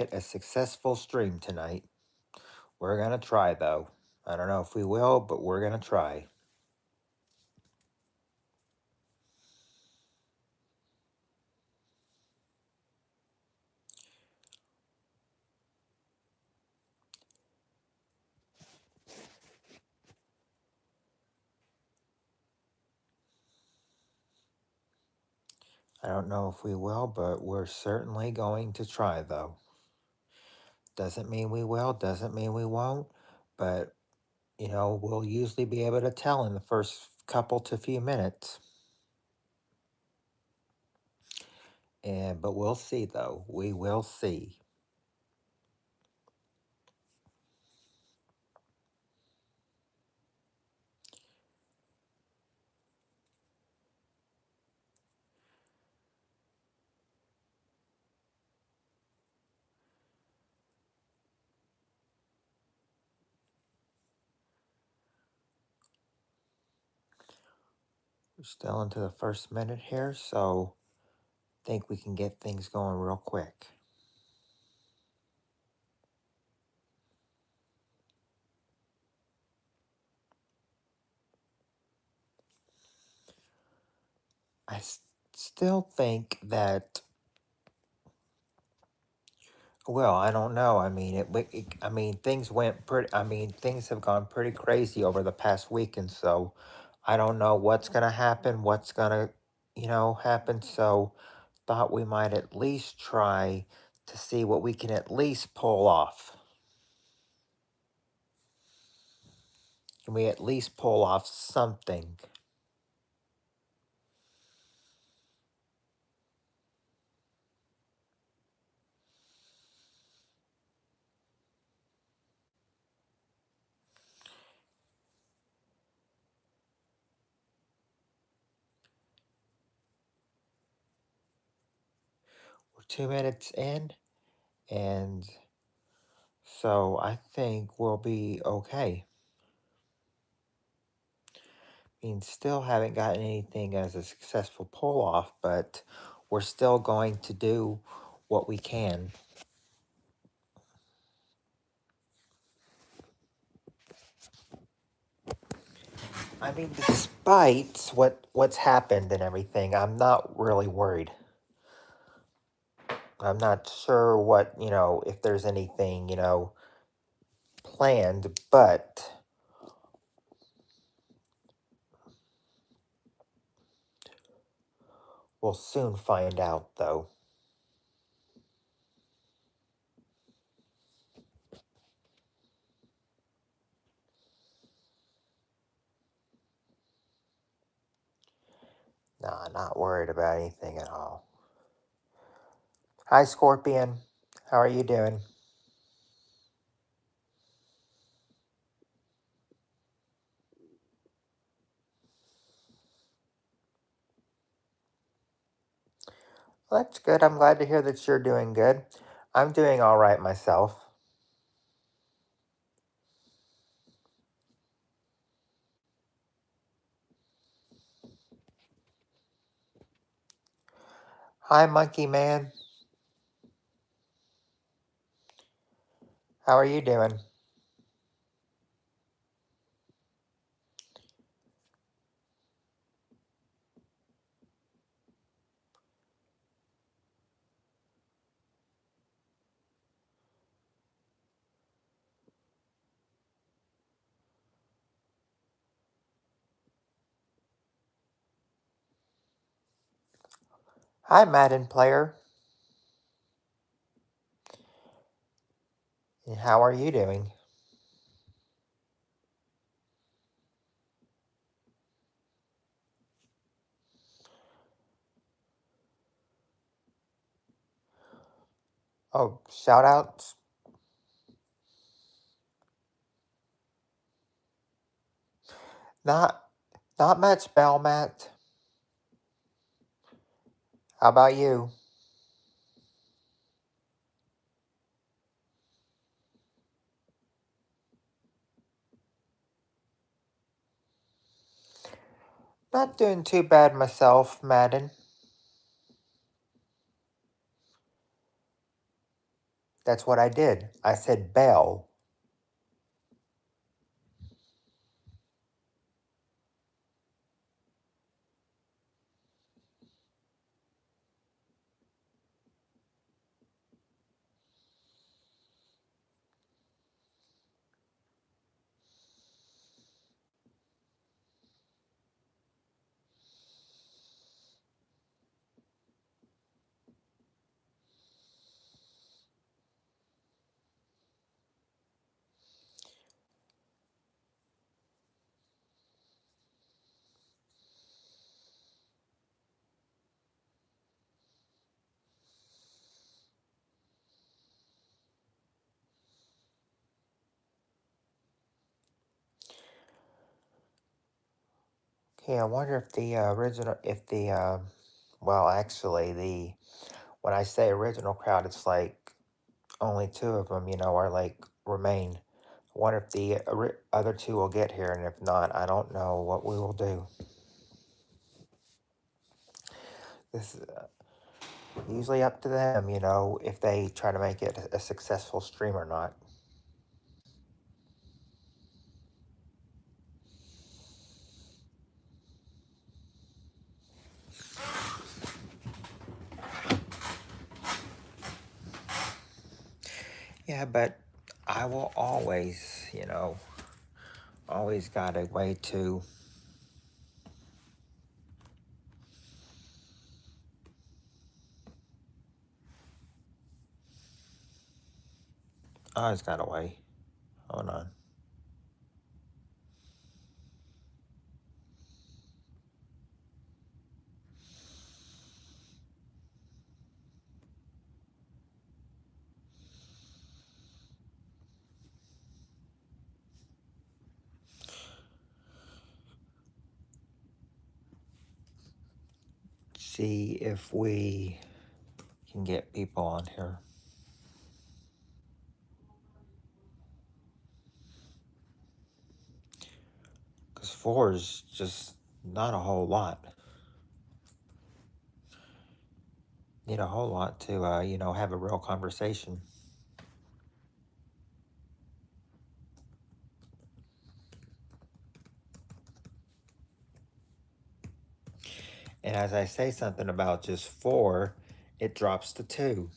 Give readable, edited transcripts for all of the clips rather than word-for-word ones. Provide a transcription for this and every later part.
Get a successful stream tonight. We're going to try, though. I don't know if we will, but we're going to try. I don't know if we will, but we're certainly going to try, though. Doesn't mean we will, doesn't mean we won't, but, we'll usually be able to tell in the first couple to few minutes. But we'll see, though. We will see. We're still into the first minute here, so think we can get things going real quick. I still think that, well, I don't know. I mean, things went pretty. I mean, things have gone pretty crazy over the past week, and so I don't know what's gonna happen. What's gonna, happen. So thought we might at least try to see what we can at least pull off. Can we at least pull off something? We're 2 minutes in, and so I think we'll be okay. I mean, still haven't gotten anything as a successful pull off, but we're still going to do what we can. I mean, despite what's happened and everything, I'm not really worried. I'm not sure what, if there's anything, planned, but we'll soon find out, though. Nah, not worried about anything at all. Hi, Scorpion. How are you doing? Well, that's good. I'm glad to hear that you're doing good. I'm doing all right myself. Hi, Monkey Man. How are you doing? Hi, Madden player. And how are you doing? Oh, shout outs. Not not much, Belmat. How about you? Not doing too bad myself, Madden. That's what I did. I said Bell. Okay, I wonder if the original, if the, well, actually, the when I say original crowd, it's like only two of them, are like remain. I wonder if the other two will get here, and if not, I don't know what we will do. This is usually up to them, if they try to make it a successful stream or not. Yeah, but I will always, always got a way to. Always got a way. Hold on. See if we can get people on here. Because four is just not a whole lot. Need a whole lot to, have a real conversation. And as I say something about just four, it drops to two.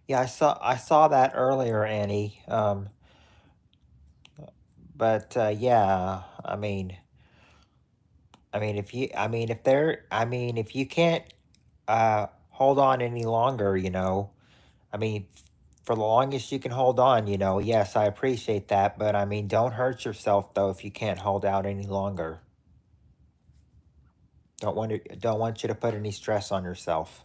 Yeah, I saw that earlier, Annie. But yeah, if you can't hold on any longer, I mean, for the longest you can hold on, yes, I appreciate that, but don't hurt yourself though if you can't hold out any longer. Don't want you to put any stress on yourself.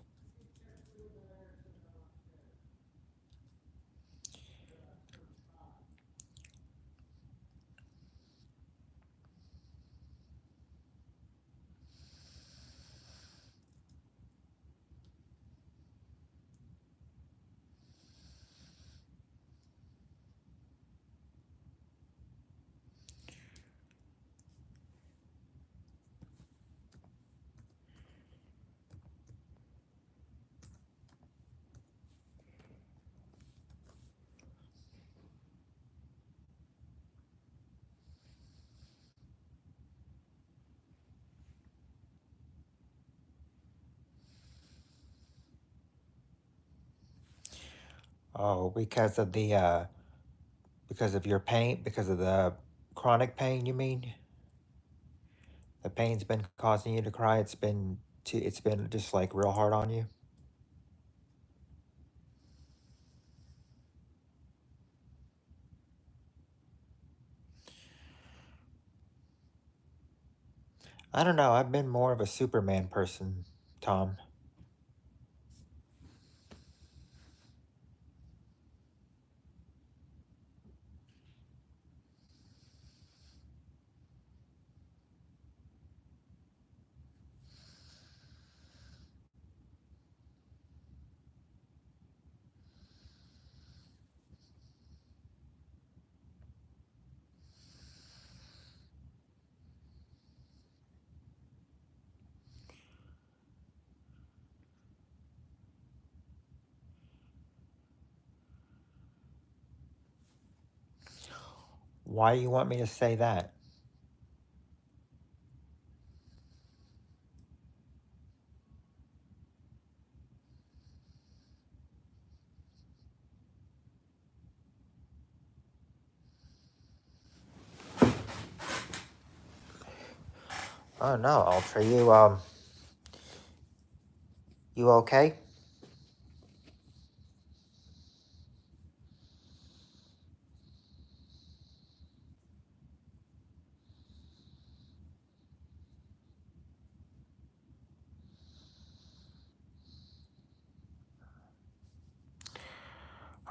Oh, because of your pain, because of the chronic pain, you mean? The pain's been causing you to cry. It's been just like real hard on you. I don't know. I've been more of a Superman person, Tom. Why do you want me to say that? Oh no, Ultra, you okay?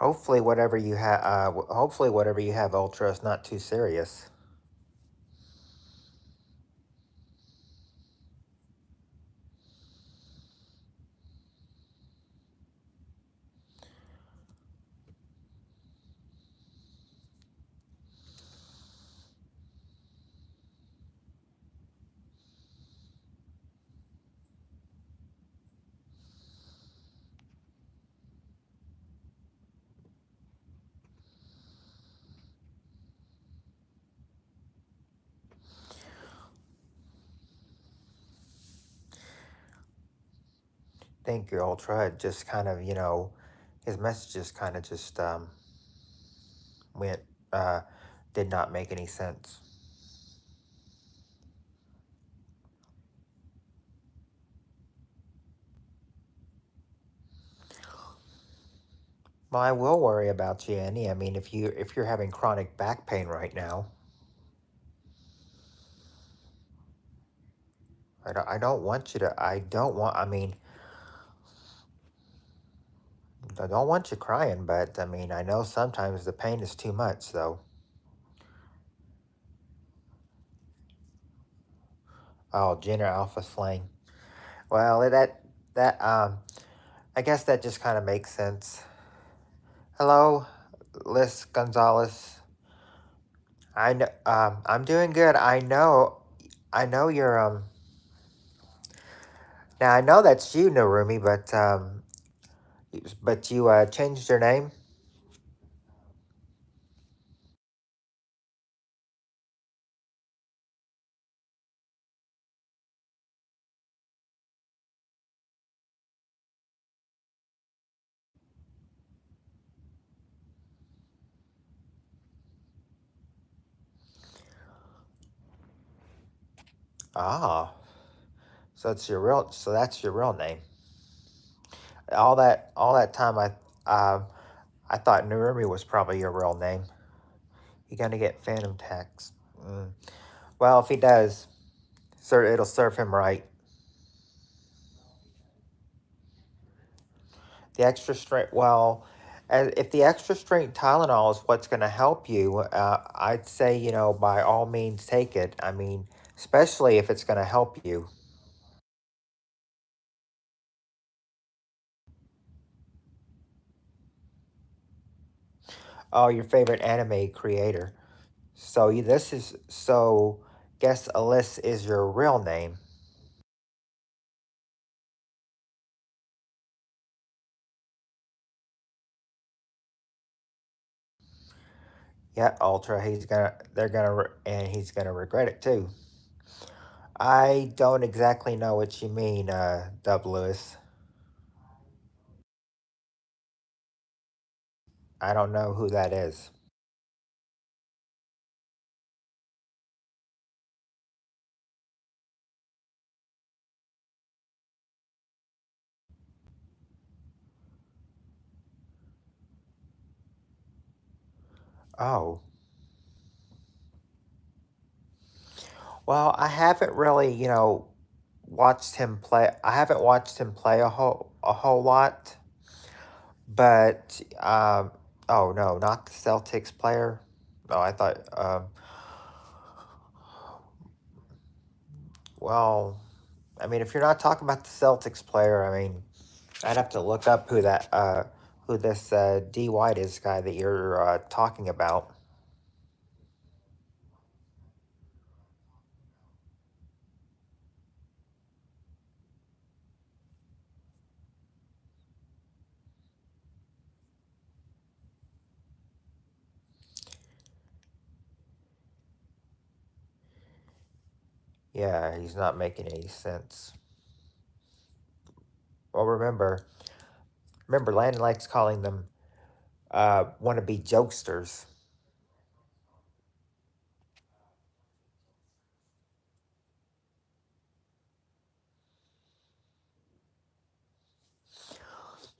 Hopefully whatever you have, Ultra, is not too serious. Thank you, Ultra. It just kind of, his messages kind of just went, uh, did not make any sense. Well, I will worry about you, Annie. I mean, if you're having chronic back pain right now, I don't want you to. I don't want. I mean, I don't want you crying, but I mean, I know sometimes the pain is too much. Though. Oh, Jenner Alpha Slang. Well, that I guess that just kind of makes sense. Hello, Liz Gonzalez. I know. I'm doing good. I know. I know you're. Now I know that's you, Narumi, but you changed your name. Ah, so that's your real name. All that time I thought Narumi was probably your real name. You're gonna get phantom tax. Mm. Well, if he does, sir, it'll serve him right. The extra strength. Well, if the extra strength Tylenol is what's going to help you, I'd say by all means take it. I mean, especially if it's going to help you. Oh, your favorite anime creator. This is so. Guess Alyss is your real name. Yeah, Ultra. And he's gonna regret it too. I don't exactly know what you mean, Dub Lewis. I don't know who that is. Oh, well, I haven't really, watched him play. I haven't watched him play a whole lot, but oh no, not the Celtics player. No, I thought well, I mean, if you're not talking about the Celtics player, I mean, I'd have to look up who this D White is guy that you're talking about. Yeah, he's not making any sense. Well, remember, Landon likes calling them wannabe jokesters.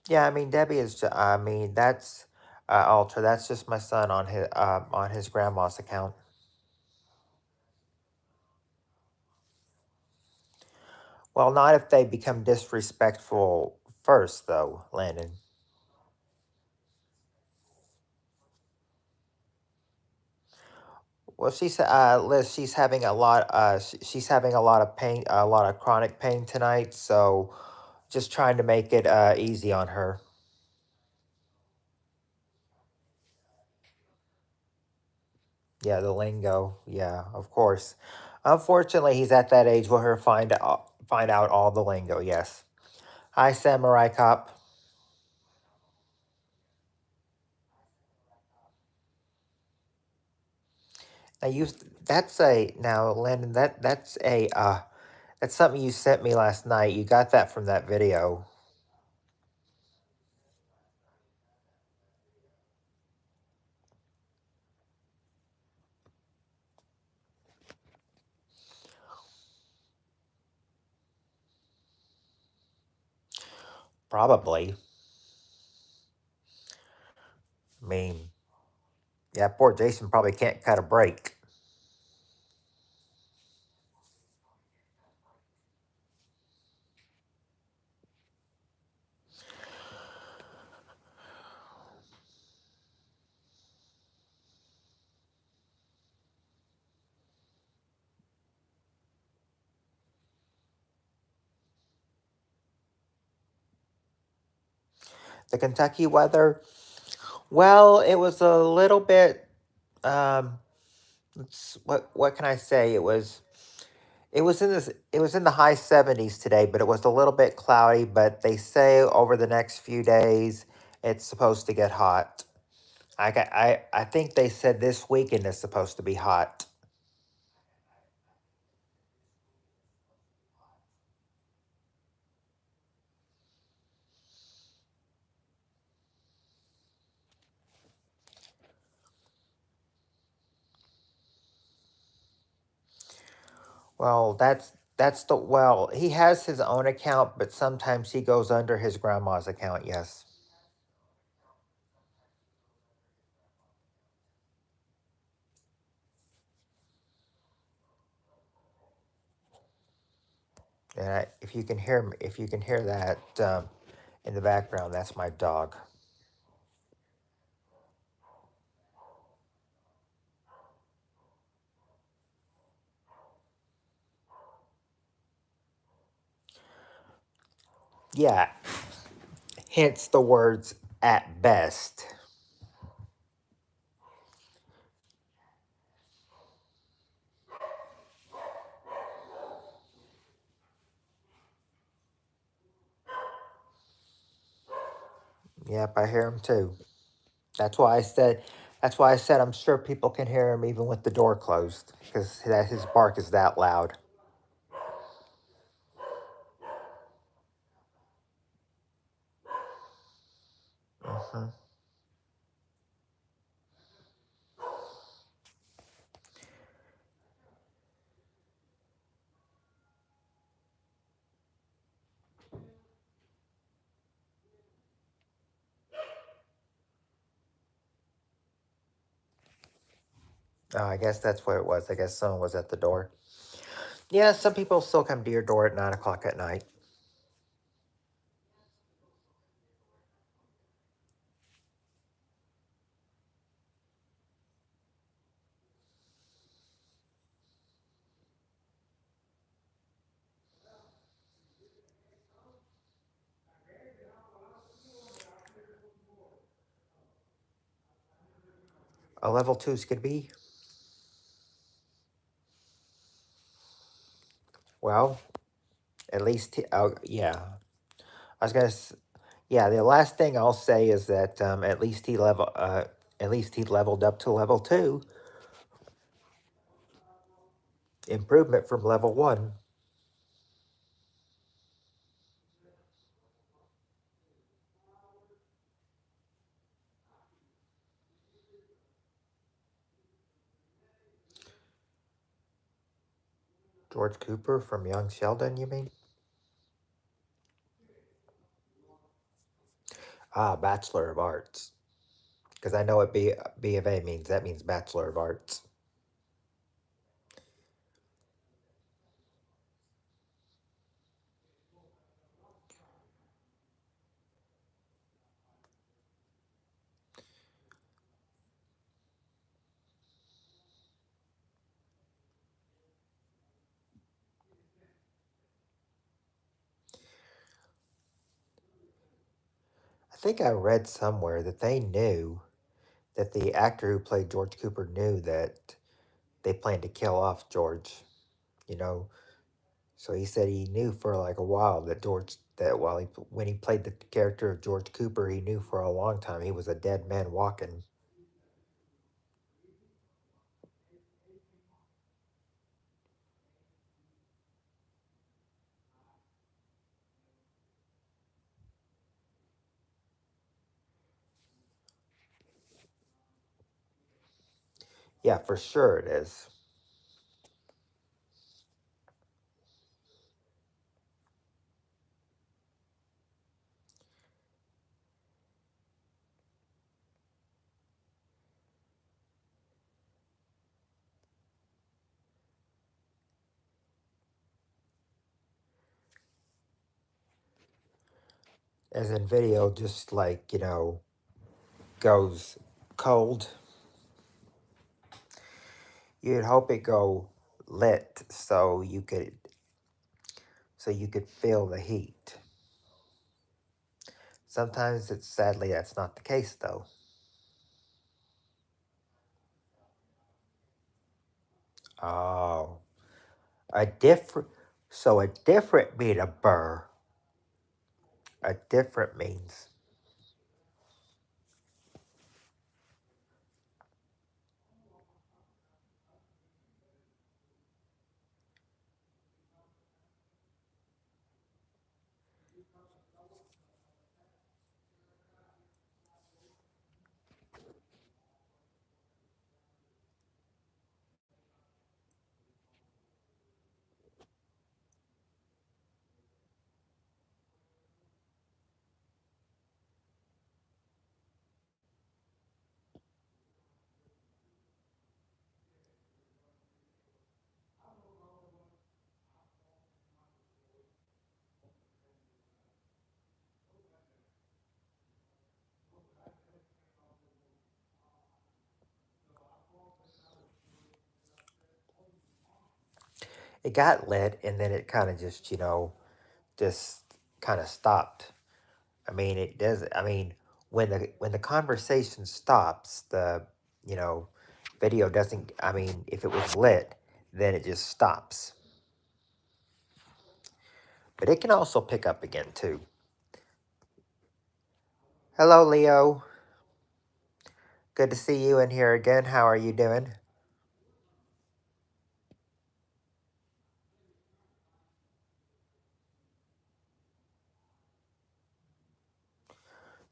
Yeah, I mean Debbie is. I mean that's Alter. That's just my son on his grandma's account. Well, not if they become disrespectful first, though, Landon. Well, Liz, she's having a lot. She's having a lot of pain, a lot of chronic pain tonight. So, just trying to make it easy on her. Yeah, the lingo. Yeah, of course. Unfortunately, he's at that age where he'll find out all the lingo. Yes. Hi, Samurai Cop. Now you. Now, Landon. That's something you sent me last night. You got that from that video. Probably. I mean, yeah, poor Jason probably can't cut a break. The Kentucky weather, well, it was a little bit. Um, what can I say? It was in the high 70s today, but it was a little bit cloudy. But they say over the next few days it's supposed to get hot. I think they said this weekend is supposed to be hot. Well, he has his own account, but sometimes he goes under his grandma's account. Yes, and if you can hear that in the background, that's my dog. Yeah, hence the words at best. Yep, I hear him too. That's why I said. That's why I said I'm sure people can hear him even with the door closed because that his bark is that loud. Hmm. Oh, I guess that's what it was. I guess someone was at the door. Yeah, some people still come to your door at 9 o'clock at night. A level two's could be. Well, at least, oh, yeah. I was gonna, yeah. The last thing I'll say is that at least he leveled up to level two. Improvement from level one. George Cooper from Young Sheldon, you mean? Ah, Bachelor of Arts. Because I know what B of A means. That means Bachelor of Arts. I think I read somewhere that they knew that the actor who played George Cooper knew that they planned to kill off George, you know. So he said he knew for like a while that while when he played the character of George Cooper, he knew for a long time he was a dead man walking. Yeah, for sure it is. As in video, just like, goes cold, you'd hope it go lit so you could feel the heat. Sometimes it's sadly that's not the case though. Oh, a different so a different mean a burr. A different means it got lit and then it kind of just kind of stopped. I mean, it does. I mean, when the conversation stops, the you know video doesn't. I mean, if it was lit, then it just stops. But it can also pick up again too. Hello, Leo. Good to see you in here again. How are you doing?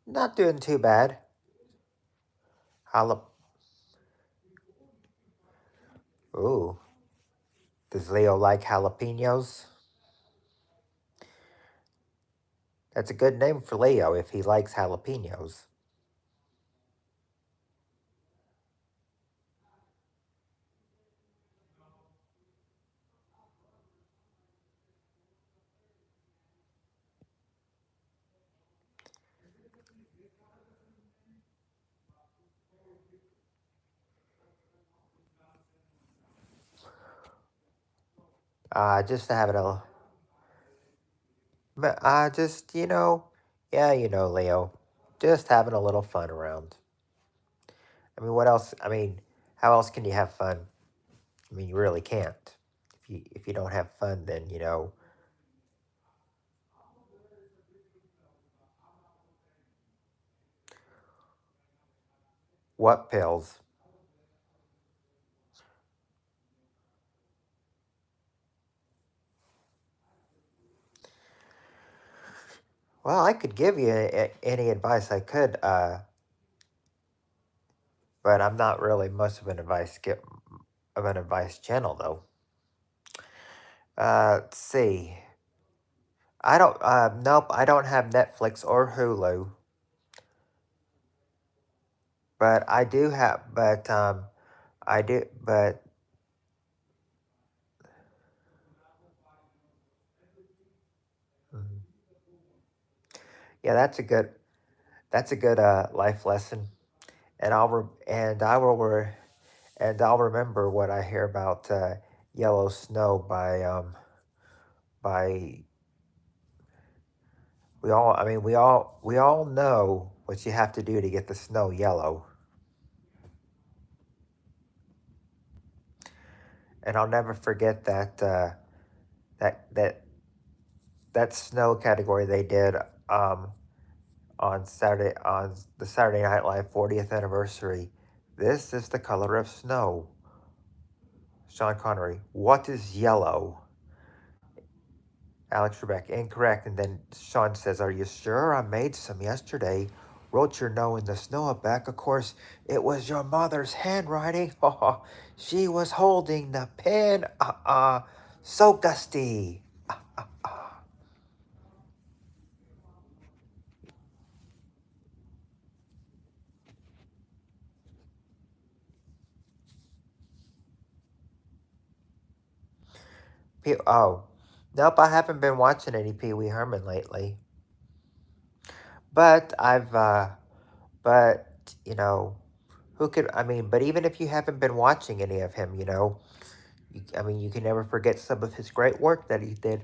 Not doing too bad. Jalap. Ooh, does Leo like jalapenos? That's a good name for Leo if he likes jalapenos. Just having a just, yeah, Leo, just having a little fun around. I mean, what else? I mean, how else can you have fun? I mean, you really can't. If you don't have fun, then what pills? Well, I could give you any advice I could, but I'm not really much of an advice channel though. Let's see. I don't. Nope. I don't have Netflix or Hulu, but I do have. But I do. But mhm. Yeah, That's a good life lesson, and I'll remember what I hear about yellow snow by we all. I mean, we all know what you have to do to get the snow yellow, and I'll never forget that that that snow category they did um, on the Saturday Night Live 40th anniversary. This is the color of snow. Sean Connery. What is yellow? Alex Trebek. Incorrect. And then Sean says, "Are you sure? I made some yesterday. Wrote your no in the snow back. Of course, it was your mother's handwriting. She was holding the pen. So gusty." Oh, nope. I haven't been watching any Pee Wee Herman lately. But but you know, who could? I mean, but even if you haven't been watching any of him, I mean, you can never forget some of his great work that he did.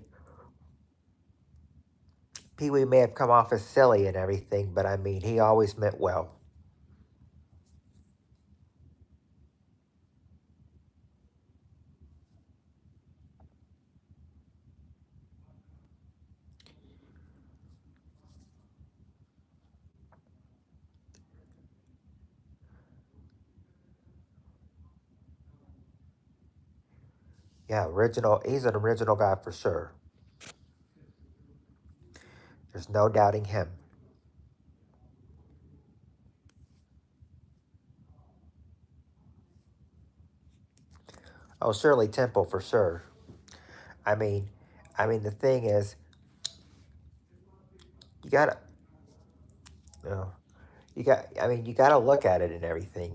Pee Wee may have come off as silly and everything, but I mean, he always meant well. Yeah, original. He's an original guy for sure. There's no doubting him. Oh, Shirley Temple for sure. I mean, the thing is, you gotta, you know, you gotta look at it and everything.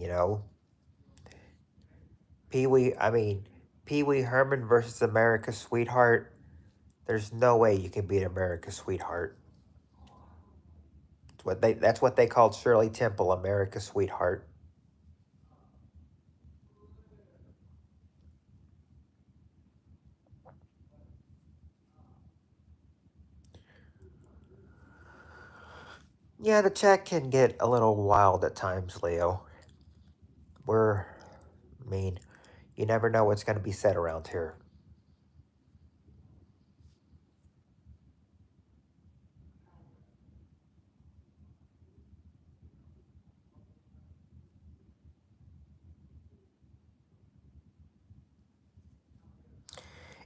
Pee Wee. I mean, Pee Wee Herman versus America's Sweetheart. There's no way you can beat America's Sweetheart. That's what they called Shirley Temple, America's Sweetheart. Yeah, the chat can get a little wild at times, Leo. We're, I mean, you never know what's going to be said around here.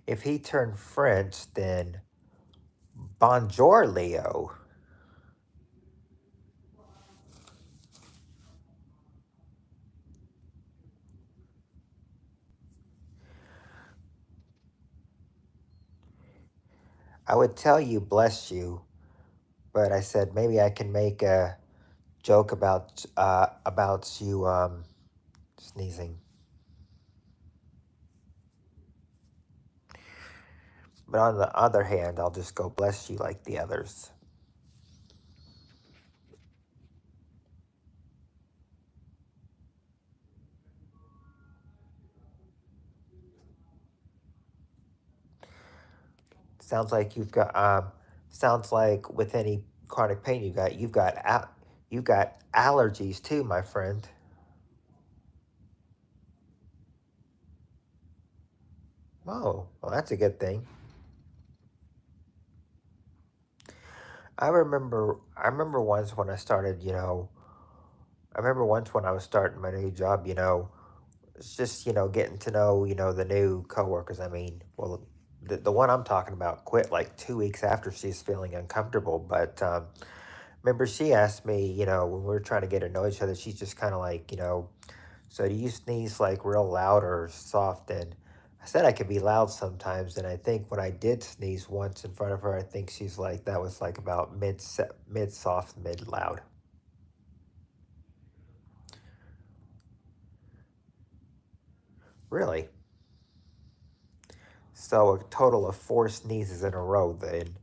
If he turned French, then bonjour, Leo. I would tell you bless you, but I said maybe I can make a joke about you sneezing. But on the other hand, I'll just go bless you like the others. Sounds like sounds like with any chronic pain you've got allergies too, my friend. Oh, well, that's a good thing. I remember once when I started, I remember once when I was starting my new job, it's just, getting to know, the new coworkers. I mean, well, the one I'm talking about quit like 2 weeks after she's feeling uncomfortable. But remember, she asked me, when we were trying to get to know each other, she's just kind of like, so do you sneeze like real loud or soft? And I said I could be loud sometimes. And I think when I did sneeze once in front of her, I think she's like, that was like about mid soft, mid loud. Really? So a total of four sneezes in a row then.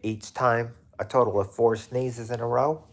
Each time, a total of four sneezes in a row?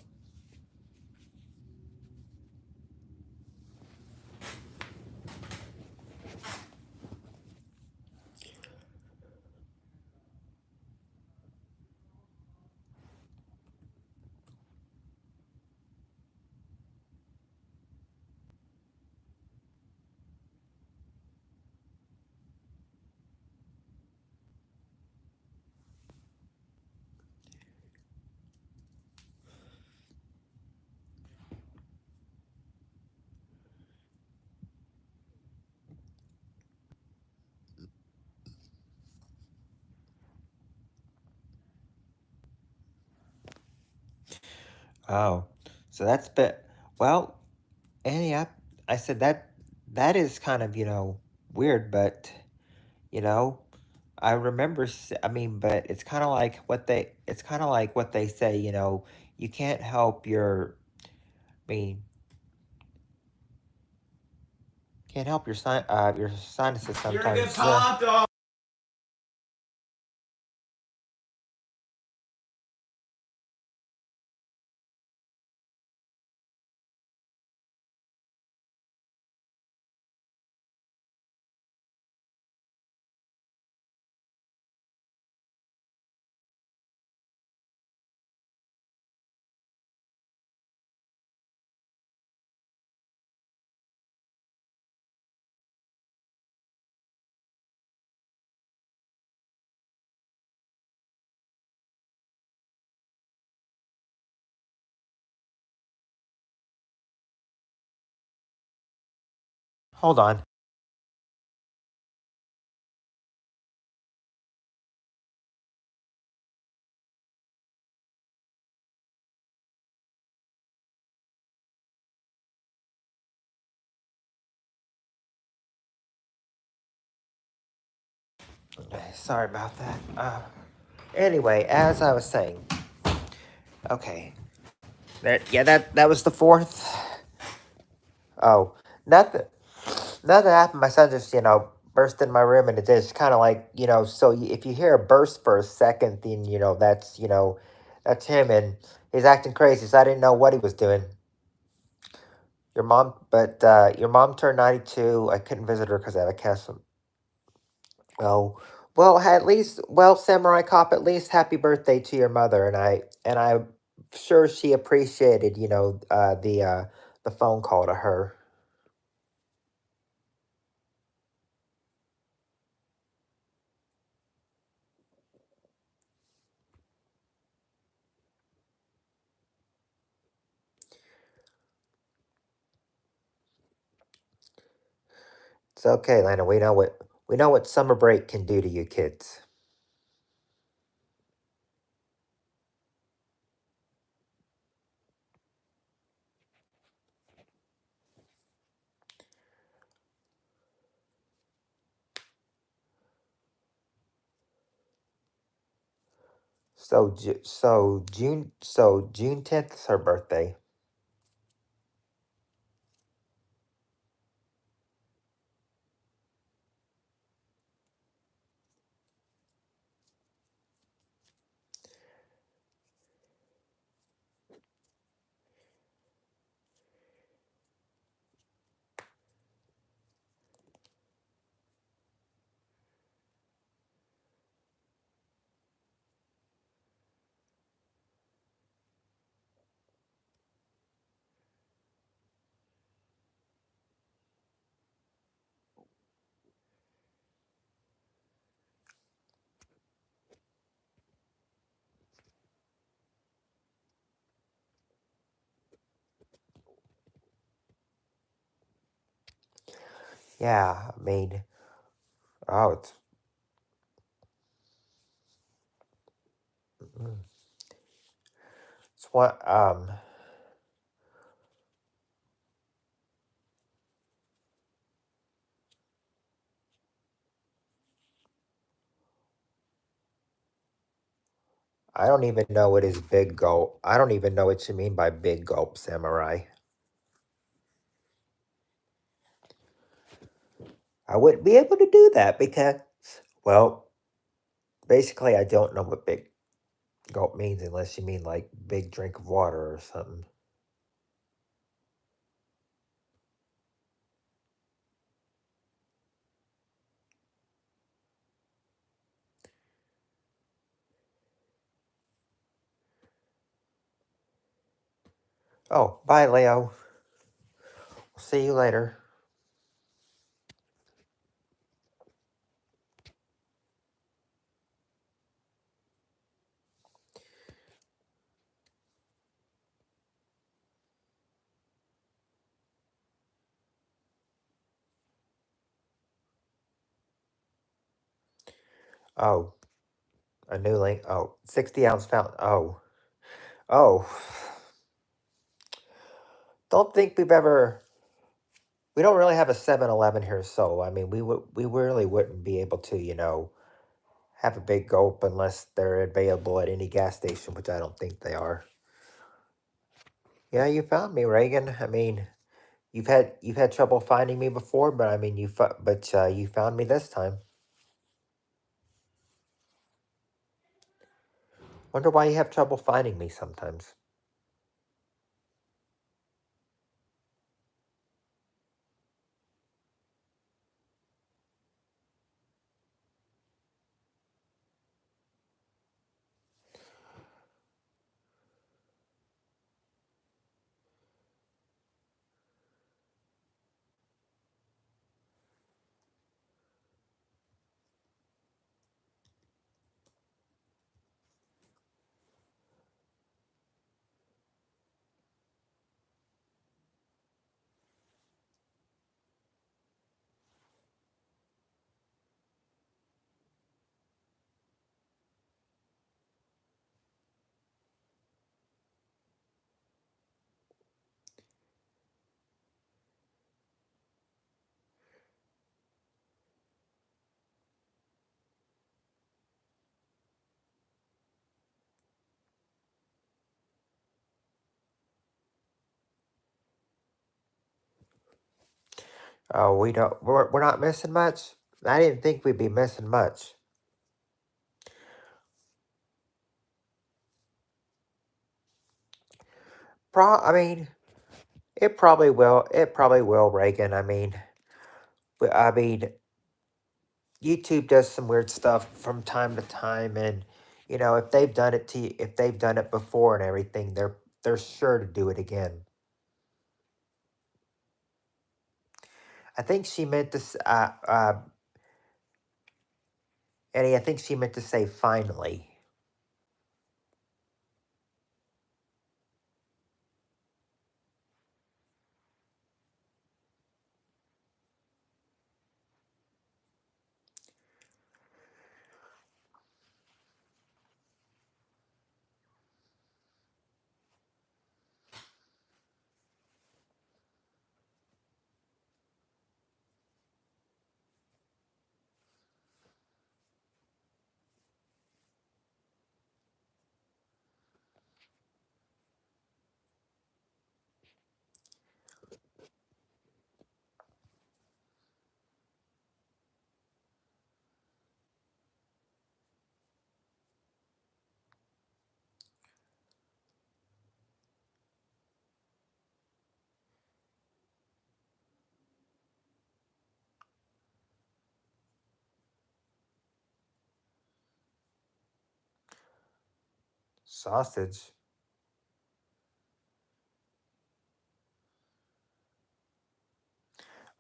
Oh, so that's bit. Well, and yeah, I said that is kind of, weird, but, you know, I remember, I mean, but it's kind of like what they say, you can't help I mean, can't help your sinuses sometimes. Hold on. Sorry about that. Anyway, as I was saying, okay, that was the fourth. Oh, nothing. Nothing happened. My son just, burst in my room, and it just kind of like, so if you hear a burst for a second, then, that's him, and he's acting crazy, so I didn't know what he was doing. Your mom turned 92. I couldn't visit her because I have a cast. Oh, well, Samurai Cop, at least happy birthday to your mother, and I'm sure she appreciated, the phone call to her. It's okay, Lana. We know what summer break can do to you kids. So June 10th is her birthday. Yeah, I mean, oh, it's It's what I don't even know what is big gulp. I don't even know what you mean by big gulp, samurai. I wouldn't be able to do that because, well, basically, I don't know what big gulp means unless you mean like big drink of water or something. Oh, bye, Leo. See you later. Oh, a new link. Oh, 60 ounce fountain. Oh, oh. Don't think we've ever. We don't really have a 7-Eleven here, so I mean, we really wouldn't be able to, have a big gulp unless they're available at any gas station, which I don't think they are. Yeah, you found me, Reagan. I mean, you've had trouble finding me before, but I mean, you found me this time. Wonder why you have trouble finding me sometimes. Oh, we don't. We're not missing much. I didn't think we'd be missing much. I mean, it probably will. It probably will, Reagan. I mean, YouTube does some weird stuff from time to time, and if they've done it if they've done it before and everything, they're sure to do it again. I think she meant to, Eddie. I think she meant to say finally. Sausage.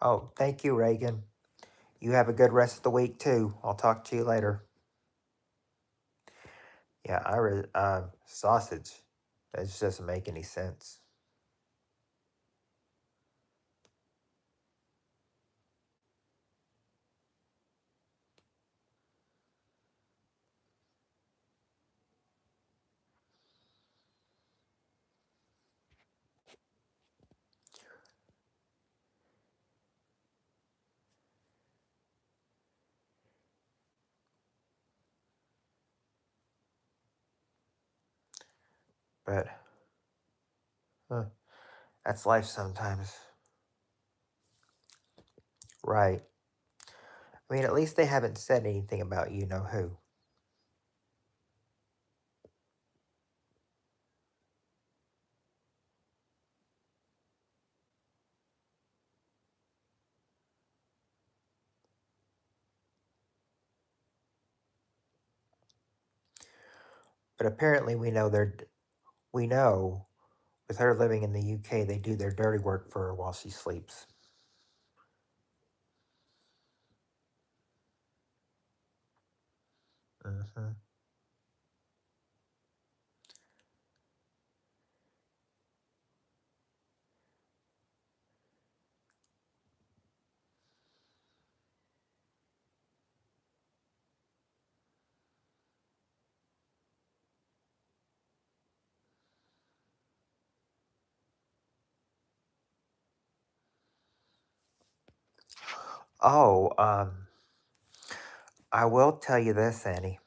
Oh, thank you, Reagan. You have a good rest of the week too. I'll talk to you later. Yeah, sausage. That just doesn't make any sense. But huh, that's life sometimes. Right. I mean, at least they haven't said anything about you know who. But apparently, we know with her living in the UK, they do their dirty work for her while she sleeps. Hmm. Oh, I will tell you this, Annie.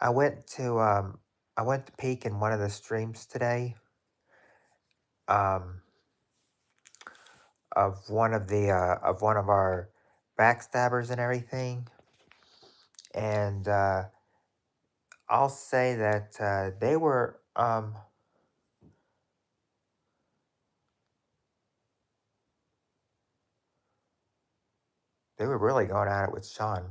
I went to um, I went to peek in one of the streams today. Um, of one of our backstabbers and everything, and I'll say that they were really going at it with Sean.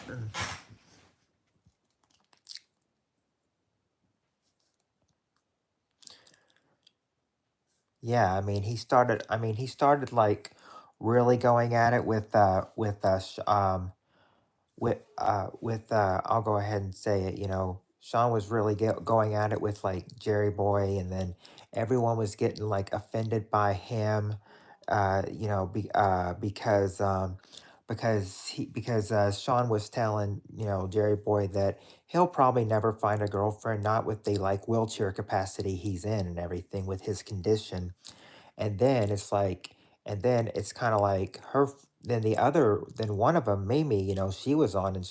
Mm. Yeah, I mean he started like really going at it with I'll go ahead and say it, you know, Sean was really going at it with like Jerry Boy, and then everyone was getting like offended by him, you know, because Sean was telling, you know, Jerry Boy that he'll probably never find a girlfriend, not with the like wheelchair capacity he's in and everything with his condition. And then it's like, and then it's kind of like then one of them, Mimi, you know, she was on, and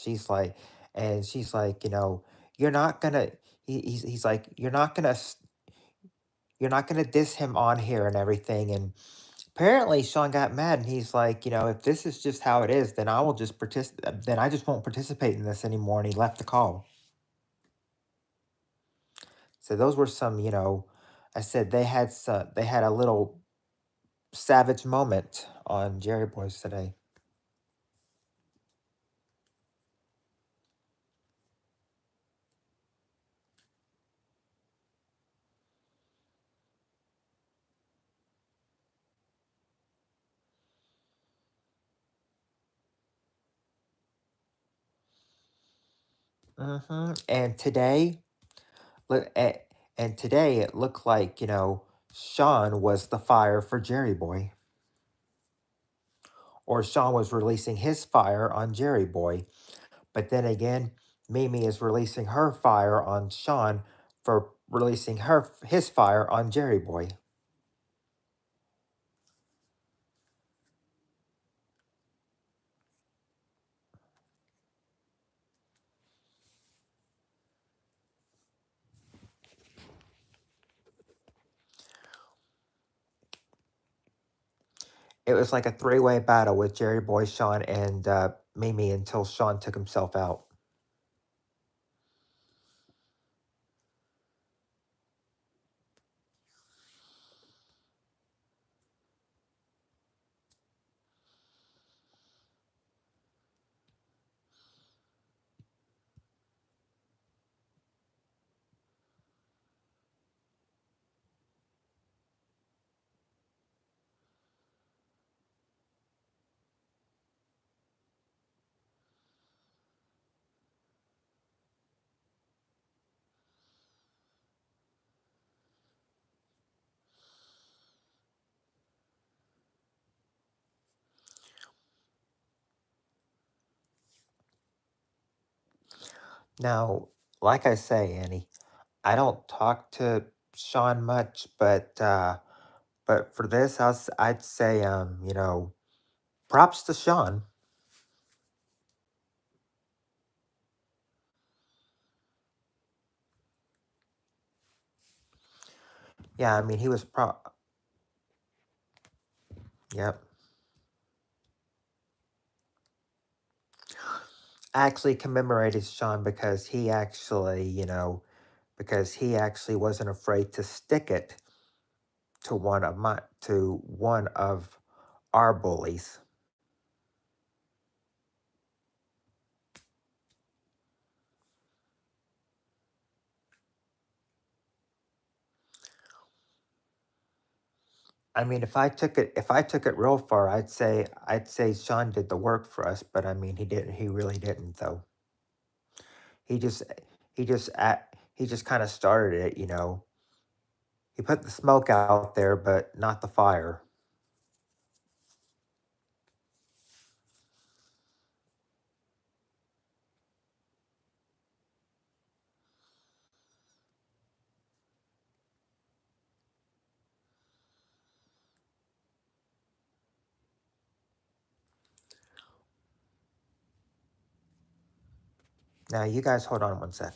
she's like, you know, you're not gonna, he's like, you're not gonna diss him on here and everything. And apparently Sean got mad, and he's like, you know, if this is just how it is, then I will just then I just won't participate in this anymore. And he left the call. So those were some, you know, I said they had a little savage moment on Jerry Boys today. And today, look at, and today it looked like, you know, Sean was the fire for Jerry Boy, or Sean was releasing his fire on Jerry Boy. But then again, Mimi is releasing her fire on Sean for releasing his fire on Jerry Boy. It was like a three-way battle with Jerry Boy, Sean, and Mimi until Sean took himself out. Now, like I say, Annie, I don't talk to Sean much, but for this, I'd say, props to Sean. Yeah, I mean, he was yep. I actually commemorated Sean because he actually wasn't afraid to stick it to one of our bullies. I mean, if I took it real far, I'd say Sean did the work for us, but I mean, he really didn't though. He just he just kind of started it. He put the smoke out there, but not the fire. Now, you guys hold on one sec.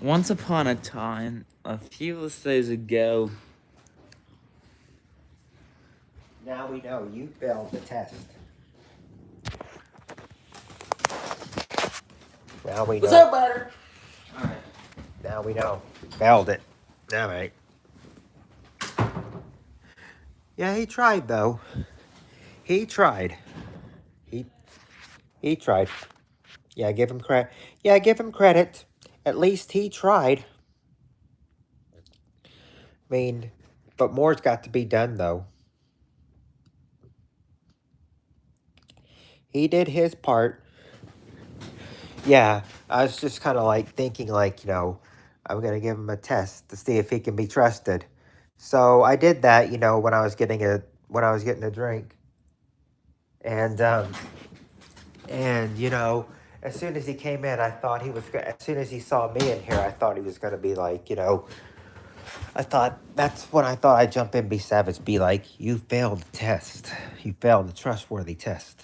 Once upon a time, a few days ago. Now we know you failed the test. Now we What's know. up, Butter? Alright. Now we know. Failed it. All right. Yeah, he tried though. He tried. He he tried. Yeah, give him credit. Yeah, give him credit. At least he tried. I mean, but more's got to be done though. He did his part. Yeah, I was just kind of like thinking, I'm gonna give him a test to see if he can be trusted. So I did that, when I was getting a drink, and as soon as he came in, I thought he was. As soon as he saw me in here, I thought he was gonna be like, I thought that's when I thought I'd jump in, be savage, be like, you failed the test, you failed the trustworthy test.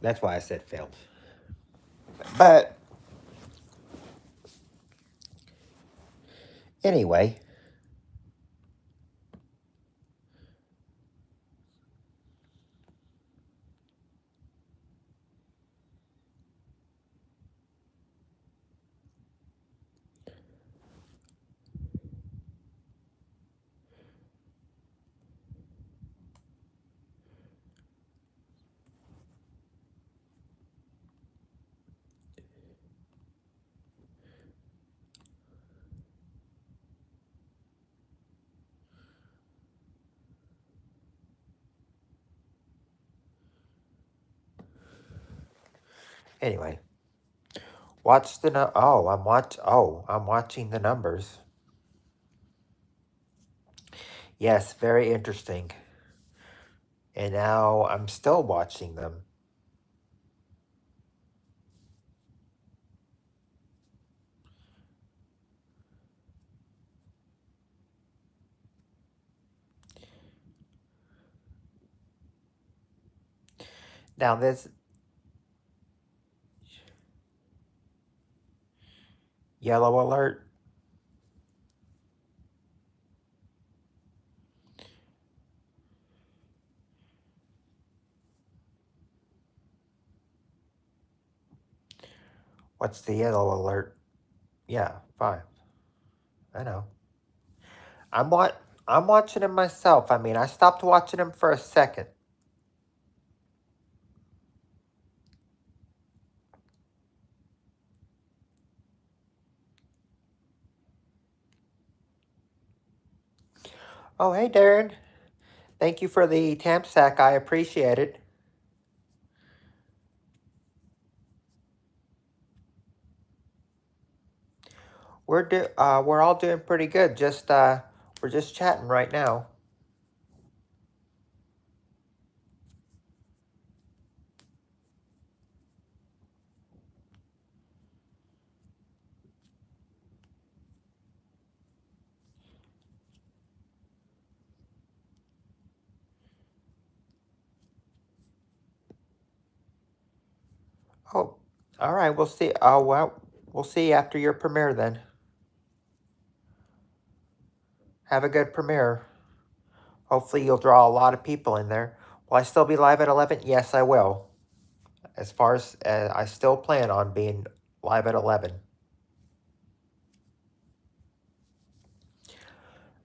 That's why I said failed. But anyway, anyway. Watch the no. Oh, I'm watching the numbers. Yes, very interesting. And now I'm still watching them. Now this yellow alert. What's the yellow alert? Yeah, 5. I know. I'm what I'm watching him myself. I mean, I stopped watching him for a second. Oh, hey, Darren. Thank you for the temp sack. I appreciate it. We're all doing pretty good. We're just chatting right now. Oh, all right. We'll see. Oh, well, we'll see after your premiere then. Have a good premiere. Hopefully, you'll draw a lot of people in there. Will I still be live at 11? Yes, I will. As far as I still plan on being live at 11.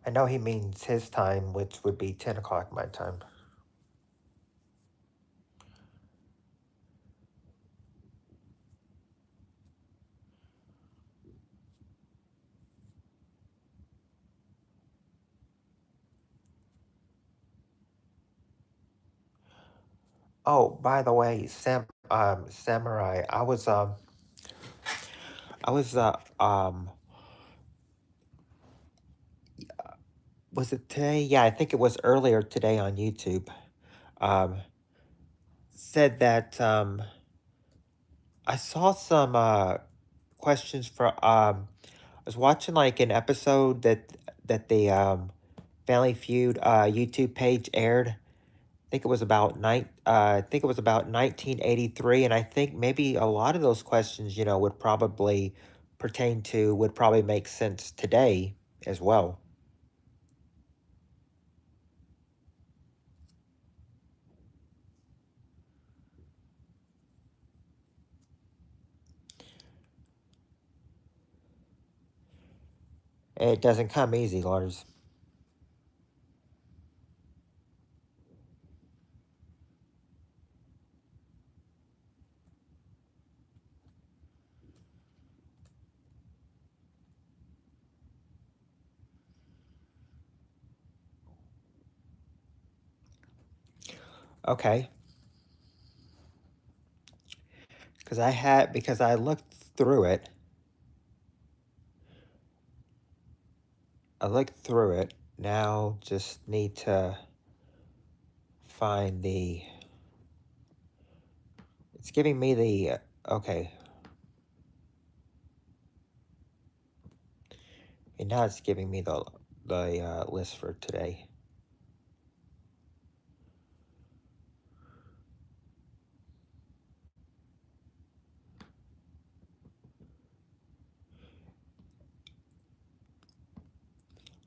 I know he means his time, which would be 10 o'clock my time. Oh, by the way, Samurai, I was was it today? Yeah, I think it was earlier today on YouTube. Um, said that I saw some questions for I was watching like an episode that the Family Feud YouTube page aired. I think it was about I think it was about 1983, and I think maybe a lot of those questions, would probably would probably make sense today as well. It doesn't come easy, Lars. Okay, because I looked through it. I looked through it. Now just need to find the. It's giving me the. Okay. And now it's giving me the list for today.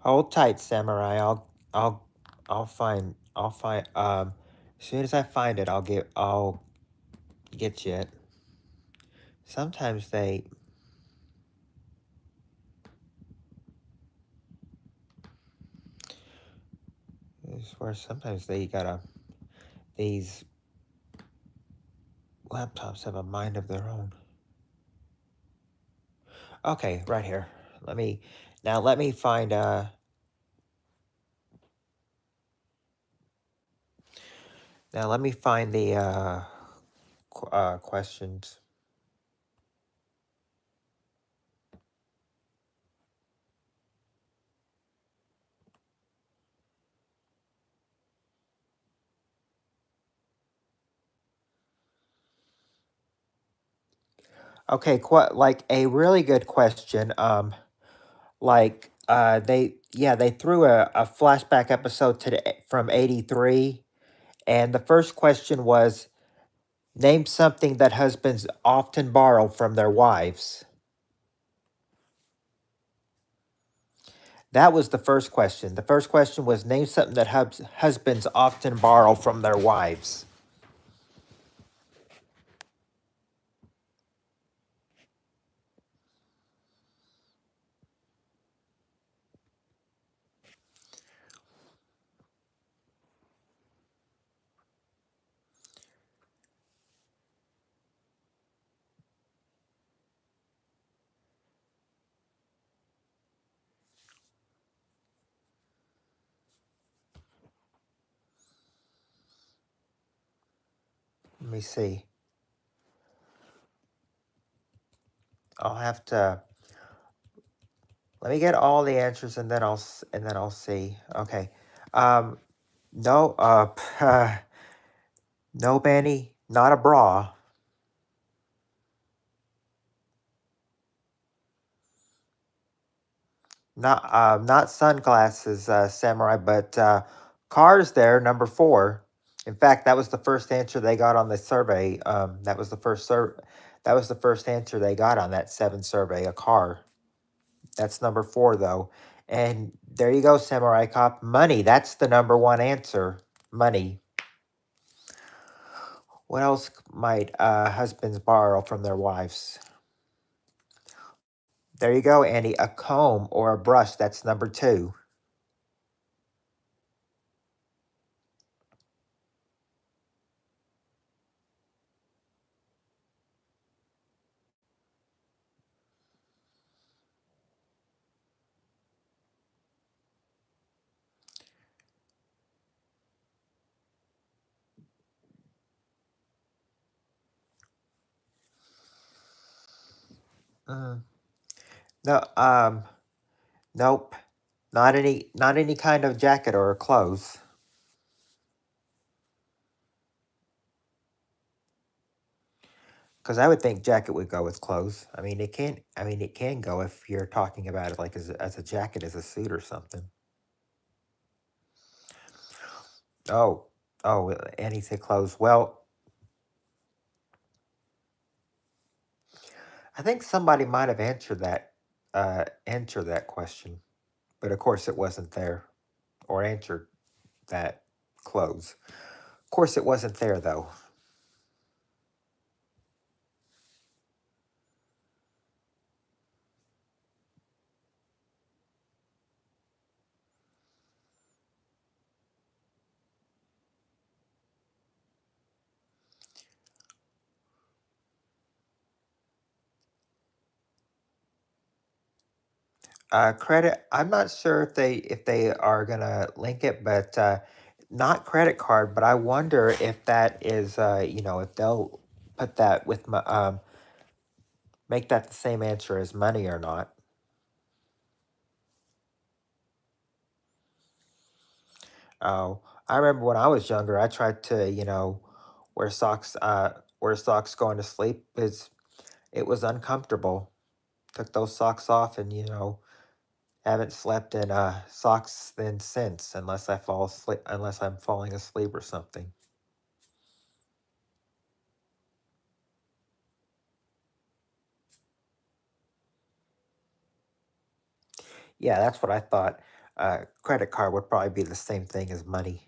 Hold tight, Samurai. I'll find as soon as I find it, I'll get you it. Sometimes they I swear sometimes they gotta these laptops have a mind of their own. Okay, right here. Let me find now let me find the questions. Okay, like a really good question. Like they threw a flashback episode from 83, and the first question was name something that husbands often borrow from their wives. That was the first question. The first question was name something that husbands often borrow from their wives. me see. I'll have to let me get all the answers and then and then I'll see. Okay. Um no no Benny, not a bra. Not sunglasses, samurai, but cars there, number 4. In fact, that was the first answer they got on the survey. That was the first answer they got on that 7 survey, a car. That's number 4 though. And there you go, Samurai Cop. Money, that's the number 1 answer. Money. What else might husbands borrow from their wives? There you go, Andy. A comb or a brush, that's number 2. Mm. No, nope. Not any kind of jacket or clothes. Because I would think jacket would go with clothes. I mean, it can go if you're talking about it like as a jacket, as a suit or something. Oh, oh, anything clothes. Well, I think somebody might have answered that question, but of course it wasn't there, or answered that clothes. Of course, it wasn't there though. Credit. I'm not sure if they are gonna link it, but not credit card. But I wonder if that is if they'll put that with my make that the same answer as money or not. Oh, I remember when I was younger, I tried to wear socks going to sleep. It was uncomfortable. Took those socks off and haven't slept in socks then since, unless I'm falling asleep or something. Yeah, that's what I thought. Credit card would probably be the same thing as money.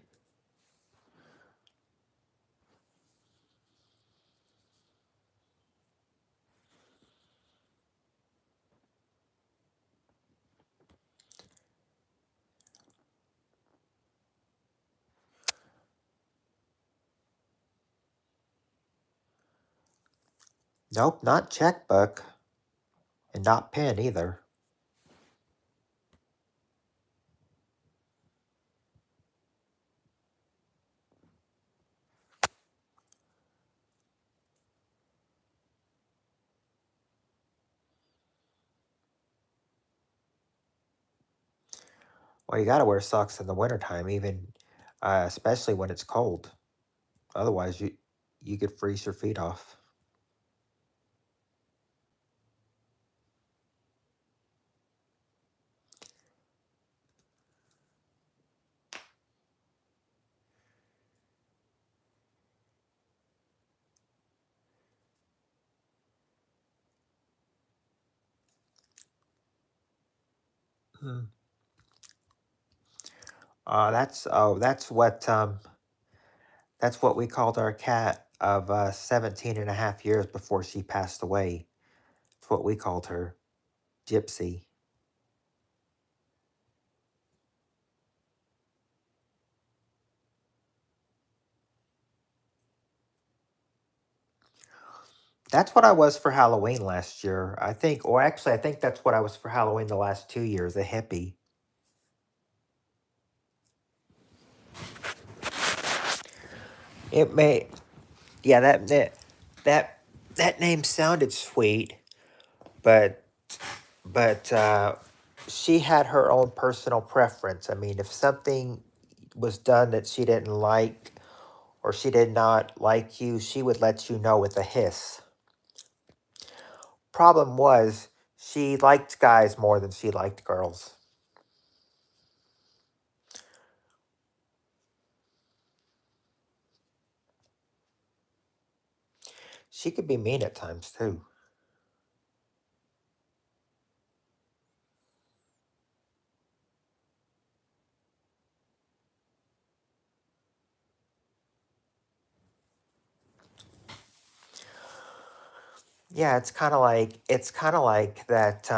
Nope, not checkbook and not pen either. Well, you gotta wear socks in the wintertime, even especially when it's cold. Otherwise, you could freeze your feet off. Hmm. That's what we called our cat of 17 and a half years before she passed away. That's what we called her, Gypsy. That's what I was for Halloween last year, I think. Or actually, I think that's what I was for Halloween the last 2 years, a hippie. It may, Yeah, that that name sounded sweet, but but she had her own personal preference. I mean, if something was done that she didn't like or she did not like you, she would let you know with a hiss. Problem was, she liked guys more than she liked girls. She could be mean at times too. Yeah, it's kind of like that.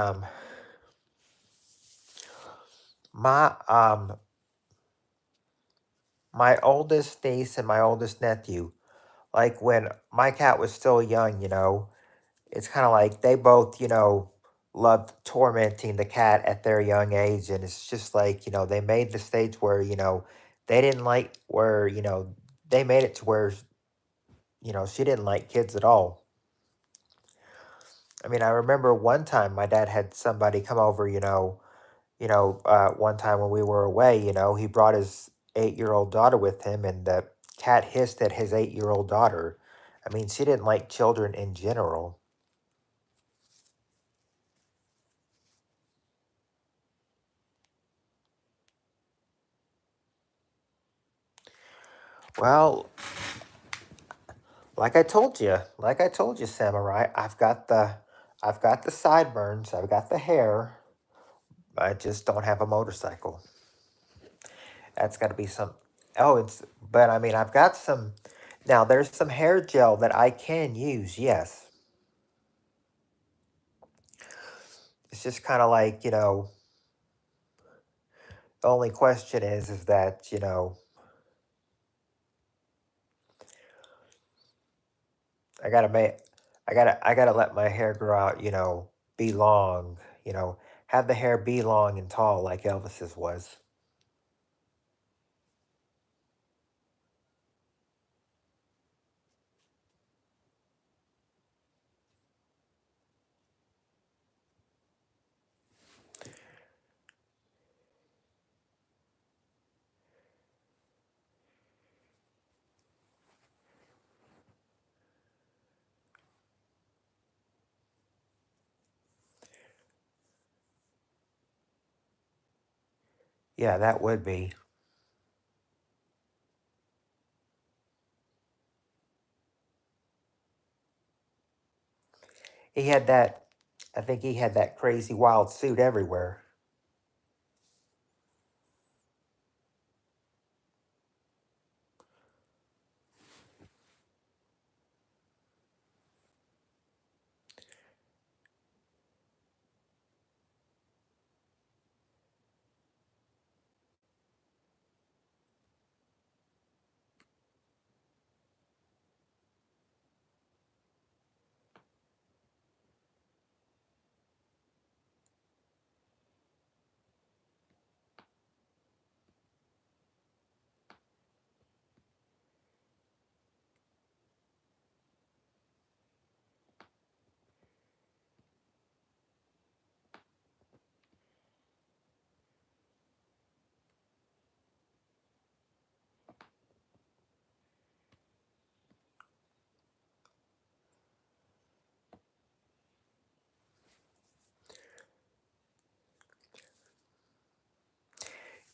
My my oldest niece and my oldest nephew, like when my cat was still young, it's kind of like they both, loved tormenting the cat at their young age, and it's just like they made the stage where they didn't like where they made it to where she didn't like kids at all. I mean, I remember one time my dad had somebody come over, one time when we were away, he brought his 8-year-old daughter with him, and the cat hissed at his 8-year-old daughter. I mean, she didn't like children in general. Well, like I told you, Samurai, I've got the sideburns, I've got the hair. I just don't have a motorcycle. That's got to be some. Oh, but I mean, I've got some. Now, there's some hair gel that I can use, yes. It's just kind of like, the only question is that, I gotta make, I gotta let my hair grow out, be long, have the hair be long and tall like Elvis's was. Yeah, that would be. He had that, I think he had that crazy wild suit everywhere.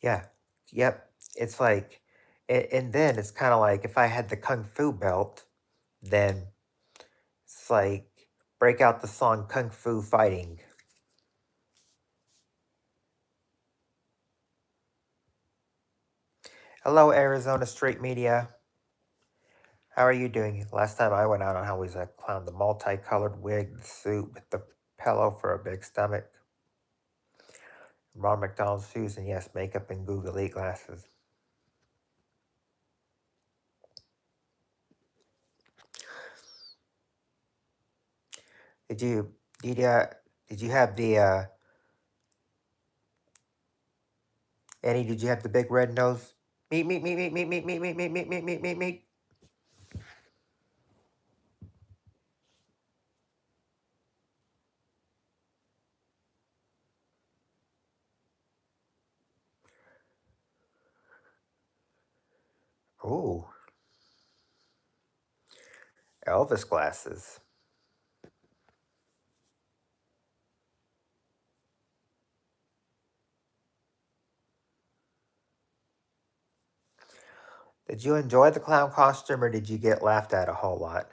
Yeah, yep. It's like, and then it's kind of like if I had the kung fu belt, then it's like break out the song Kung Fu Fighting. Hello, Arizona Street Media. How are you doing? Last time I went out on how was a clown, the multicolored wig, the suit with the pillow for a big stomach, Ron McDonald's shoes, and yes, makeup and googly glasses. Did you did did you have the Annie? Did you have the big red nose? Meet. Ooh, Elvis glasses. Did you enjoy the clown costume or did you get laughed at a whole lot?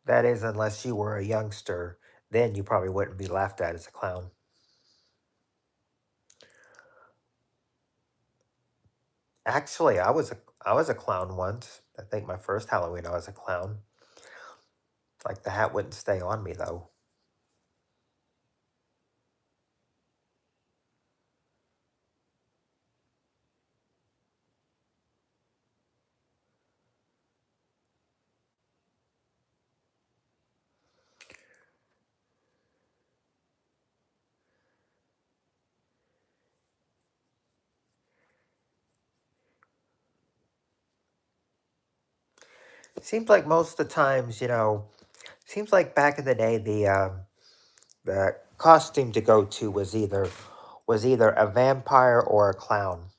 That is, unless you were a youngster, then you probably wouldn't be laughed at as a clown. Actually, I was a clown once. I think my first Halloween I was a clown. Like the hat wouldn't stay on me though. Seems like most of the times, seems like back in the day the costume to go to was either a vampire or a clown.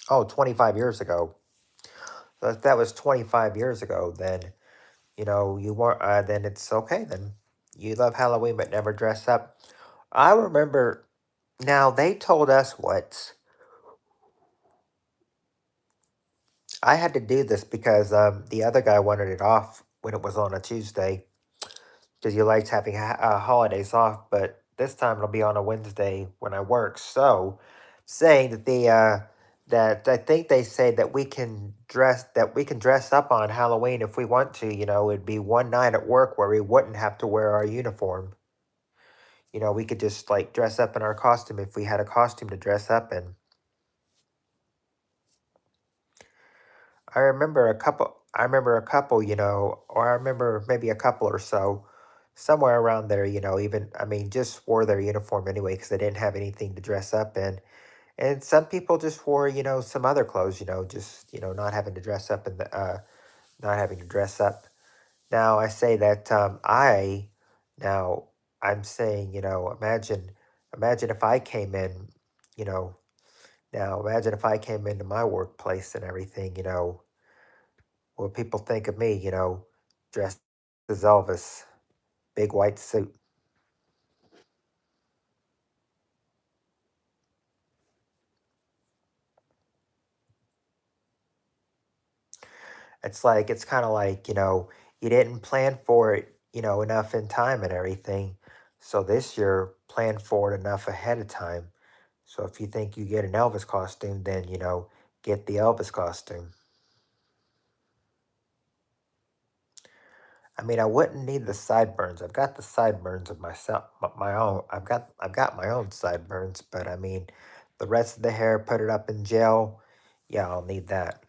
Oh, 25 years ago. So if that was 25 years ago, then you weren't. Then it's okay. Then you love Halloween but never dress up. I remember. Now they told us what I had to do this because the other guy wanted it off when it was on a Tuesday because he likes having holidays off. But this time it'll be on a Wednesday when I work. So saying that I think they say that we can dress up on Halloween if we want to. It'd be one night at work where we wouldn't have to wear our uniform. We could just like dress up in our costume if we had a costume to dress up in. Or I remember maybe a couple or so, somewhere around there, even, I mean, just wore their uniform anyway because they didn't have anything to dress up in. And some people just wore, some other clothes, just, not having to dress up not having to dress up. Now I say that now I'm saying, imagine if I came in, you know, now imagine if I came into my workplace and everything, what people think of me, dressed as Elvis, big white suit. It's kind of like, you didn't plan for it, enough in time and everything. So this year, plan for it enough ahead of time. So if you think you get an Elvis costume, then, get the Elvis costume. I mean, I wouldn't need the sideburns. I've got the sideburns of myself, my own. I've got my own sideburns, but I mean, the rest of the hair, put it up in gel. Yeah, I'll need that.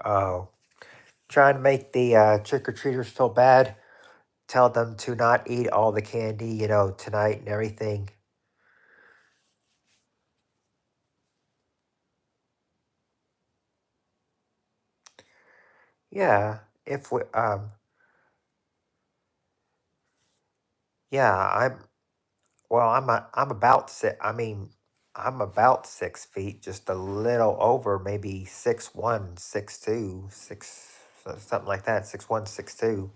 Oh, trying to make the trick or treaters feel bad. Tell them to not eat all the candy, tonight and everything. Yeah, if we, yeah, I'm about six. I mean, I'm about 6 feet, just a little over, maybe 6'1", 6'2", something like that. 6'1", 6'2".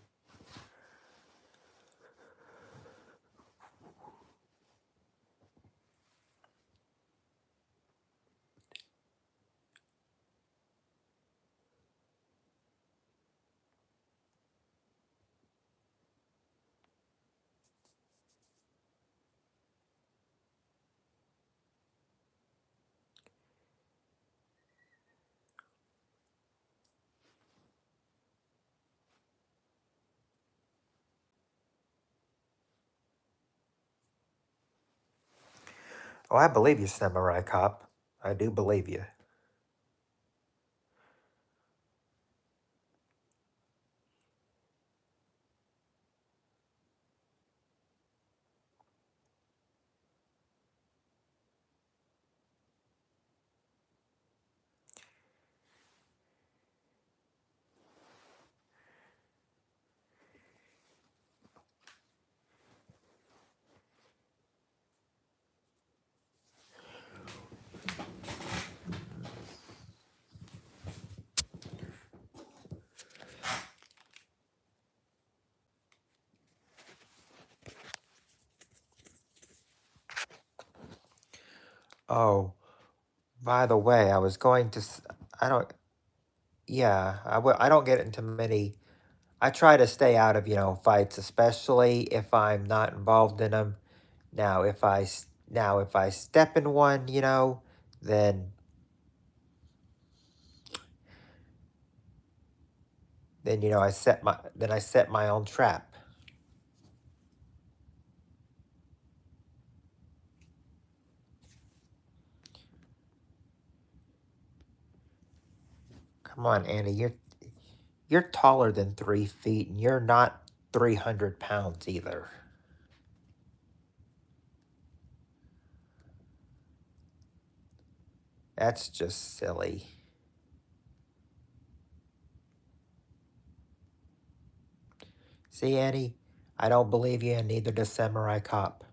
Oh, I believe you, Samurai Cop. I do believe you. Oh, by the way, I was going to. I don't. Yeah, I don't get into many. I try to stay out of fights, especially if I'm not involved in them. Now if I step in one, then I set my own trap. Come on, Annie, you're taller than 3 feet, and you're not 300 pounds either. That's just silly. See, Annie, I don't believe you, and neither does Samurai Cop.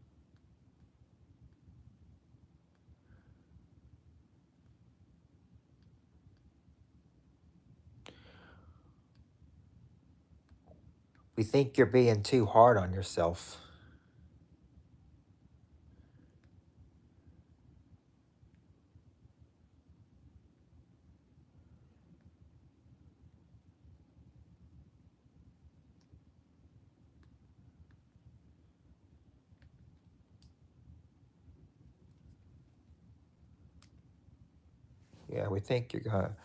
We think you're being too hard on yourself. Yeah, we think you're gonna.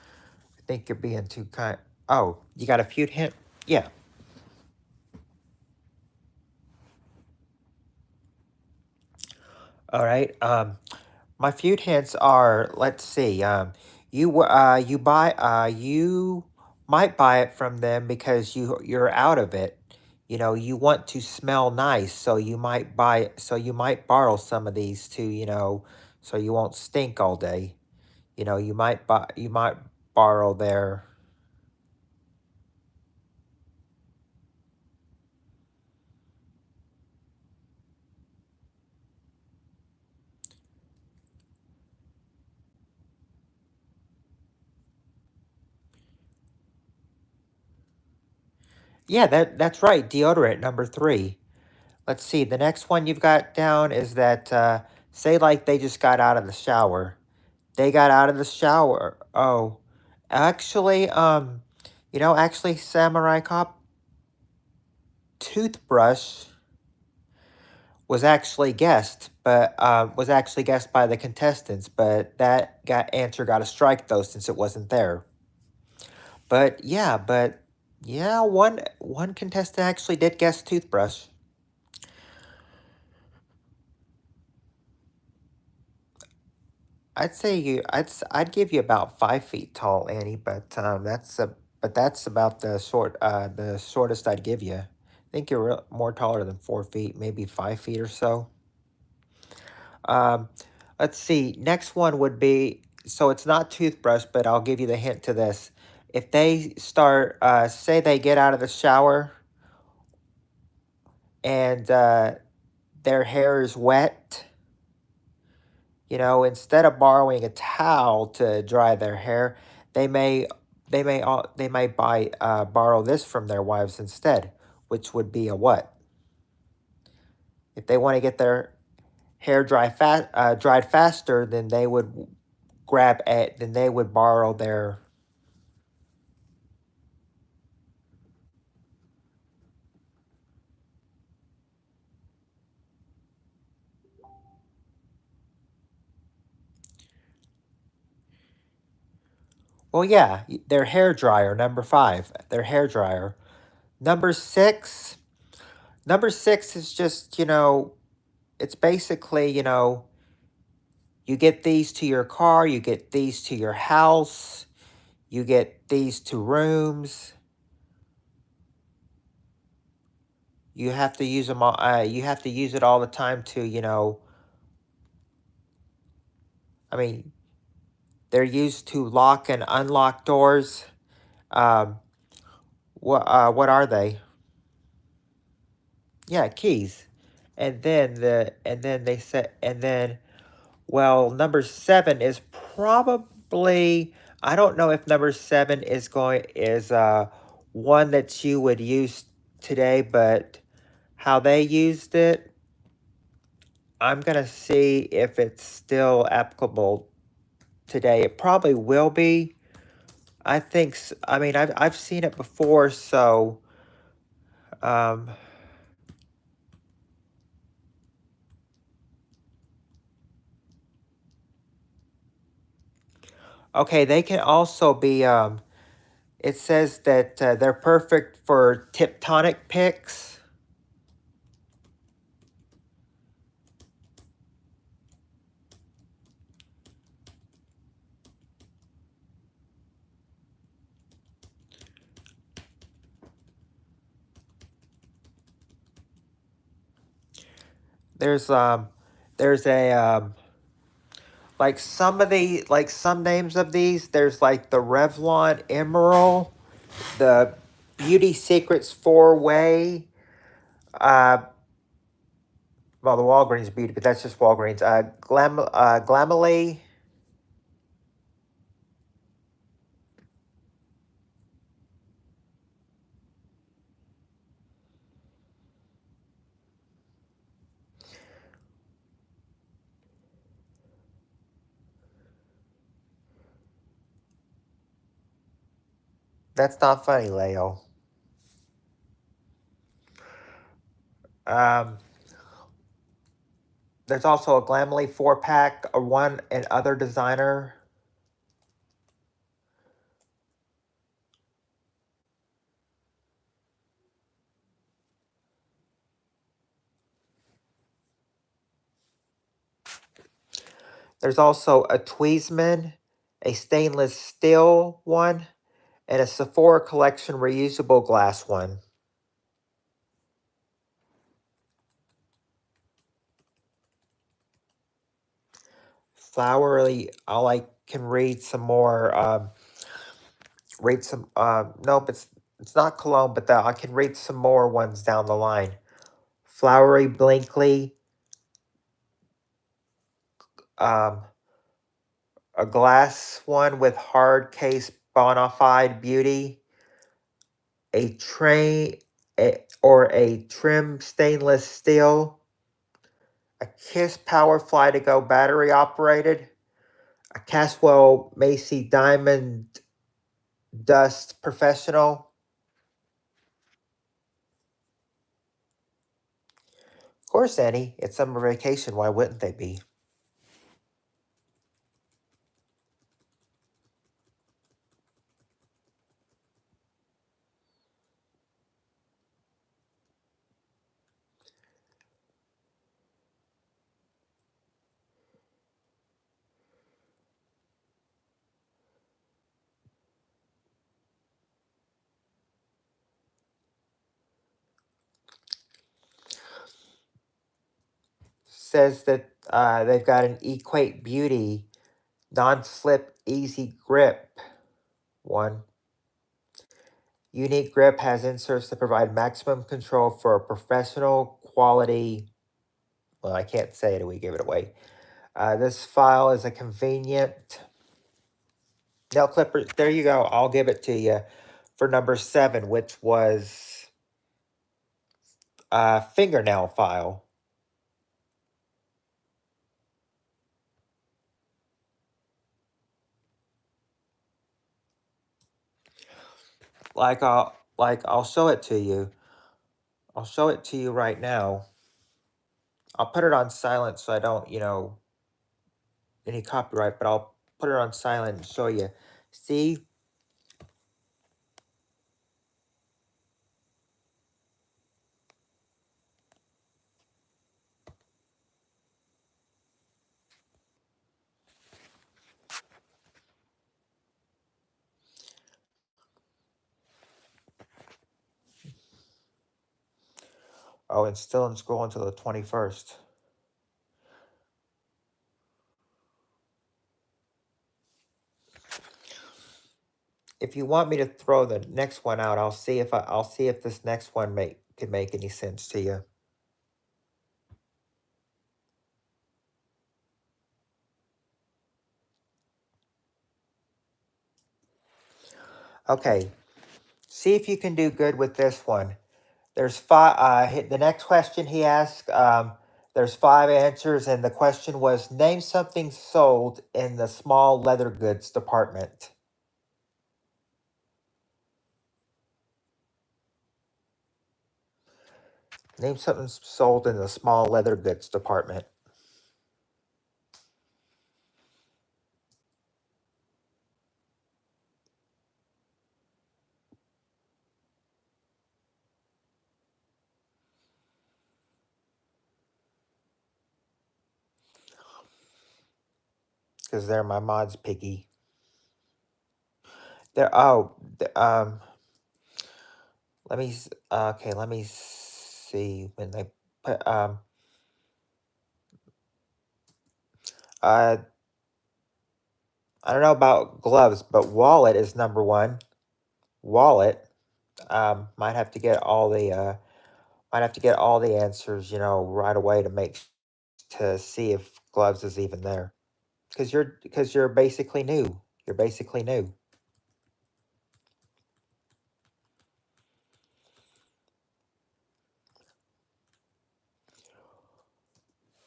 We think you're being too kind. Oh, you got a feud hint? Yeah. All right. My feud hints are. Let's see. You might buy it from them because you're out of it. You want to smell nice, so you might buy it. So you might borrow some of these too. So you won't stink all day. You might borrow their. Yeah, that's right. Deodorant number three. Let's see. The next one you've got down is that say like they just got out of the shower. They got out of the shower. Oh, actually, actually, Samurai Cop toothbrush was actually guessed by the contestants, but that got a strike though since it wasn't there. But yeah, one contestant actually did guess toothbrush. I'd give you about 5 feet tall, Annie, but that's about the shortest I'd give you. I think you're more taller than 4 feet, maybe 5 feet or so. Um, let's see. Next one would be so it's not toothbrush, but I'll give you the hint to this. If they start, say they get out of the shower and their hair is wet, instead of borrowing a towel to dry their hair, they may they might borrow this from their wives instead, which would be a what? If they want to get their hair dried faster, then they would then they would borrow their. Well, yeah, their hair dryer. Number five, their hair dryer. Number six. Number six is just it's basically You get these to your car, you get these to your house, you get these to rooms. You have to use them all. You have to use it all the time to, I mean, they're used to lock and unlock doors. Um, what are they? Yeah, keys. And then they said, and then, well, number 7 is probably, I don't know if number 7 is one that you would use today, but how they used it, I'm gonna see if it's still applicable today. It probably will be. I think. I mean, I've seen it before, so um, okay. They can also be. It says that they're perfect for tectonic picks. There's um, there's a like some names of these. There's like the Revlon Emerald, the Beauty Secrets 4-way. Uh, well, the Walgreens Beauty, but that's just Walgreens. Glamily. That's not funny, Leo. Um, there's also a Glamly 4-pack, a one and other designer. There's also a Tweezman, a stainless steel one, and a Sephora Collection reusable glass one. Flowery, I can read some more. Read some. Nope, it's not cologne, but I can read some more ones down the line. Flowery Blinkley, um, a glass one with hard case bona fide beauty, a tray or a trim stainless steel, a Kiss Power Fly to Go battery operated, a Caswell Macy Diamond Dust Professional. Of course, Annie, it's summer vacation. Why wouldn't they be? Says that they've got an Equate Beauty non-slip easy grip one. Unique grip has inserts that provide maximum control for a professional quality. Well, I can't say it. We give it away. This file is a convenient nail clipper. There you go. I'll give it to you for number 7, which was fingernail file. I'll show it to you. I'll show it to you right now. I'll put it on silent so I don't, any copyright, but I'll put it on silent and show you. See? Oh, and still in school until the 21st. If you want me to throw the next one out, I'll see if this next one could make any sense to you. Okay, see if you can do good with this one. There's five. The next question he asked. There's five answers, and the question was: name something sold in the small leather goods department. Name something sold in the small leather goods department. Because they're my mods, Piggy. They're let me okay, let me see when they put uh I don't know about gloves, but wallet is number one. Wallet. Might have to get all the answers, right away to see if gloves is even there. Because you're basically new. You're basically new.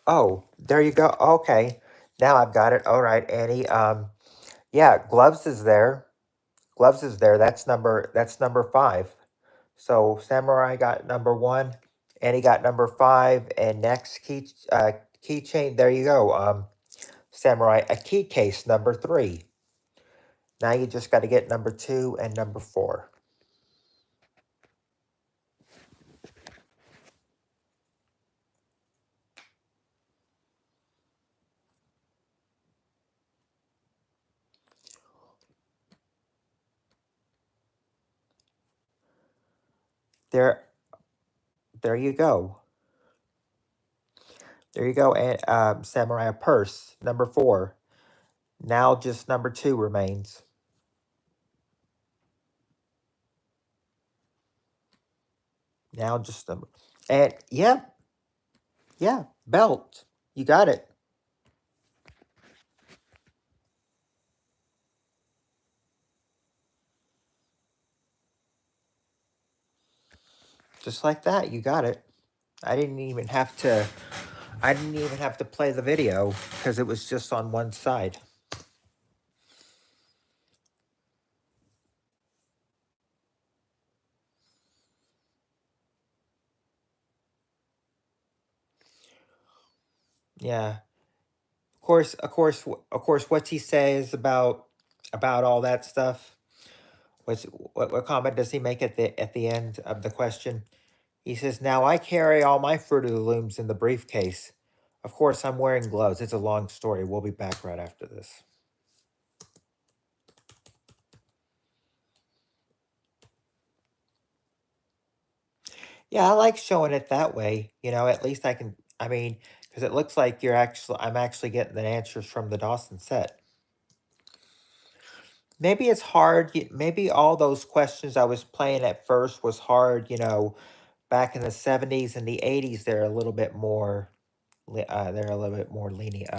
Oh, there you go. Okay. Now I've got it. All right, Annie. Yeah, gloves is there. Gloves is there. That's number five. So Samurai got number one, Annie got number five, and next keychain. There you go. Samurai, a key case number three. Now you just got to get number two and number four. There, there you go. There you go. And Samurai, a purse number four. Now just number two remains. Now just number. And yeah, yeah, belt. You got it. Just like that, you got it. I didn't even have to. I didn't even have to play the video because it was just on one side. Yeah. Of course, what he says about all that stuff. What comment does he make at the end of the question? He says, "Now I carry all my Fruit of the Looms in the briefcase. Of course, I'm wearing gloves. It's a long story. We'll be back right after this." Yeah, I like showing it that way. At least I can. I mean, because it looks like I'm actually getting the answers from the Dawson set. Maybe it's hard. Maybe all those questions I was playing at first was hard. Back in the 70s and the 80s, they're a little bit more. They're a little bit more lenient.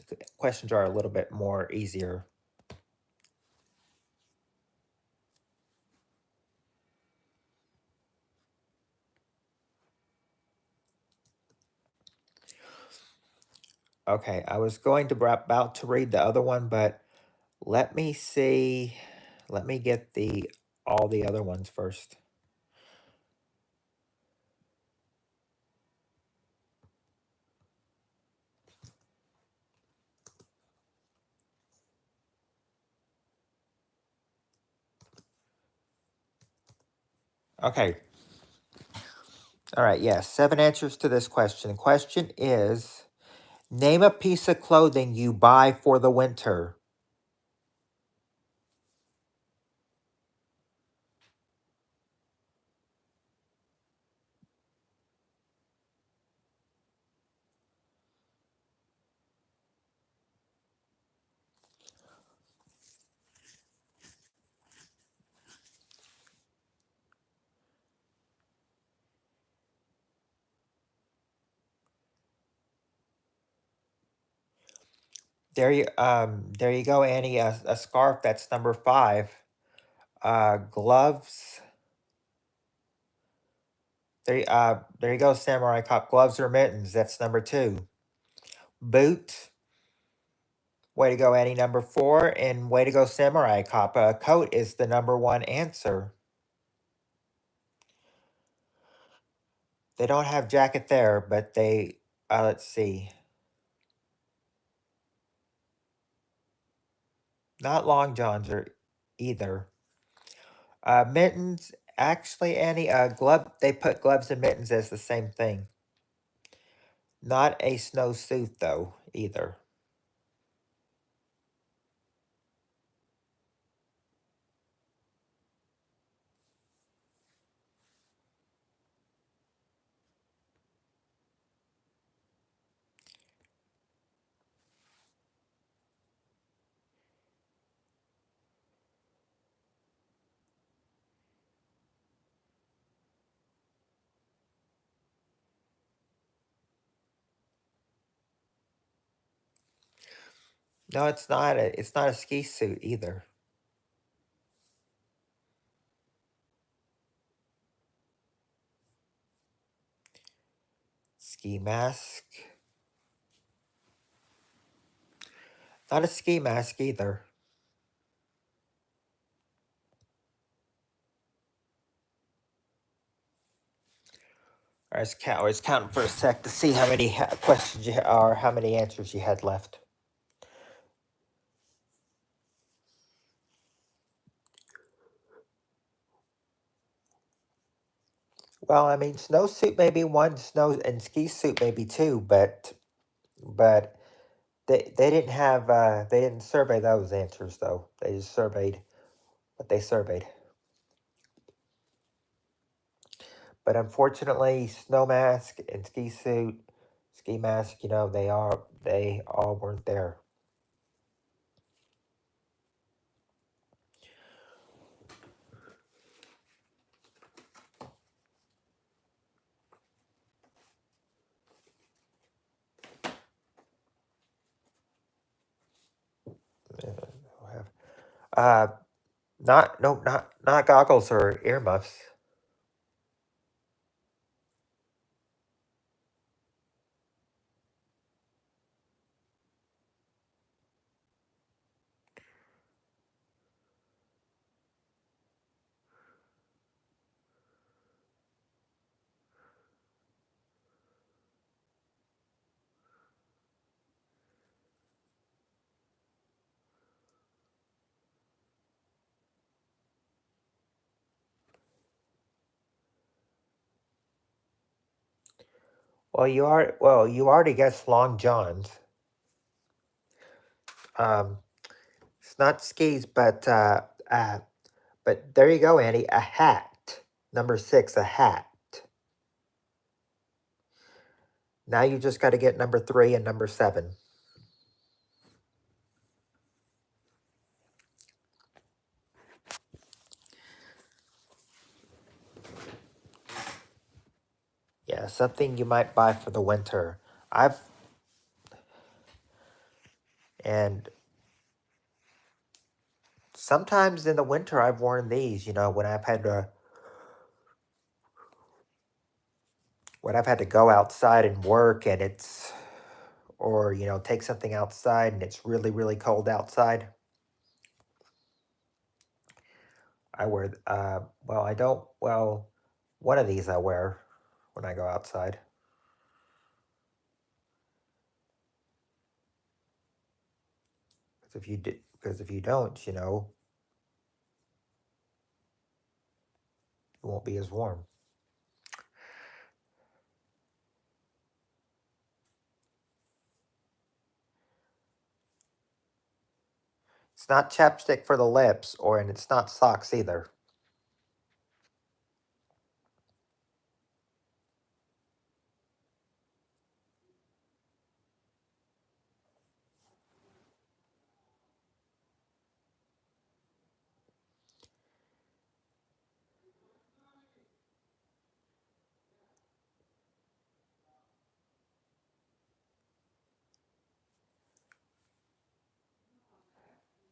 The questions are a little bit more easier. Okay, I was going to about to read the other one, but let me see. Let me get the all the other ones first. Okay. All right. Yes. Seven answers to this question. Question is: name a piece of clothing you buy for the winter. There you go, Annie. A scarf. That's number five. Gloves. There you go, Samurai Cop. Gloves or mittens. That's number two. Boot. Way to go, Annie. Number four. And way to go, Samurai Cop. Coat is the number one answer. They don't have jacket there, but they. Let's see. Not long johns or either. Mittens. Actually, Annie. Glove. They put gloves and mittens as the same thing. Not a snowsuit though either. No, it's not. It's not a ski suit either. Ski mask. Not a ski mask either. I was counting for a sec to see how many questions or how many answers you had left. Well, I mean, snowsuit may be one, snow and ski suit maybe two, but they didn't have they didn't survey those answers though. They just surveyed what they surveyed. But unfortunately, snow mask and ski mask, they all weren't there. Uh, not no not goggles or earmuffs. You already guessed long johns. Um, it's not skis, but there you go, Andy. A hat. Number six, a hat. Now you just got to get number three and number seven. Yeah, something you might buy for the winter. I've and sometimes in the winter I've worn these. When I've had to go outside and work and it's or take something outside and it's really really cold outside. I wear well I don't well one of these I wear when I go outside. Because if you don't, it won't be as warm. It's not chapstick for the lips, and it's not socks either.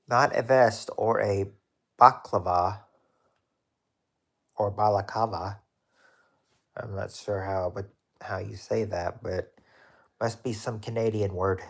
Not a vest or a baklava or balaclava. I'm not sure how you say that, but must be some Canadian word.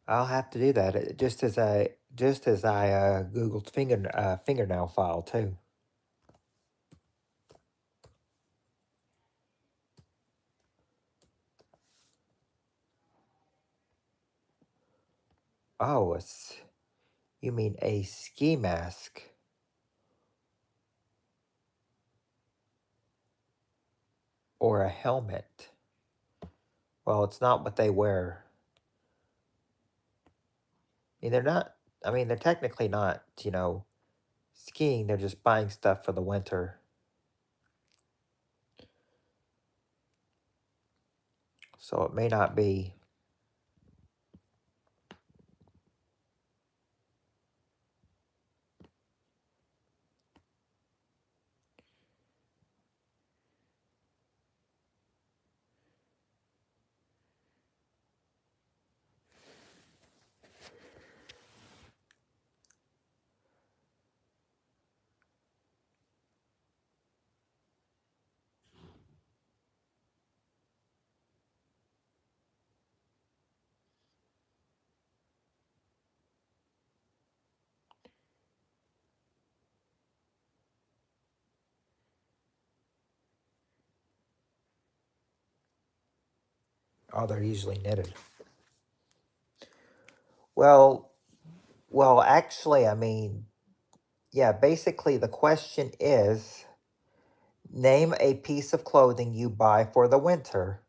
I'll have to do that. Just as I googled fingernail file too. Oh, you mean a ski mask or a helmet? Well, it's not what they wear. I mean, they're not. I mean, they're technically not. Skiing. They're just buying stuff for the winter. So it may not be. Oh, they're usually knitted. Well, actually, I mean, yeah. Basically, the question is, name a piece of clothing you buy for the winter.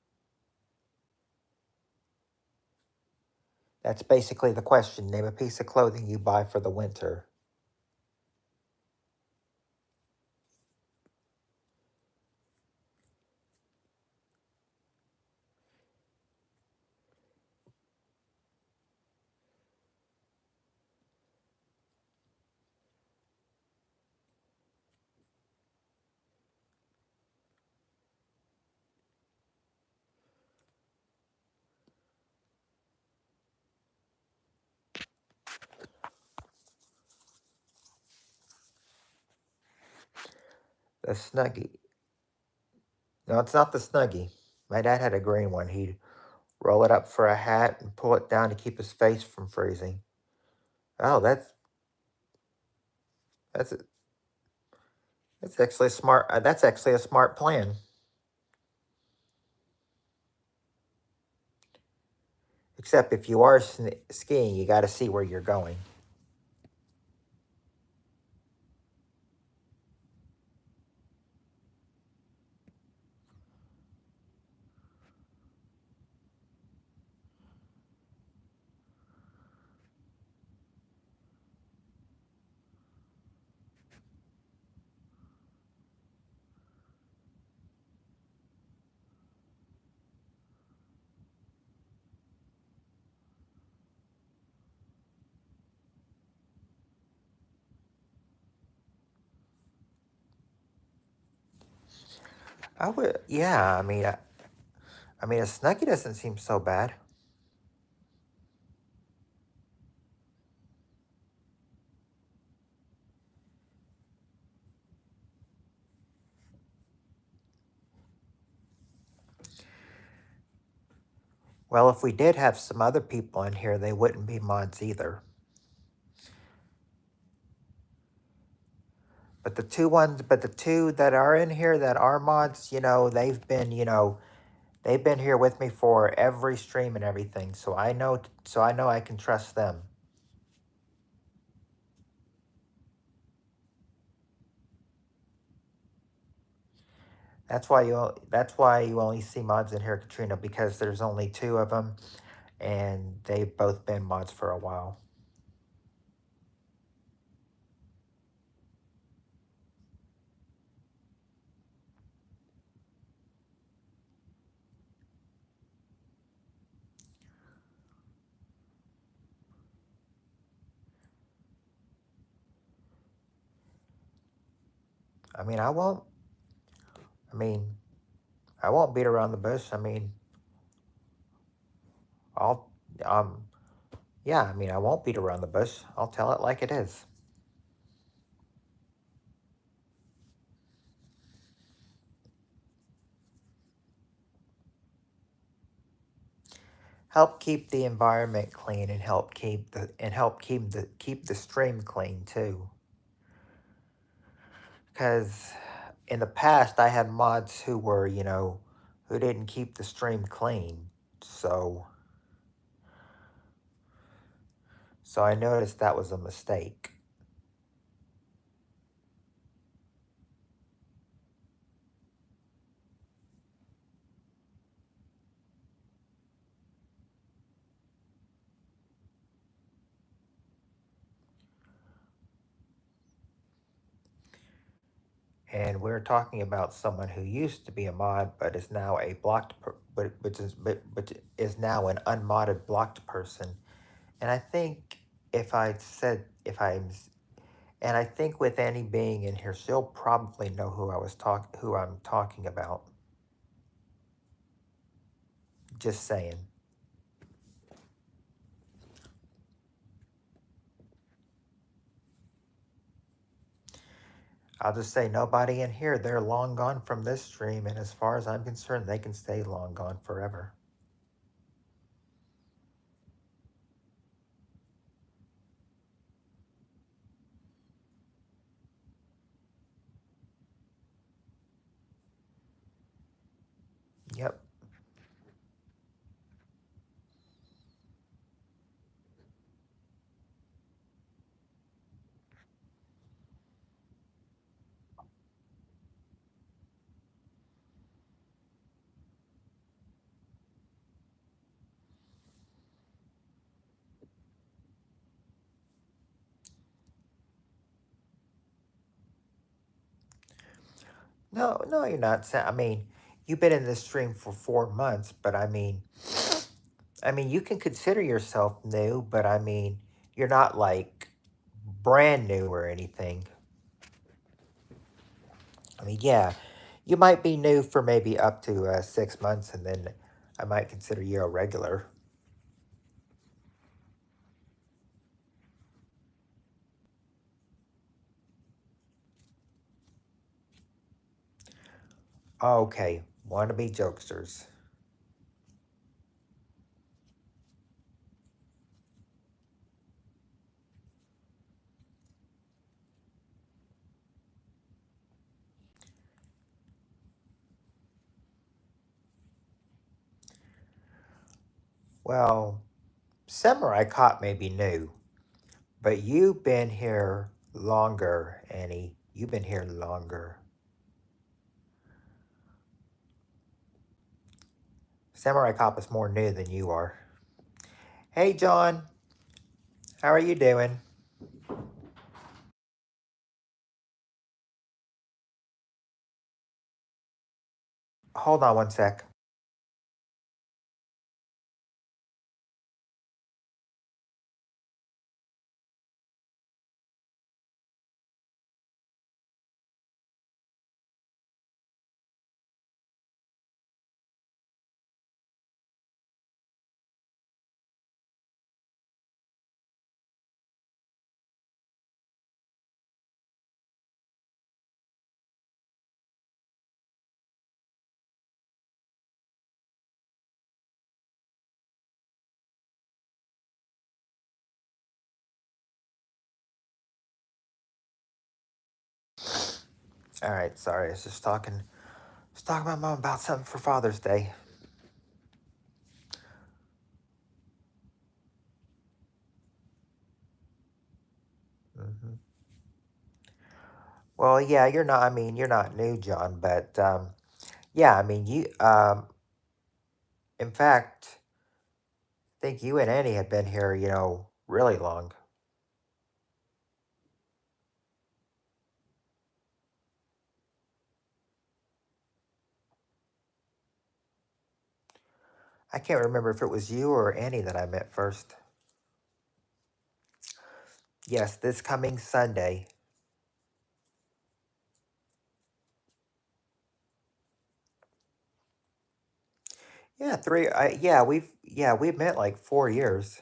That's basically the question. Name a piece of clothing you buy for the winter. The Snuggie. No, it's not the Snuggie. My dad had a green one. He'd roll it up for a hat and pull it down to keep his face from freezing. Oh, that's that's actually smart. That's actually a smart plan. Except if you are skiing, you got to see where you're going. I would, yeah. I mean, a Snuggie doesn't seem so bad. Well, if we did have some other people in here, they wouldn't be mods either. But the two that are in here that are mods, they've been here with me for every stream and everything. So I know I can trust them. That's why you only see mods in here, Katrina, because there's only two of them, and they've both been mods for a while. I mean, I won't. I mean, I won't beat around the bush. I mean, I'll. Um. Yeah. I mean, I won't beat around the bush. I'll tell it like it is. Help keep the environment clean and help keep the stream clean too. Because in the past, I had mods who were, who didn't keep the stream clean. So, so I noticed that was a mistake. And we're talking about someone who used to be a mod, but is now a but is now an unmodded blocked person. And I think if I said if I'm and I think with Annie being in here, she'll probably know who I'm talking about. Just saying. I'll just say nobody in here. They're long gone from this stream, and as far as I'm concerned, they can stay long gone forever. Yep. No, no, you're not. I mean, you've been in this stream for 4 months, but I mean, you can consider yourself new, but I mean, you're not like brand new or anything. I mean, yeah, you might be new for maybe up to 6 months, and then I might consider you a regular. Okay, wannabe jokesters. Well, Samurai Cop may be new, but you've been here longer, Annie. You've been here longer. Samurai Cop is more new than you are. Hey, John, how are you doing? Hold on one sec. All right, sorry. I was talking to my mom about something for Father's Day. hmm Well, yeah, you're not. I mean, you're not new, John, but yeah, I mean, you. In fact, I think you and Annie have been here, really long. I can't remember if it was you or Annie that I met first. Yes, this coming Sunday. Yeah, three. We've met like 4 years.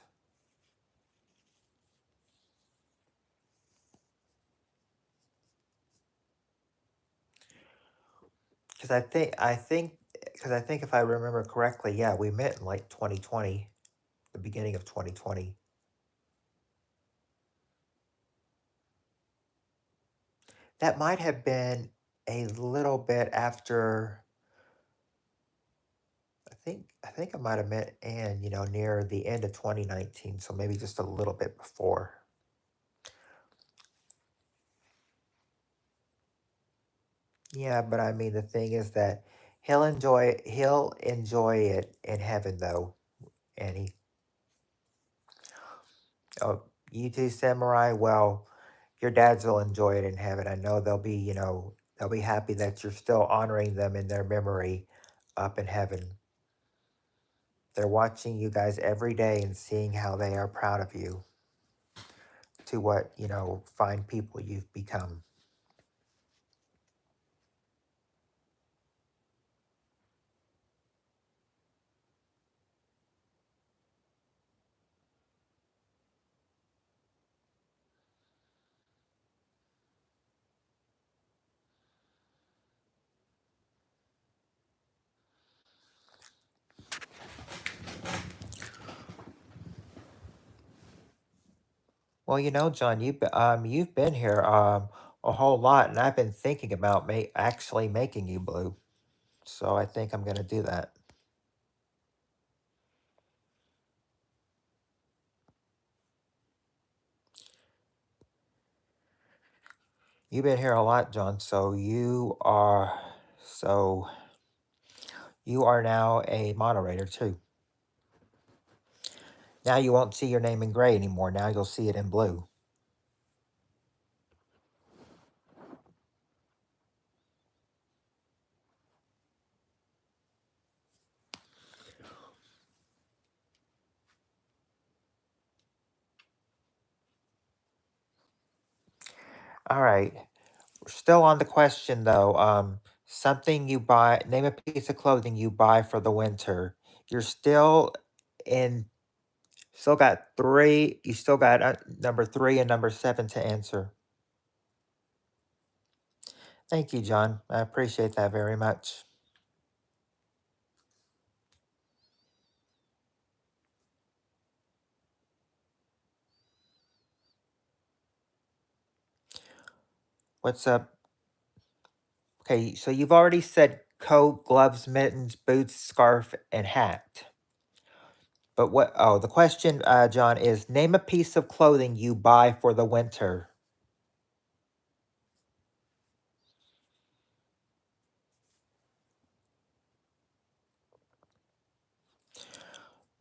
Because I think if I remember correctly, yeah, we met in like 2020, the beginning of 2020. That might have been a little bit after. I think I might have met Anne, near the end of 2019, so maybe just a little bit before. Yeah, but I mean the thing is that he'll enjoy it in heaven though, and he oh, you too, Samurai. Well, your dads will enjoy it in heaven. I know they'll be happy that you're still honoring them in their memory up in heaven. They're watching you guys every day and seeing how they are proud of you to what, fine people you've become. Well, John, you've been here a whole lot, and I've been thinking about actually making you blue. So I think I'm gonna do that. You've been here a lot, John. So you are now a moderator too. Now you won't see your name in gray anymore. Now you'll see it in blue. All right. We're still on the question though. Something you buy. Name a piece of clothing you buy for the winter. You're still in. Still got three. You still got number three and number seven to answer. Thank you, John. I appreciate that very much. What's up? Okay, so you've already said coat, gloves, mittens, boots, scarf, and hat. But what? Oh, the question, John, is name a piece of clothing you buy for the winter.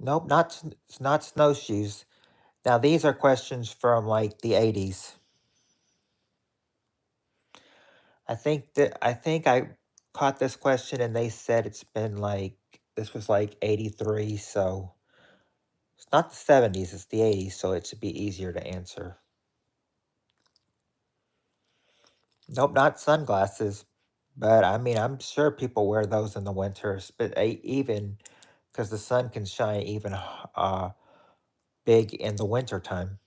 Nope, it's not snowshoes. Now these are questions from like the 80s. I think I caught this question and they said it's been like this was like 83, so it's not the 70s, it's the 80s, so it should be easier to answer. Nope, not sunglasses. But I mean, I'm sure people wear those in the winters, but even because the sun can shine even big in the wintertime.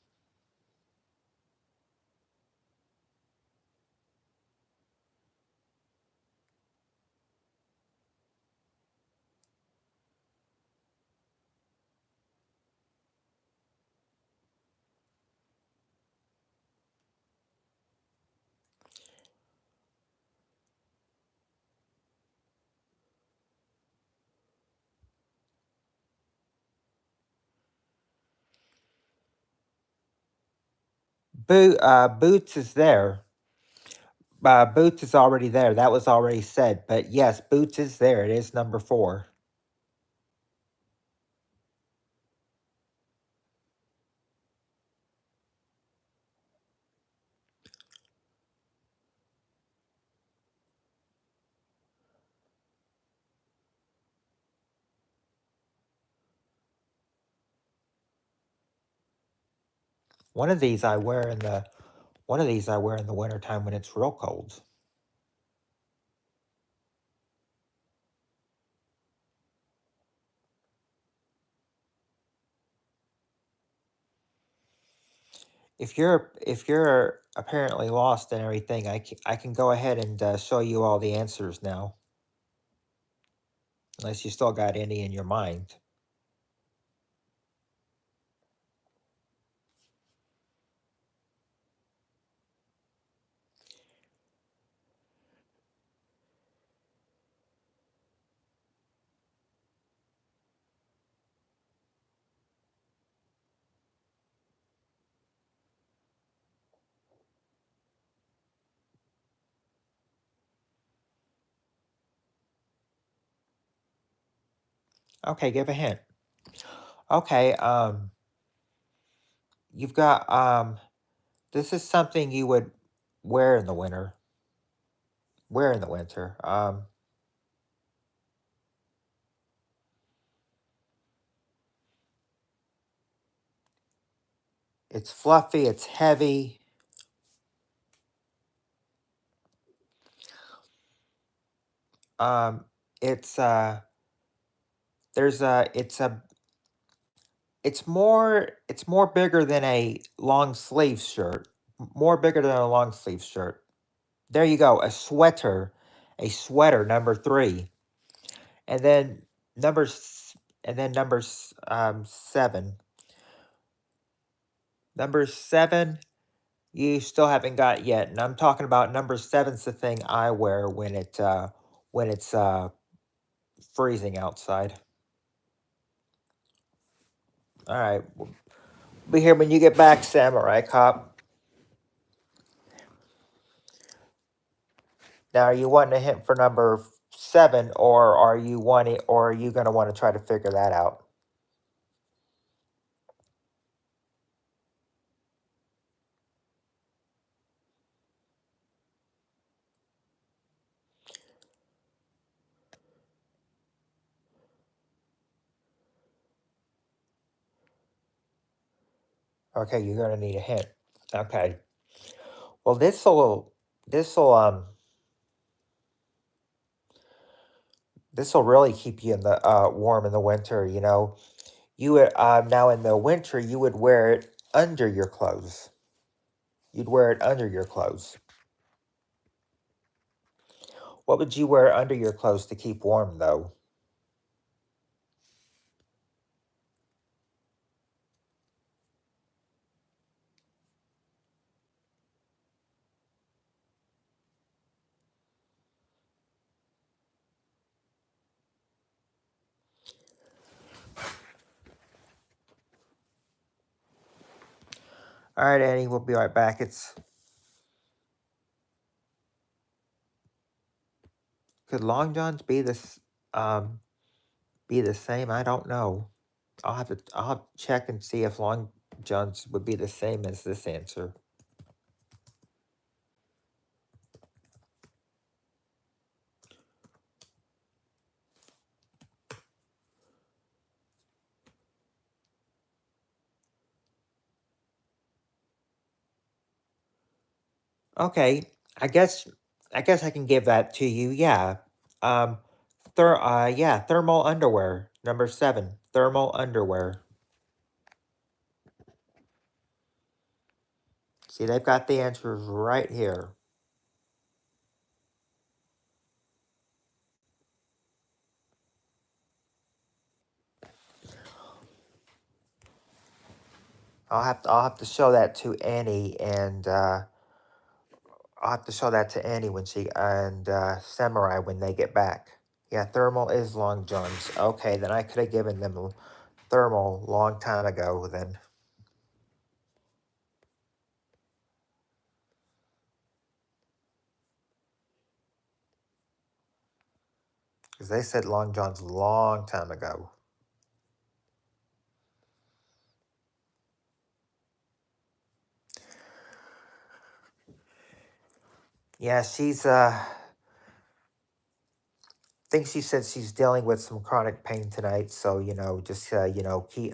Boots is there. Boots is already there. That was already said. But yes, Boots is there. It is number four. One of these I wear in the one of these I wear in the wintertime when it's real cold. if you're apparently lost and everything, I can go ahead and show you all the answers now, unless you still got any in your mind. Okay, give a hint. Okay, you've got this is something you would wear in the winter. Wear in the winter. It's fluffy, it's heavy. Um, it's there's a it's more bigger than a long sleeve shirt. More bigger than a long sleeve shirt. There you go, a sweater number 3. And then number 7. Number 7 you still haven't got yet. And I'm talking about number 7's the thing I wear when it's freezing outside. All right. Be here when you get back, Samurai Cop. Now, are you wanting a hint for number 7, or are you going to want to try to figure that out? Okay, you're going to need a hint. Okay. Well, this'll this'll really keep you in the warm in the winter. You would now in the winter you would wear it under your clothes. You'd wear it under your clothes. What would you wear under your clothes to keep warm, though? All right, Annie, we'll be right back. Could long johns be the same? I don't know. I'll have to check and see if long johns would be the same as this answer. Okay, I guess I guess I can give that to you. Yeah. Um yeah, thermal underwear. Number 7, thermal underwear. See, they've got the answers right here. I'll have to show that to Annie, and I'll have to show that to Annie when she and Samurai when they get back. Yeah, thermal is long johns. Okay, then I could have given them thermal long time ago then, because they said long johns long time ago. Yeah, she's think she said she's dealing with some chronic pain tonight, so just keep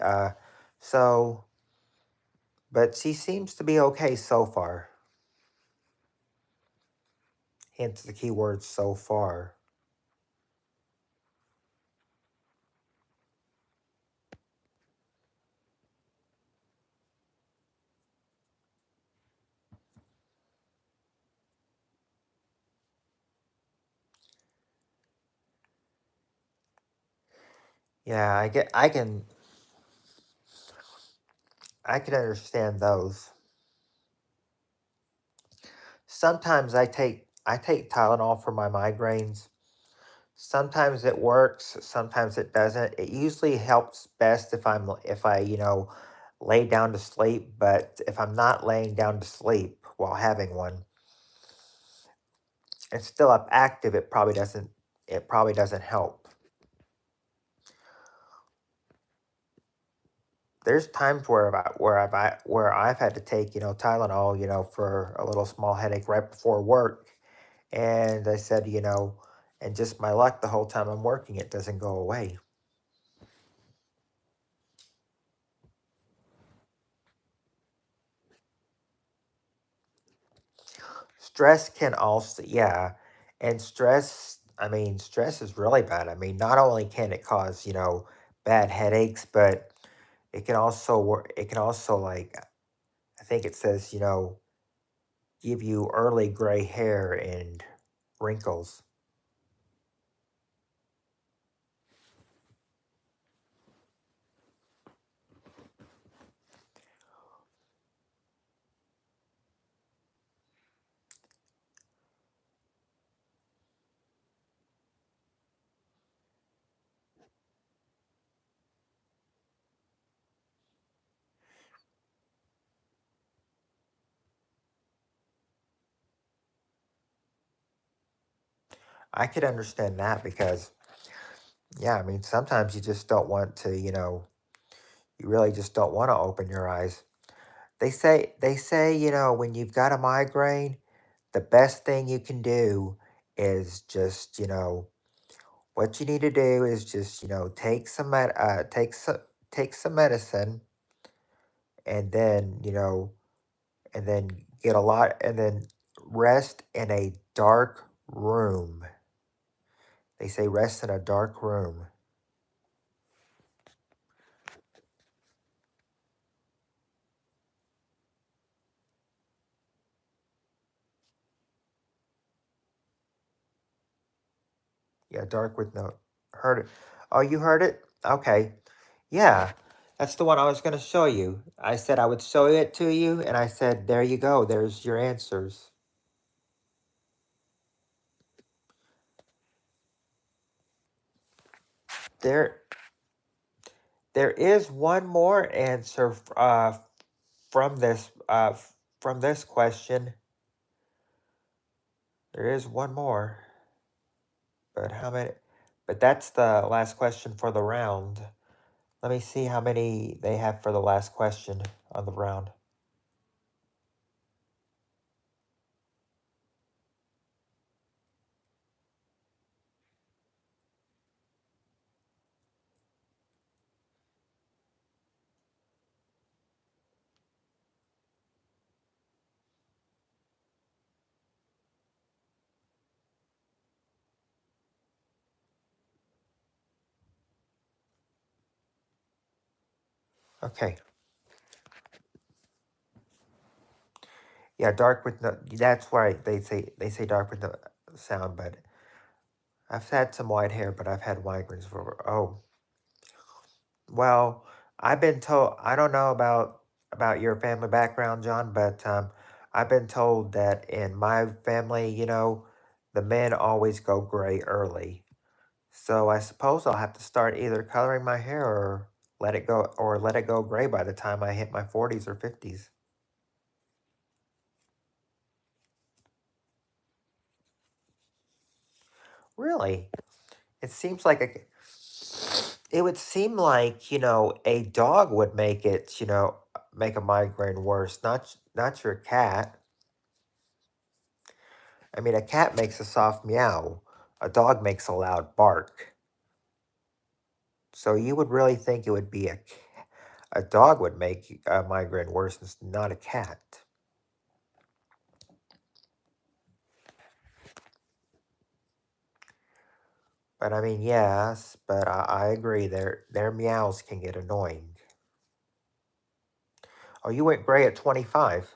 so but she seems to be okay so far. Hence the key word, so far. Yeah, I can understand those. Sometimes I take Tylenol for my migraines. Sometimes it works, sometimes it doesn't. It usually helps best if I, lay down to sleep, but if I'm not laying down to sleep while having one, and still up active, it probably doesn't help. There's times where I've had to take, Tylenol, for a little small headache right before work, and I said, and just my luck the whole time I'm working, it doesn't go away. Stress can also, yeah, and stress is really bad. I mean, not only can it cause, bad headaches, but it can also like, I think it says, give you early gray hair and wrinkles. I could understand that because, yeah, I mean, sometimes you just don't want to, you really just don't want to open your eyes. They say, when you've got a migraine, the best thing you can do is just, what you need to do is just, take some medicine, and then, and then and then rest in a dark room. They say rest in a dark room. Yeah, dark with no, heard it. Oh, you heard it? Okay. Yeah. That's the one I was going to show you. I said I would show it to you, and I said, there you go. There's your answers. There, there is one more answer from from this question. There is one more, but how many? But that's the last question for the round. Let me see how many they have for the last question on the round. Okay. Yeah, dark with no. That's right. They say dark with no sound, but I've had some white hair, but I've had migraines for. Oh, well, I've been told. I don't know about your family background, John, but I've been told that in my family, the men always go gray early. So I suppose I'll have to start either coloring my hair or let it go gray by the time I hit my 40s or 50s. Really? It seems like it would seem like, a dog would make a migraine worse, not your cat. I mean, a cat makes a soft meow. A dog makes a loud bark. So you would really think it would be a dog would make a migraine worse, not a cat. But I mean, yes, but I agree. Their meows can get annoying. Oh, you went gray at 25.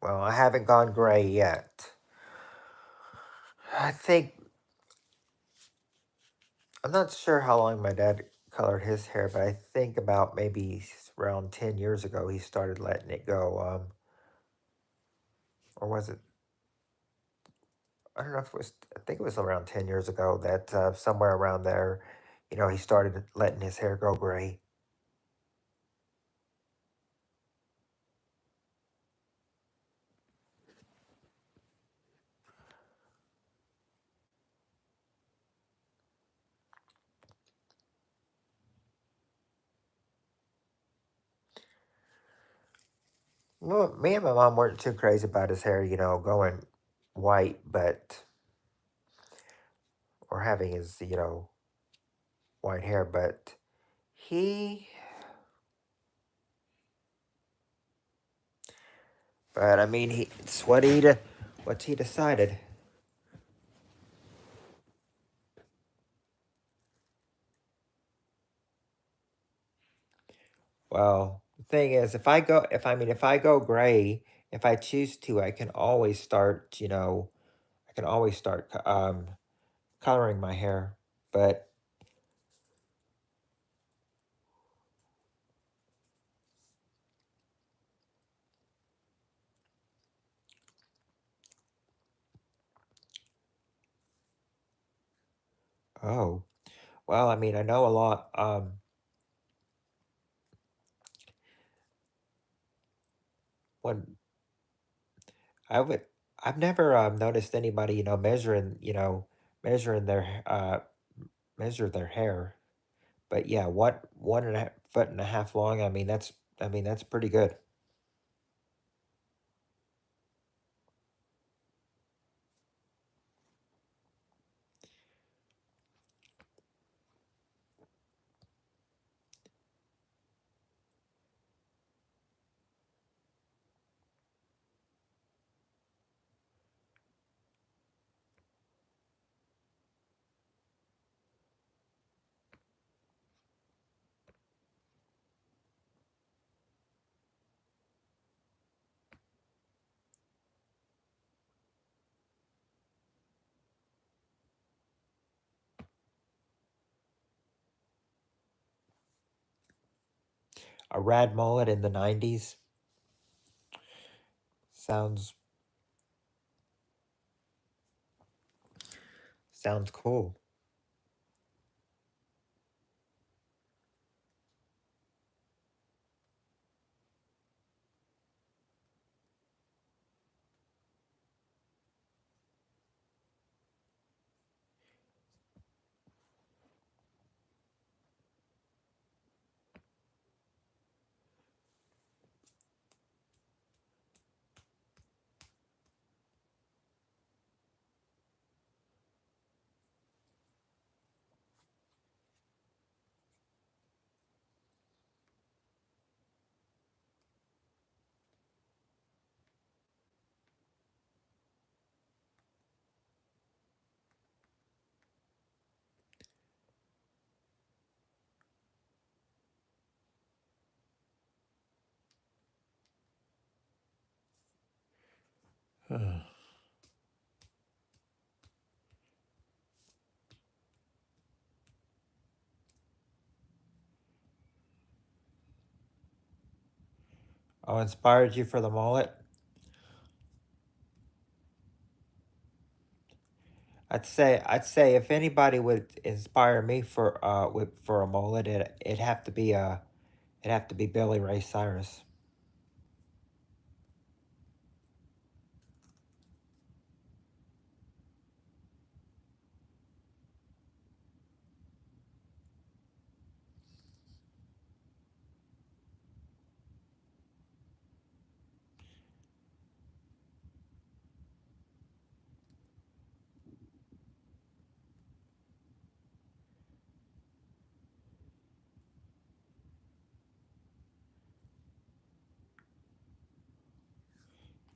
Well, I haven't gone gray yet. I think I'm not sure how long my dad colored his hair, but I think about maybe around 10 years ago he started letting it go. Or was it? I don't know if it was. I think it was around 10 years ago that somewhere around there, he started letting his hair go gray. Well, me and my mom weren't too crazy about his hair, going white, but or having his, white hair, but he, but I mean, it's what he decided. Well, the thing is, if I go gray, if I choose to, I can always start coloring my hair. But oh, well, I mean, I know a lot. When I would, I've never noticed anybody, measuring their measure their hair. But yeah, what 1.5 foot and a half long? I mean, that's pretty good. A rad mullet in the '90s sounds sounds cool. Oh, inspired you for the mullet? I'd say if anybody would inspire me for a mullet, it'd have to be Billy Ray Cyrus.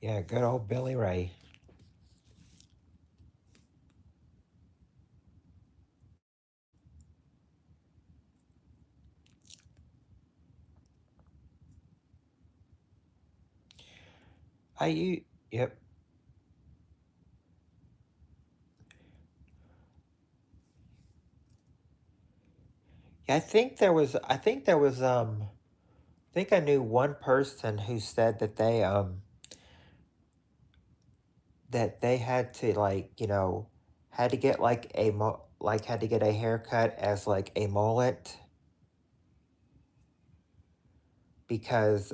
Yeah, good old Billy Ray. Yep. Yeah, I think I knew one person who said that they had to, like, had to get like had to get a haircut as like a mullet because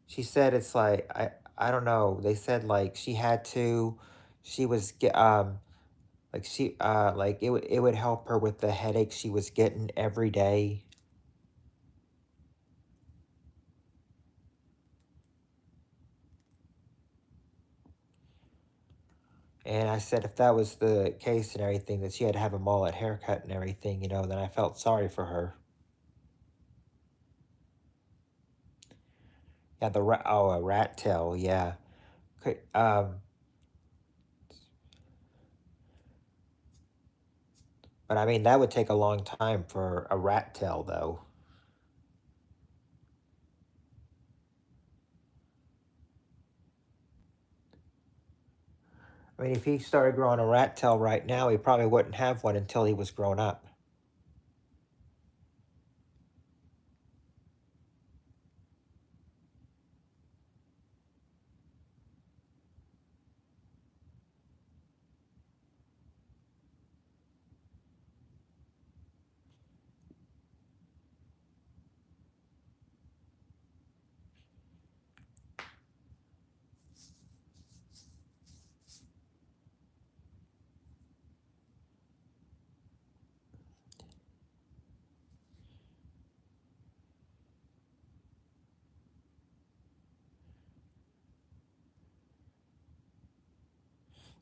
she said it's like I don't know. They said like she had to she was get like she like it would help her with the headache she was getting every day. And I said if that was the case and everything, that she had to have a mullet haircut and everything, then I felt sorry for her. Yeah, a rat tail, yeah. Okay, but I mean that would take a long time for a rat tail though. I mean, if he started growing a rat tail right now, he probably wouldn't have one until he was grown up.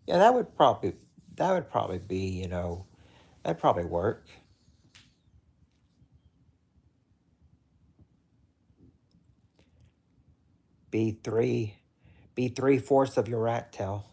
Yeah, that would probably be, that'd probably work. Be be 3/4 of your rat tail.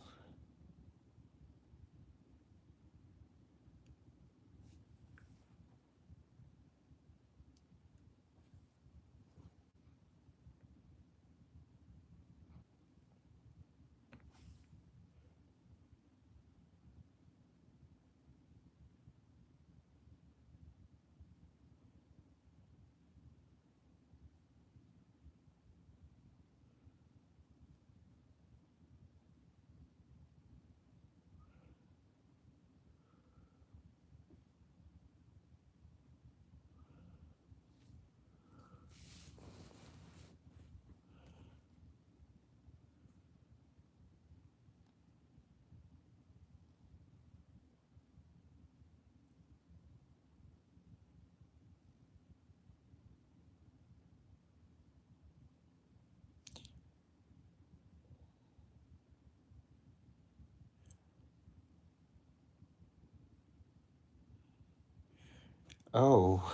Oh,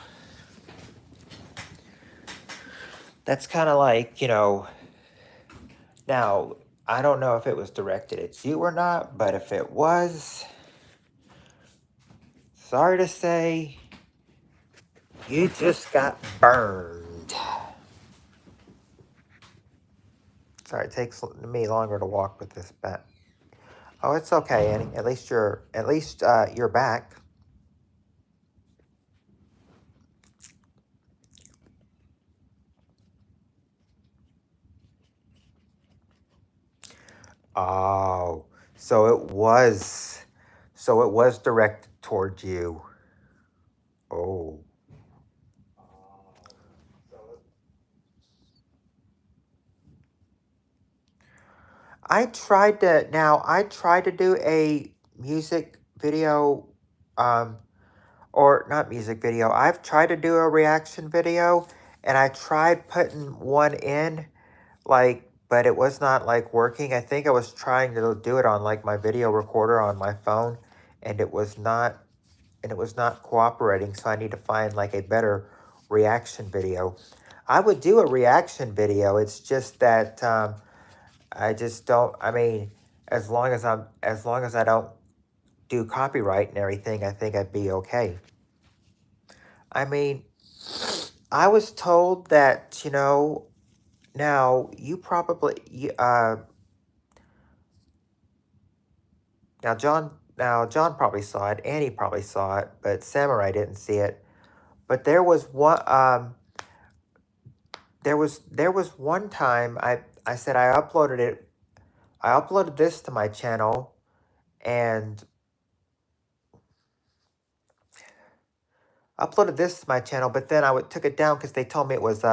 that's kind of like, now, I don't know if it was directed at you or not, but if it was, sorry to say, you just got burned. Sorry, it takes me longer to walk with this bat. Oh, it's okay, Annie. At least you're back. Oh, so it was, so it was directed towards you. Oh, I tried to do a music video, um, or not music video. I've tried to do a reaction video, and I tried putting one in, like, but it was not like working. I think I was trying to do it on like my video recorder on my phone, and it was not cooperating. So I need to find like a better reaction video. I would do a reaction video. It's just that I just don't. I mean, as long as I don't do copyright and everything, I think I'd be okay. I mean, I was told that now you probably now John probably saw it. Annie probably saw it, but Samurai didn't see it. But there was one time I said I uploaded this to my channel and but then took it down because they told me it was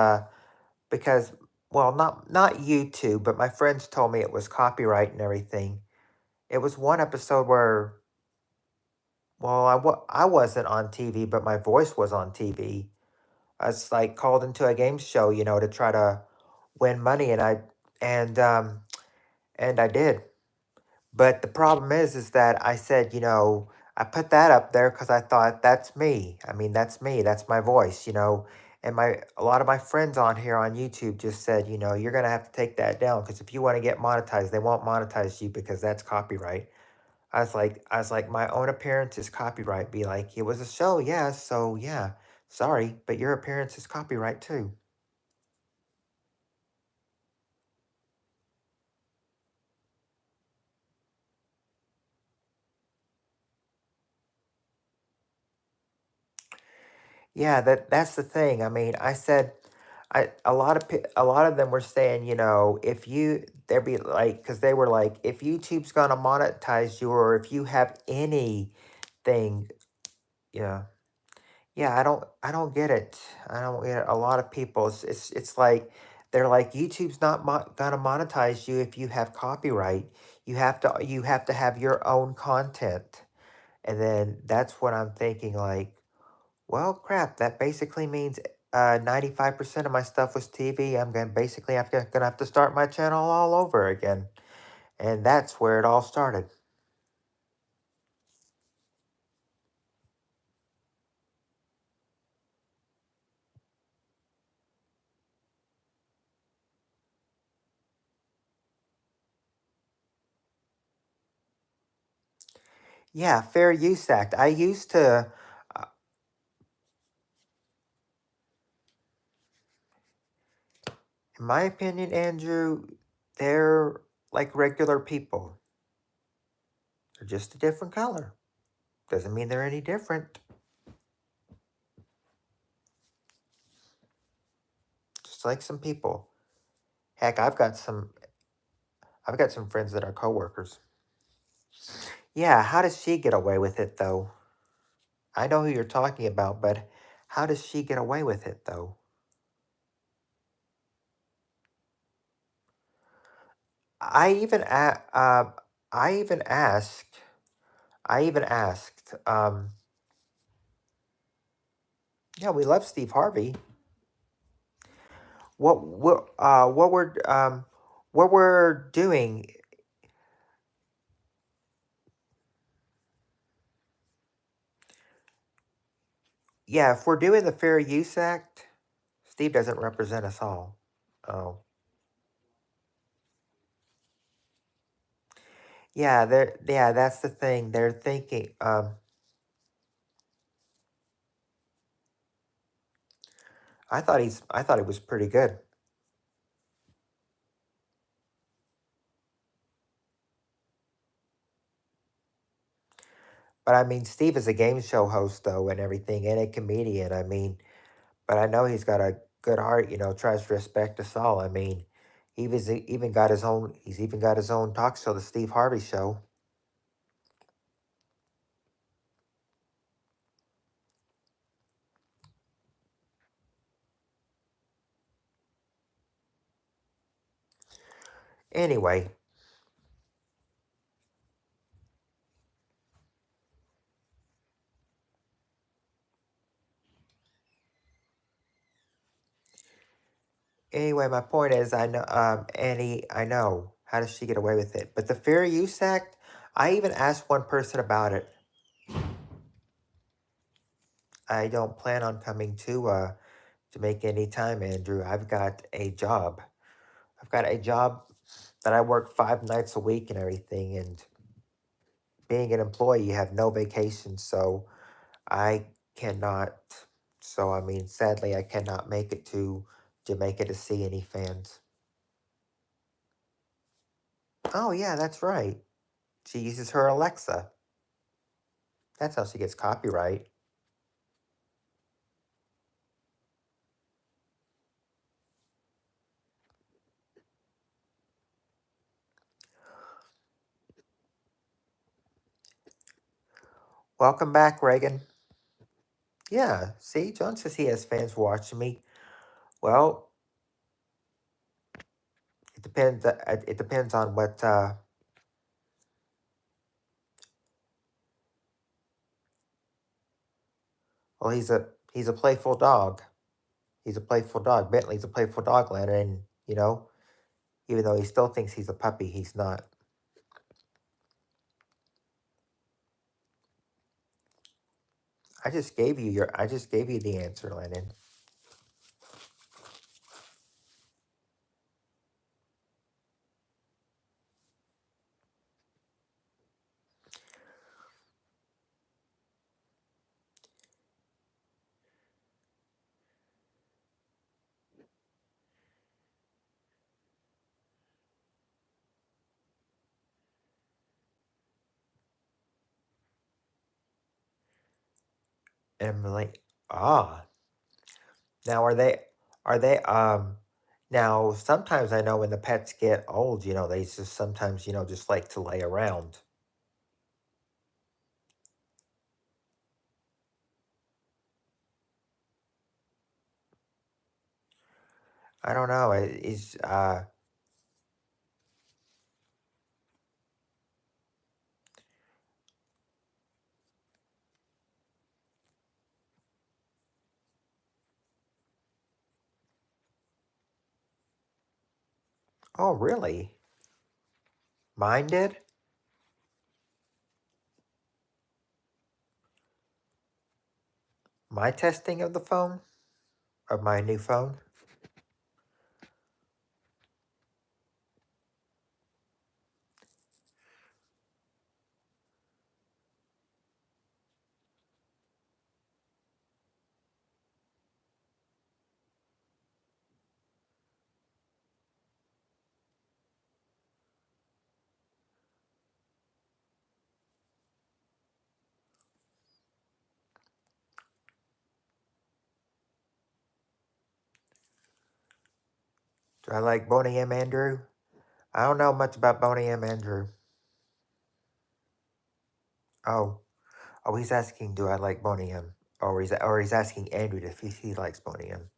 because well not YouTube, but my friends told me it was copyright and everything. It was one episode where well I wasn't on TV, but my voice was on TV. I was like called into a game show, to try to win money, and um and I did. But the problem is that I said, I put that up there because I thought that's me. I mean, that's me. That's my voice. And a lot of my friends on here on YouTube just said, you're gonna have to take that down because if you want to get monetized, they won't monetize you because that's copyright. I was like, my own appearance is copyright. Be like, it was a show, yeah. So yeah, sorry, but your appearance is copyright too. Yeah, that's the thing. I mean, I said, a lot of them were saying, if you they'd be like, because they were like, if YouTube's gonna monetize you, or if you have anything, yeah, yeah, I don't get it. I don't get it. A lot of people, it's like they're like, YouTube's not gonna monetize you if you have copyright. You have to have your own content, and then that's what I'm thinking, like. Well, crap, that basically means 95% of my stuff was TV. I'm gonna have to start my channel all over again. And that's where it all started. Yeah, Fair Use Act. I used to, uh, in my opinion, Andrew, they're like regular people. They're just a different color. Doesn't mean they're any different. Just like some people. Heck, I've got some friends that are coworkers. Yeah, how does she get away with it though? I know who you're talking about, but how does she get away with it though? I even a- I even asked I even asked yeah, we love Steve Harvey. What we're doing, yeah, if we're doing the Fair Use Act, Steve doesn't represent us all. Oh. Yeah, that's the thing. They're thinking I thought he was pretty good. But I mean, Steve is a game show host though and everything and a comedian. I mean, but I know he's got a good heart, tries to respect us all. I mean, he's even got his own talk show, the Steve Harvey Show. Anyway, my point is, I know, Annie, I know. How does she get away with it? But the Fair Use Act, I even asked one person about it. I don't plan on coming to make any time, Andrew. I've got a job that I work 5 nights a week and everything. And being an employee, you have no vacation, so I cannot. So I mean, sadly, I cannot make it to Jamaica to see any fans. Oh yeah, that's right. She uses her Alexa. That's how she gets copyright. Welcome back, Reagan. Yeah, see, John says he has fans watching me. Well, it depends. It depends on what. Well, he's a playful dog. He's a playful dog. Bentley's a playful dog, Leonard, and even though he still thinks he's a puppy, he's not. I just gave you the answer, Lennon. And I'm like, ah. Now are they now sometimes I know when the pets get old, they just sometimes, just like to lay around. I don't know. Is oh really? Mine did? My testing of the phone? Of my new phone? Do I like Boney M. Andrew? I don't know much about Boney M. Andrew. Oh. Oh, he's asking, do I like Boney M? Or he's asking Andrew if he likes Boney M.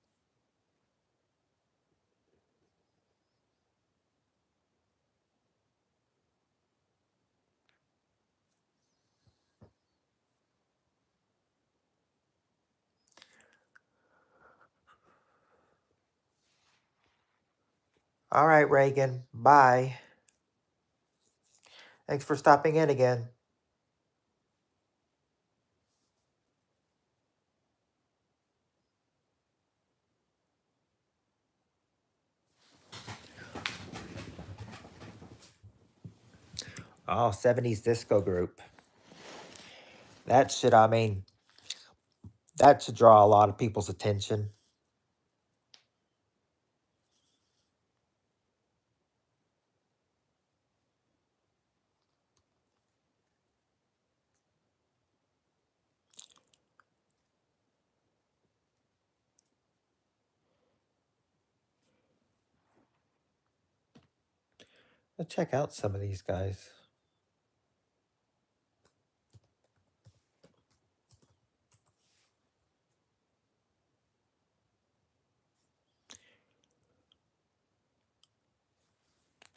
All right, Reagan. Bye. Thanks for stopping in again. Oh, 70s disco group. That should, I mean, that should draw a lot of people's attention. Let's check out some of these guys.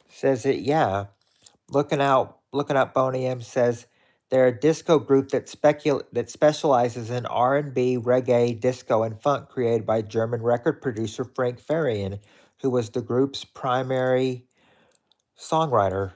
Says it, yeah. Looking up Boney M says they're a disco group that specializes in R&B, reggae, disco, and funk created by German record producer Frank Farian, who was the group's primary songwriter.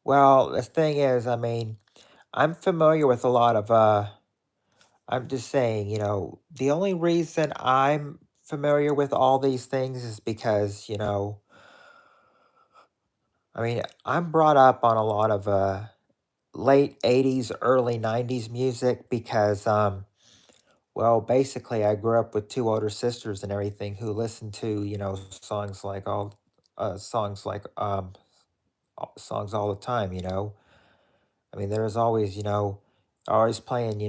Well, the thing is, I mean, I'm familiar with a lot of I'm just saying, the only reason I'm familiar with all these things is because, I mean, I'm brought up on a lot of late 80s, early 90s music because Well, basically, I grew up with two older sisters and everything who listened to, songs like songs all the time. I mean, there was always, always playing,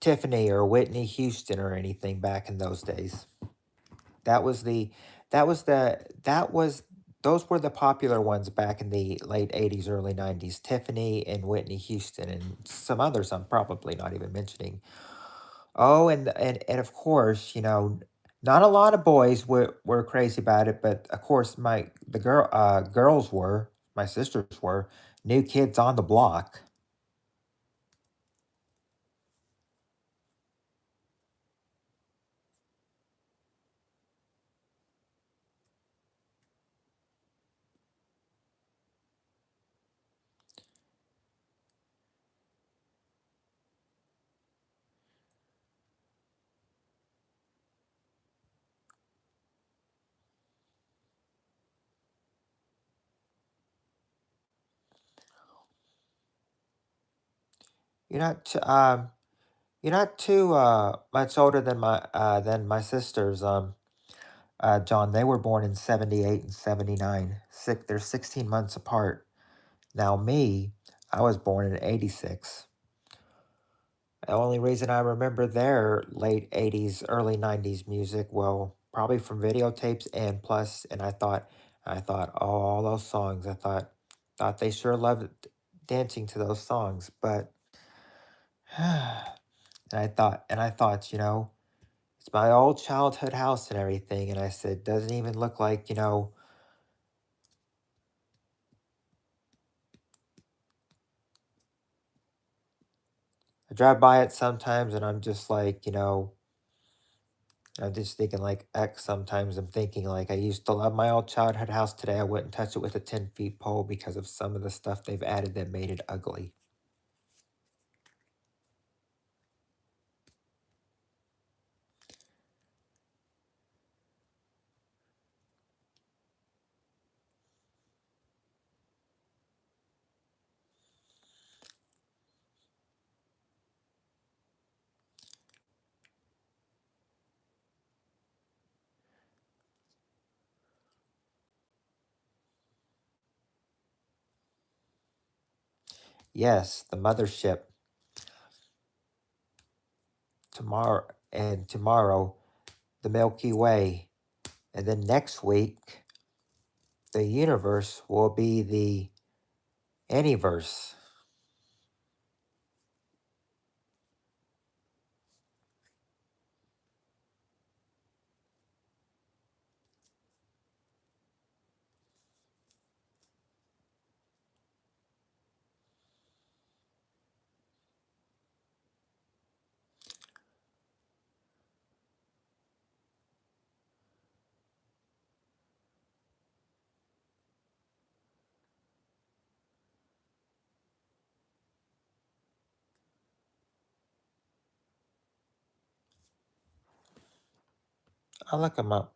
Tiffany or Whitney Houston or anything back in those days. That was the that was those were the popular ones back in the late 80s, early 90s. Tiffany and Whitney Houston and some others I'm probably not even mentioning. Oh, and of course, not a lot of boys were crazy about it, but of course girls were, my sisters were, New Kids on the Block. You're not t- um you're not too much older than my sisters. John, they were born in 78 and 79. They're 16 months apart. Now, me, I was born in 86. The only reason I remember their late 80s, early 90s music, well, probably from videotapes and plus, and I thought, oh, all those songs, thought they sure loved dancing to those songs, but, and I thought, it's my old childhood house and everything, and I said, doesn't even look like, I drive by it sometimes and I'm just like, I'm just thinking like X sometimes. I'm thinking like I used to love my old childhood house. Today I wouldn't touch it with a 10 feet pole because of some of the stuff they've added that made it ugly. Yes, the mothership tomorrow, the Milky Way. And then next week, the universe will be the Anyverse. I'll look them up.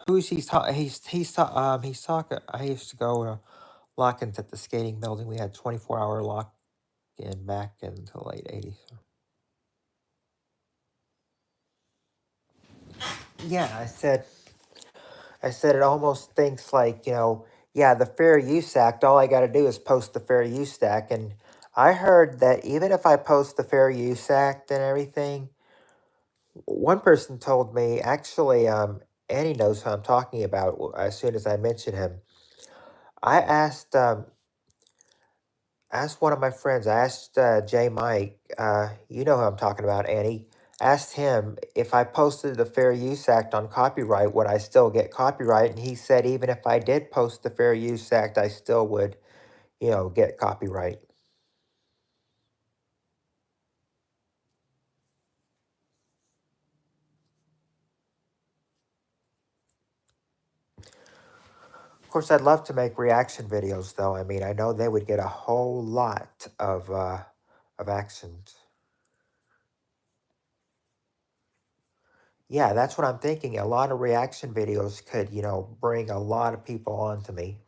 Who's he's talking. I used to go to lock-ins at the skating building. We had 24-hour lock-in back in the late 80s. Yeah, I said it almost thinks like, yeah, the Fair Use Act, all I got to do is post the Fair Use Act. And I heard that even if I post the Fair Use Act and everything, one person told me, actually, Annie knows who I'm talking about as soon as I mention him. I asked one of my friends, I asked Jay Mike, you know who I'm talking about, Annie. Asked him if I posted the Fair Use Act on copyright, would I still get copyright? And he said even if I did post the Fair Use Act, I still would, get copyright. Of course, I'd love to make reaction videos, though. I mean, I know they would get a whole lot of actions. Yeah, that's what I'm thinking. A lot of reaction videos could, bring a lot of people onto me.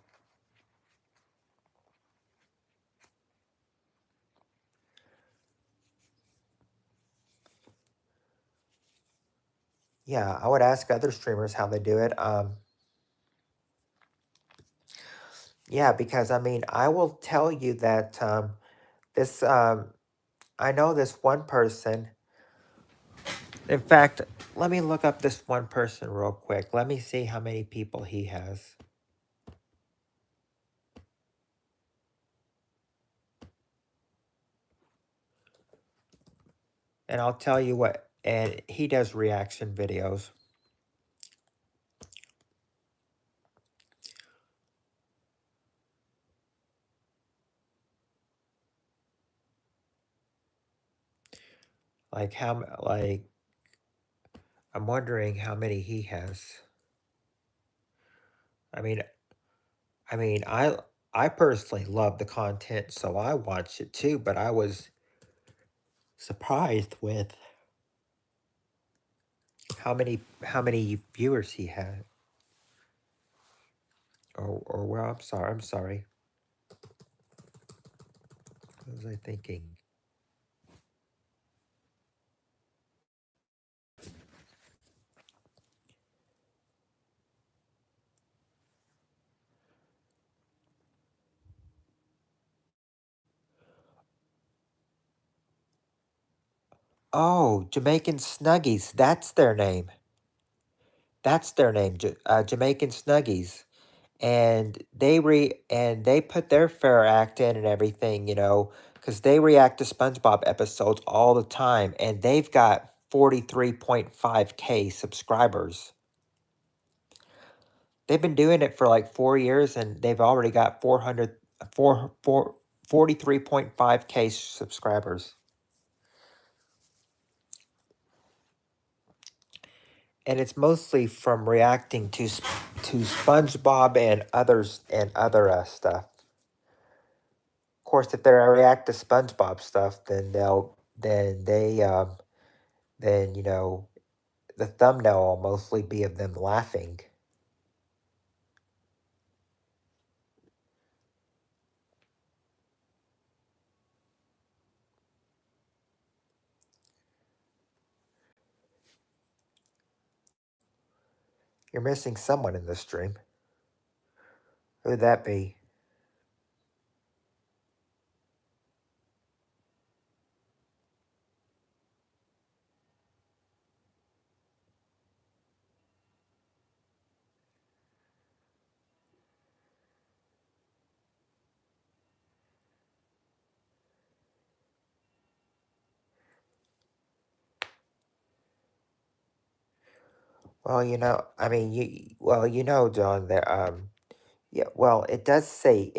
Yeah, I would ask other streamers how they do it. Yeah, because I mean, I will tell you that this I know this one person. In fact, let me look up this one person real quick. Let me see how many people he has. And I'll tell you what, and he does reaction videos. Like I'm wondering how many he has. I mean, I mean, I personally love the content, so I watched it too, but I was surprised with how many viewers he had. Or well, I'm sorry. What was I thinking? Oh, Jamaican Snuggies. That's their name. That's their name. Jamaican Snuggies. And they put their fair act in and everything, because they react to SpongeBob episodes all the time, and they've got 43.5K subscribers. They've been doing it for like 4 years, and they've already got 43.5K subscribers. And it's mostly from reacting to SpongeBob and other stuff. Of course, if they react to SpongeBob stuff, then the thumbnail will mostly be of them laughing. You're missing someone in the stream. Who'd that be? Well, I mean, John, that yeah, well, it does say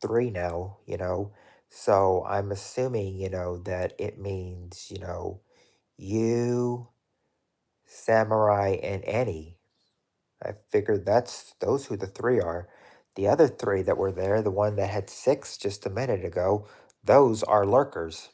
three now, so I'm assuming, that it means, you, Samurai, and Annie. I figured that's those who the three are. The other three that were there, the one that had six just a minute ago, those are lurkers.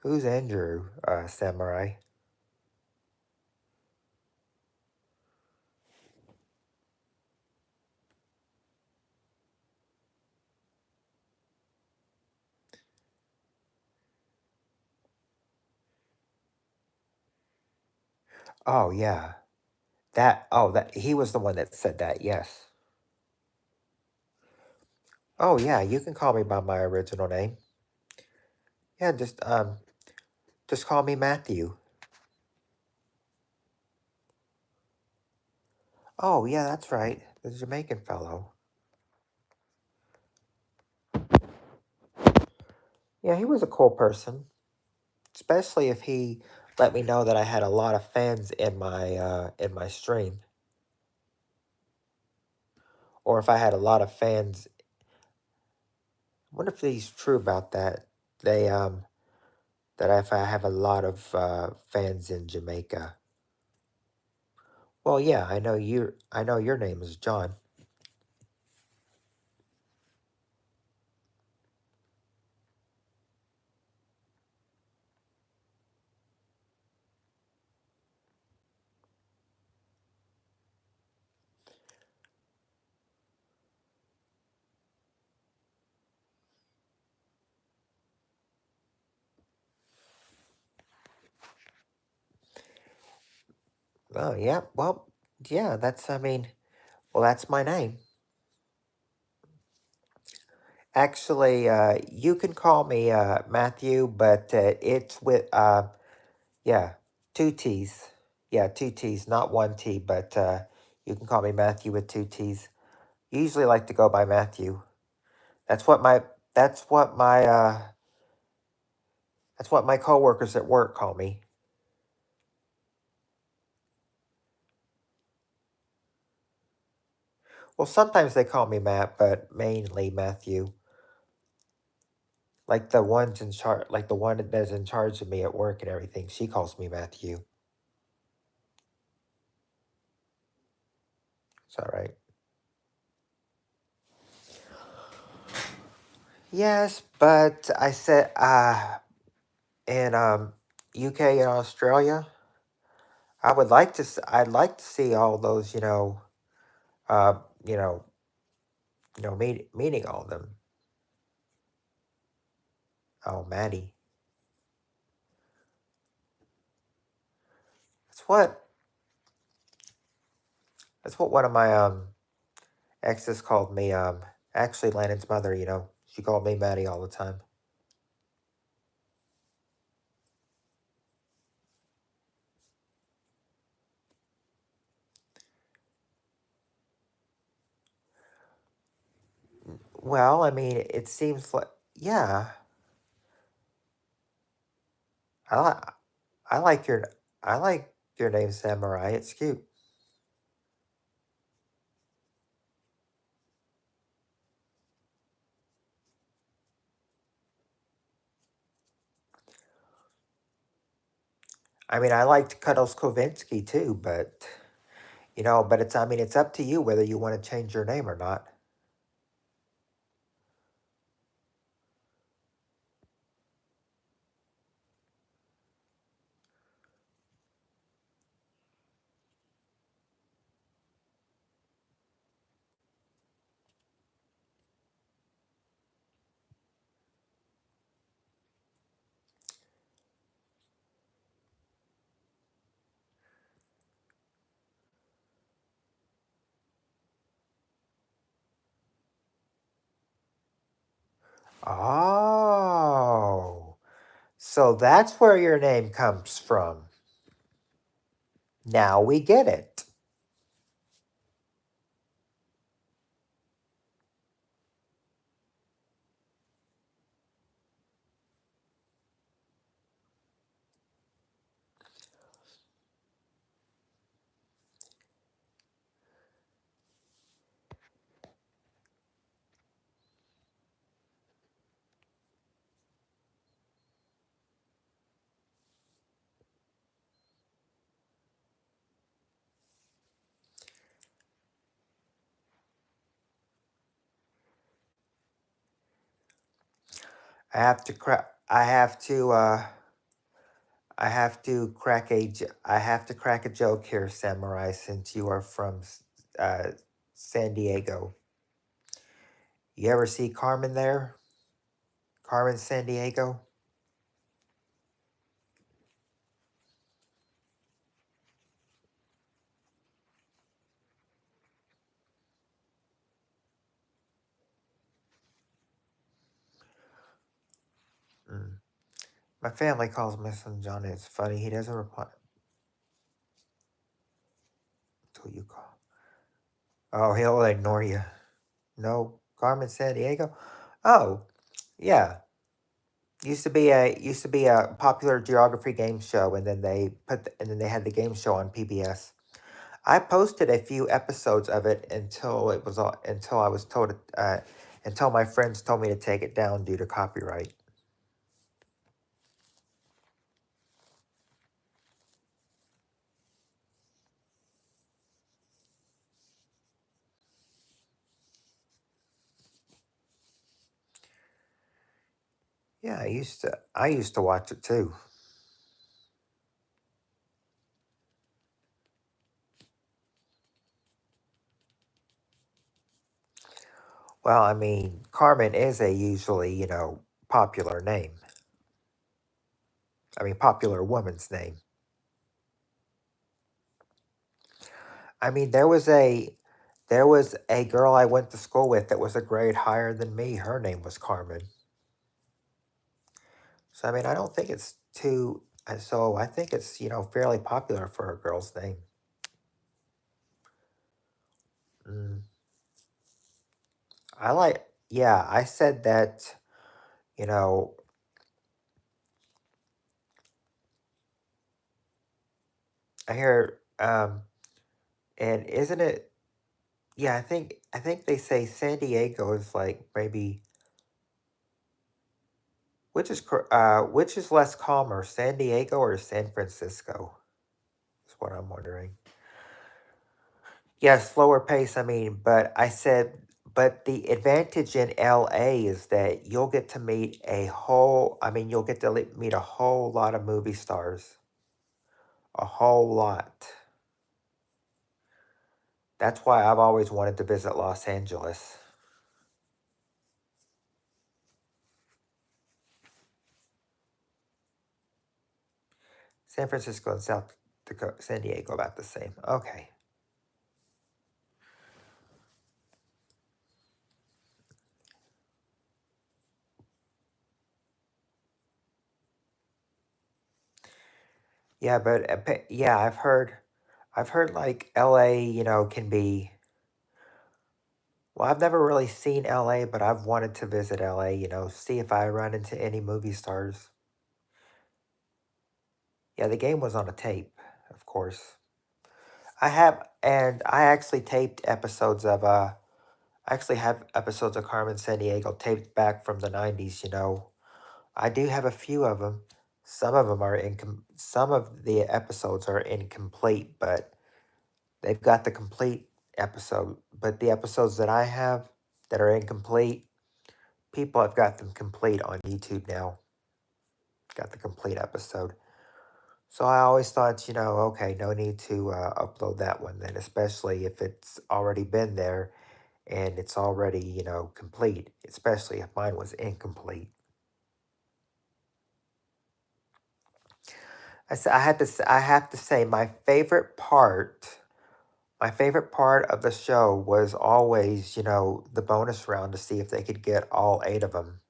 Who's Andrew, Samurai? Oh yeah, that he was the one that said that. Yes. Oh yeah, you can call me by my original name. Yeah, just call me Matthew. Oh yeah, that's right, the Jamaican fellow. Yeah, he was a cool person. especially if he let me know that I had a lot of fans in my stream, or if I had a lot of fans. I wonder if he's true about that. They that if I have a lot of fans in Jamaica. Well, yeah, I know you. I know your name is John. Oh, yeah. Well, yeah. That's. I mean, well, that's my name. Actually, you can call me Matthew, but it's with yeah, two T's. Yeah, two T's, not one T, but you can call me Matthew with two T's. Usually like to go by Matthew. That's what my that's what my uh that's what my coworkers at work call me. Well, sometimes they call me Matt, but mainly Matthew. Like the ones in charge, like the one that's in charge of me at work and everything. She calls me Matthew. Is that right? Yes, but I said in UK and Australia, I'd like to see all those, uh, you know, meeting all of them. Oh, Maddie. That's what that's what one of my exes called me. Actually, Landon's mother. She called me Maddie all the time. Well, I mean, it seems like yeah. I like I like your I like your name, Samurai. It's cute. I mean, I liked Cuddles Kovinsky too, but but it's I mean, it's up to you whether you want to change your name or not. Oh, so that's where your name comes from. Now we get it. I have to crack. I have to I have to crack a joke here, Samurai, since you are from uh, San Diego. You ever see Carmen there? Carmen San Diego? Mm. My family calls my son Johnny. It's funny. He doesn't reply until you call. Oh, he'll ignore you. No, Carmen San Diego? Oh, yeah. Used to be a popular geography game show, and then and then they had the game show on PBS. I posted a few episodes of it until I was told until my friends told me to take it down due to copyright. Yeah, I used to watch it too. Well, I mean, Carmen is a usually, popular name. I mean, popular woman's name. I mean, there was a girl I went to school with that was a grade higher than me. Her name was Carmen. So I mean, I don't think it's too. So I think it's fairly popular for a girl's name. Mm. I like. Yeah, I said that. You know, I hear. And isn't it? Yeah, I think they say San Diego is like maybe which is less calmer, San Diego or San Francisco? Is what I'm wondering. Yeah, slower pace. I mean, but the advantage in LA is that you'll get to meet a whole. I mean, you'll get to meet a whole lot of movie stars, a whole lot. That's why I've always wanted to visit Los Angeles. San Francisco and South Dakota, San Diego about the same. Okay. Yeah, but yeah, I've heard like LA, can be. Well, I've never really seen LA, but I've wanted to visit LA, see if I run into any movie stars. Yeah, the game was on a tape, of course. I actually taped episodes of I actually have episodes of Carmen San Diego taped back from the 90s. I do have a few of them. Some of the episodes are incomplete, but they've got the complete episode. But the episodes that I have that are incomplete, people have got them complete on YouTube now. Got the complete episode. So I always thought, okay, no need to upload that one then, especially if it's already been there and it's already, complete, especially if mine was incomplete. I have to say my favorite part of the show was always, the bonus round to see if they could get all 8 of them.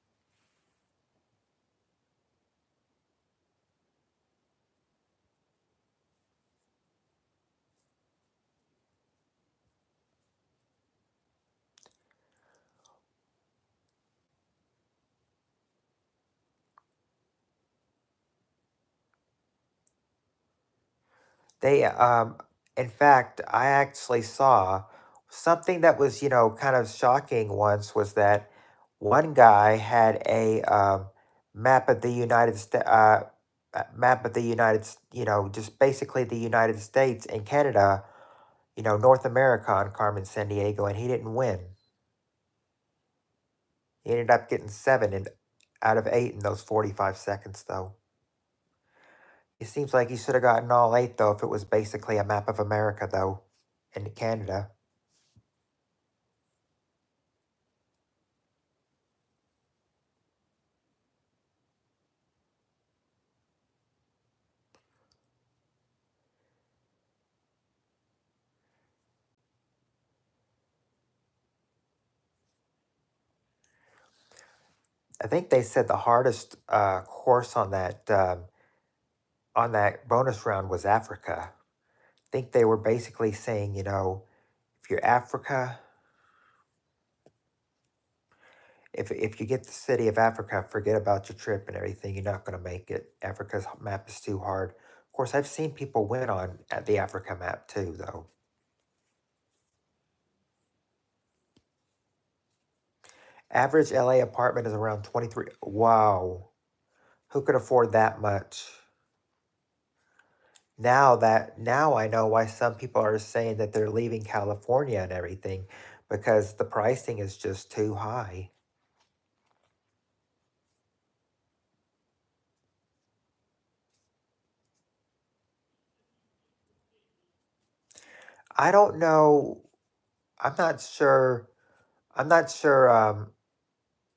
They, in fact, I actually saw something that was, kind of shocking once was that one guy had a map of the just basically the United States and Canada, North America on Carmen San Diego, and he didn't win. He ended up getting out of 8 in those 45 seconds, though. It seems like he should have gotten all 8, though, if it was basically a map of America, though, and Canada. I think they said the hardest course on that bonus round was Africa. I think they were basically saying, if you're Africa, if you get the city of Africa, forget about your trip and everything. You're not going to make it. Africa's map is too hard. Of course, I've seen people win on at the Africa map too, though. Average LA apartment is around 23. Wow. Who could afford that much? Now I know why some people are saying that they're leaving California and everything because the pricing is just too high. I don't know. I'm not sure. I'm not sure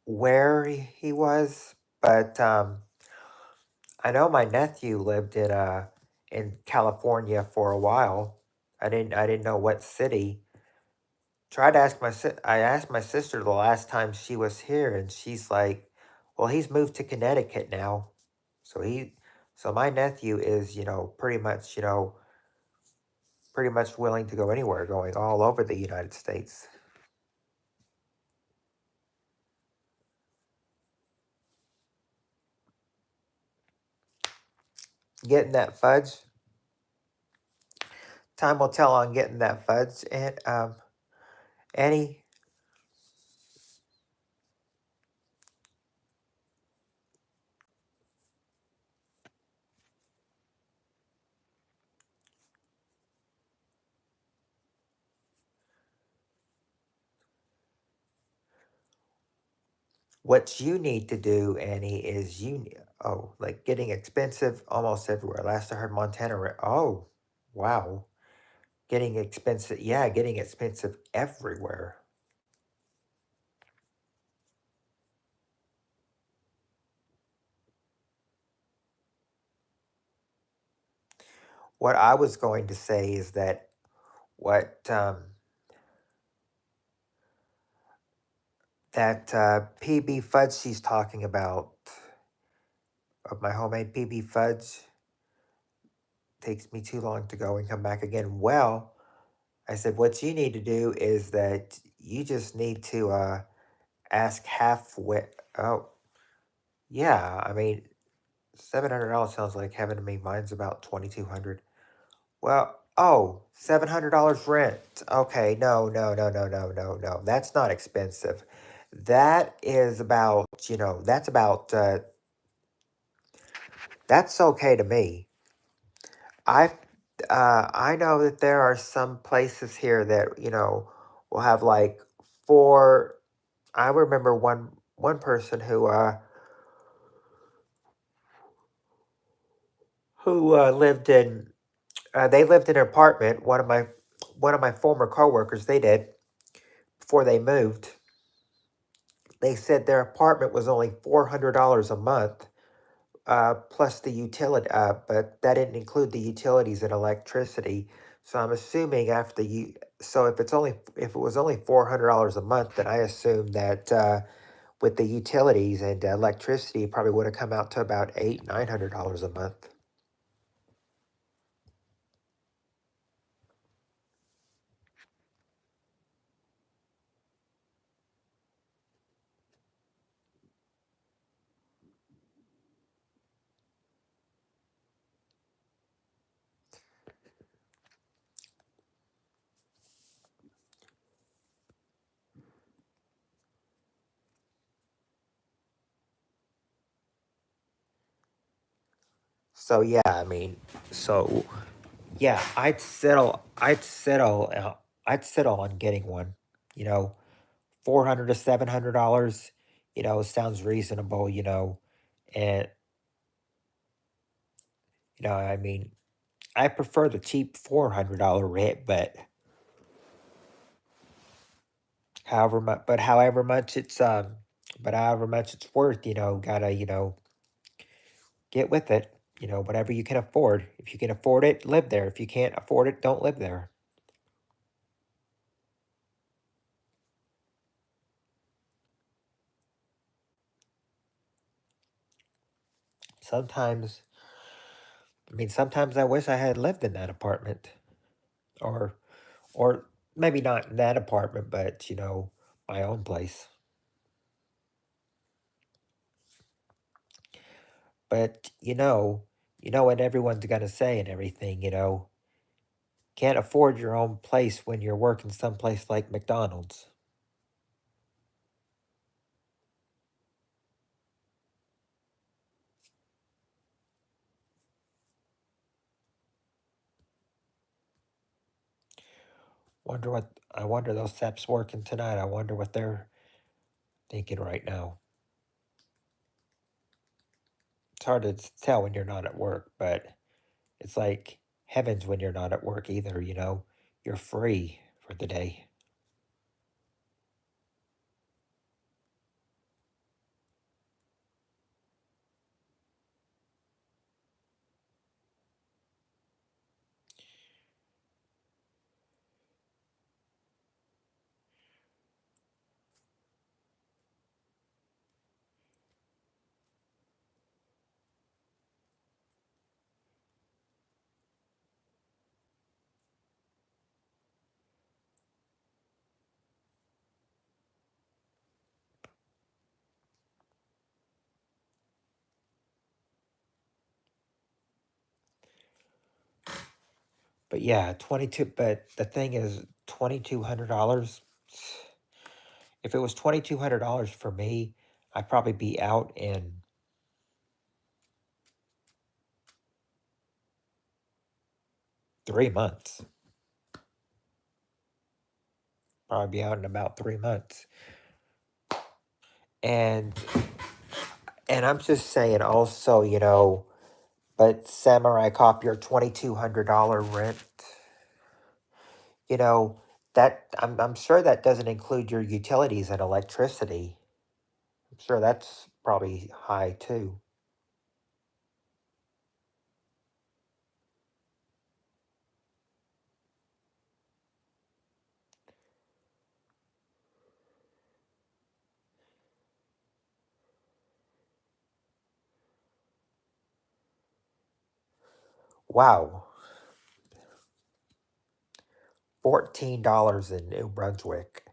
where he was, but I know my nephew lived in California for a while. I didn't know what city. I asked my sister the last time she was here, and she's like, "Well, he's moved to Connecticut now." So so my nephew is, pretty much willing to go anywhere, going all over the United States. Getting that fudge. Time will tell on getting that fudge. And Annie, what you need to do, Annie, is like getting expensive almost everywhere. Last I heard, Montana. Oh, wow, getting expensive. Yeah, getting expensive everywhere. What I was going to say is that what that PB fudge she's talking about of my homemade PB fudge takes me too long to go and come back again. Well, I said what you need to do is that you just need to ask halfway. Oh, yeah. I mean, $700 sounds like heaven to me. Mine's about 2,200. Well, oh, $700 rent. Okay, no, no, no, no, no, no, no. That's not expensive. That is about, that's okay to me. I I know that there are some places here that, will have like four. I remember one person who lived in they lived in an apartment. One of my former coworkers, they did before they moved. They said their apartment was only $400 a month, plus the utility, but that didn't include the utilities and electricity. So I'm assuming after you, so if it was only $400 a month, then I assume that with the utilities and electricity, it probably would have come out to about $900 a month. So yeah, I mean, so yeah, I'd settle on getting one. You know, 400 to $700. Sounds reasonable. And I mean, I prefer the cheap $400 rent, however much it's worth, gotta get with it. Whatever you can afford. If you can afford it, live there. If you can't afford it, don't live there. Sometimes, sometimes I wish I had lived in that apartment, or or maybe not in that apartment, but my own place. But you know what everyone's gonna say and everything, can't afford your own place when you're working someplace like McDonald's. I wonder those Seps working tonight. I wonder what they're thinking right now. It's hard to tell when you're not at work, but it's like heavens when you're not at work either. You're free for the day. But yeah, 22 but the thing is $2,200. If it was $2,200 for me, I'd probably be out in 3 months. Probably be out in about 3 months. And I'm just saying also, but Samurai Cop, your $2,200 rent, you know, that I'm sure that doesn't include your utilities and electricity. I'm sure that's probably high too. Wow, $14 in New Brunswick.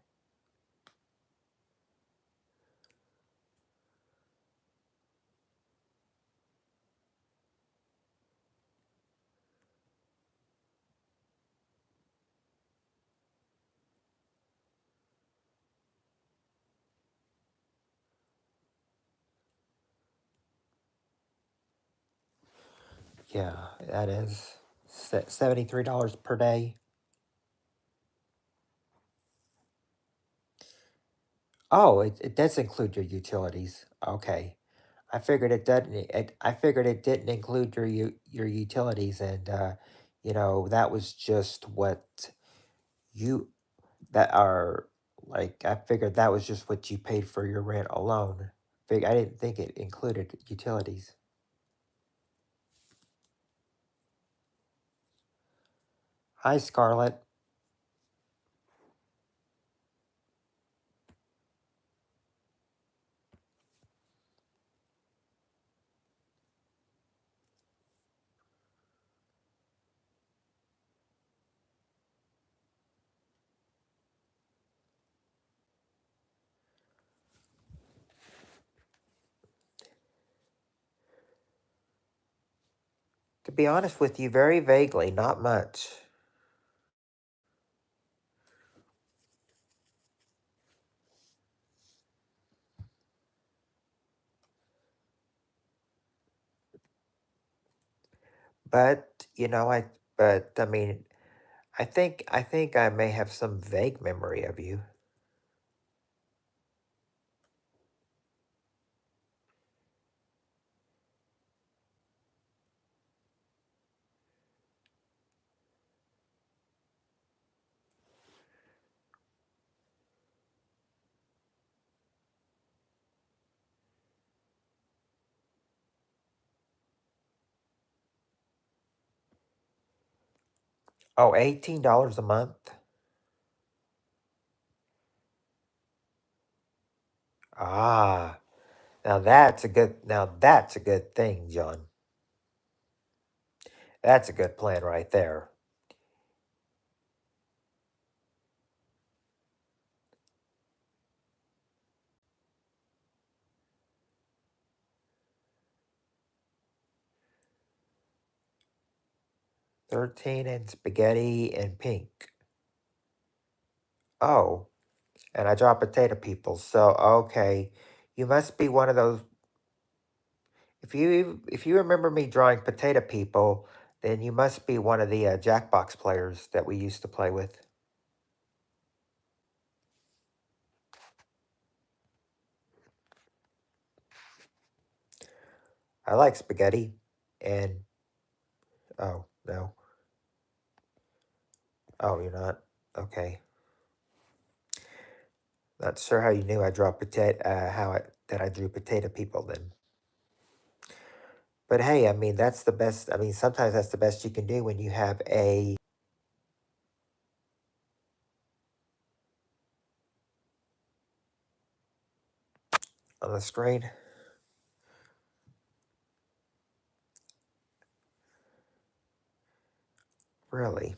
Yeah, that is $73 per day. Oh, it does include your utilities. Okay. I figured it doesn't. I figured it didn't include your utilities, and that was just what you that are like. I figured that was just what you paid for your rent alone. I didn't think it included utilities. Hi, Scarlett. To be honest with you, very vaguely, not much. But I mean, I think I may have some vague memory of you. Oh, $18 a month. Ah, now that's a good thing, John. That's a good plan right there. 13 and spaghetti and pink. Oh, and I draw potato people. So okay, you must be one of those. If you remember me drawing potato people, then you must be one of the Jackbox players that we used to play with. I like spaghetti, and oh no, oh you're not okay. Not sure how you knew I draw potato. How I that I drew potato people then. But hey, I mean that's the best. I mean sometimes that's the best you can do when you have a on the screen. Really,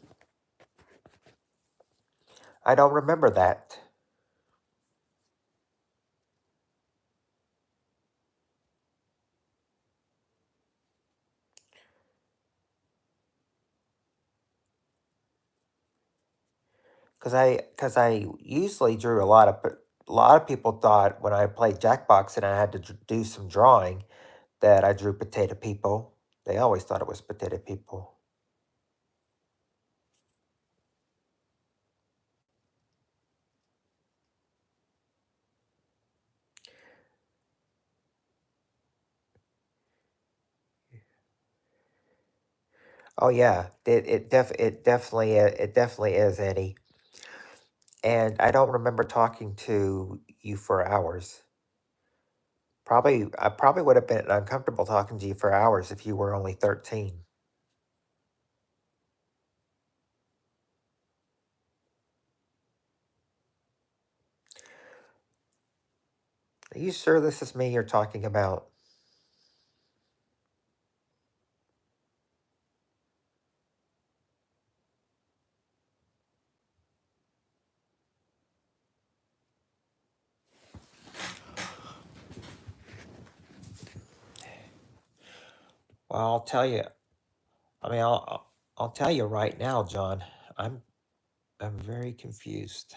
I don't remember that. Cause I usually drew a lot of a lot of people thought when I played Jackbox and I had to do some drawing that I drew potato people. They always thought it was potato people. Oh yeah, it definitely is, Eddie. And I don't remember talking to you for hours. Probably I probably would have been uncomfortable talking to you for hours if you were only 13. Are you sure this is me you're talking about? Well, I'll tell you. I mean, I'll tell you right now, John. I'm I'm very confused.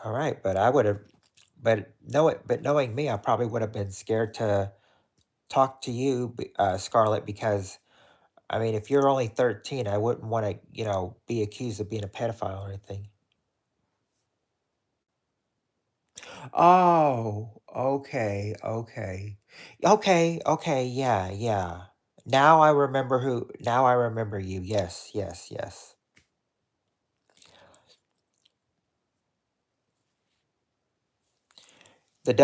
All right, but I would have, but knowing me, I probably would have been scared to talk to you, Scarlett, because I mean, if you're only 13, I wouldn't want to, be accused of being a pedophile or anything. Oh, okay, okay. Okay, okay, yeah, yeah. Now I remember you. Yes, yes, yes. The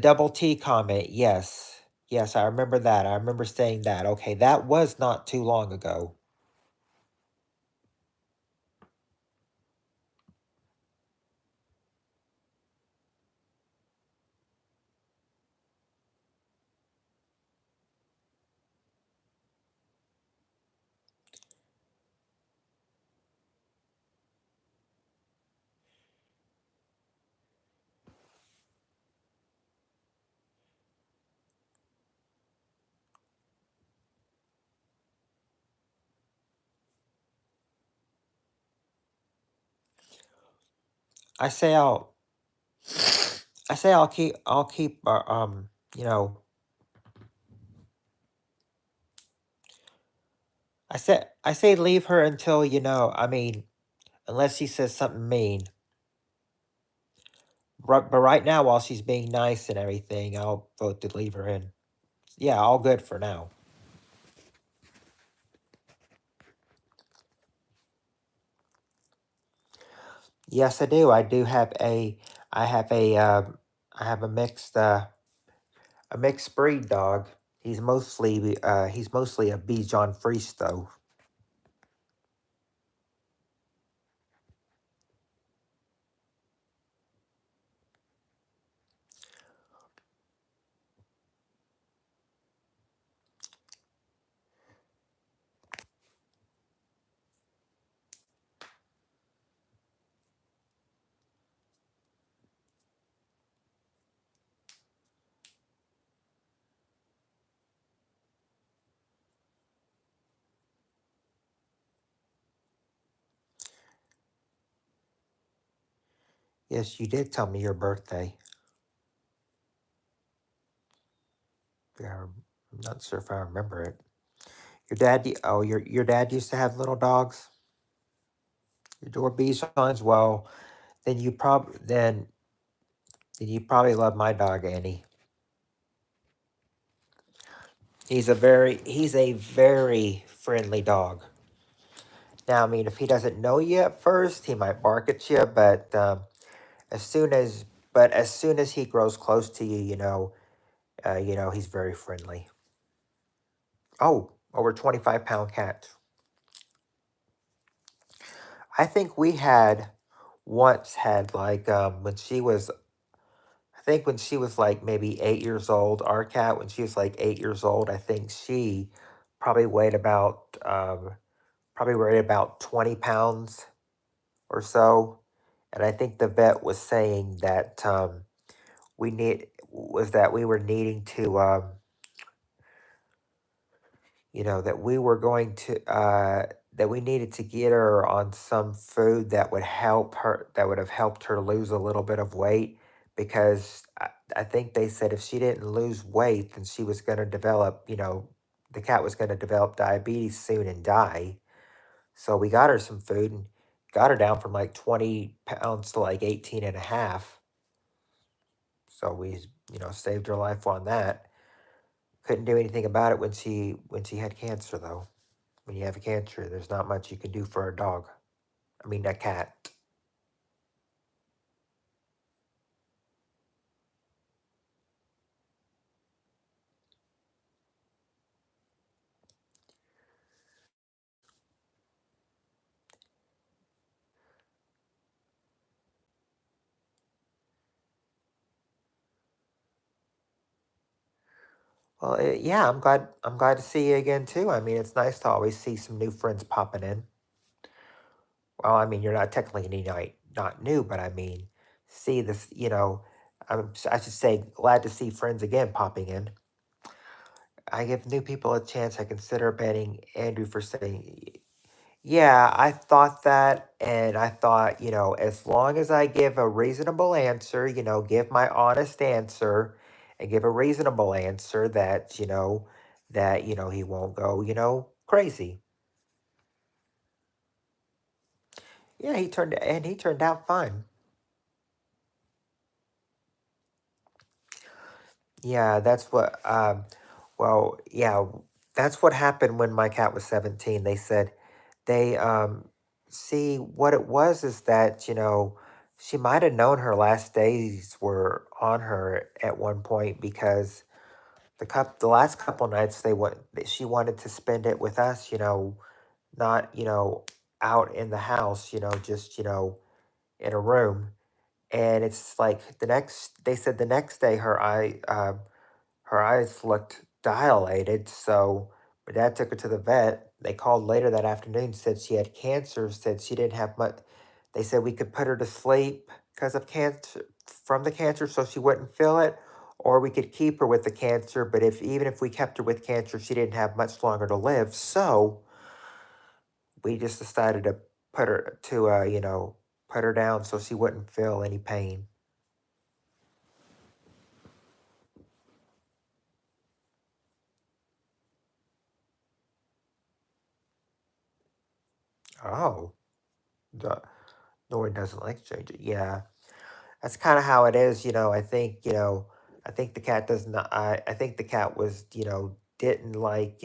double T comment. Yes. Yes, I remember that. I remember saying that. Okay, that was not too long ago. I say I'll I say I'll keep you know, I say leave her until, I mean, unless she says something mean. But right now, while she's being nice and everything, I'll vote to leave her in. Yeah, all good for now. Yes, I do. I have I have a mixed breed dog. He's mostly a Bichon Frise though. Yes, you did tell me your birthday. Yeah, I'm not sure if I remember it. Your dad, oh, your dad used to have little dogs. Your door Bisons. Well, then you probably love my dog Annie. He's a very friendly dog. Now, I mean, if he doesn't know you at first, he might bark at you, but as soon as as soon as he grows close to you, he's very friendly. Oh, over 25-pound cat. I think we had once had like when she was I think when she was like maybe 8 years old, our cat when she was like 8 years old, I think she probably weighed about 20 pounds or so. And I think the vet was saying that we were needing to that we were going to that we needed to get her on some food that would have helped her lose a little bit of weight because I think they said if she didn't lose weight then she was going to develop the cat was going to develop diabetes soon and die. So we got her some food and got her down from like 20 pounds to like 18 and a half. So we saved her life on that. Couldn't do anything about it when she had cancer though. When you have cancer, there's not much you can do for a dog. I mean, a cat. Well, yeah, I'm glad to see you again too. I mean, it's nice to always see some new friends popping in. Well, I mean, you're not technically not new, but I mean, see this. I should say, glad to see friends again popping in. I give new people a chance. I consider banning Andrew for saying, yeah, I thought that, and I thought, as long as I give a reasonable answer, give my honest answer and give a reasonable answer that he won't go, crazy. Yeah, he turned out fine. Yeah, yeah, that's what happened when my cat was 17. They said they see what it was is that, she might have known her last days were on her at one point because the last couple nights she wanted to spend it with us, not, out in the house, just, in a room. And it's like they said the next day her eyes looked dilated, so my dad took her to the vet. They called later that afternoon, said she had cancer, said she didn't have much. They said we could put her to sleep because of cancer, from the cancer, so she wouldn't feel it, or we could keep her with the cancer, but even if we kept her with cancer, she didn't have much longer to live. So we just decided to put her down so she wouldn't feel any pain. Oh, the Nori doesn't like to change it. Yeah. That's kind of how it is, I think the cat does not. I think the cat was, didn't like,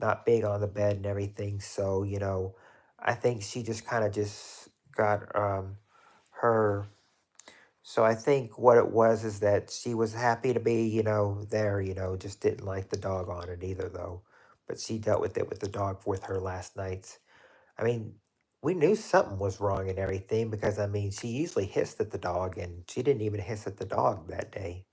not being on the bed and everything. So, I think she just kind of just got her. So I think what it was is that she was happy to be, there, just didn't like the dog on it either, though. But she dealt with it with the dog with her last nights. I mean, we knew something was wrong and everything because I mean, she usually hissed at the dog and she didn't even hiss at the dog that day.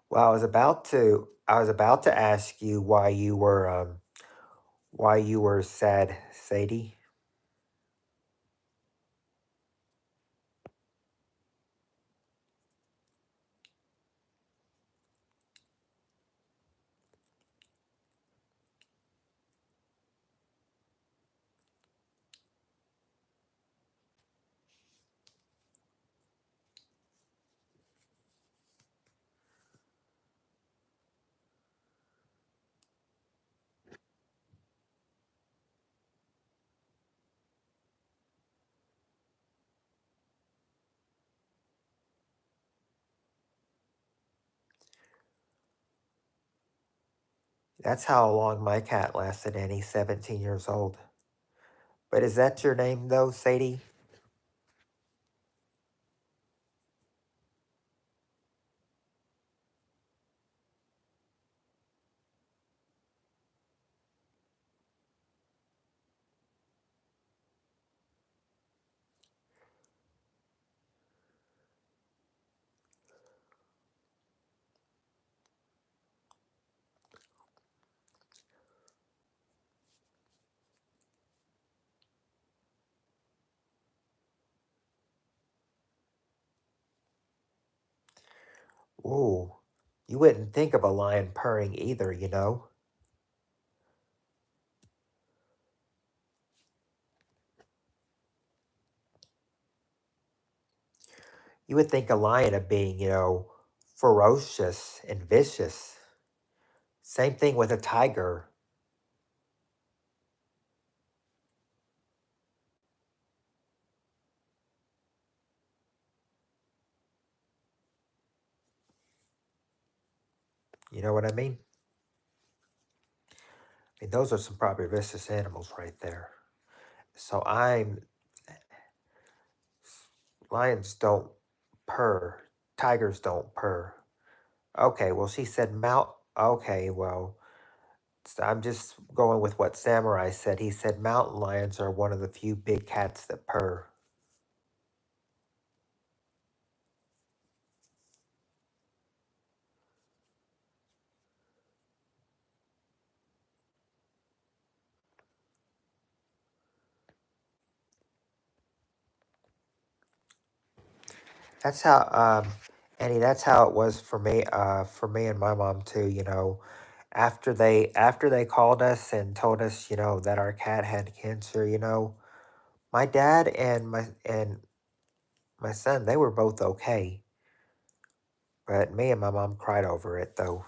Well, I was about to ask you why you were sad, Sadie. That's how long my cat lasted, and he's 17 years old. But is that your name, though, Sadie? Ooh, you wouldn't think of a lion purring either, you know? You would think a lion of being, ferocious and vicious. Same thing with a tiger. You know what I mean? I mean, those are some probably vicious animals right there. So lions don't purr, tigers don't purr. Okay, well, she said okay, well, I'm just going with what Samurai said. He said mountain lions are one of the few big cats that purr. That's how, Annie. That's how it was for me. For me and my mom too. After they called us and told us, that our cat had cancer. My dad and my son, they were both okay, but me and my mom cried over it though.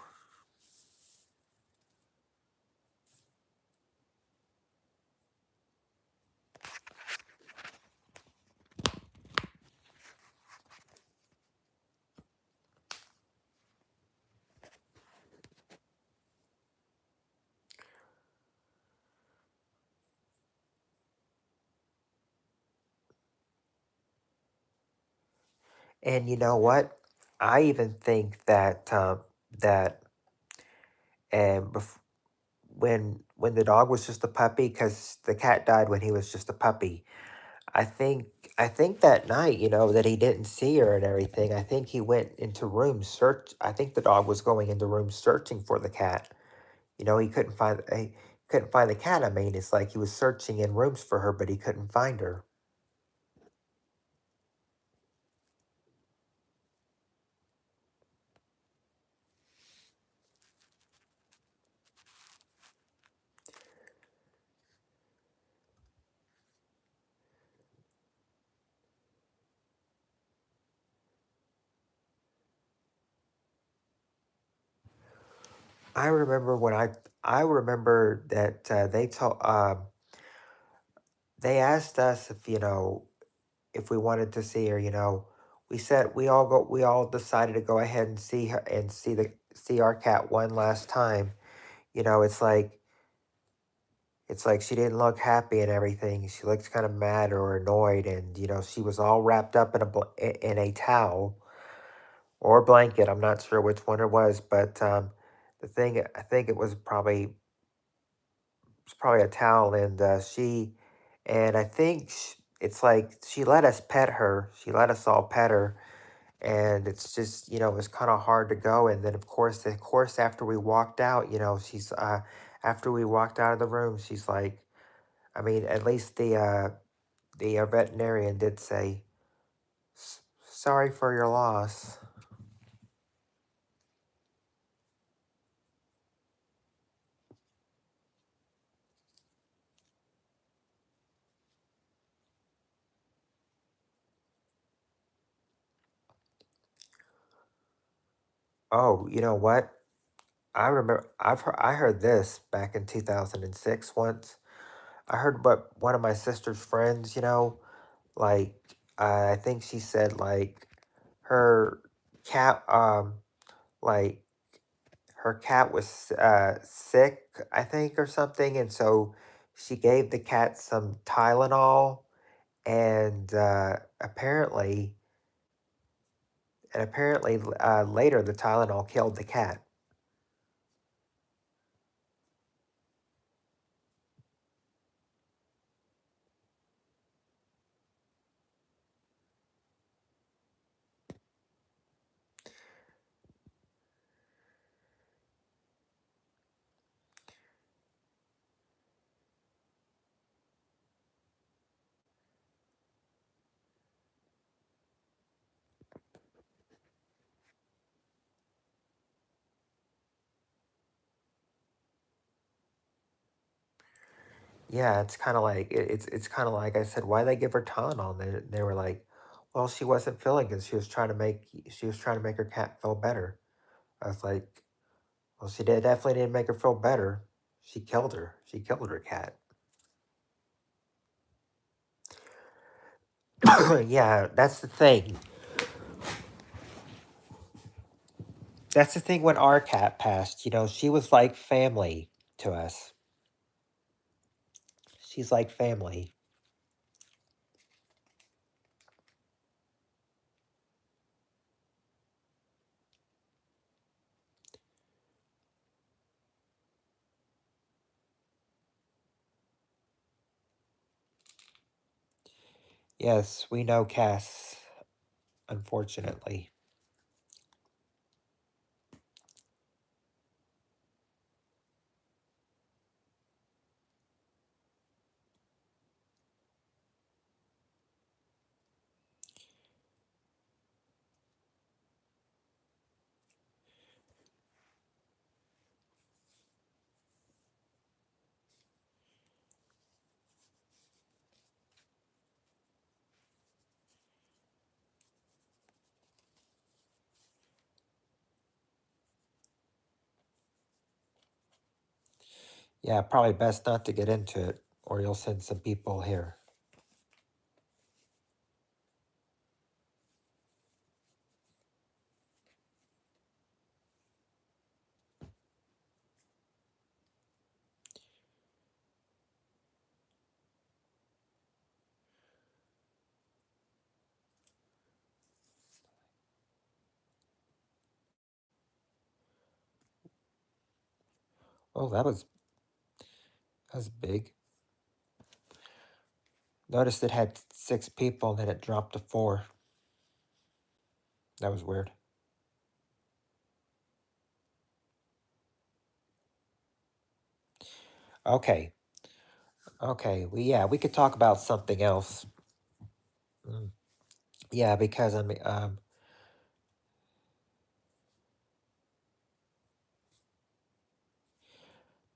And you know what? I even think that and when the dog was just a puppy, because the cat died when he was just a puppy. I think I think that night, that he didn't see her and everything. I think he went into rooms search. I think the dog was going into rooms searching for the cat. He couldn't find the cat. I mean, it's like he was searching in rooms for her, but he couldn't find her. I remember that they asked us if we wanted to see her. We said we all decided to go ahead and see her and see our cat one last time. You know, it's like she didn't look happy and everything. She looked kind of mad or annoyed, and she was all wrapped up in a towel or a blanket. I'm not sure which one it was, but the thing I think it was probably a towel, and I think it's like she let us pet her. She let us all pet her, and it's just it was kind of hard to go. And then of course, after we walked out, she's after we walked out of the room, she's like, I mean, at least the veterinarian did say, Sorry for your loss." Oh, you know what? I heard this back in 2006 once. I heard what one of my sister's friends, like I think she said like her cat like her cat was sick, I think, or something, and so she gave the cat some Tylenol, and apparently later the Tylenol killed the cat. Yeah, it's kind of like it's kind of like I said, why they give her Tylenol? And they were like, well, she wasn't feeling good. She was trying to make her cat feel better. I was like, well, definitely didn't make her feel better. She killed her. She killed her cat. Yeah, that's the thing. That's the thing when our cat passed. She was like family to us. She's like family. Yes, we know Cass, unfortunately. Yeah, probably best not to get into it, or you'll send some people here. Oh, that was big. Noticed it had 6 people, and then it dropped to 4. That was weird. Okay, okay. We could talk about something else. Mm, Yeah, because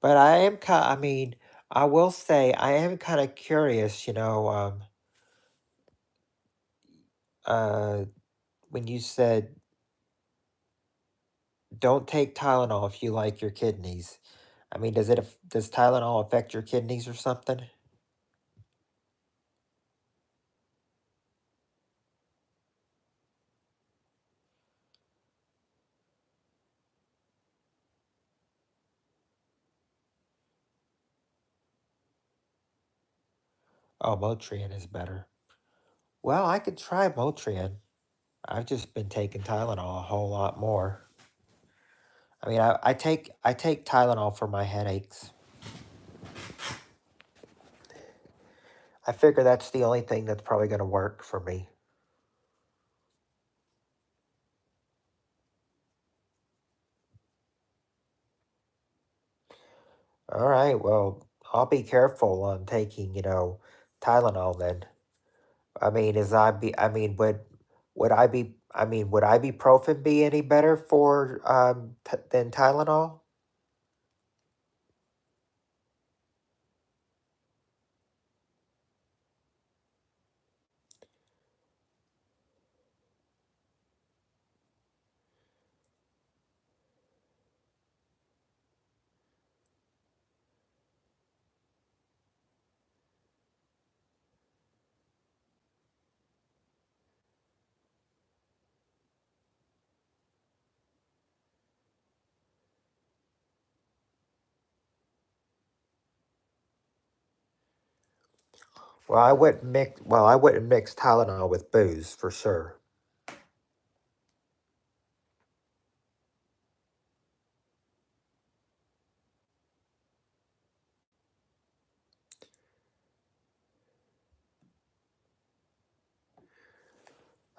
but I am kind. I mean, I will say I am kind of curious. Uh, when you said don't take Tylenol if you like your kidneys. I mean, does Tylenol affect your kidneys or something? Oh, Motrin is better. Well, I could try Motrin. I've just been taking Tylenol a whole lot more. I mean, I take Tylenol for my headaches. I figure that's the only thing that's probably going to work for me. All right, well, I'll be careful on taking, Tylenol then. I mean, is I be I mean, would ibuprofen be any better for than Tylenol? I wouldn't mix Tylenol with booze for sure.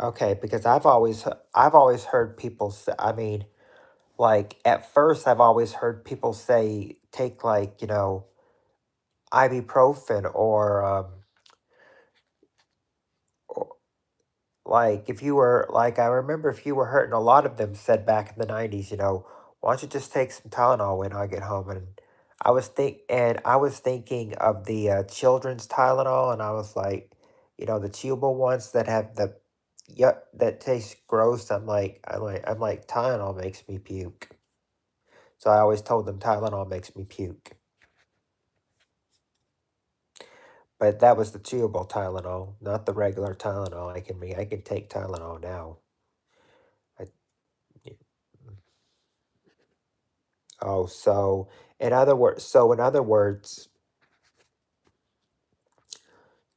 Okay, because I've always heard people say, I mean, like at first I've always heard people say take like, ibuprofen or like if you were like I remember if you were hurting, a lot of them said back in the 90s, why don't you just take some Tylenol when I get home? And I was thinking of the children's Tylenol, and I was like, the chewable ones that have the that taste gross. I'm like Tylenol makes me puke. So I always told them Tylenol makes me puke. But that was the chewable Tylenol, not the regular Tylenol. I can take Tylenol now. I, oh, in other words,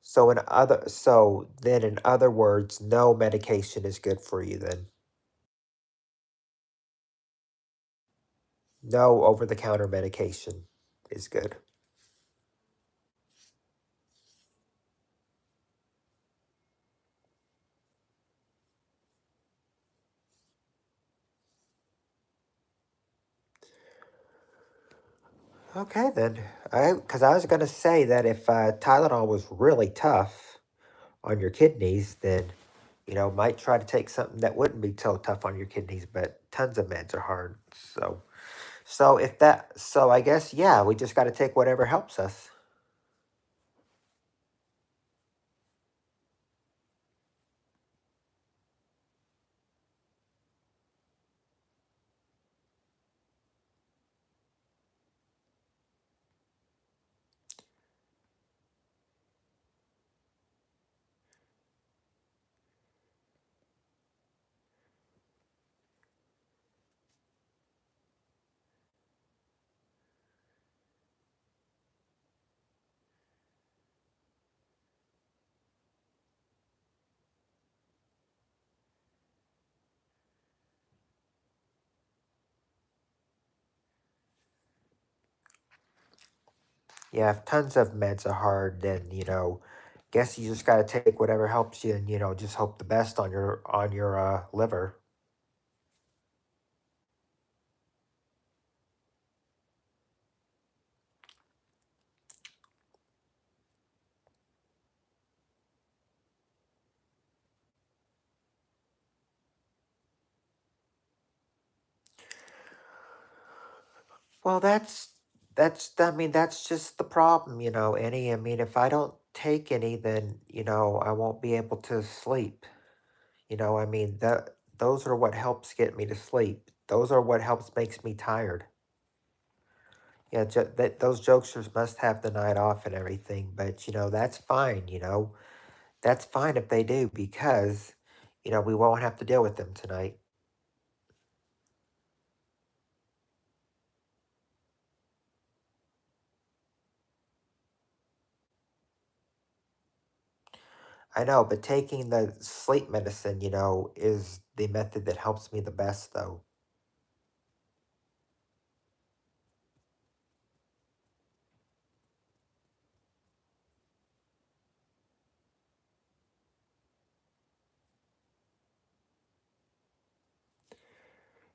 so then in other words, no medication is good for you then. No over the counter medication is good. Okay then. Because I was gonna say that if Tylenol was really tough on your kidneys, then might try to take something that wouldn't be so tough on your kidneys. But tons of meds are hard. So I guess yeah, we just got to take whatever helps us. Yeah, if tons of meds are hard, then guess you just got to take whatever helps you, and just hope the best on your liver. Well, I mean that's just the problem, any I mean if I don't take any, then I won't be able to sleep. I mean that those are what helps get me to sleep. Those are what helps makes me tired. Yeah, those jokesters must have the night off and everything, but that's fine, That's fine if they do because we won't have to deal with them tonight. I know, but taking the sleep medicine, is the method that helps me the best though.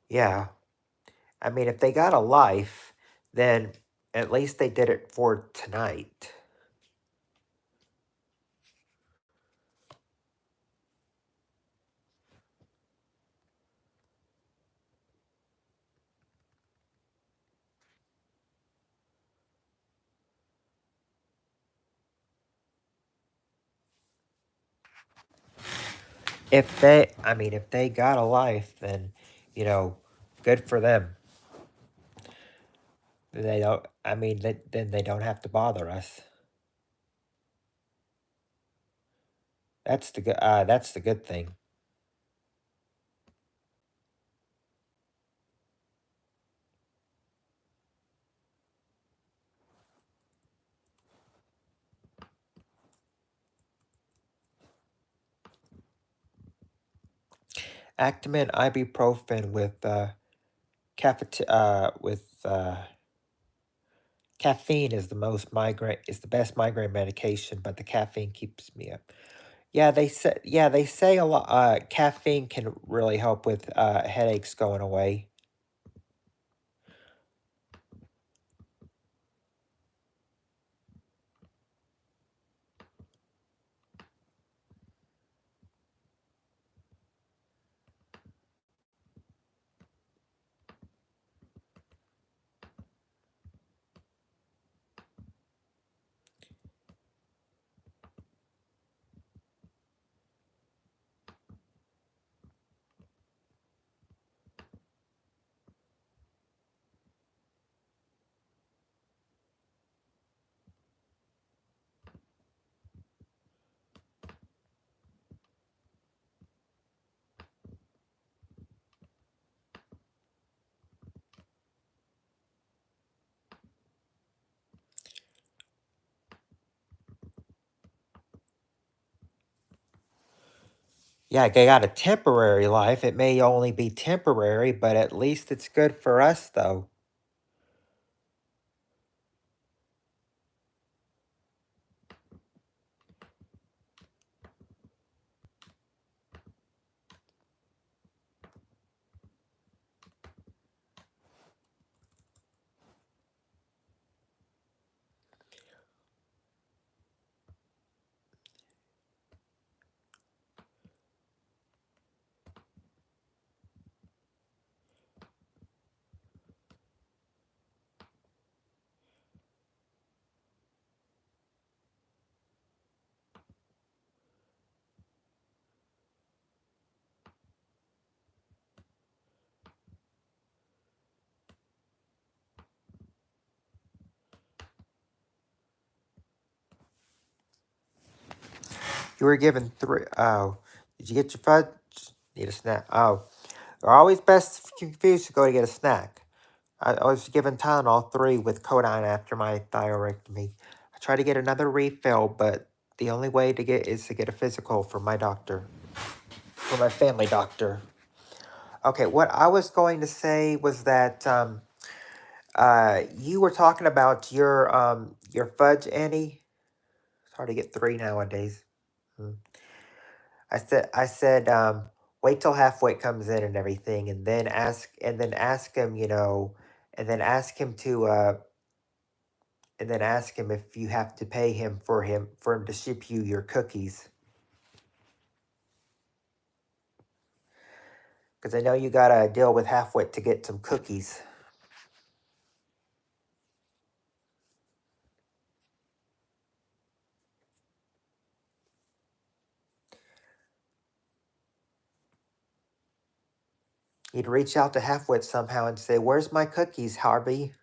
Yeah. I mean, if they got a life, then at least they did it for tonight. If they got a life, then, you know, good for them. They don't, then they don't have to bother us. That's the good thing. Actimel, ibuprofen with caffeine is the best migraine medication, but the caffeine keeps me up. Yeah, they say a lot. Caffeine can really help with headaches going away. Yeah, they got a temporary life. It may only be temporary, but at least it's good for us, though. You were given three. Oh, did you get your fudge? Need a snack? Oh, you're always best confused to go to get a snack. I was given Tylenol 3 with codeine after my thyroidectomy. I tried to get another refill, but the only way to get is to get a physical from my doctor, from my family doctor. Okay, what I was going to say was that you were talking about your fudge, Annie. It's hard to get three nowadays. Hmm. I said, wait till halfway comes in and everything, and then ask him, to and then ask him if you have to pay him to ship you your cookies, because I know you gotta deal with halfwit to get some cookies. He'd reach out to halfwit somehow and say, "Where's my cookies, Harvey?"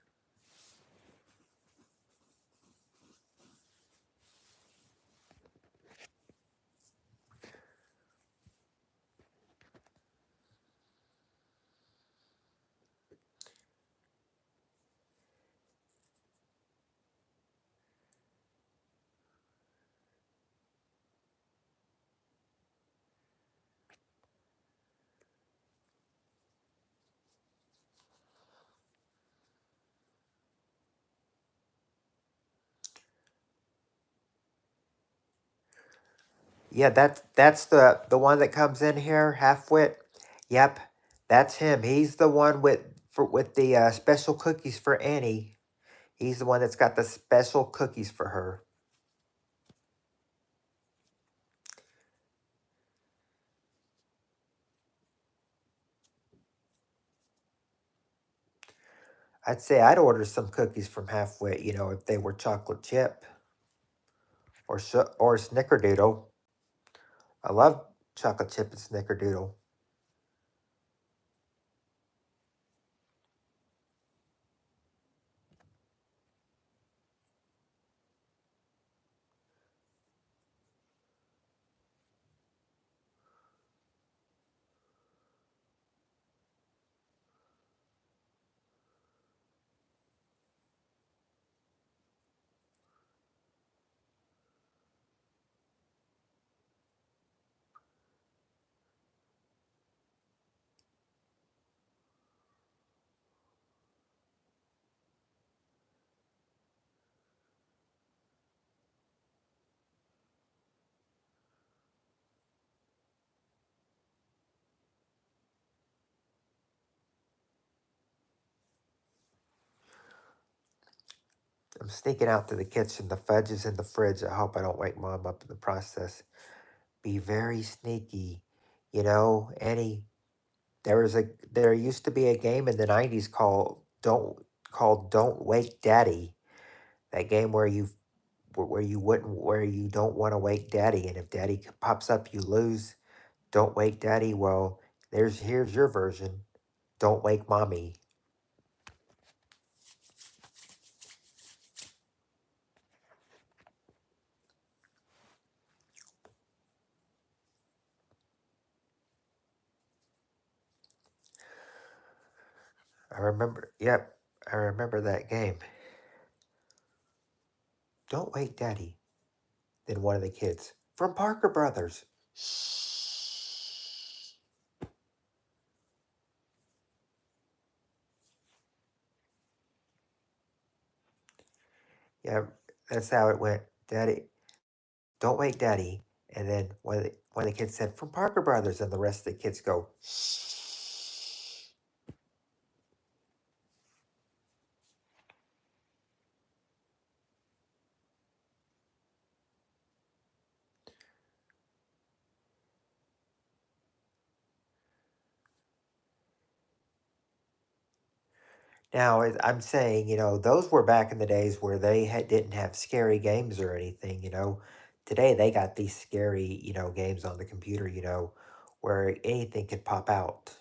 Yeah, that's the one that comes in here, halfwit. Yep, that's him. He's the one with the special cookies for Annie. He's the one that's got the special cookies for her. I'd say I'd order some cookies from Halfwit, if they were chocolate chip or snickerdoodle. I love chocolate chip and snickerdoodle. I'm sneaking out to the kitchen. The fudge is in the fridge. I hope I don't wake mom up in the process. Be very sneaky. You know, Annie, there used to be a game in the 90s called Don't Wake Daddy. That game where you don't want to wake daddy, and if daddy pops up you lose. Don't wake daddy. Well, here's your version. Don't wake mommy. I remember. Yep, I remember that game. Don't wake daddy. Then one of the kids from Parker Brothers. Shh. Yeah, that's how it went. Daddy, don't wake daddy. And then one of the kids said from Parker Brothers, and the rest of the kids go shh. Now, I'm saying, those were back in the days where didn't have scary games or anything. Today they got these scary, games on the computer, where anything could pop out.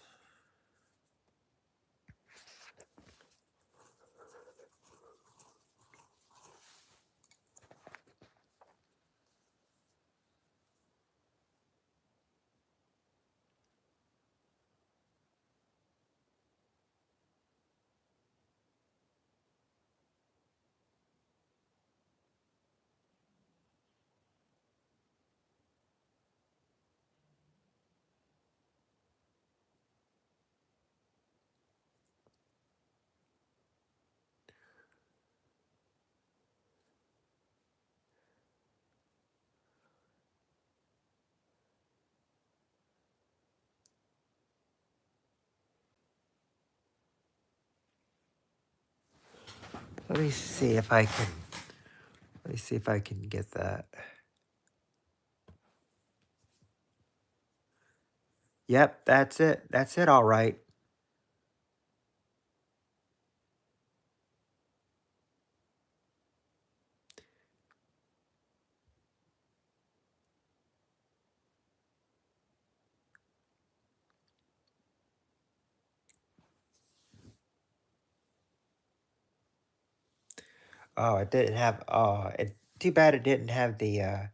Let me see if I can. Let me see if I can get that. Yep, that's it. That's it. All right. Oh, it didn't have. Oh, too bad it didn't have the.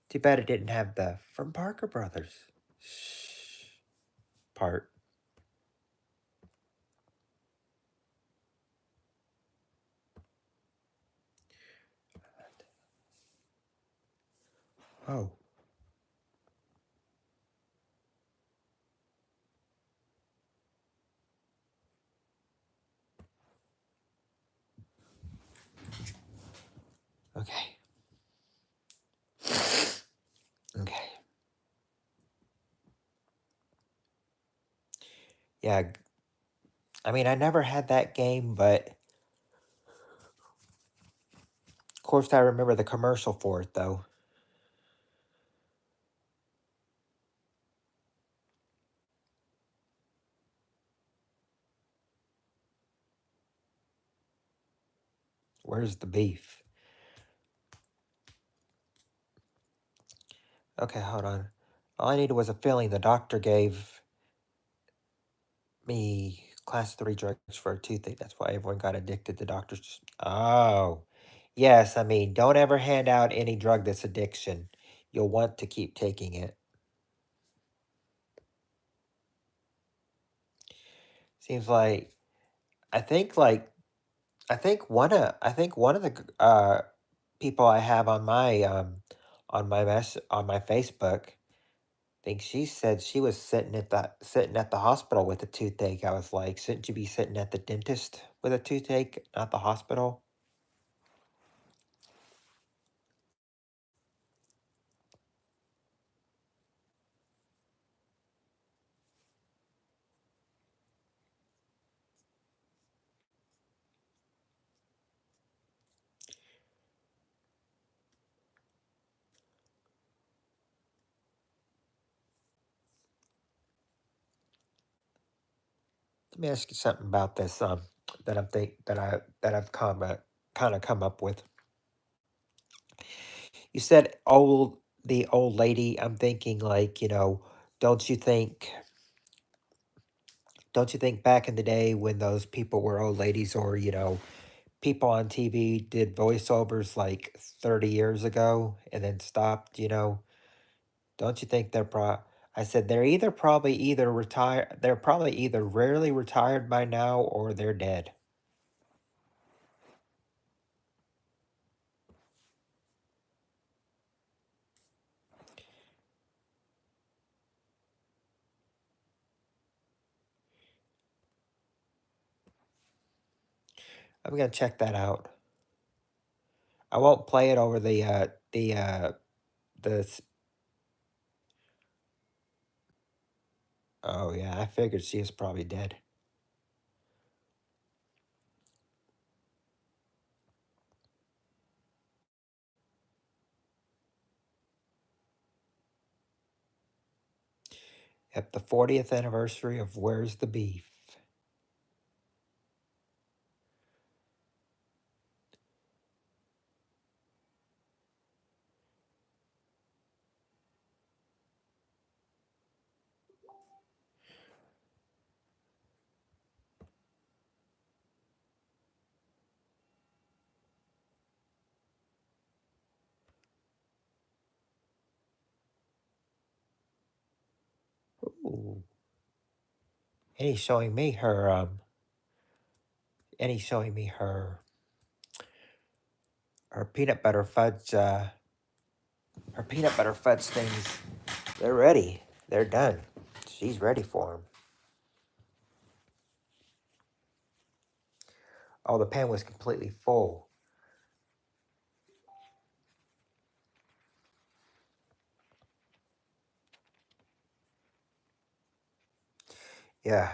Too bad it didn't have the from Parker Brothers. Shh. Part. Oh. Okay. Okay. Yeah. I mean, I never had that game, but of course I remember the commercial for it though. Where's the beef? Okay, hold on. All I needed was a feeling. The doctor gave me class 3 drugs for a toothache. That's why everyone got addicted. The doctors just. Oh. Yes, I mean, don't ever hand out any drug that's addiction. You'll want to keep taking it. Seems like I think like I think one of the people I have on my Facebook, think she said she was sitting at the hospital with a toothache. I was like, shouldn't you be sitting at the dentist with a toothache, not the hospital? Let me ask you something about this. That I'm think that I've kind of come up with. You said the old lady. I'm thinking like, don't you think don't you think back in the day when those people were old ladies, or people on TV did voiceovers like 30 years ago and then stopped, don't you think I said they're either probably either retired, they're probably either rarely retired by now or they're dead. I'm gonna check that out. I won't play it over the s- oh yeah, I figured she was probably dead. At the 40th anniversary of Where's the Beef? Ooh. And he's showing me her peanut butter fudge her peanut butter fudge things. They're ready. They're done. She's ready for them. Oh, the pan was completely full. Yeah,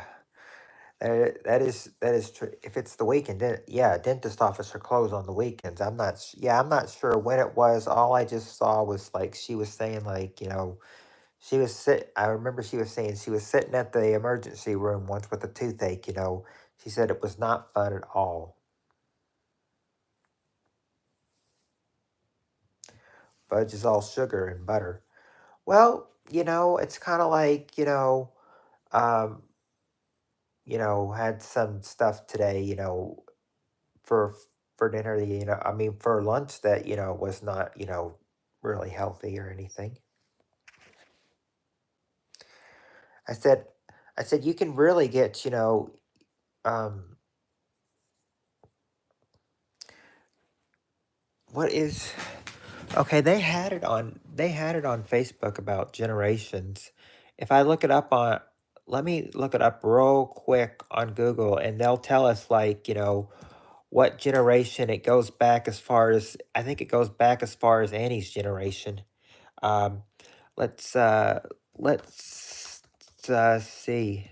that is true. If it's the weekend, then yeah, dentist office are closed on the weekends. Yeah, I'm not sure when it was. All I just saw was like she was saying like she was sit. I remember she was saying she was sitting at the emergency room once with a toothache. She said it was not fun at all. Fudge is all sugar and butter. Well, it's kind of like um, had some stuff today. For for dinner, I mean for lunch that, was not, really healthy or anything. I said I said you can really get, um what is okay, they had it on Facebook about generations. If I look it up on Let me look it up real quick on Google, and they'll tell us like, what generation it goes back. As far as I think it goes back as far as Annie's generation. Um let's uh let's see.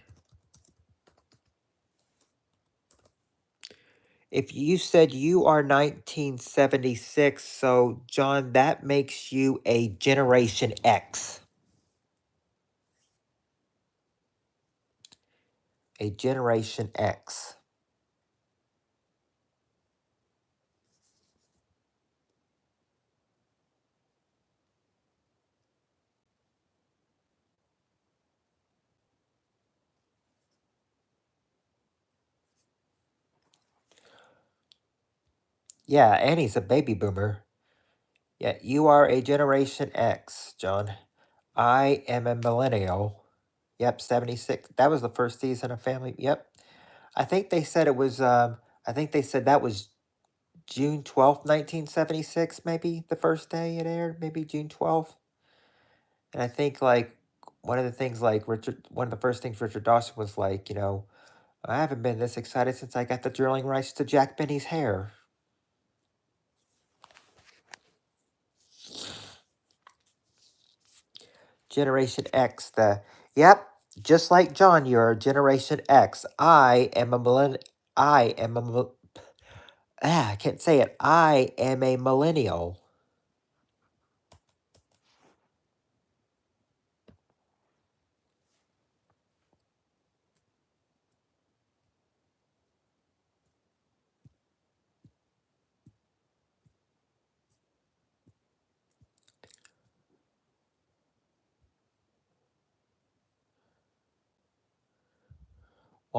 If you said you are 1976, so John, that makes you a Generation X. A Generation X. Yeah, Annie's a baby boomer. Yeah, you are a Generation X, John. I am a millennial. Yep, 76. That was the first season of Family. Yep. I think they said it was I think they said that was June 12th, 1976, maybe the first day it aired, maybe June 12th. And I think like one of the first things Richard Dawson was like, I haven't been this excited since I got the drilling rights to Jack Benny's hair. Generation X, just like John, you're Generation X. I am a I can't say it. I am a millennial.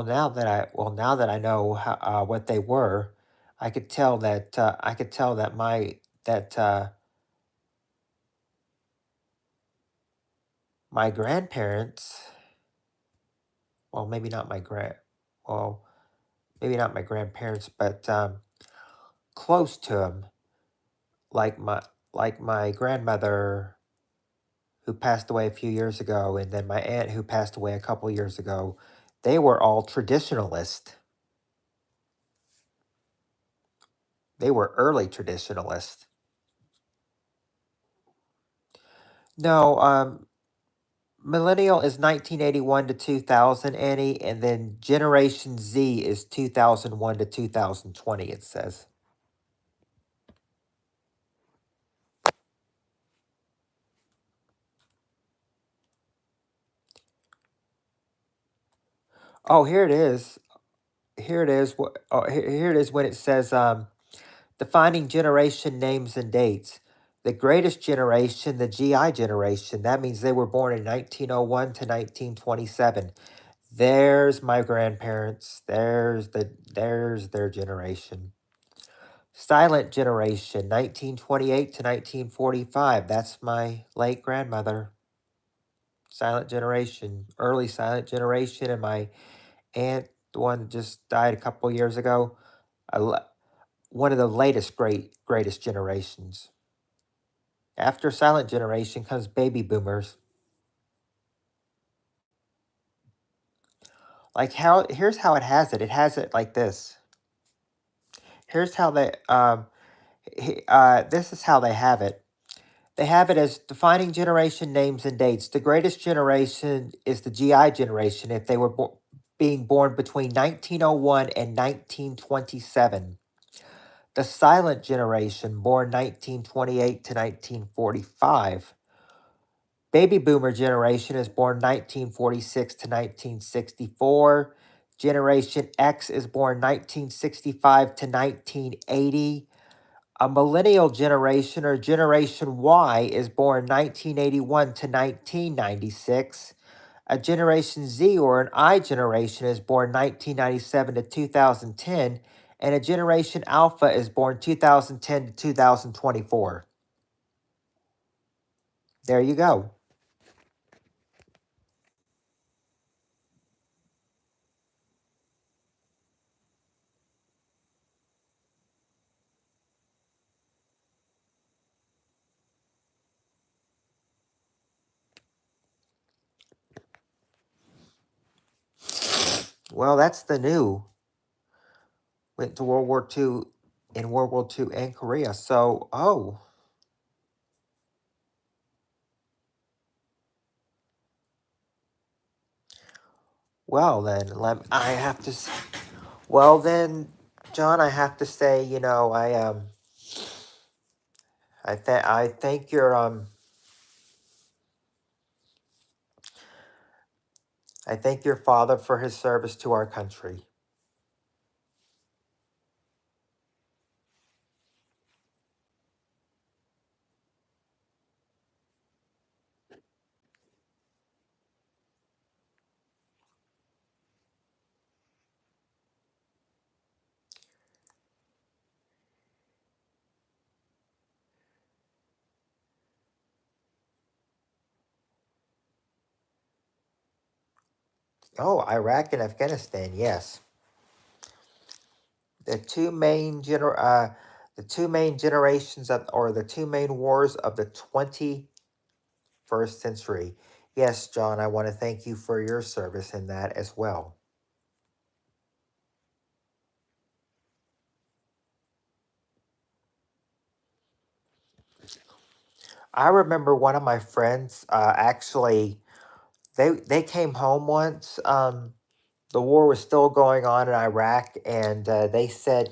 now that I know how, what they were, I could tell that my grandparents, well, well, maybe not my grandparents, but close to them, like my grandmother who passed away a few years ago, and then my aunt who passed away a couple years ago. They were all traditionalist. They were early traditionalist. No, millennial is 1981 to 2000, Annie, and then Generation Z is 2001 to 2020. It says. Oh, here it is. Here it is. Here it is when it says defining generation names and dates. The greatest generation, the GI generation. That means they were born in 1901 to 1927. There's my grandparents. There's their generation. Silent generation, 1928 to 1945. That's my late grandmother. Silent generation, early silent generation, and my aunt, the one that just died a couple years ago, one of the latest greatest generations. After silent generation comes baby boomers. Here's how it has it. It has it like this. Here's how they this is how they have it. They have it as defining generation names and dates. The greatest generation is the GI generation if they were being born between 1901 and 1927. The silent generation, born 1928 to 1945. Baby boomer generation is born 1946 to 1964. Generation X is born 1965 to 1980. A millennial generation or Generation Y is born 1981 to 1996. A Generation Z or an I generation is born 1997 to 2010. And a Generation Alpha is born 2010 to 2024. There you go. Well, that's the new. Went to World War II in World War II and Korea. So, oh, well then, I have to. Well then, John, I have to say, I thank your I thank your father for his service to our country. Oh, Iraq and Afghanistan, yes. The two main the two main generations of, or the two main wars of the 21st century. Yes, John, I want to thank you for your service in that as well. I remember one of my friends actually they came home once. The war was still going on in Iraq, and they said,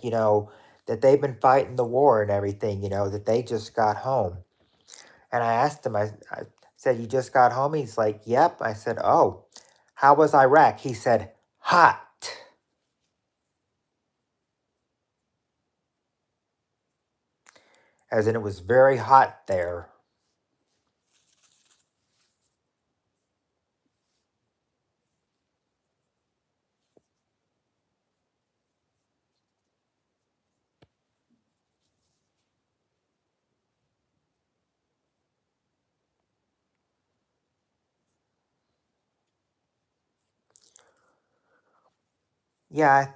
that they've been fighting the war and everything, that they just got home. And I asked him, I said, "You just got home?" He's like, "Yep." I said, "Oh, how was Iraq?" He said, "Hot," as in it was very hot there. Yeah,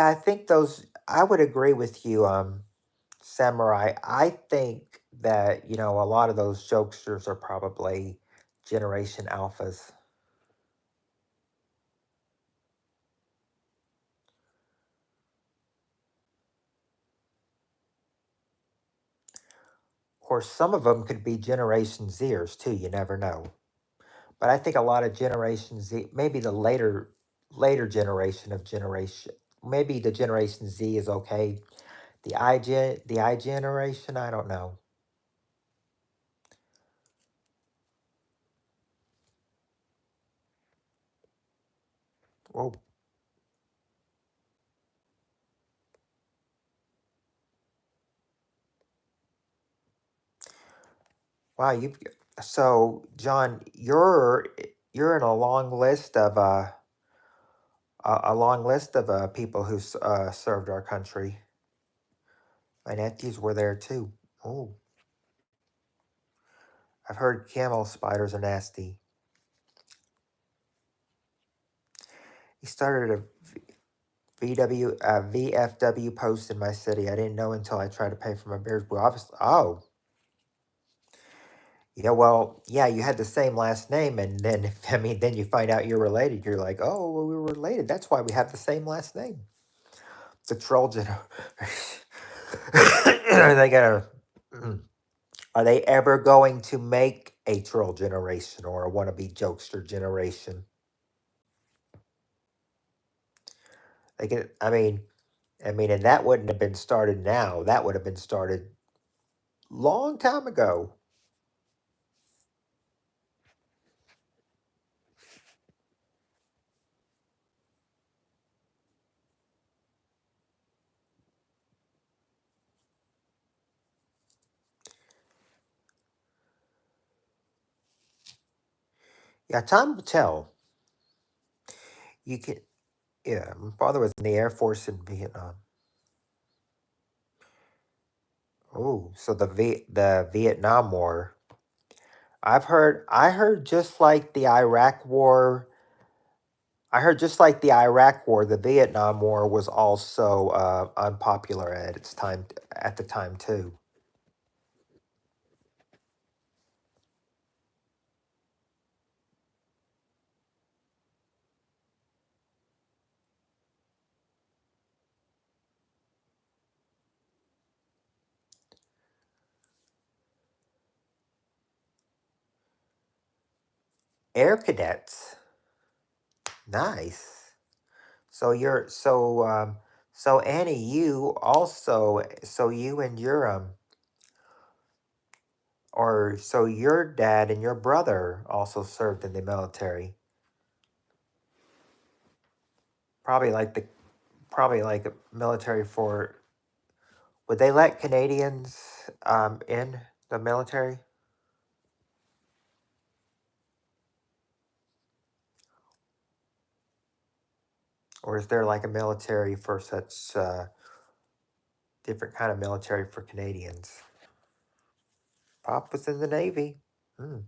I think those I would agree with you, Samurai. I think that, a lot of those jokesters are probably Generation Alphas. Of course, some of them could be Generation Zers too, you never know. But I think a lot of Generation Z, maybe the later generation of generation, maybe the Generation Z is okay. The I generation, I don't know. Oh, wow, you've so John, you're in a long list of a long list of people who served our country. My nephews were there too. Oh, I've heard camel spiders are nasty. He started a VFW post in my city. I didn't know until I tried to pay for my beers. Well, obviously, oh, yeah. Well, yeah, you had the same last name, and then I mean, then you find out you're related. You're like, oh, well, we were related. That's why we have the same last name. The troll generation. Are they gonna? Are they ever going to make a troll generation or a wannabe jokester generation? They can. And that wouldn't have been started now. That would have been started long time ago. Yeah, time will tell. You can. Yeah, my father was in the Air Force in Vietnam. Oh, so the Vietnam War. I heard just like the Iraq War. I heard just like the Iraq War, the Vietnam War was also unpopular at the time too. Air cadets, nice. So you're so Annie, you also so you and your or so your dad and your brother also served in the military. Probably like the probably like a military for would they let Canadians in the military? Or is there like a military for such different kind of military for Canadians? Pop was in the Navy. Hmm.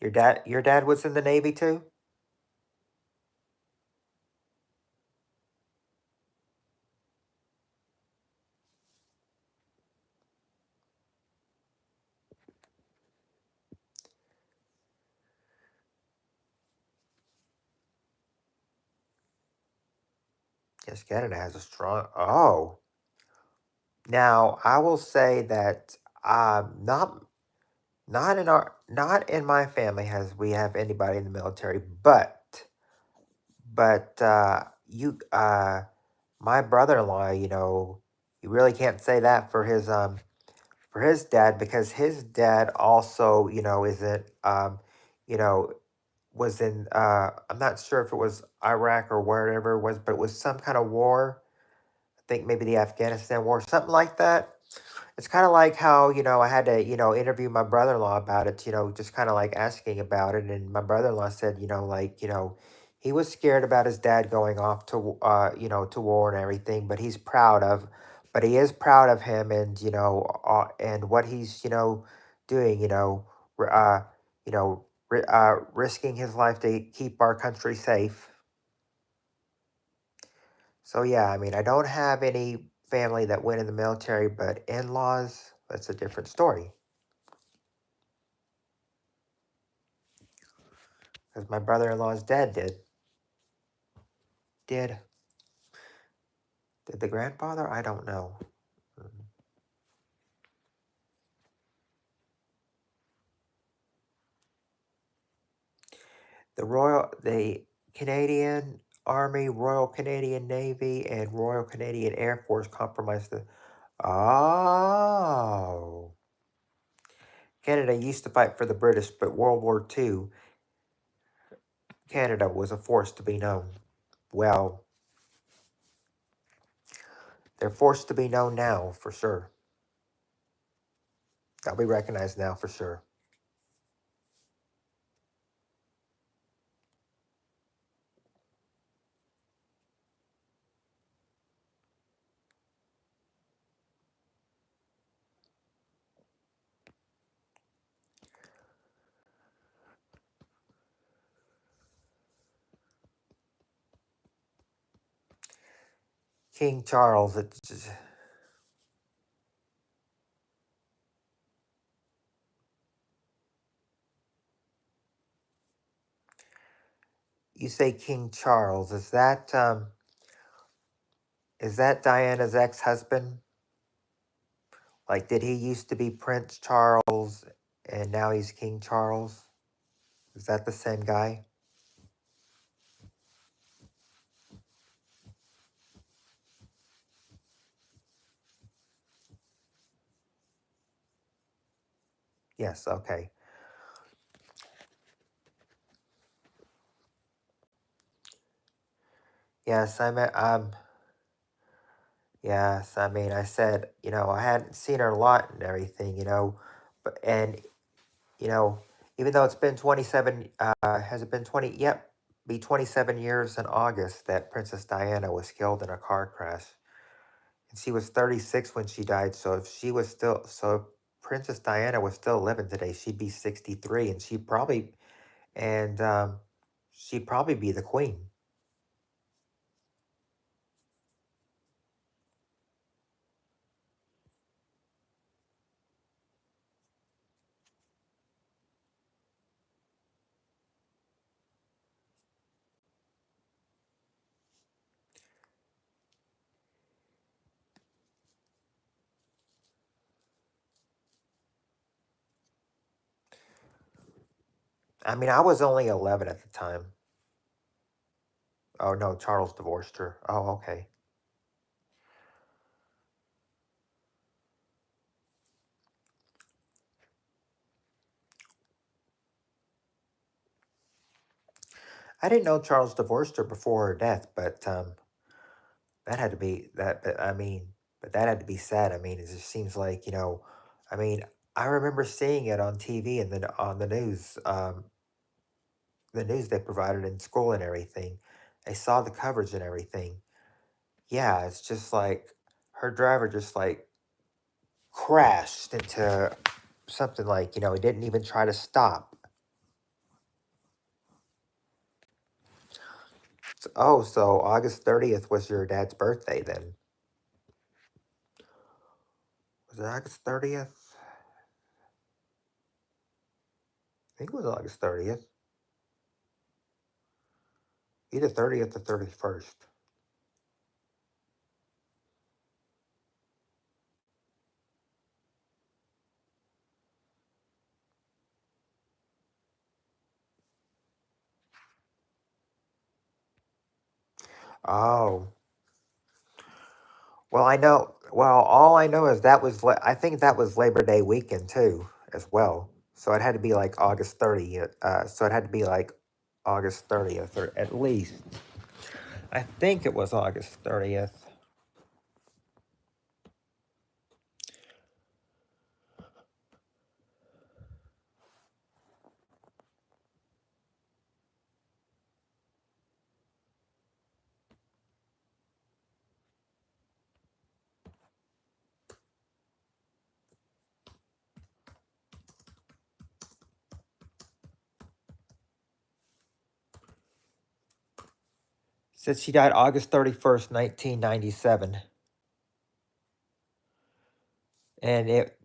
Your dad was in the Navy too? Yes, Canada has a strong. Oh, now I will say that not in my family has we have anybody in the military, but you my brother-in-law, you really can't say that for his dad because his dad also, isn't you know was in I'm not sure if it was Iraq or wherever it was, but it was some kind of war. I think maybe the Afghanistan war, something like that. It's kind of like how, I had to, interview my brother-in-law about it, just kind of like asking about it. And my brother-in-law said, he was scared about his dad going off to war and everything, but he is proud of him and what he's, doing, r- uh, risking his life to keep our country safe. So yeah, I mean, I don't have any family that went in the military, but in-laws, that's a different story. Because my brother-in-law's dad did did the grandfather? I don't know. Mm. The Canadian Army, Royal Canadian Navy, and Royal Canadian Air Force compromised the. Oh. Canada used to fight for the British, but World War II, Canada was a force to be known. Well, they're forced to be known now for sure. They'll be recognized now for sure. King Charles, you say King Charles, is that Diana's ex-husband? Like, did he used to be Prince Charles and now he's King Charles? Is that the same guy? Yes, okay. Yes, yes, I mean, I said, I hadn't seen her a lot and everything, but, and, you know, even though it's been 27, has it been 20? Yep, be 27 years in August that Princess Diana was killed in a car crash. And she was 36 when she died, so if Princess Diana was still living today, she'd be 63, and and, she'd probably be the queen. I mean, I was only 11 at the time. Oh, no, Charles divorced her. Oh, okay. I didn't know Charles divorced her before her death, but that had to be that. But I mean, but that had to be sad. I mean, it just seems like I mean, I remember seeing it on TV and then on the news they provided in school and everything. I saw the coverage and everything. Yeah, it's just like her driver just like crashed into something like he didn't even try to stop. So August 30th was your dad's birthday then? Was it August 30th? I think it was August 30th. Either 30th or 31st. Oh, well, all I know is I think that was Labor Day weekend too, as well. So it had to be like August 30th. So it had to be like August 30th, or at least. I think it was August 30th. Said she died August 31st, 1997. And it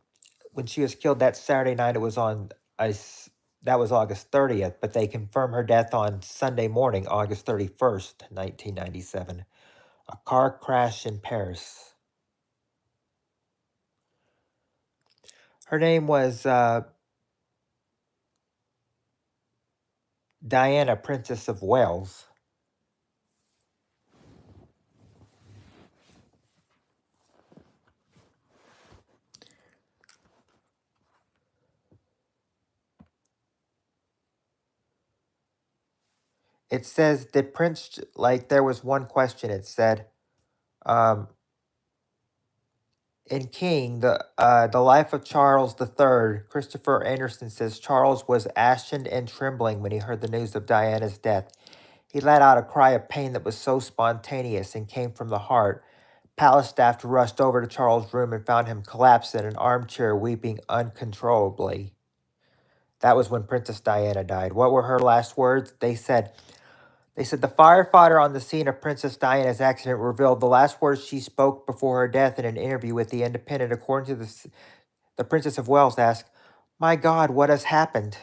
when she was killed that Saturday night, it was on that was August 30th, but they confirmed her death on Sunday morning, August 31st, 1997. A car crash in Paris. Her name was Diana, Princess of Wales. It says, did Prince, like, there was one question, it said, um, in King, the life of Charles III, Christopher Anderson says Charles was ashen and trembling when he heard the news of Diana's death. He let out a cry of pain that was so spontaneous and came from the heart. Palace staff rushed over to Charles' room and found him collapsed in an armchair, weeping uncontrollably. That was when Princess Diana died. What were her last words? They said the firefighter on the scene of Princess Diana's accident revealed the last words she spoke before her death in an interview with The Independent. According to the Princess of Wales asked, "My God, what has happened?"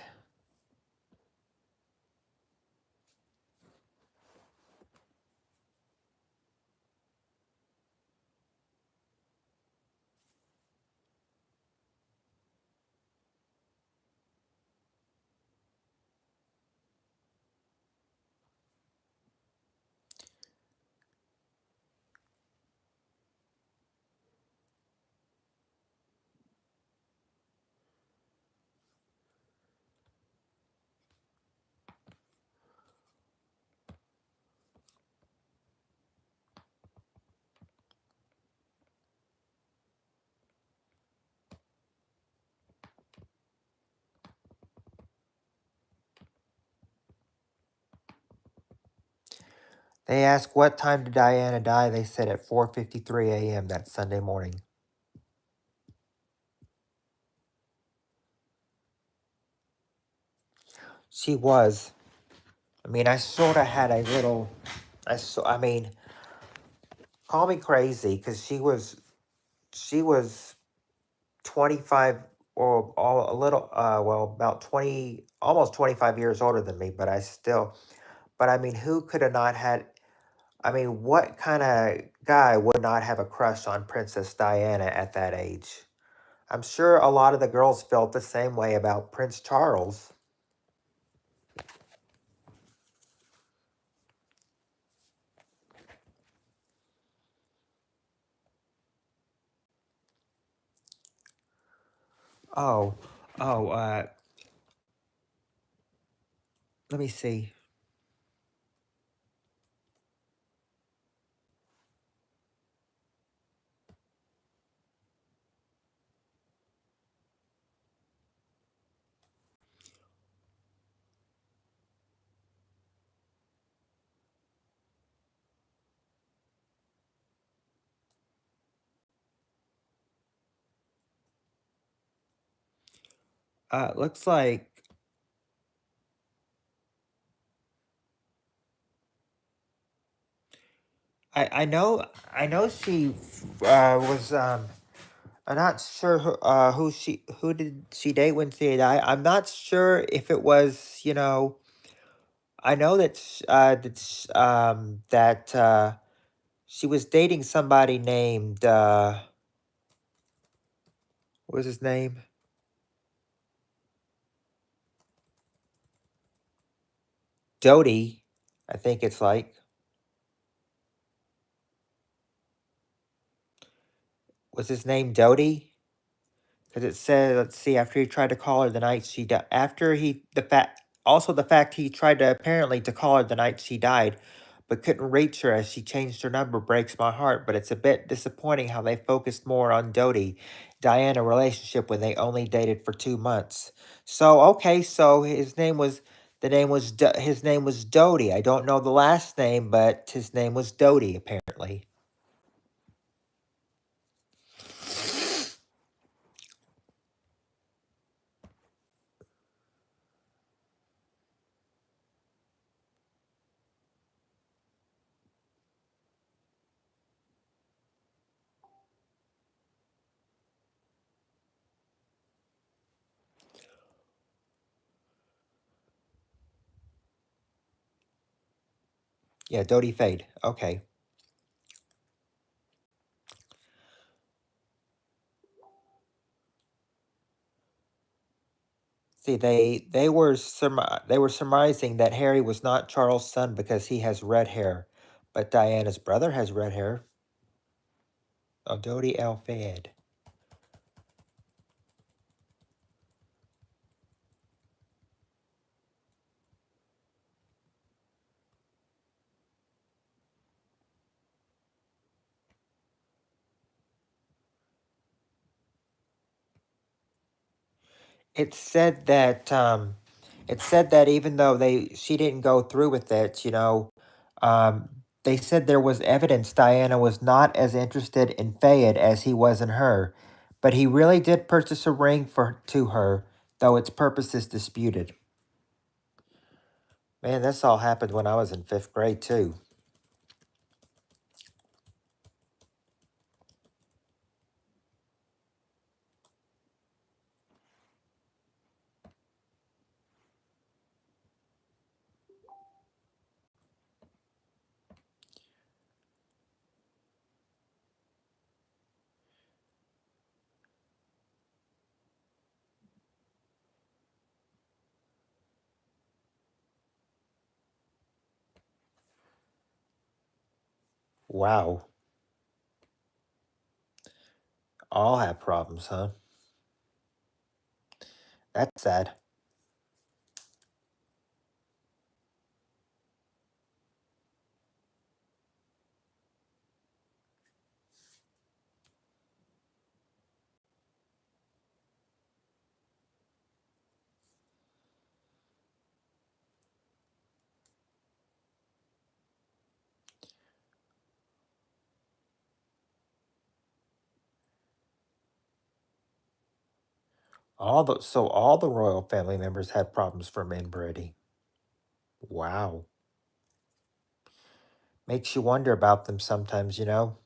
They asked, what time did Diana die? They said at 4:53 a.m. that Sunday morning. She was. I mean, I sort of had a little. I mean, call me crazy, because she was 25 or all a little well, about 20, almost 25 years older than me, but I mean, who could have not had, I mean, what kind of guy would not have a crush on Princess Diana at that age? I'm sure a lot of the girls felt the same way about Prince Charles. Oh, oh, let me see. Looks like I know she was I'm not sure who did she date when she died. I'm not sure if it was, I know that she was dating somebody named what was his name? Dodie, I think it's like. Was his name Dodie? Because it said, let's see, after he tried to call her the night she died, after he, the fact he tried to apparently to call her the night she died, but couldn't reach her as she changed her number breaks my heart. But it's a bit disappointing how they focused more on Dodie, Diana relationship when they only dated for 2 months. So okay, so his name was Dodie. I don't know the last name, but his name was Dodie apparently. Yeah, Dodie Fade. Okay. See, they were surmising that Harry was not Charles' son because he has red hair, but Diana's brother has red hair. Oh, Dodie L. Fayed. It said that it said that even though she didn't go through with it, um, they said there was evidence Diana was not as interested in Fayed as he was in her, but he really did purchase a ring for to her, though its purpose is disputed. Man, this all happened when I was in fifth grade too. Wow, all have problems, huh? That's sad. All the royal family members had problems from inbreeding. Wow. Makes you wonder about them sometimes, you know?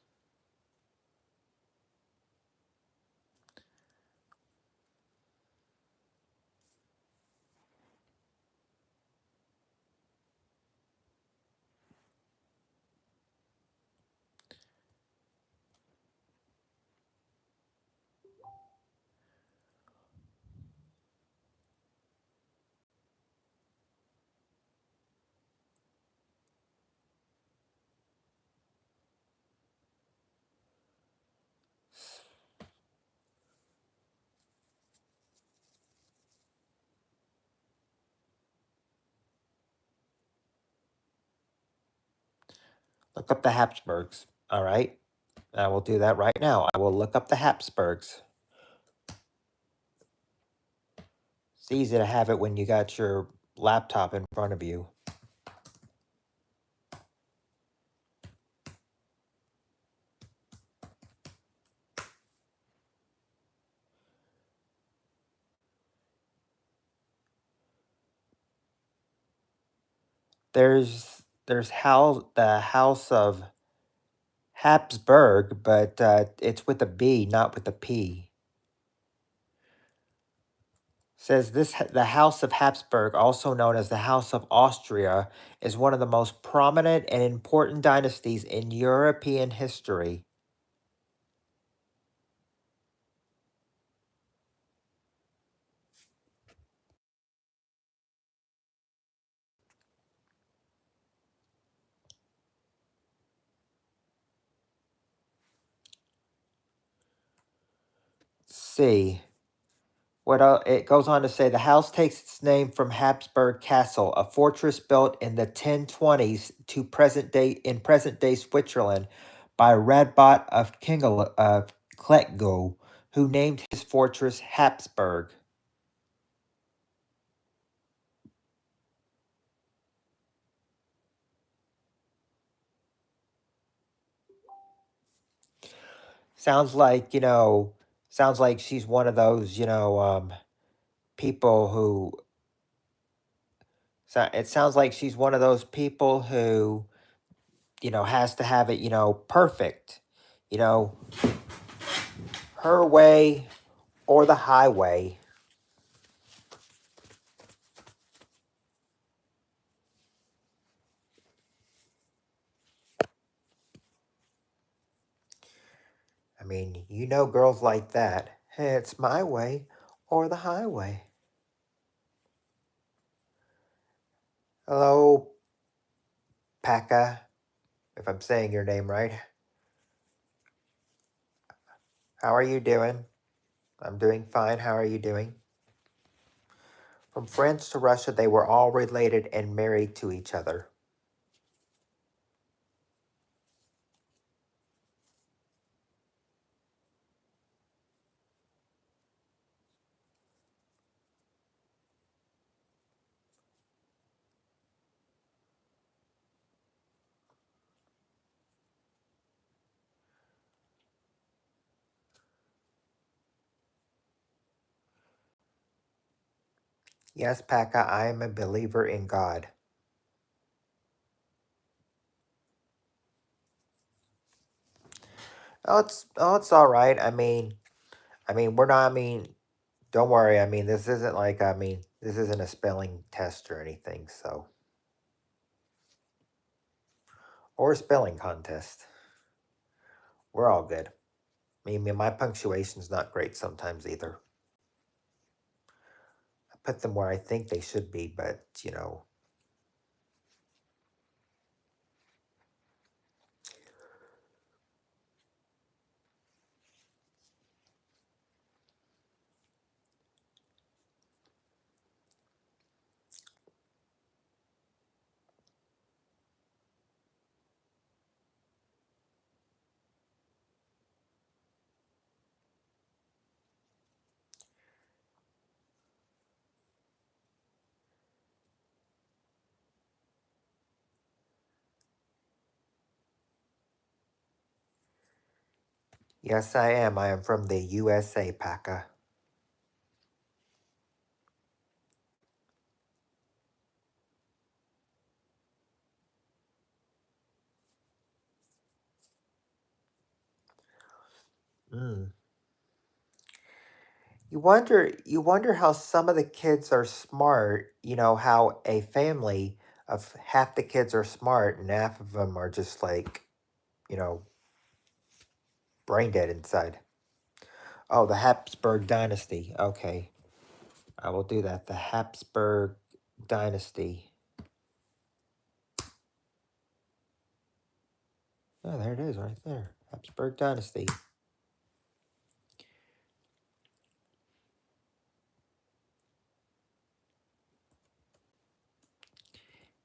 Look up the Habsburgs. All right. I will do that right now. I will look up the Habsburgs. It's easy to have it when you got your laptop in front of you. The House of Habsburg, but it's with a B, not with a P. Says the House of Habsburg, also known as the House of Austria, is one of the most prominent and important dynasties in European history. See. It goes on to say the house takes its name from Habsburg Castle, a fortress built in the 1020s to present day Switzerland by Radbot of Klettgau, who named his fortress Habsburg. Sounds like, sounds like she's one of those, people who it sounds like she's one of those people who, has to have it, perfect. You know, her way or the highway. mean, you know girls like that. Hey, it's my way or the highway. Hello, Paka, if I'm saying your name right. How are you doing? I'm doing fine. How are you doing? From France to Russia, they were all related and married to each other. Yes, Paka, I am a believer in God. Oh, it's all right. We're not. Don't worry. This isn't like. This isn't a spelling test or anything. So, or a spelling contest. We're all good. My punctuation's not great sometimes either. I put them where I think they should be, but yes, I am. I am from the USA, Paka. Mm. You wonder how some of the kids are smart. How a family of half the kids are smart and half of them are just like, you know, brain dead inside. Oh, the Habsburg dynasty. Okay, I will do that. The Habsburg dynasty. Oh, there it is, right there. Habsburg dynasty.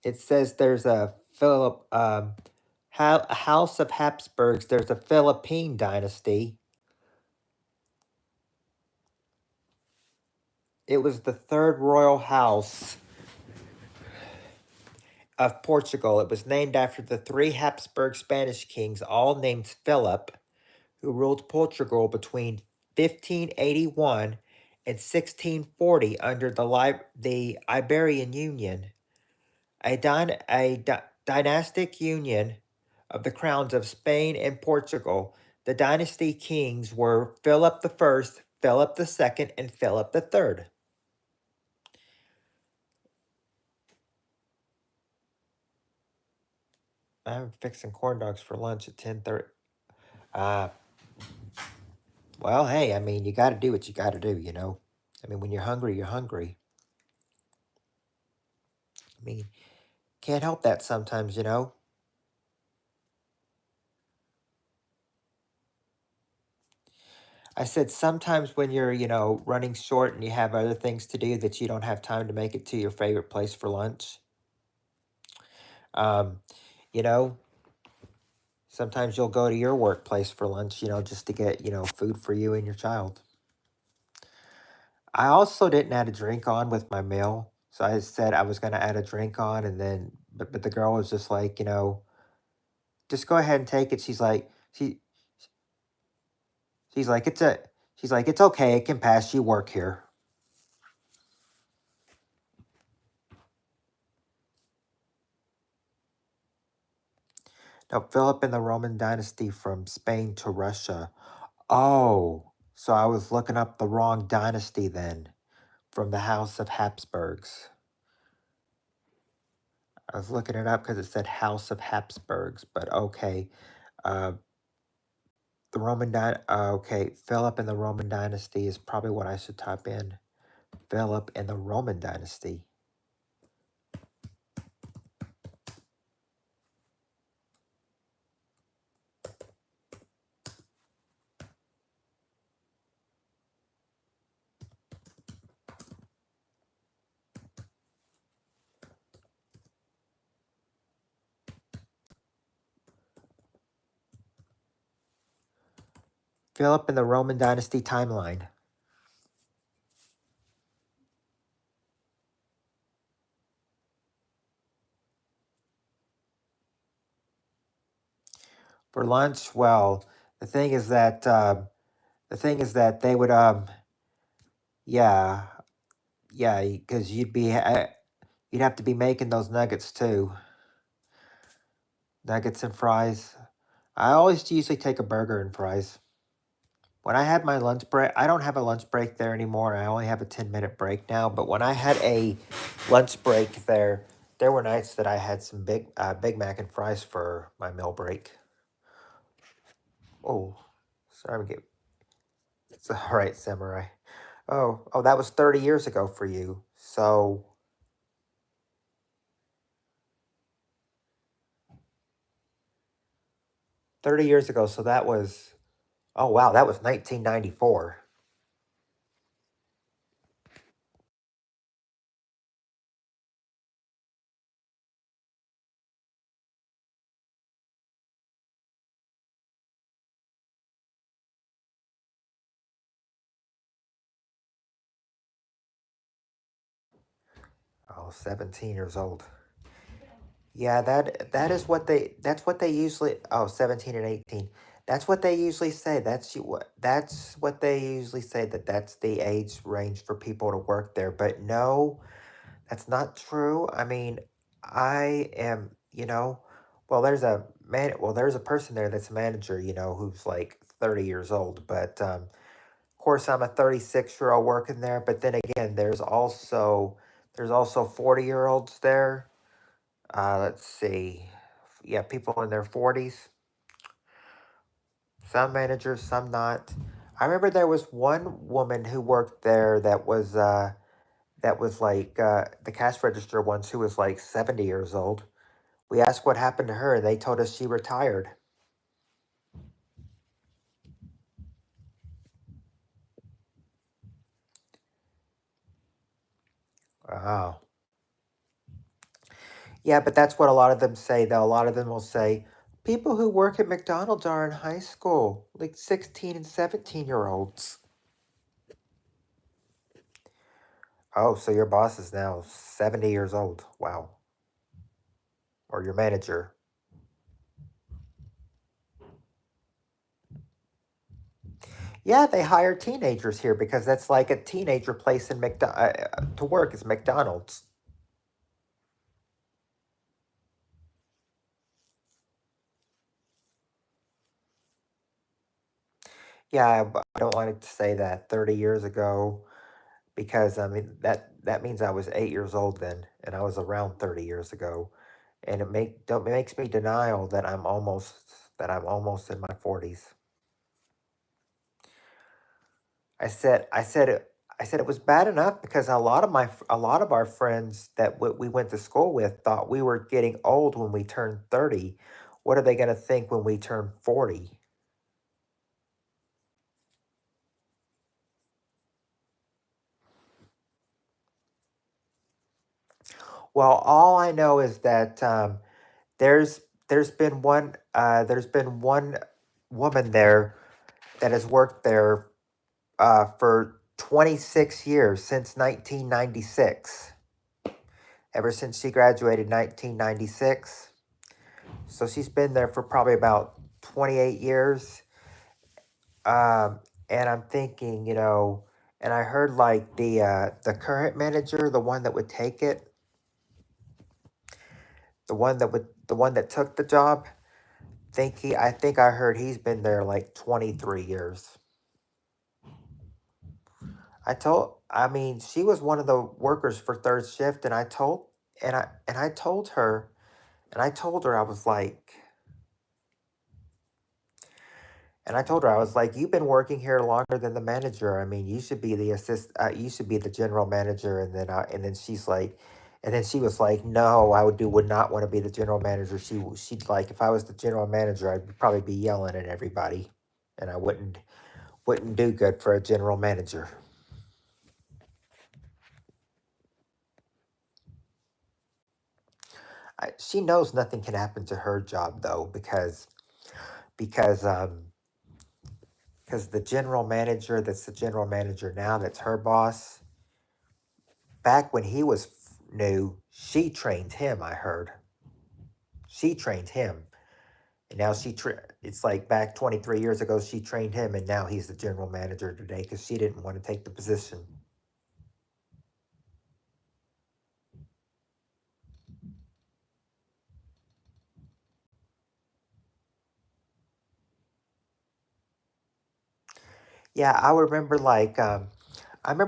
It says there's a House of Habsburgs. There's a Philippine dynasty. It was the third royal house of Portugal. It was named after the three Habsburg Spanish kings, all named Philip, who ruled Portugal between 1581 and 1640 under the Iberian Union, a dynastic union of the crowns of Spain and Portugal. The dynasty kings were Philip the First, Philip the Second, and Philip the Third. I'm fixing corn dogs for lunch at 10:30. Uh, well, hey, you got to do what you got to do. When you're hungry, you're hungry. I mean, can't help that sometimes. I said sometimes when you're running short and you have other things to do that you don't have time to make it to your favorite place for lunch. Um, you know, Sometimes you'll go to your workplace for lunch, just to get food for you and your child. I also didn't add a drink on with my meal. So I said I was going to add a drink on and then, but the girl was just like, just go ahead and take it. She's like, she's like, it's okay. It can pass. You work here. Now, Philip in the Roman dynasty from Spain to Russia. Oh, so I was looking up the wrong dynasty then, from the House of Habsburgs. I was looking it up because it said House of Habsburgs, but okay. Uh, The Roman dy okay, Philip in the Roman dynasty is probably what I should type in. Philip in the Roman dynasty. Philip in the Roman dynasty timeline. For lunch, well, the thing is that they would yeah, yeah, because you'd have to be making those nuggets too. Nuggets and fries. I always usually take a burger and fries. When I had my lunch break, I don't have a lunch break there anymore. I only have a 10-minute break now. But when I had a lunch break there, there were nights that I had some Big Mac and fries for my meal break. Oh, sorry, it's all right, Samurai. Oh, that was 30 years ago for you. So 30 years ago. So that was, oh wow, that was 1994. Oh, 17 years old. Yeah, that's what they usually, oh, 17 and 18. That's what they usually say. That's what they usually say, that that's the age range for people to work there. But no, that's not true. I mean, I am, there's a person there that's a manager, who's like 30 years old, but of course I'm a 36-year-old working there, but then again, there's also 40-year-olds there. Let's see. Yeah, people in their 40s. Some managers, some not. I remember there was one woman who worked there that was like the cash register once, who was like 70 years old. We asked what happened to her. They told us she retired. Wow. Yeah, but that's what a lot of them say, though. A lot of them will say, people who work at McDonald's are in high school, like 16 and 17-year-olds. Oh, so your boss is now 70 years old. Wow. Or your manager. Yeah, they hire teenagers here because that's like a teenager place in to work is McDonald's. Yeah, but I don't want to say that 30 years ago, because I mean that means I was 8 years old then, and I was around 30 years ago, and it makes me denial that I'm almost in my 40s. I said it was bad enough because a lot of our friends that we went to school with thought we were getting old when we turned 30. What are they going to think when we turn 40? Well, all I know is that there's there's been one woman there that has worked there for 26 years, since 1996. Ever since she graduated 1996. So she's been there for probably about 28 years. Um, and I'm thinking, and I heard like the current manager, the one that would take it, the one that took the job, I think I heard he's been there like 23 years. I mean, she was one of the workers for third shift, and I told her, I was like, And I told her, I was like, "You've been working here longer than the manager. I mean, you should be the you should be the general manager." And then she's like, and then she was like, "No, would not want to be the general manager. She'd like, if I was the general manager, I'd probably be yelling at everybody, and I wouldn't do good for a general manager." She knows nothing can happen to her job though, because because the general manager that's the general manager now, that's her boss. Back when he was new, she trained him. I heard she trained him, and now it's like back 23 years ago she trained him, and now he's the general manager today because she didn't want to take the position. Yeah, I remember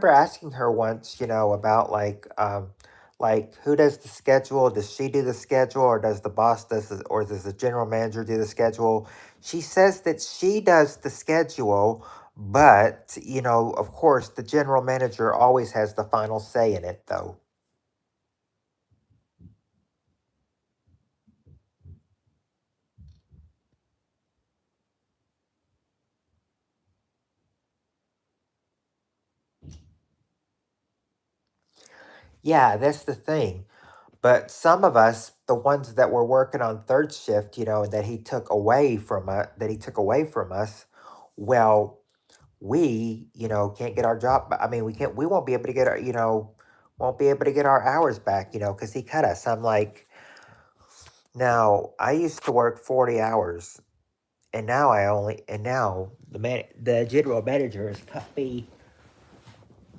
asking her once, about like who does the schedule? Does she do the schedule, or does the boss or does the general manager do the schedule? She says that she does the schedule, but of course, the general manager always has the final say in it, though. Yeah, that's the thing. But some of us, the ones that were working on third shift, that he took away from us, well, we, can't get our job. I mean, we won't be able to get won't be able to get our hours back, because he cut us. I'm like, now I used to work 40 hours, and now the general manager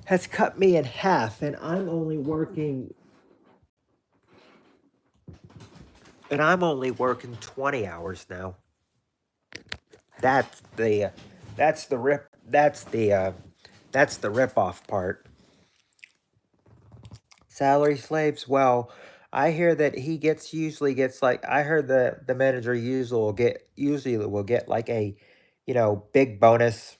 has cut me in half, and I'm only working 20 hours now. That's the, that's the rip off part. Salary slaves. Well, I hear that he usually gets like, I heard the manager usually will get like a, big bonus.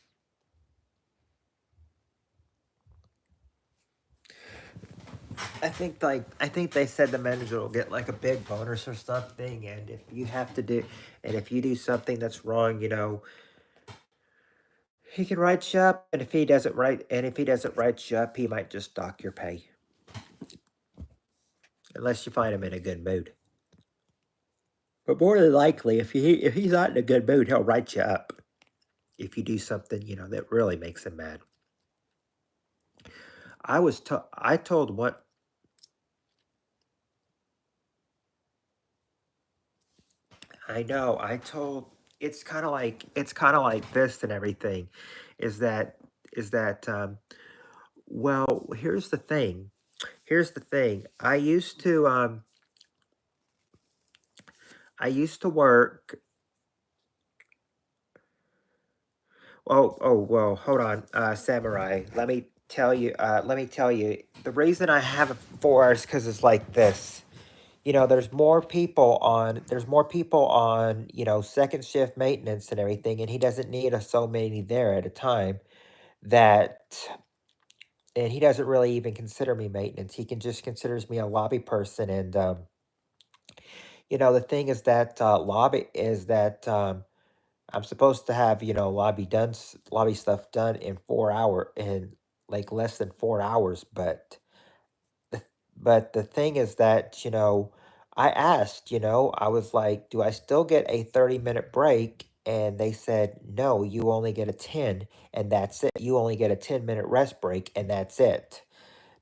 I think they said the manager will get like a big bonus or something, and if you do something that's wrong, he can write you up, and if he doesn't write you up, he might just dock your pay, unless you find him in a good mood. But more than likely, if he's not in a good mood, he'll write you up if you do something, that really makes him mad. I told what I know. It's kind of like this and everything, is that is that well, Here's the thing. I used to work. Well, hold on, Samurai. Let me tell you. The reason I have it 4 hours because it's like this. There's more people on, second shift maintenance and everything, and he doesn't need so many there at a time, that and he doesn't really even consider me maintenance. He can just considers me a lobby person, and the thing is that I'm supposed to have, lobby stuff done in 4 hour in like less than 4 hours, the, but the thing is that, I asked, I was like, do I still get a 30-minute break? And they said, no, you only get a 10, and that's it. You only get a 10-minute rest break, and that's it.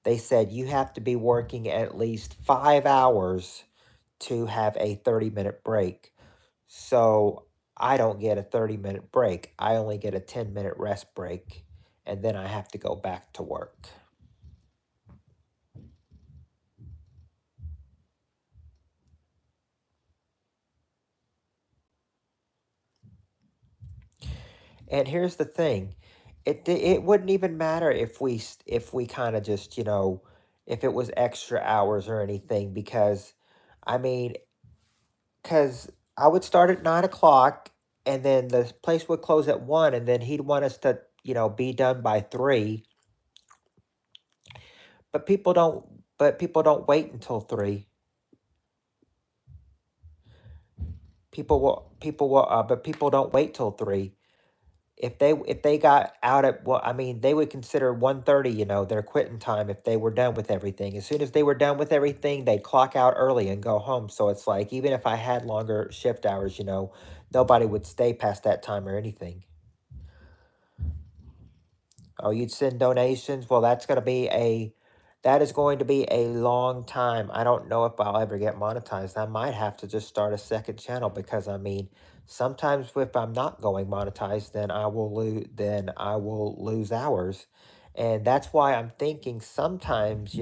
They said you have to be working at least 5 hours to have a 30-minute break. So I don't get a 30-minute break. I only get a 10-minute rest break, and then I have to go back to work. And here's the thing. It wouldn't even matter if we kind of just, if it was extra hours or anything, because I mean, cuz I would start at 9 o'clock, and then the place would close at 1, and then he'd want us to, be done by 3, but people don't wait until 3. But people don't wait till 3. If they got out at, well, I mean, they would consider 1:30, their quitting time if they were done with everything. As soon as they were done with everything, they'd clock out early and go home. So it's like, even if I had longer shift hours, nobody would stay past that time or anything. Oh, you'd send donations? Well, that is going to be a long time. I don't know if I'll ever get monetized. I might have to just start a second channel because, I mean, sometimes if I'm not going monetized, then I will lose hours. And that's why I'm thinking sometimes,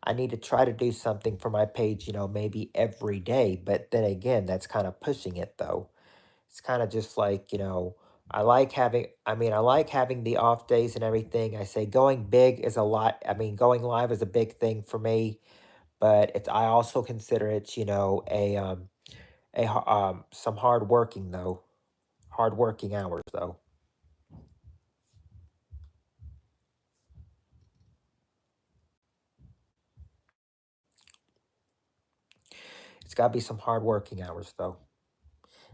I need to try to do something for my page, maybe every day. But then again, that's kind of pushing it though. It's kind of just like, I like having the off days and everything. I say going big is a lot. I mean, going live is a big thing for me, but I also consider it, some hard working though, hard working hours though. It's got to be some hard working hours though.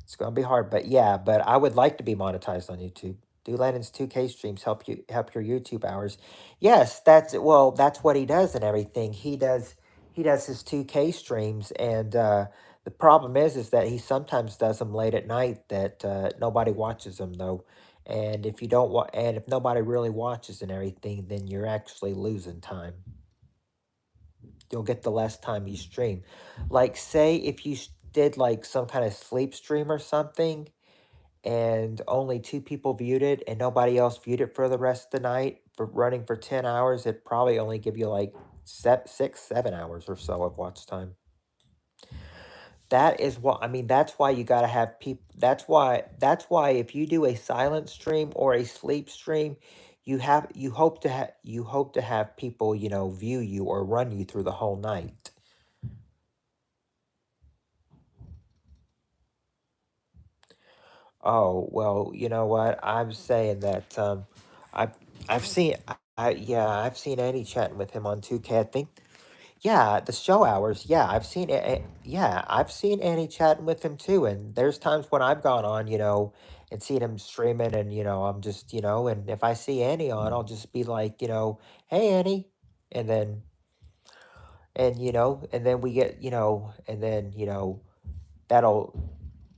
It's gonna be hard, but yeah, but I would like to be monetized on YouTube. Do Lennon's 2K streams help your YouTube hours? Yes, that's what he does and everything. He does his 2K streams, and the problem is that he sometimes does them late at night that nobody watches them though. And if nobody really watches and everything, then you're actually losing time. You'll get the less time you stream. Like, say if you did like some kind of sleep stream or something, and only 2 people viewed it, and nobody else viewed it for the rest of the night, for running for 10 hours, it probably only give you like 6, 7 hours or so of watch time. That is what I mean. That's why you gotta have people. That's why if you do a silent stream or a sleep stream, you hope to have people, view you or run you through the whole night. Oh, well, you know what? I'm saying that I've I've seen I've seen Annie chatting with him on 2K. I think, yeah, the show hours. Yeah, I've seen Annie chatting with him too. And there's times when I've gone on, and seen him streaming, and I'm just, and if I see Annie on, I'll just be like, hey Annie, and then and then we get, and then that'll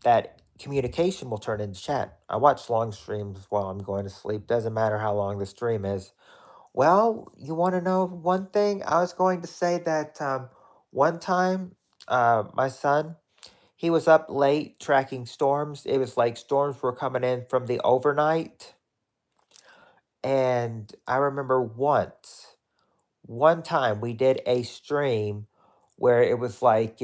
that communication will turn into chat. I watch long streams while I'm going to sleep. Doesn't matter how long the stream is. Well, you want to know one thing? I was going to say that one time, my son, he was up late tracking storms. It was like storms were coming in from the overnight. And I remember one time we did a stream where it was like,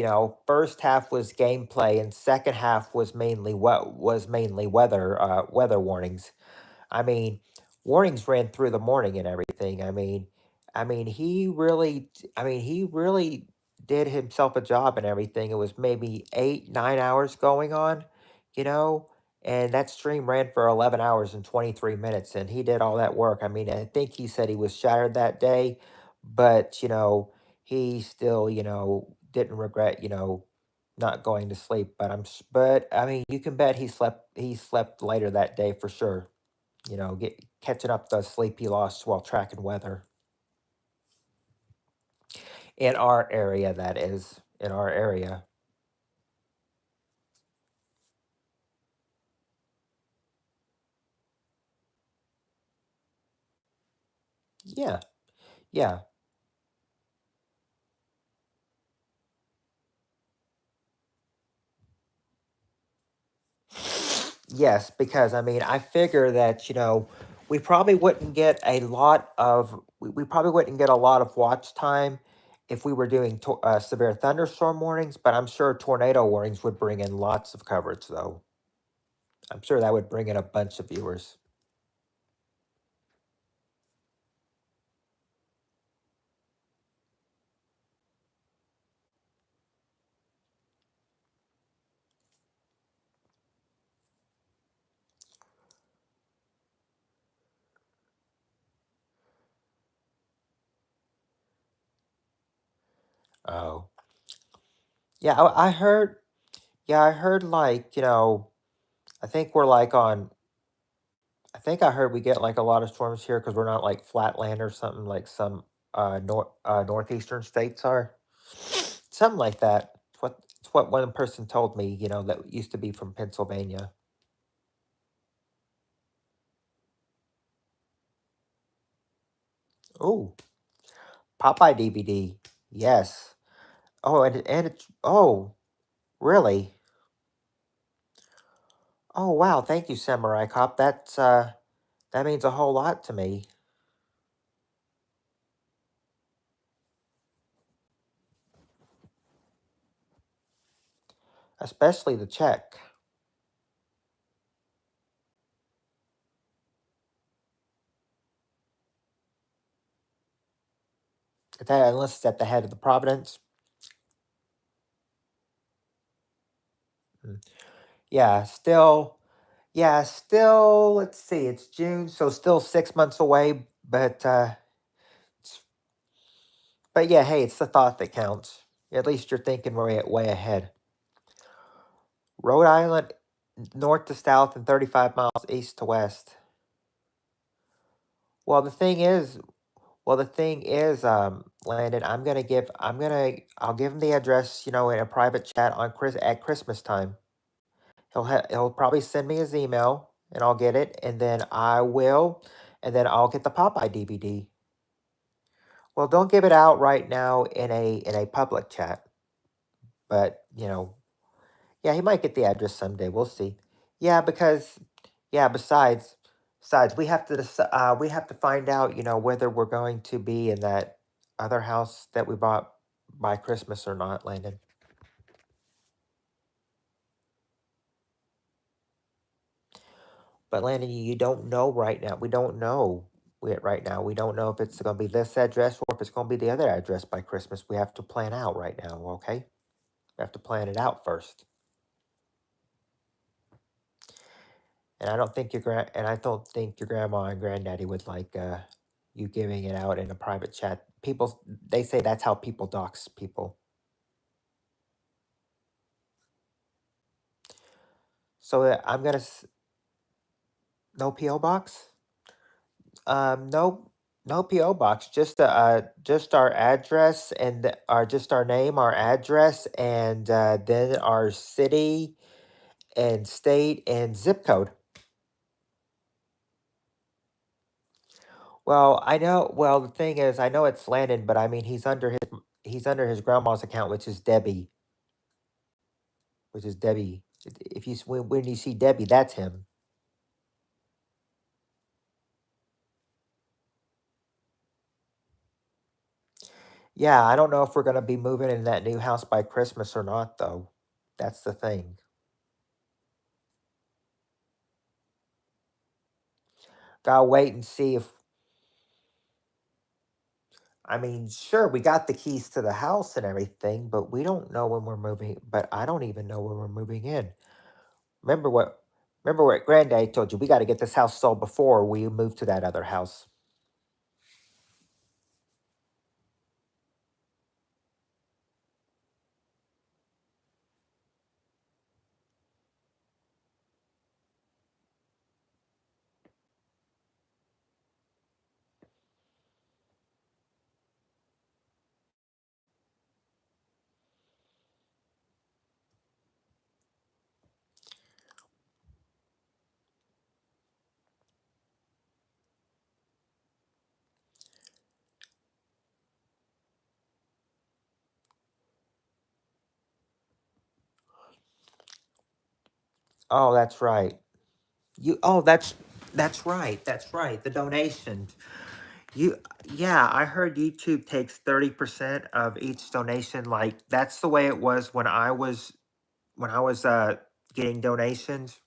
first half was gameplay and second half was mainly weather warnings. I mean, warnings ran through the morning and everything. He really did himself a job and everything. It was maybe 8, 9 hours going on, you know, and that stream ran for 11 hours and 23 minutes, and he did all that work. I mean, I think he said he was shattered that day, but he still, didn't regret, not going to sleep. But I mean, you can bet he slept later that day for sure. Get catching up the sleep he lost while tracking weather in our area. That is in our area. Yeah, yeah, yes. Because I mean, I figure that we probably wouldn't get a lot of watch time if we were doing severe thunderstorm warnings. But I'm sure tornado warnings would bring in lots of coverage, though. I'm sure that would bring in a bunch of viewers. Oh, yeah. I heard. Yeah, I heard like I think we're like on. I think I heard we get like a lot of storms here because we're not like flat land or something like some northeastern states are. Something like that. It's what one person told me. That used to be from Pennsylvania. Oh, Popeye DVD. Yes. Oh, and it's really? Oh wow, thank you, Samurai Cop. That means a whole lot to me, especially the check. Unless it's at the head of the Providence. Mm. Yeah, still. Yeah, still. Let's see. It's June, so still 6 months away. It's- but yeah, hey, it's the thought that counts. At least you're thinking way ahead. Rhode Island, north to south, and 35 miles east to west. Well, the thing is, Landon, I'll give him the address, in a private chat at Christmas time. He'll probably send me his email, and I'll get it, and then I'll get the Popeye DVD. Well, don't give it out right now in a public chat, but yeah, he might get the address someday. We'll see. Yeah, because yeah, besides we have to find out, whether we're going to be in that other house that we bought by Christmas or not, Landon. But Landon, you don't know right now. We don't know right now. We don't know if it's going to be this address or if it's going to be the other address by Christmas. We have to plan out right now, okay? We have to plan it out first. And I don't think your grandma and granddaddy would like you giving it out in a private chat. People, they say that's how people dox people. So no PO box. No, no PO box. Just our address just our name, our address, and then our city and state and zip code. Well, I know. Well, the thing is, I know it's Landon, but I mean, he's under his grandma's account, which is Debbie. Which is Debbie. If when you see Debbie, that's him. Yeah, I don't know if we're gonna be moving in that new house by Christmas or not, though. That's the thing. Gotta wait and see if. I mean, sure, we got the keys to the house and everything, but we don't know when we're moving. But I don't even know when we're moving in. Remember what? Remember what Granddaddy told you? We got to get this house sold before we move to that other house. Oh, that's right. You. Oh, that's right. That's right. The donations. You Yeah, I heard YouTube takes 30% of each donation. Like that's the way it was when I was getting donations.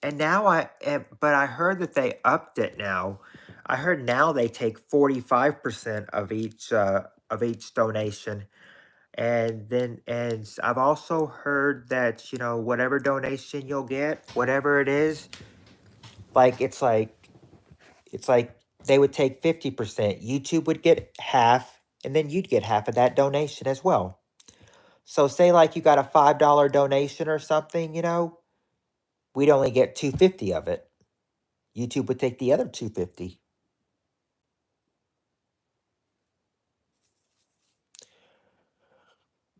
And now but I heard that they upped it now. I heard now they take 45% of each donation. I've also heard that, whatever donation you'll get, whatever it is, like it's like they would take 50%. YouTube would get half, and then you'd get half of that donation as well. So say like you got a $5 donation or something, we'd only get 250 of it. YouTube would take the other 250.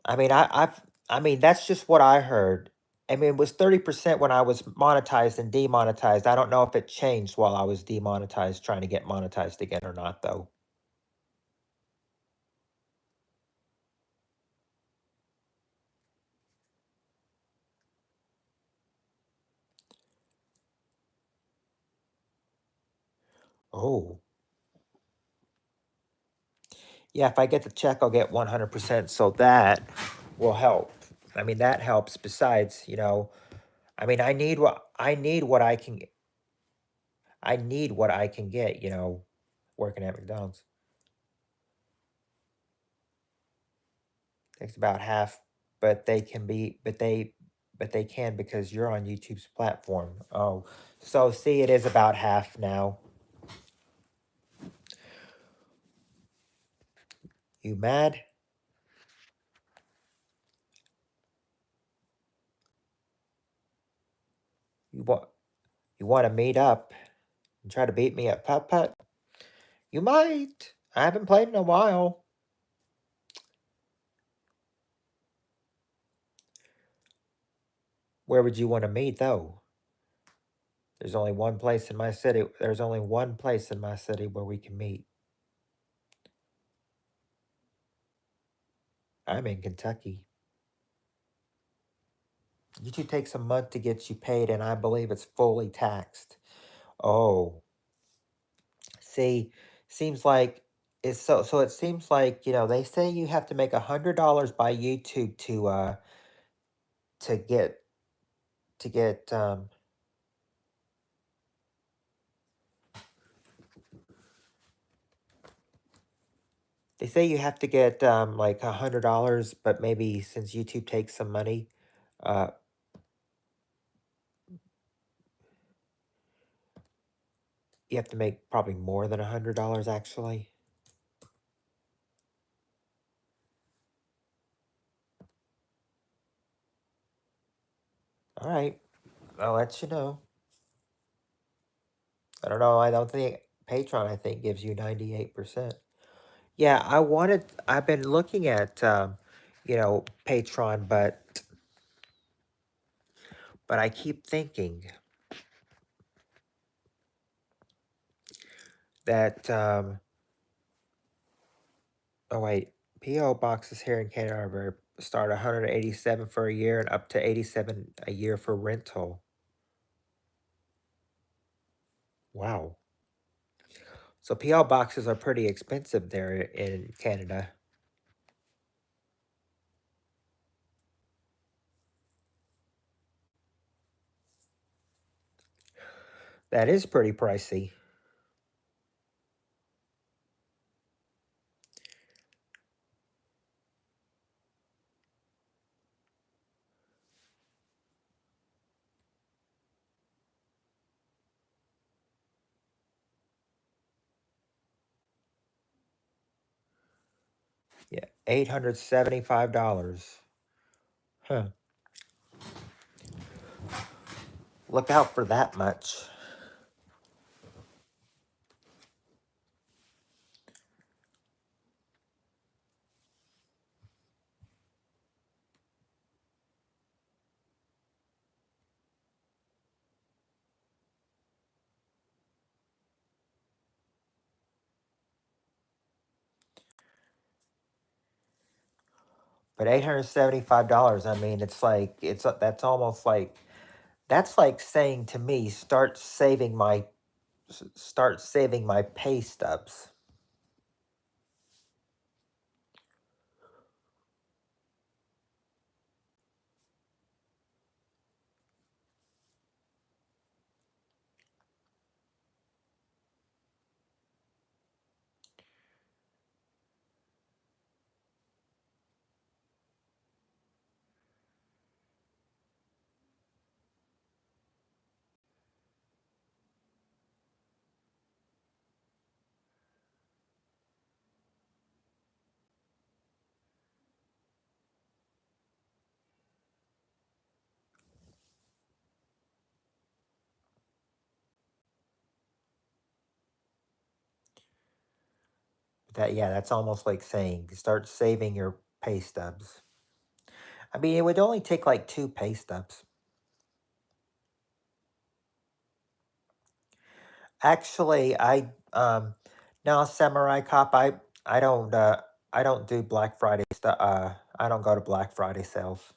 I mean, I mean, that's just what I heard. I mean, it was 30% when I was monetized and demonetized. I don't know if it changed while I was demonetized, trying to get monetized again or not, though. Oh, yeah. If I get the check, I'll get 100%. So that will help. I mean, that helps. Besides, I mean, I need what I can get. Working at McDonald's takes about half, but they can be, but they can because you're on YouTube's platform. Oh, so see, it is about half now. You mad? You want you want to meet up and try to beat me at putt putt? You might. I haven't played in a while. Where would you want to meet though? There's only one place in my city. There's only one place in my city where we can meet. I'm in Kentucky. YouTube takes a month to get you paid, and I believe it's fully taxed. Oh, see, seems like it's so it seems like, they say you have to make $100 by YouTube to get to get they say you have to get like $100, but maybe since YouTube takes some money, uh you have to make probably more than $100 actually. All right, I'll let you know. I don't know. I don't think Patreon, I think, gives you 98%. Yeah, I've been looking at Patreon, but I keep thinking that oh wait, PO boxes here in Canada start 187 for a year and up to 87 a year for rental. Wow. So PO boxes are pretty expensive there in Canada. That is pretty pricey. Yeah, $875. Huh. Look out for that much. But $875, I mean, it's like that's almost like that's like saying to me, start saving my pay stubs. That yeah, that's almost like saying start saving your pay stubs. I mean, it would only take like 2 pay stubs. Actually, now Samurai Cop, I don't do Black Friday stuff. I don't go to Black Friday sales.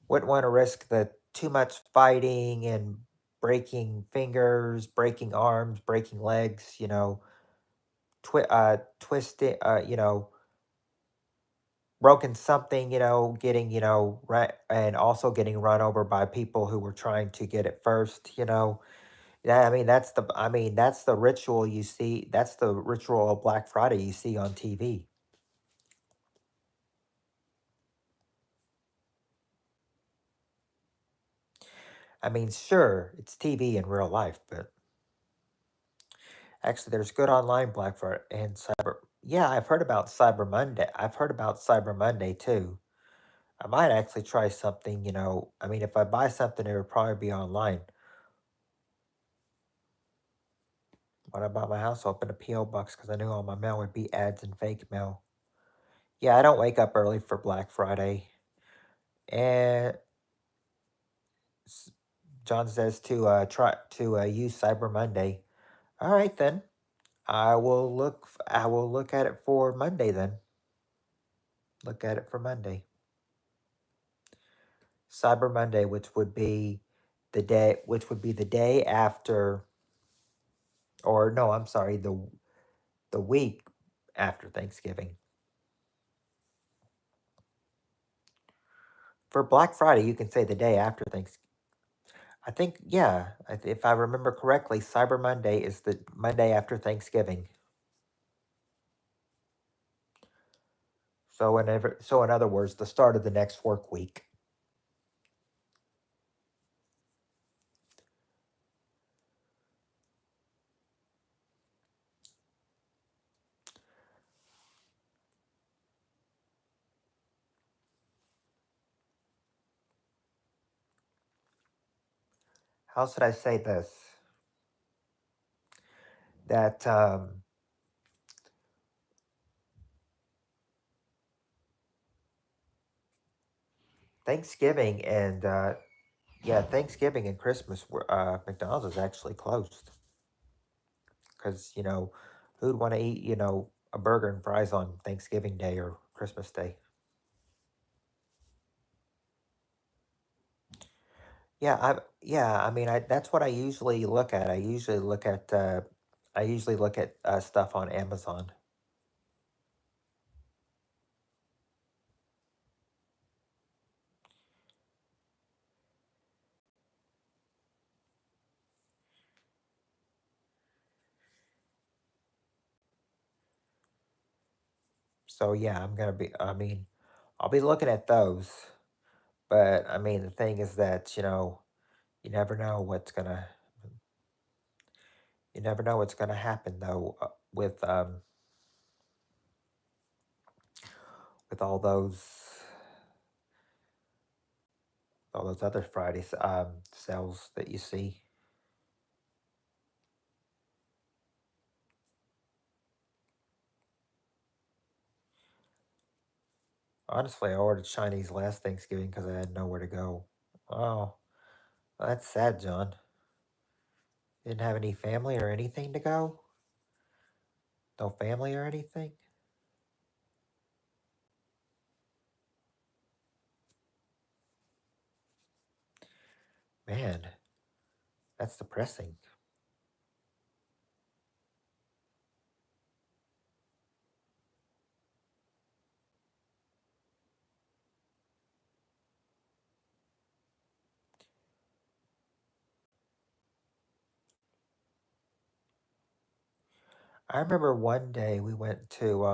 Wouldn't want to risk the too much fighting and breaking fingers, breaking arms, breaking legs, twisting, broken something, getting, right, and also getting run over by people who were trying to get it first. Yeah, that's the ritual you see. That's the ritual of Black Friday you see on TV. I mean, sure, it's TV in real life, but actually, there's good online Black Friday and Cyber. Yeah, I've heard about Cyber Monday. I've heard about Cyber Monday too. I might actually try something. I mean, if I buy something, it would probably be online. When I bought my house, I opened a PO box because I knew all my mail would be ads and fake mail. Yeah, I don't wake up early for Black Friday. And s- John says to try to use Cyber Monday. All right then. I will look at it for Monday then. Look at it for Monday. Cyber Monday, which would be the day after, or no, I'm sorry, the week after Thanksgiving. For Black Friday, you can say the day after Thanksgiving. I think, yeah, if I remember correctly, Cyber Monday is the Monday after Thanksgiving. So in other words, the start of the next work week. How should I say this? That Thanksgiving and yeah, Thanksgiving and Christmas were McDonald's is actually closed because who'd want to eat a burger and fries on Thanksgiving Day or Christmas Day? Yeah, I mean, that's what I usually look at. I usually look at stuff on Amazon. So yeah, I mean, I'll be looking at those. But I mean, the thing is that you never know you never know what's gonna happen though with all those other Fridays sales that you see. Honestly, I ordered Chinese last Thanksgiving because I had nowhere to go. Oh, well, that's sad, John. Didn't have any family or anything to go? No family or anything? Man, that's depressing. I remember one day we went to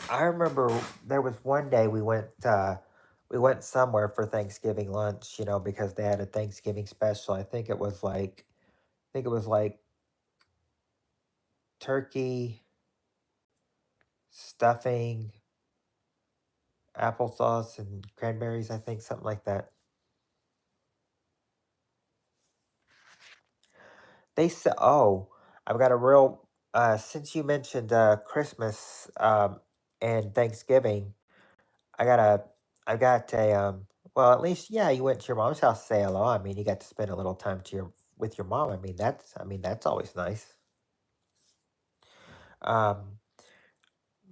I remember there was one day we went somewhere for Thanksgiving lunch, because they had a Thanksgiving special. I think it was like turkey. stuffing, applesauce, and cranberries, I think, something like that. They said, "Oh, I've got a real." Since you mentioned Christmas and Thanksgiving, I got a, I got a. Well, at least, yeah, you went to your mom's house to say hello. I mean, you got to spend a little time to your with your mom. I mean, that's always nice. Um,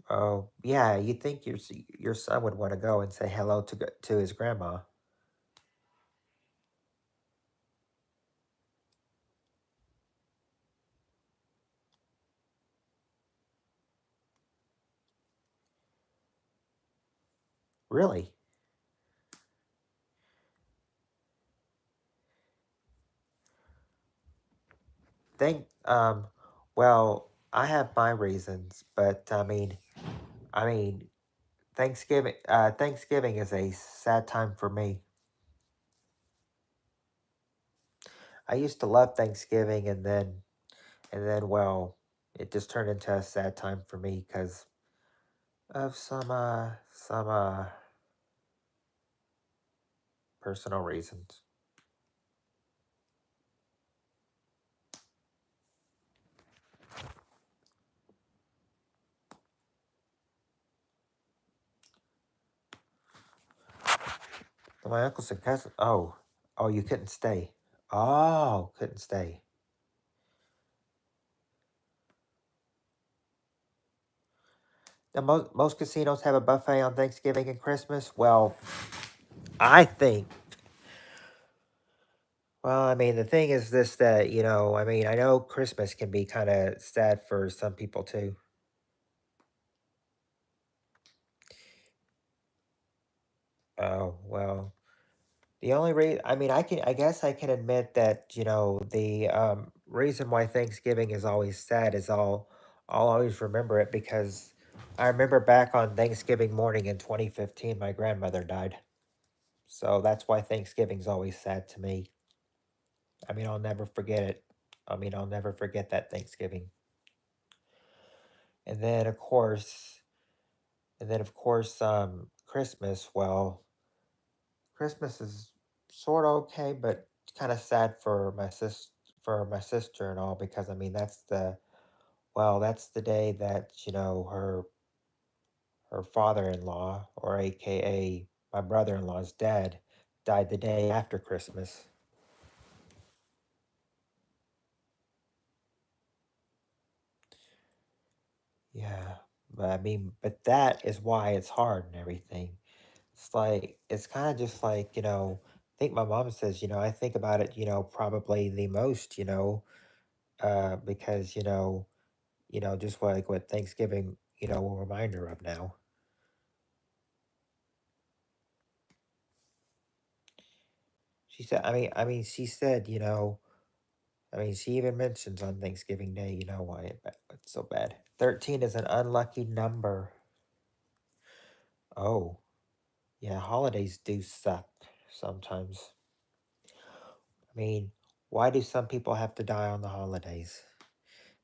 oh, yeah, you think your son would want to go and say hello to his grandma? Really? Think. Well, I have my reasons, but I mean, Thanksgiving is a sad time for me. I used to love Thanksgiving, well, it just turned into a sad time for me because of some personal reasons. My uncles and cousins. Oh, you couldn't stay. Oh, couldn't stay. Now, most casinos have a buffet on Thanksgiving and Christmas. Well, I think. Well, I mean, the thing is this that I mean, I know Christmas can be kind of sad for some people too. Oh well. The only reason, I mean, I guess I can admit that, the reason why Thanksgiving is always sad is I'll always remember it because I remember back on Thanksgiving morning in 2015, my grandmother died. So that's why Thanksgiving's always sad to me. I mean, I'll never forget it. I mean, I'll never forget that Thanksgiving. And then, of course, Christmas, well, Christmas is sort of okay, but kind of sad for my sister and all because I mean that's the day that her father-in-law or AKA my brother-in-law's dad died the day after Christmas. Yeah, but I mean, but that is why it's hard and everything. It's like it's kind of just like I think my mom says I think about it probably the most because just like what Thanksgiving, will remind her of now. She said, she said, she even mentions on Thanksgiving Day, why it's so bad. 13 is an unlucky number. Oh, yeah, holidays do suck sometimes. I mean, why do some people have to die on the holidays?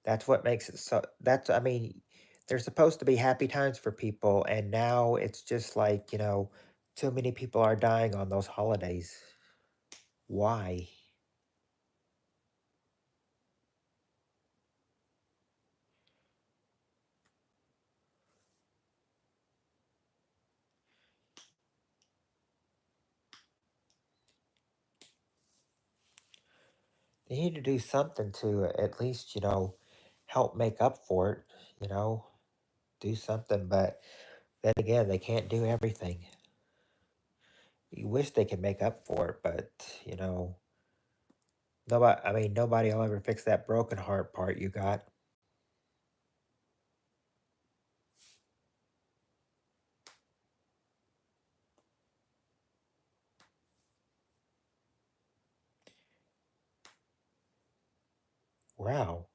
That's what makes it so. I mean, there's supposed to be happy times for people, and now it's just like, too many people are dying on those holidays. Why? They need to do something to at least, help make up for it, you know, do something. But then again, they can't do everything. You wish they could make up for it, but, nobody will ever fix that broken heart part you got. Wow.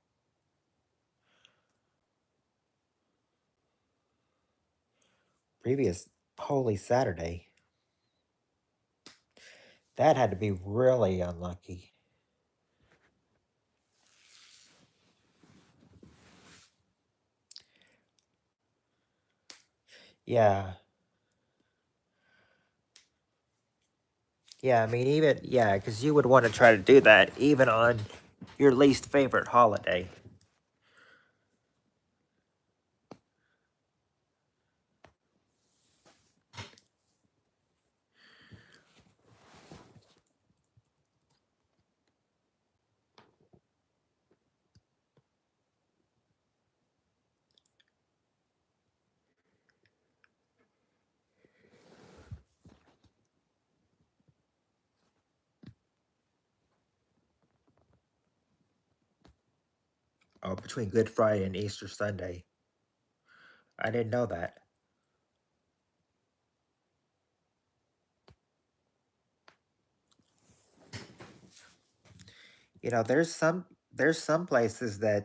Previous Holy Saturday. That had to be really unlucky. Yeah. Yeah, I mean, even, yeah, because you would want to try to do that even on your least favorite holiday. Oh, between Good Friday and Easter Sunday. I didn't know that. You know, there's some places that,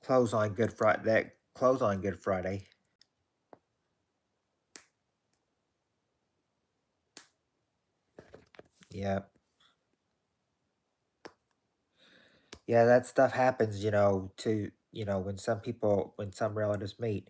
close on Good Friday that close on Good Friday. Yeah. Yeah, that stuff happens, when when some relatives meet.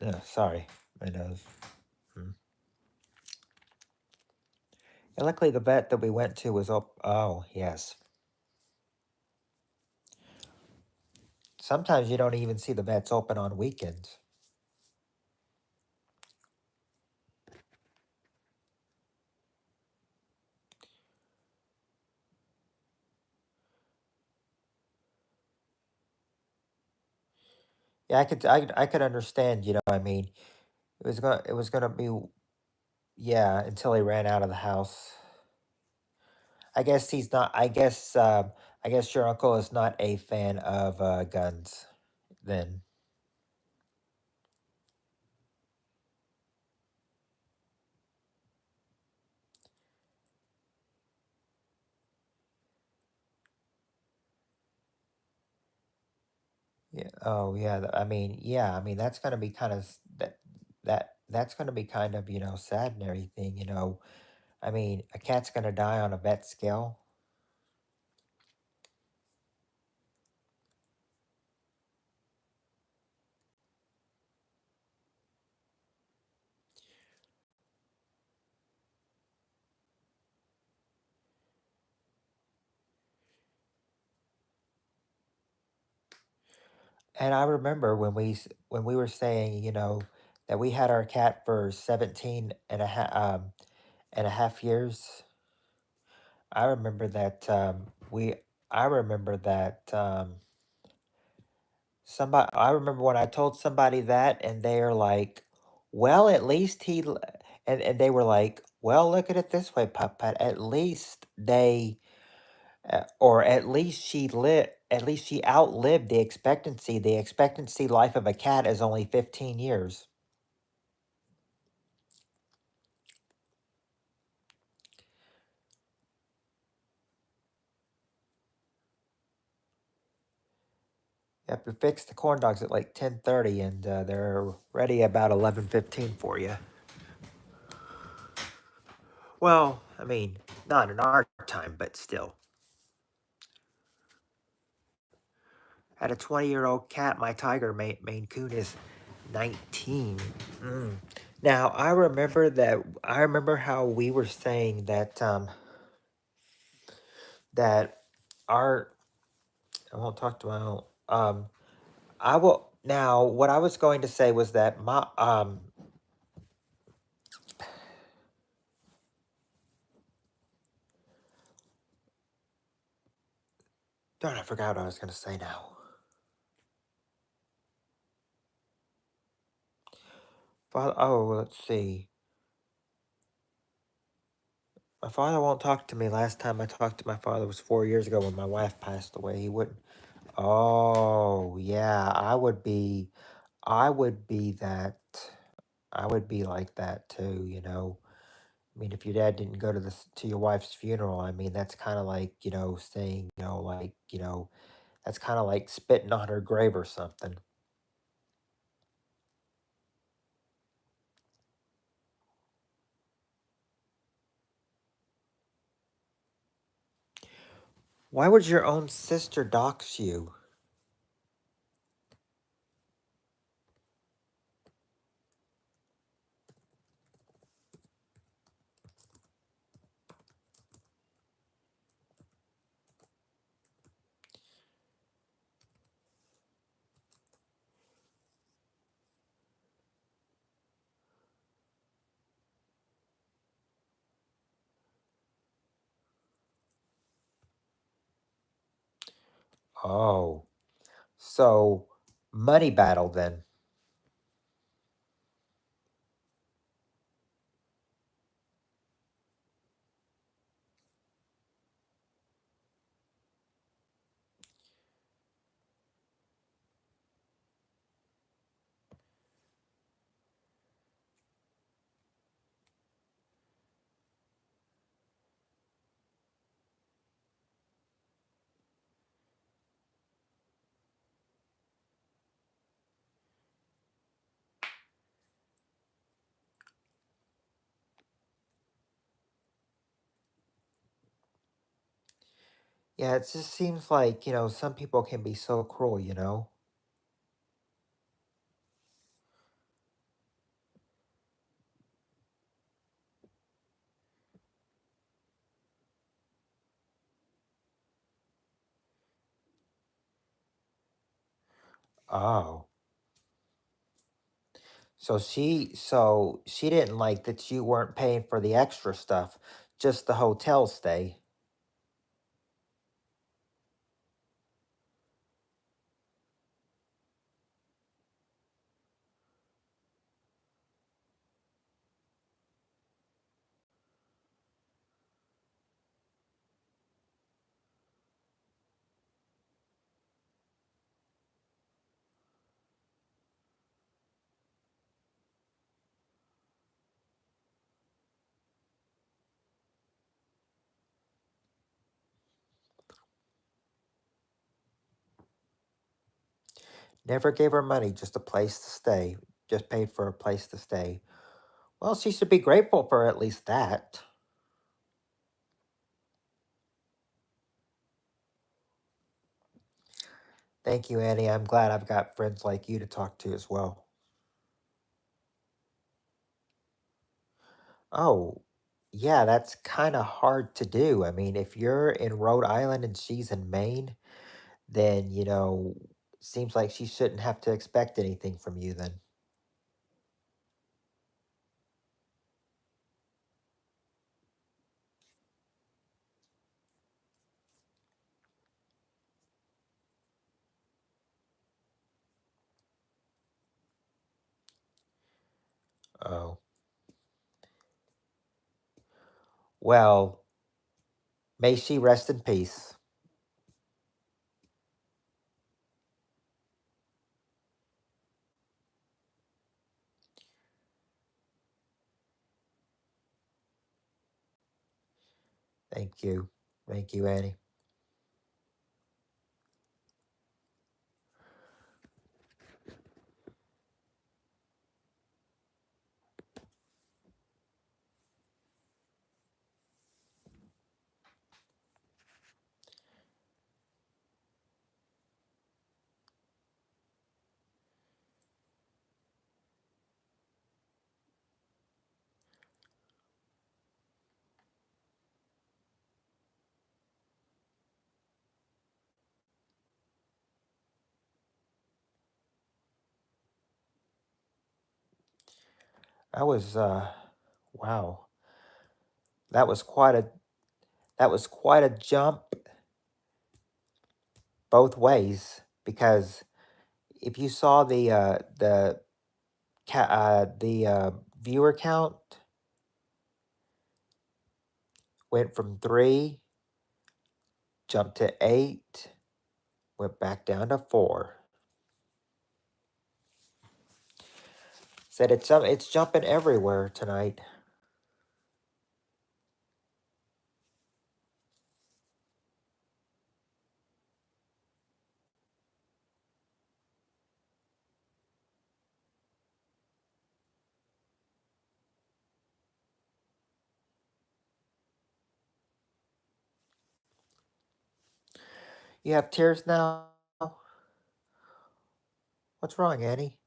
Yeah, sorry, my nose. Hmm. And luckily, the vet that we went to was up. Oh, yes. Sometimes you don't even see the vets open on weekends. Yeah, I could understand. I mean, it was gonna be, yeah, until he ran out of the house. I guess he's not. I guess your uncle is not a fan of guns. Then, yeah. Oh, yeah. I mean, yeah. I mean, that's gonna be kind of that's gonna be kind of sad and everything. I mean, a cat's gonna die on a vet scale. And I remember when we were saying, that we had our cat for 17 and a half years. I remember that we I remember that somebody I remember when I told somebody that and they're like, "Well, at least and they were like, "Well, look at it this way, Puppet. At least or at least she outlived the expectancy. The expectancy life of a cat is only 15 years." Yep, we fixed the corn dogs at like 10:30 and they're ready about 11:15 for you. Well, I mean, not in our time, but still. Had a 20-year-old cat. My tiger Maine Coon is 19. Mm. Now, I remember how we were saying that our I won't talk to my own. I will now. What I was going to say was that my darn, I forgot what I was going to say now. Oh, let's see. My father won't talk to me. Last time I talked to my father was 4 years ago when my wife passed away. He wouldn't. Oh, yeah, I would be that. I would be like that too, you know. I mean, if your dad didn't go to to your wife's funeral, I mean, that's kind of like, saying, that's kind of like spitting on her grave or something. Why would your own sister dox you? Oh, so money battle then. Yeah, it just seems like, some people can be so cruel, you know? Oh. So she didn't like that you weren't paying for the extra stuff, just the hotel stay. Never gave her money, just a place to stay. Just paid for a place to stay. Well, she should be grateful for at least that. Thank you, Annie. I'm glad I've got friends like you to talk to as well. Oh, yeah, that's kind of hard to do. I mean, if you're in Rhode Island and she's in Maine, then, seems like she shouldn't have to expect anything from you then. Oh, well, may she rest in peace. Thank you. Thank you, Annie. That was wow. That was quite a jump both ways because if you saw the the viewer count went from 3, jumped to 8, went back down to 4. Said it's jumping everywhere tonight. You have tears now? What's wrong, Annie?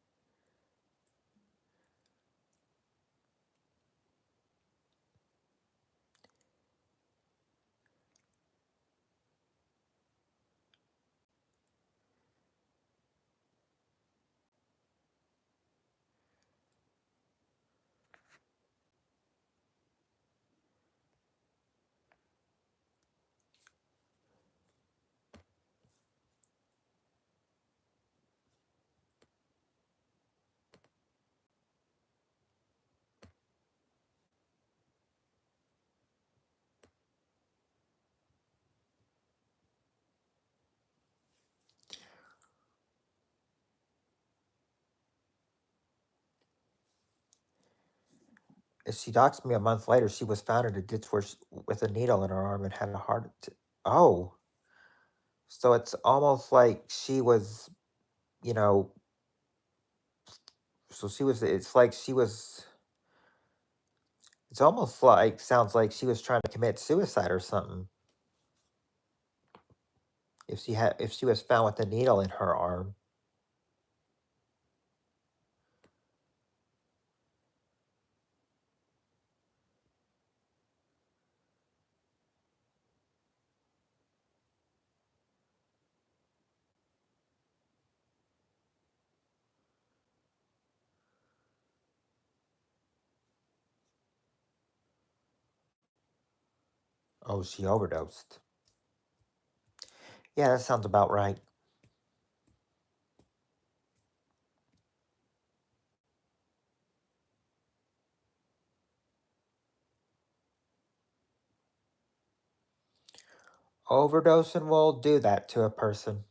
As she talks to me a month later, she was found in a ditch with a needle in her arm and had a heart. Oh, so it's almost like she was, you know, so she was, it's like she was, it's almost like, sounds like she was trying to commit suicide or something. If she was found with a needle in her arm. Oh, she overdosed. Yeah, that sounds about right. Overdosing will do that to a person.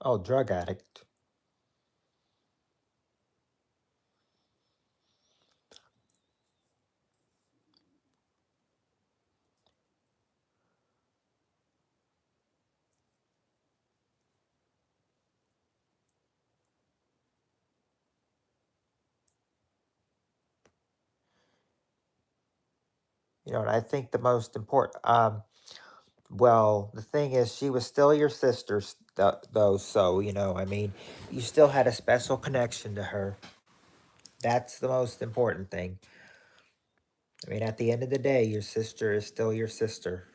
Oh, drug addict. You know, and I think the most important, well, the thing is, she was still your sister, though. So, I mean, you still had a special connection to her. That's the most important thing. I mean, at the end of the day, your sister is still your sister.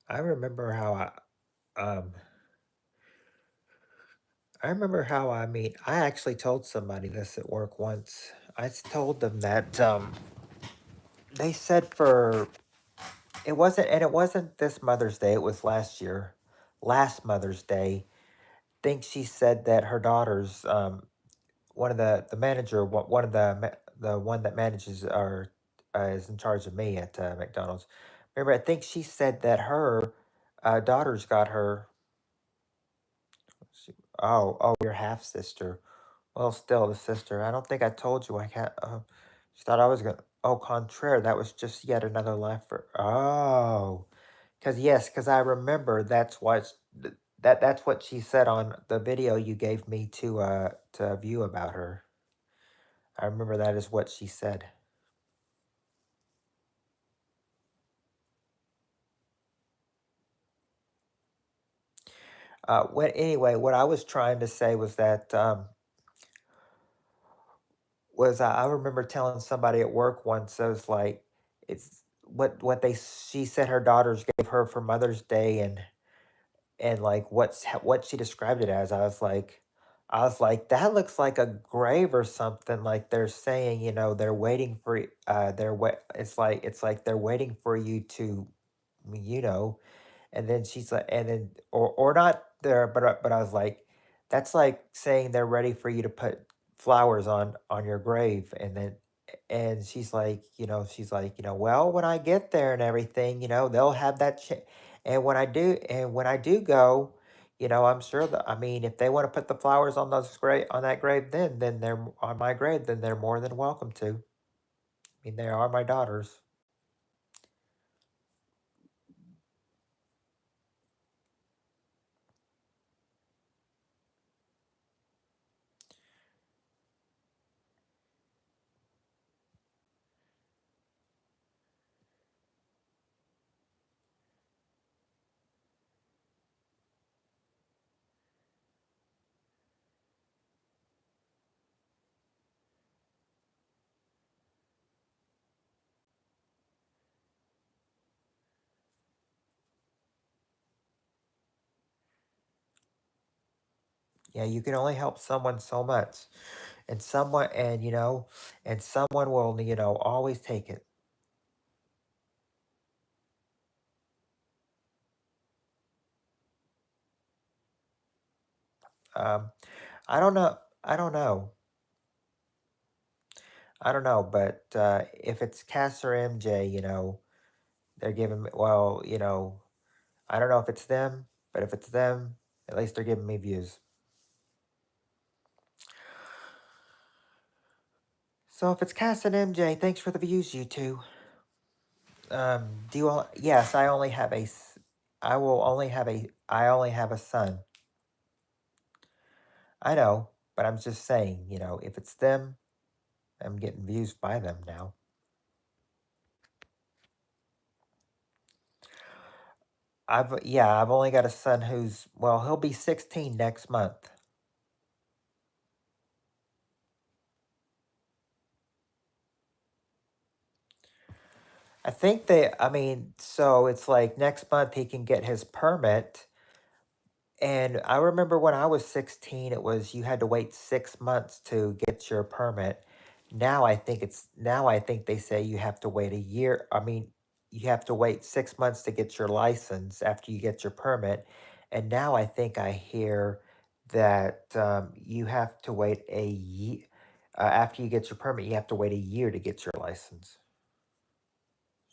I remember how I remember how I mean, I actually told somebody this at work once. Told them that they said for it wasn't this Mother's Day, it was last year. Last Mother's Day, think she said that her daughters one of the manager one of the one that manages or is in charge of me at McDonald's. Remember, I think she said that her daughters got her. Oh, your half sister. Well, still the sister. I don't think I told you I can't. She thought I was gonna. Oh, contraire. That was just yet another laugh for. Oh, because I remember that's what she said on the video you gave me to view about her. I remember that is what she said. What anyway? What I was trying to say was that I remember telling somebody at work once. I was like, it's what they she said her daughters gave her for Mother's Day, and like what she described it as. I was like, that looks like a grave or something. Like they're saying, they're waiting for it's like they're waiting for you to, you know, and then she's like, and then or not there, but I was like, that's like saying they're ready for you to put flowers on your grave, and then and she's like, well, when I get there and everything, they'll have that and when I do go, I'm sure that I mean, if they want to put the flowers on that grave, then they're on my grave, then they're more than welcome to. I mean, they are my daughters. Yeah, you can only help someone so much. And someone and and someone will always take it. um I don't know. I don't know, but if it's Cass or MJ, they're giving me, well, I don't know if it's them, but if it's them, at least they're giving me views. So if it's Cass and MJ, thanks for the views, you two. Do you all? Yes, I only have I will only have I only have a son. I know, but I'm just saying, if it's them, I'm getting views by them now. I've only got a son who's, well, he'll be 16 next month. I mean, so it's like next month he can get his permit. And I remember when I was 16, it was you had to wait 6 months to get your permit. Now I think they say you have to wait a year. I mean, you have to wait 6 months to get your license after you get your permit. And now I think I hear that you have to wait a year after you get your permit. You have to wait a year to get your license.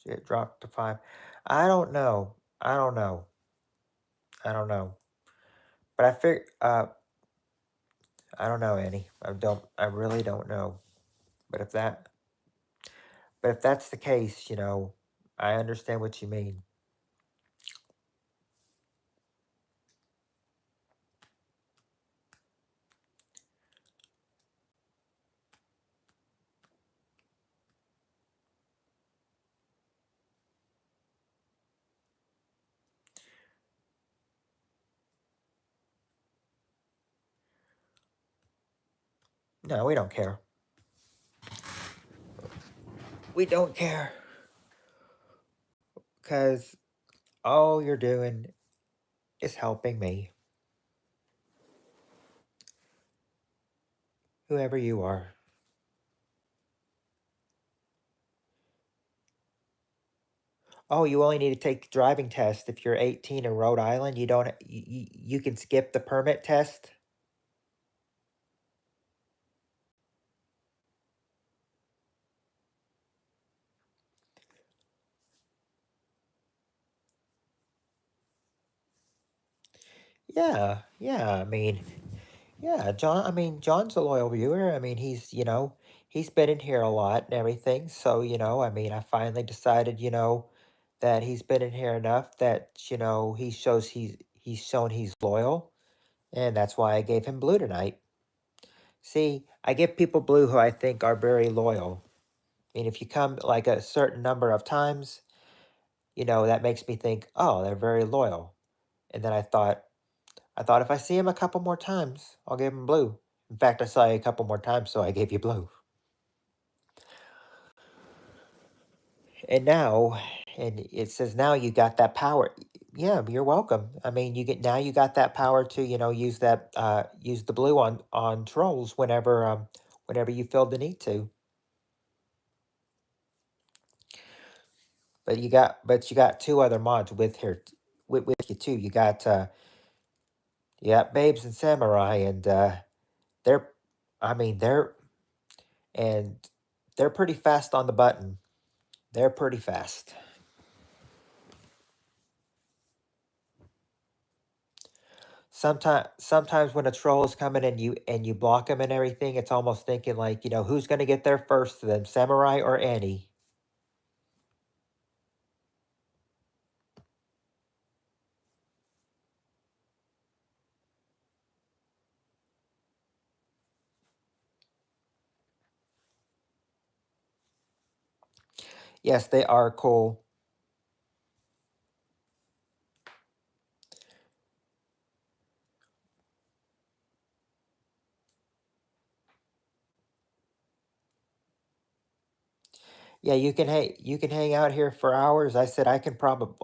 See, it dropped to five. I don't know. I don't know. I don't know. But I figure. I don't know, Annie. I don't. I really don't know. But if that. But if that's the case, I understand what you mean. No, we don't care. We don't care because all you're doing is helping me, whoever you are. Oh, you only need to take driving test if you're 18 in Rhode Island. You don't. You can skip the permit test. Yeah, yeah. I mean, yeah, John. I mean, John's a loyal viewer. I mean, he's been in here a lot and everything. So, I mean, I finally decided, that he's been in here enough that, he's shown he's loyal, and that's why I gave him blue tonight. See, I give people blue who I think are very loyal. I mean, if you come like a certain number of times, that makes me think, oh, they're very loyal. And then I thought if I see him a couple more times, I'll give him blue. In fact, I saw you a couple more times, so I gave you blue. And now, and it says now you got that power. Yeah, you're welcome. I mean, you get now you got that power to use that use the blue on trolls whenever you feel the need to. But you got two other mods with here with you too. You got babes and samurai, and they're I mean and they're pretty fast on the button. They're pretty fast. Sometimes when a troll is coming and you block him and everything, it's almost thinking like, who's gonna get there first, then Samurai or Annie? Yes, they are cool. Yeah, you can hang out here for hours. I said I can probably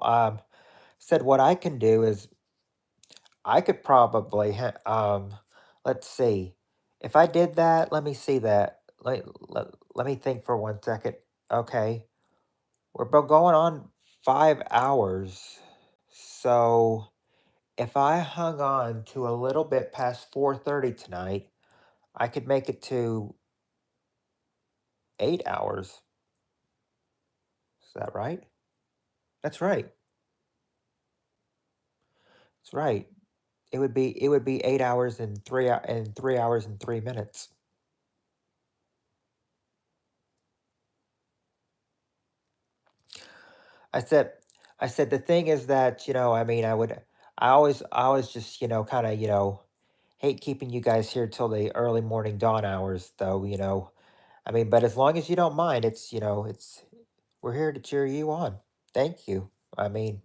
said what I can do is I could probably let's see. If I did that, let me see that. Let me think for 1 second. Okay. Going on 5 hours. So if I hung on to a little bit past 4:30 tonight, I could make it to 8 hours. Is that right? That's right. That's right. It would be 8 hours and 3 hours and 3 minutes. I said I said the thing is that, I mean, I always just, kind of, hate keeping you guys here till the early morning dawn hours though. I mean, but as long as you don't mind, it's we're here to cheer you on. Thank you. I mean,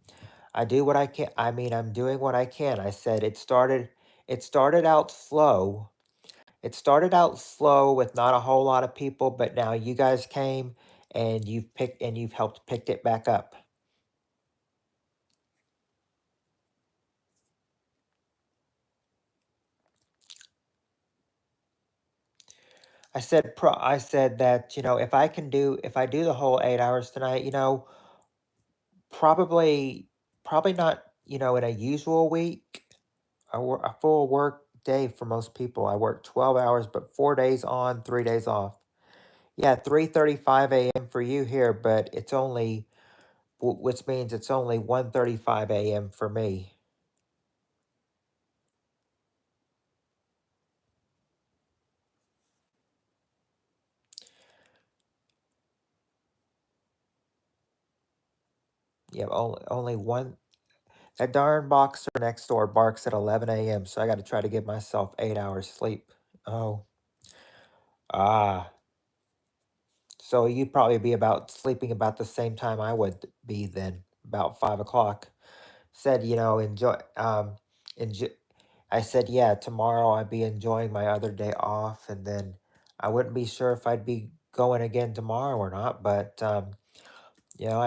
I do what I can. I mean, I'm doing what I can. I said it started out slow. It started out slow with not a whole lot of people, but now you guys came and you've helped pick it back up. I said that, if I do the whole 8 hours tonight, probably probably not, in a usual week. A full work day for most people. I work 12 hours, but 4 days on, 3 days off. Yeah, 3:35 a.m. for you here, but which means it's only 1:35 a.m. for me. Yeah, only one. That darn boxer next door barks at 11 a.m., so I got to try to give myself 8 hours sleep. Oh, ah. So you'd probably be about sleeping about the same time I would be then, about 5 o'clock. Said, enjoy. I said, yeah, tomorrow I'd be enjoying my other day off, and then I wouldn't be sure if I'd be going again tomorrow or not. But I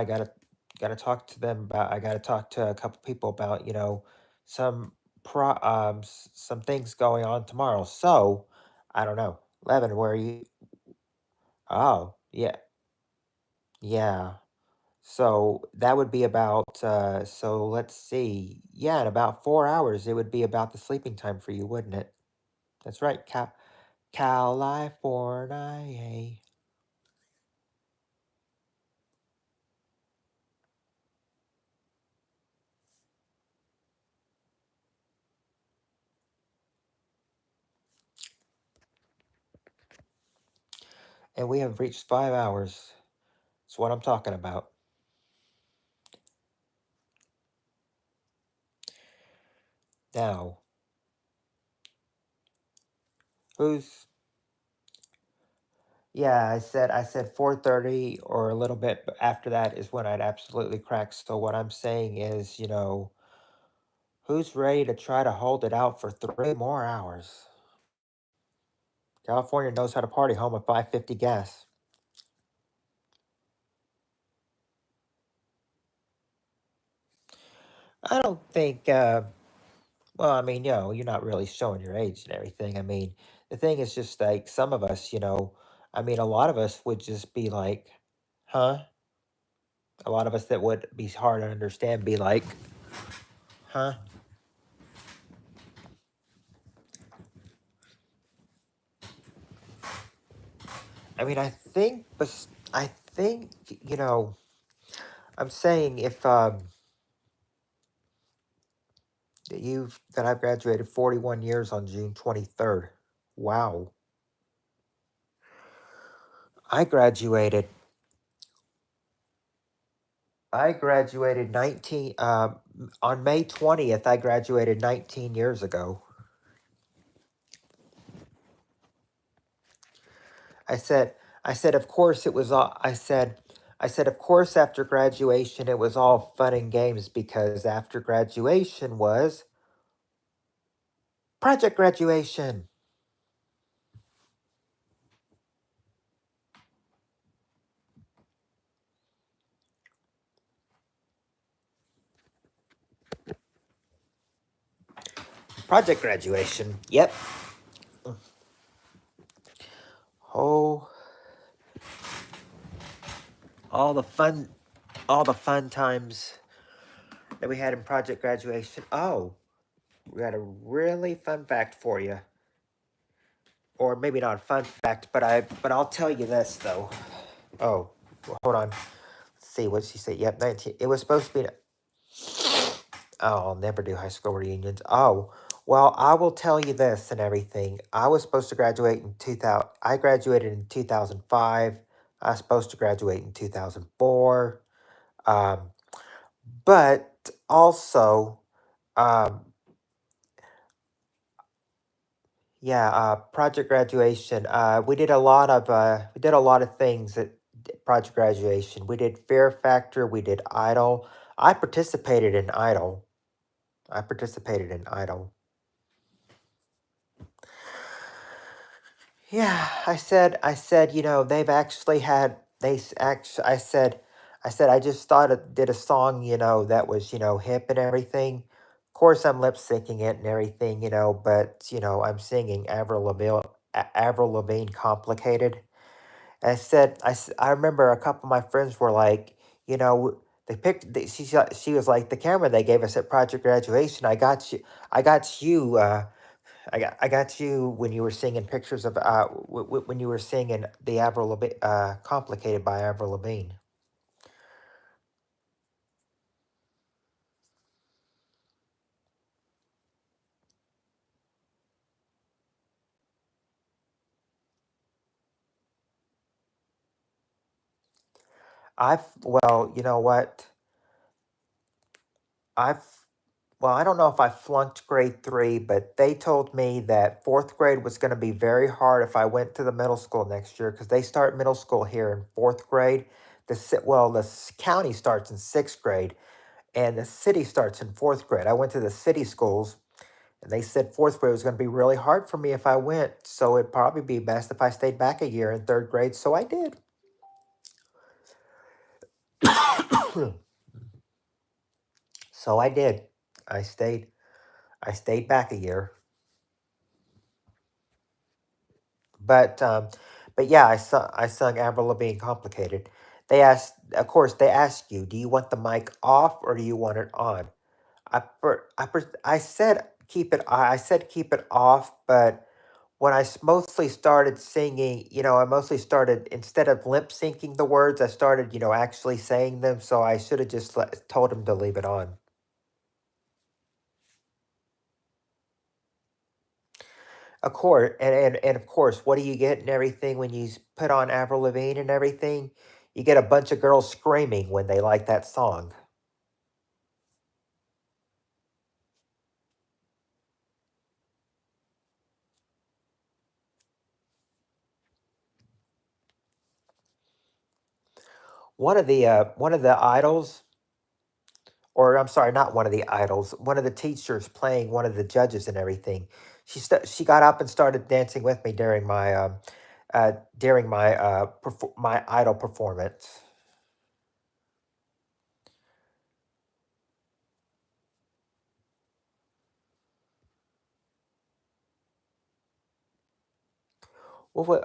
gotta talk to them about. I gotta talk to a couple people about some some things going on tomorrow. So I don't know, Levin, where are you? Oh, yeah, yeah. So that would be about. So let's see. Yeah, in about 4 hours, it would be about the sleeping time for you, wouldn't it? That's right, California. And we have reached 5 hours. That's what I'm talking about. Now, who's yeah, I said 4:30 or a little bit after that is when I'd absolutely crack. So what I'm saying is, Who's ready to try to hold it out for 3 more hours? California knows how to party home at 550 gas. I don't think, well, I mean, you're not really showing your age and everything. I mean, the thing is just like some of us, I mean, a lot of us would just be like, huh? A lot of us that would be hard to understand be like, huh? I mean, I think, I'm saying if, that I've graduated 41 years on June 23rd. Wow. I graduated I graduated 19 on May 20th. I graduated 19 years ago. I said I said of course it was all I said of course after graduation it was all fun and games because after graduation was project graduation. Project graduation. Yep. Oh, all the fun all the fun times that we had in project graduation. Oh, we got a really fun fact for you. Or maybe not a fun fact, but I'll tell you this though. Oh, well, hold on. Let's see, what did she say? Yep, 19. It was supposed to be. Oh, I'll never do high school reunions. Oh, well, I will tell you this and everything. I was supposed to graduate in 2000. I graduated in 2005. I was supposed to graduate in 2004. Um, but also, um, yeah, project graduation. We did a lot of things at project graduation. We did Fear Factor. We did Idol. I participated in Idol. I participated in Idol. Yeah, they've actually had actually. I said I just thought it did a song, that was hip and everything. Of course, I'm lip syncing it and everything, but I'm singing Avril Lavigne, "Complicated." I remember a couple of my friends were like, they picked. She was like, the camera they gave us at project graduation. I got you. I got you when you were singing pictures of when you were singing the Avril Lavigne, "Complicated" by Avril Lavigne. Well, you know what? I've well, I don't know if I flunked grade 3, but they told me that fourth grade was going to be very hard if I went to the middle school next year because they start middle school here in fourth grade. The county starts in sixth grade, and the city starts in fourth grade. I went to the city schools, and they said fourth grade was going to be really hard for me if I went. So it'd probably be best if I stayed back a year in third grade. So I did. So I did. I stayed. I stayed back a year. But yeah, I sung Avril Lavigne, "Complicated." Of course, they ask you, do you want the mic off or do you want it on? I said I said keep it off, but when mostly started singing, I mostly started instead of lip syncing the words, I started, actually saying them. So I should have just told him to leave it on. Of course, and of course, what do you get and everything when you put on Avril Lavigne and everything? You get a bunch of girls screaming when they like that song. One of the idols, or I'm sorry, not one of the idols, one of the teachers playing one of the judges and everything. She got up and started dancing with me during my my idol performance. Well,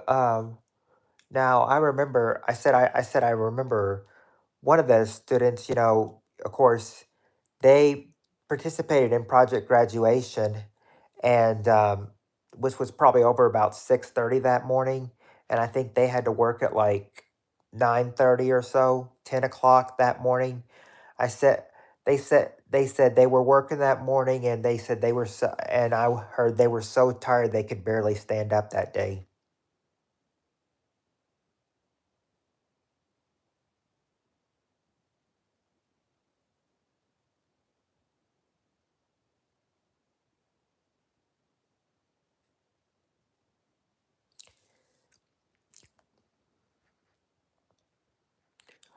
now I remember. I said I remember one of the students. You know, of course, they participated in project graduation, and which was probably over about 6:30 that morning, and I think they had to work at like 9:30 or so, 10 o'clock that morning. I said they said they were working that morning, and they said they were so, and I heard they were so tired they could barely stand up that day.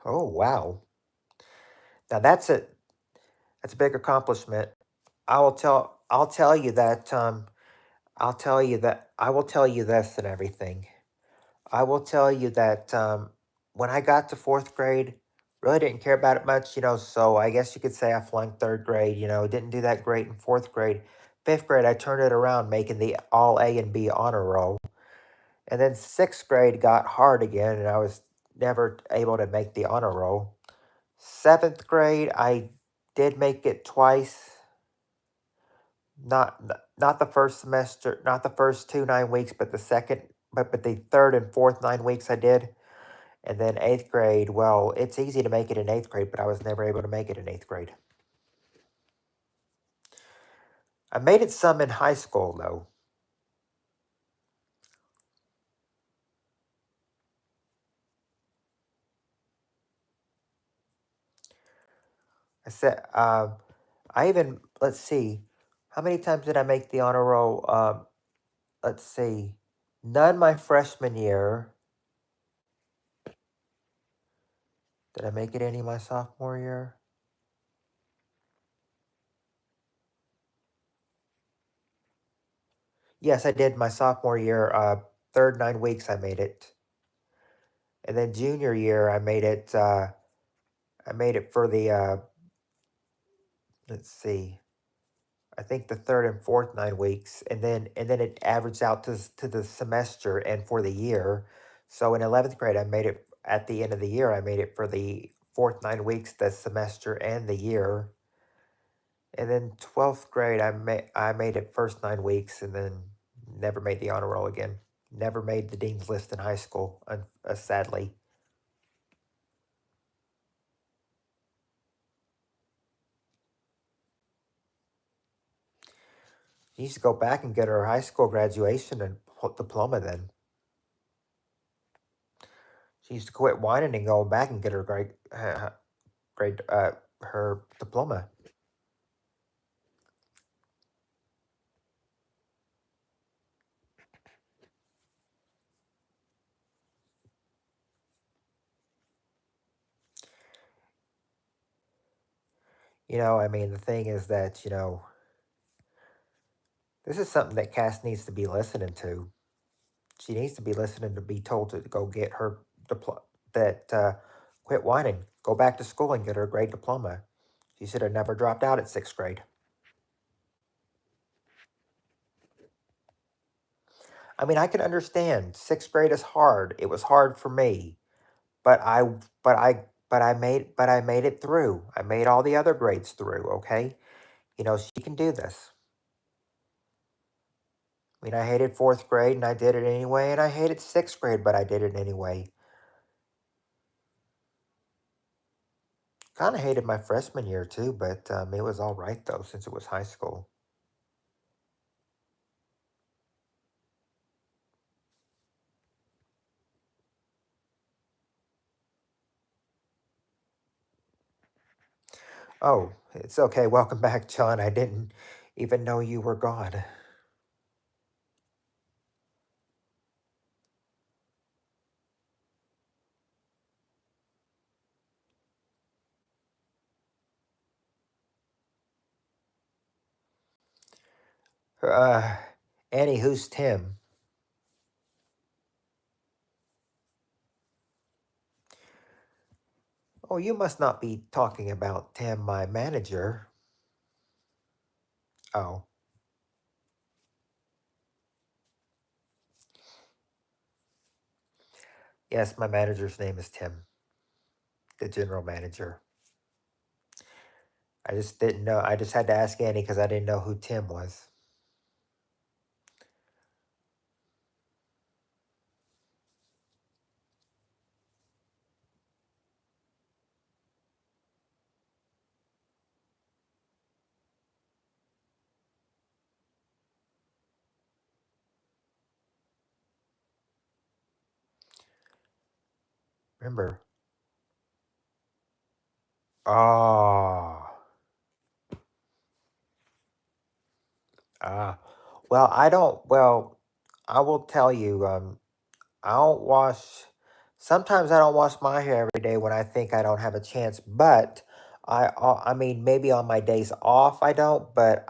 Oh wow! Now that's a big accomplishment. I'll tell you that I will tell you this and everything. I will tell you that when I got to fourth grade, really didn't care about it much, you know. So I guess you could say I flunked third grade, you know, didn't do that great in fourth grade. Fifth grade, I turned it around, making the all A and B honor roll. And then sixth grade got hard again, and I was never able to make the honor roll. Seventh grade, I did make it twice. Not the first semester, not the first 2 9 weeks, but the second, but the third and fourth 9 weeks I did. And then eighth grade, well, it's easy to make it in eighth grade, but I was never able to make it in eighth grade. I made it some in high school, though. I said, I even, let's see, how many times did I make the honor roll? Let's see, none my freshman year. Did I make it any my sophomore year? Yes, I did my sophomore year. Third 9 weeks, I made it. And then junior year, I made it. I made it for the. Let's see. I think the third and fourth 9 weeks, and then it averaged out to the semester and for the year. So in 11th grade, I made it at the end of the year. I made it for the fourth 9 weeks, the semester and the year. And then 12th grade, I made it first 9 weeks, and then never made the honor roll again. Never made the dean's list in high school, sadly. She needs to go back and get her high school graduation and diploma. Then she needs to quit whining and go back and get her grade her diploma. You know, I mean, the thing is that, you know, this is something that Cass needs to be listening to. She needs to be listening to be told to go get her diploma, that quit whining, go back to school and get her grade diploma. She should have never dropped out at sixth grade. I mean, I can understand sixth grade is hard. It was hard for me, but I made it through. I made all the other grades through. Okay, you know, she can do this. I mean, I hated fourth grade and I did it anyway, and I hated sixth grade, but I did it anyway. Kind of hated my freshman year too, but it was all right though, since it was high school. Oh, it's okay. Welcome back, John. I didn't even know you were gone. Uh, Annie, who's Tim? Oh, you must not be talking about Tim, my manager. Oh, yes, my manager's name is Tim, the general manager. I just didn't know. I just had to ask Annie because I didn't know who Tim was. Remember? Oh, ah. Well, I don't. Well, I will tell you. I don't wash. Sometimes I don't wash my hair every day when I think I don't have a chance. But I mean, maybe on my days off I don't. But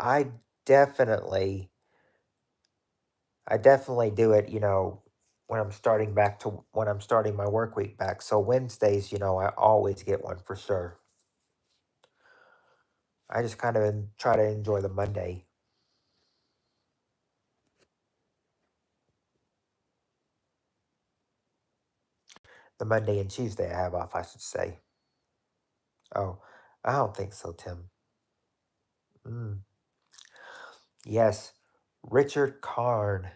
definitely, I definitely do it. When I'm starting when I'm starting my work week back. So Wednesdays, I always get one for sure. I just kind of try to enjoy the Monday and Tuesday I have off, I should say. Oh, I don't think so, Tim. Mm. Yes, Richard Karn,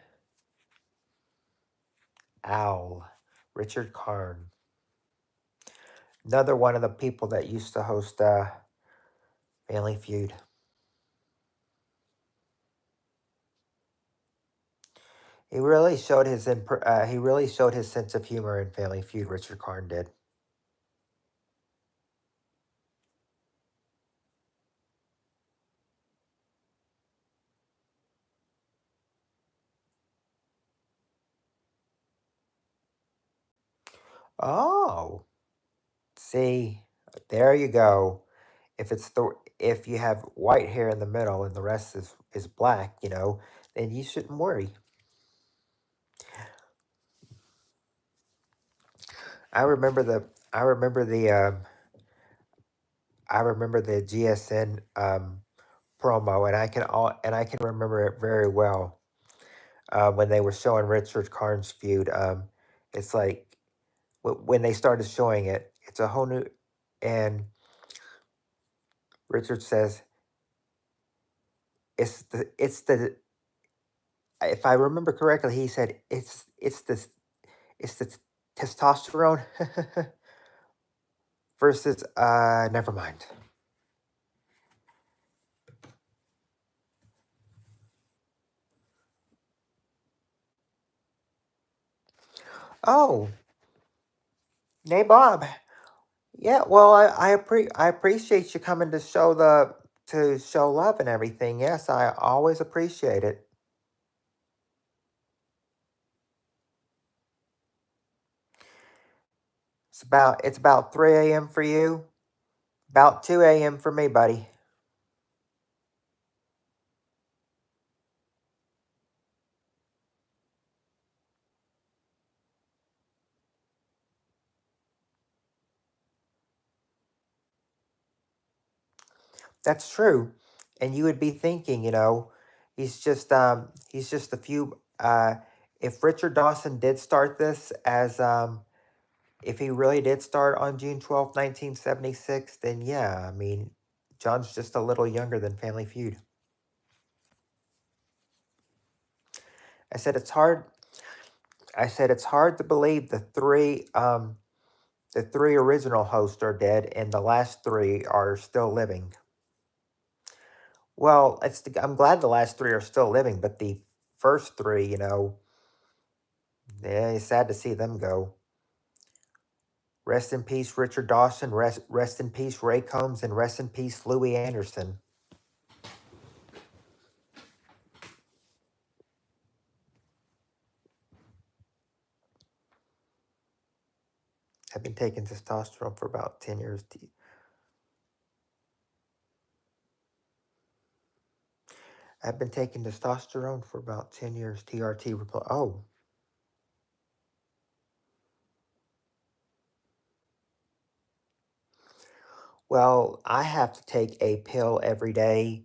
Owl, Richard Karn, another one of the people that used to host Family Feud. He really showed his sense of humor in Family Feud. Richard Karn did. Oh, see, there you go. If you have white hair in the middle and the rest is black, then you shouldn't worry. I remember the I remember the I remember the GSN promo, and I can remember it very well. When they were showing Richard Karn's feud, it's like when they started showing it, it's a whole new. And Richard says, it's the if I remember correctly, he said it's the testosterone versus never mind. Oh, hey Bob. Yeah, well, I appreciate you coming to show love and everything. Yes, I always appreciate it. It's about 3 a.m. for you, about 2 a.m. for me, buddy. That's true. And you would be thinking, he's just a few if Richard Dawson did start this as if he really did start on June 12th, 1976, then yeah, I mean, John's just a little younger than Family Feud. I said it's hard I said it's hard to believe the three original hosts are dead and the last three are still living. Well, I'm glad the last three are still living, but the first three, yeah, it's sad to see them go. Rest in peace, Richard Dawson. Rest in peace, Ray Combs, and rest in peace, Louis Anderson. I've been taking testosterone for about 10 years. I've been taking testosterone for about 10 years. TRT. Oh, well, I have to take a pill every day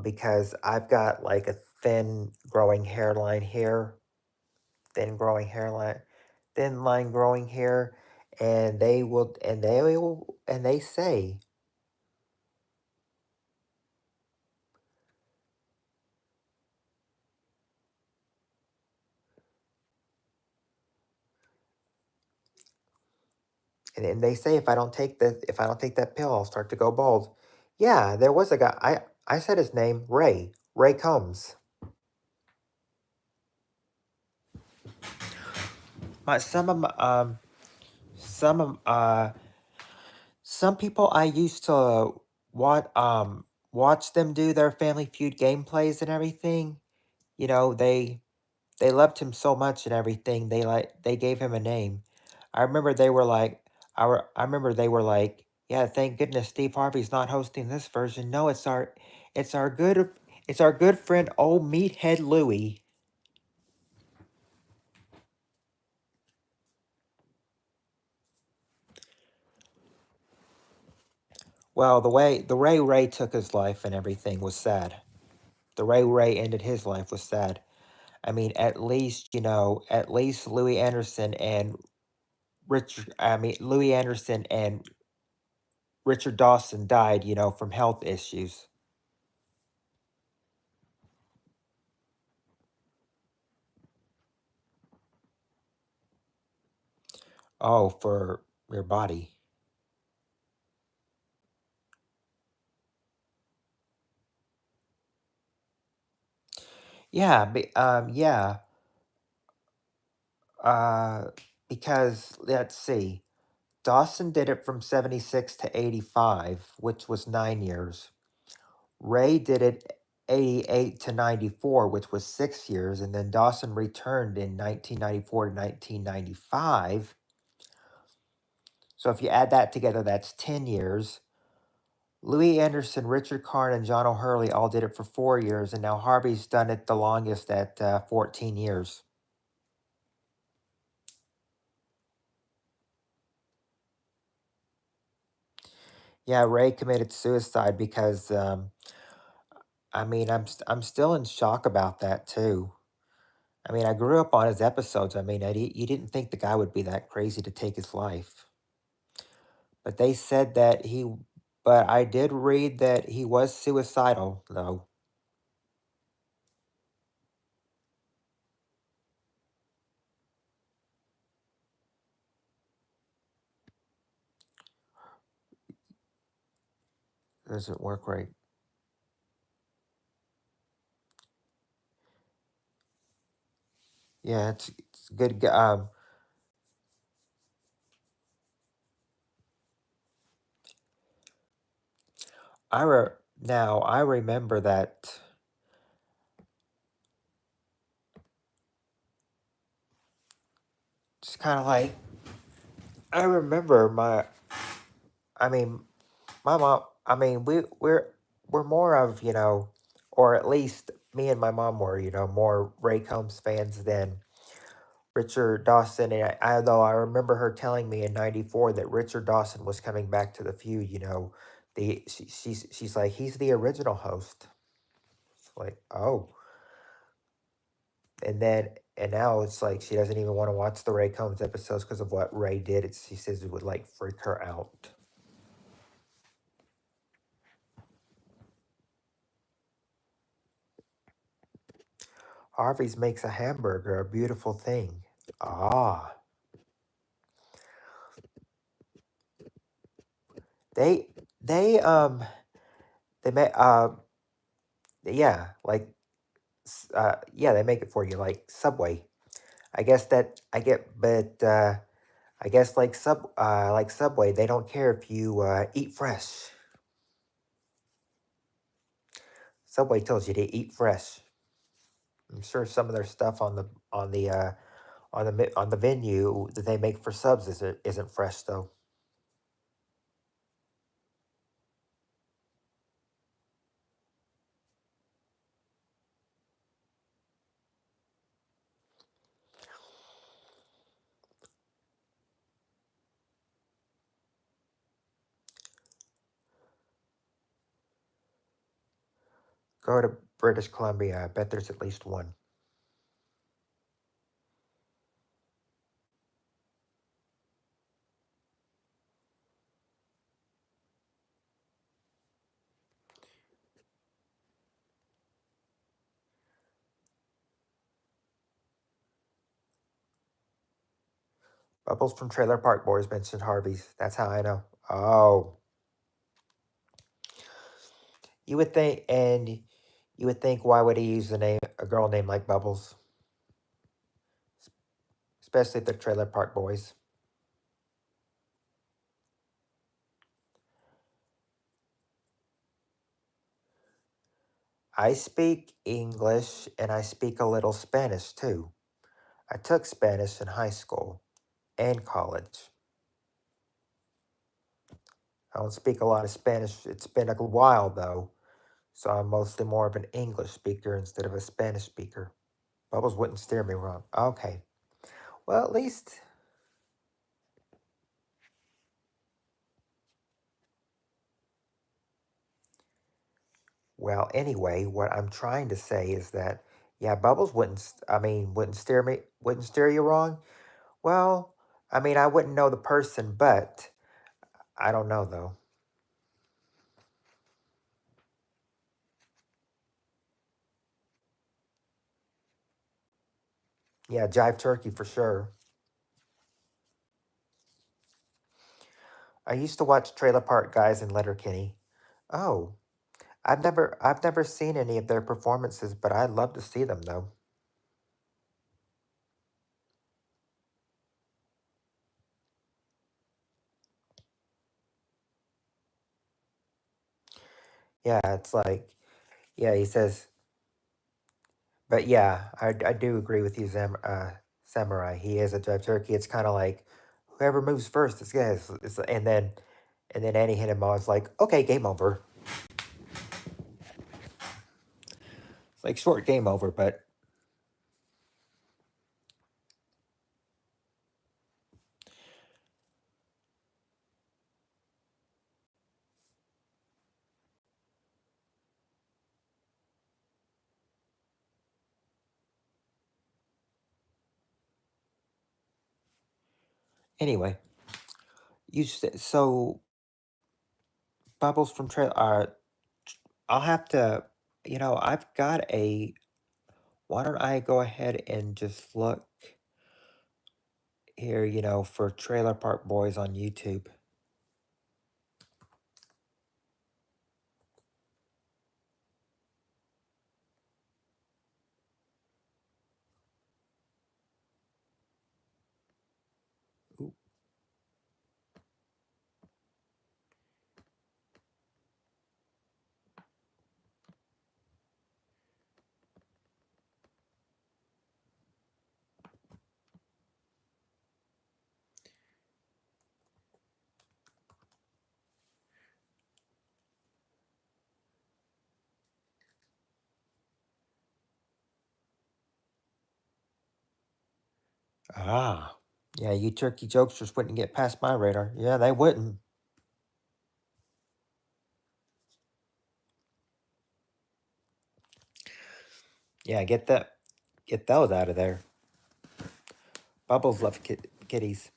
because I've got like a thin growing hairline here, thin growing hairline, thin line growing hair, and they say, and they say if I don't take that pill, I'll start to go bald. Yeah, there was a guy. I said his name, Ray Combs. My some of some people I used to watch them do their Family Feud gameplays and everything. You know, they loved him so much and everything. They gave him a name. I remember they were like I remember they were like, yeah, thank goodness Steve Harvey's not hosting this version. No, it's our good it's our good friend old meathead Louie. Well, the way Ray took his life and everything was sad. The way Ray ended his life was sad. I mean, at least, you know, at least Louis Anderson and Louis Anderson and Richard Dawson died, you know, from health issues. Oh, for your body. Yeah, yeah, uh, because let's see. Dawson did it from 76 to 85, which was 9 years. Ray did it 88 to 94, which was 6 years. And then Dawson returned in 1994 to 1995. So if you add that together, that's 10 years. Louis Anderson, Richard Karn, and John O'Hurley all did it for 4 years, and now Harvey's done it the longest at 14 years. Yeah, Ray committed suicide because, I'm still in shock about that too. I mean, I grew up on his episodes. I mean, you didn't think the guy would be that crazy to take his life, but they said that he. But I did read that he was suicidal, though. Doesn't work right. Yeah, it's good. Now I remember that. It's kind of like I remember I mean, my mom. I mean, we're more of or at least me and my mom were more Ray Combs fans than Richard Dawson. And though I remember her telling me in '94 that Richard Dawson was coming back to the feud. She's like he's the original host. It's like oh, and now it's like she doesn't even want to watch the Ray Combs episodes because of what Ray did. She says it would like freak her out. Harvey's makes a hamburger a beautiful thing. Ah, they they they make yeah yeah they make it for you like Subway. I guess that I get, but I guess like Subway they don't care if you eat fresh. Subway tells you to eat fresh. I'm sure some of their stuff on the on the menu that they make for subs isn't fresh though. Go to British Columbia. I bet there's at least one. Bubbles from Trailer Park Boys mentioned Harvey's. That's how I know. Oh, you would think, and you would think, why would he use a girl named like Bubbles, especially if they're Trailer Park Boys? I speak English and I speak a little Spanish too. I took Spanish in high school and college. I don't speak a lot of Spanish. It's been a while though, so I'm mostly more of an English speaker instead of a Spanish speaker. Bubbles wouldn't steer me wrong. Okay. Well, at least, well, anyway, what I'm trying to say is that, yeah, Bubbles wouldn't steer you wrong. Well, I mean, I wouldn't know the person, but I don't know though. Yeah, Jive Turkey for sure. I used to watch Trailer Park Guys in Letterkenny. Oh, I've never seen any of their performances, but I'd love to see them though. Yeah, it's like, yeah, he says, but yeah, I do agree with you, Samurai. He is a Jive Turkey. It's kind of like whoever moves first is guys. And then Annie hit him. I was like, okay, game over. It's like short game over, but anyway, so Bubbles from Trail. I'll have to. I've got a. Why don't I go ahead and just look here? For Trailer Park Boys on YouTube. Ooh, ah, yeah, you turkey jokes just wouldn't get past my radar. Yeah, they wouldn't. Yeah, get those out of there. Bubbles love kitties.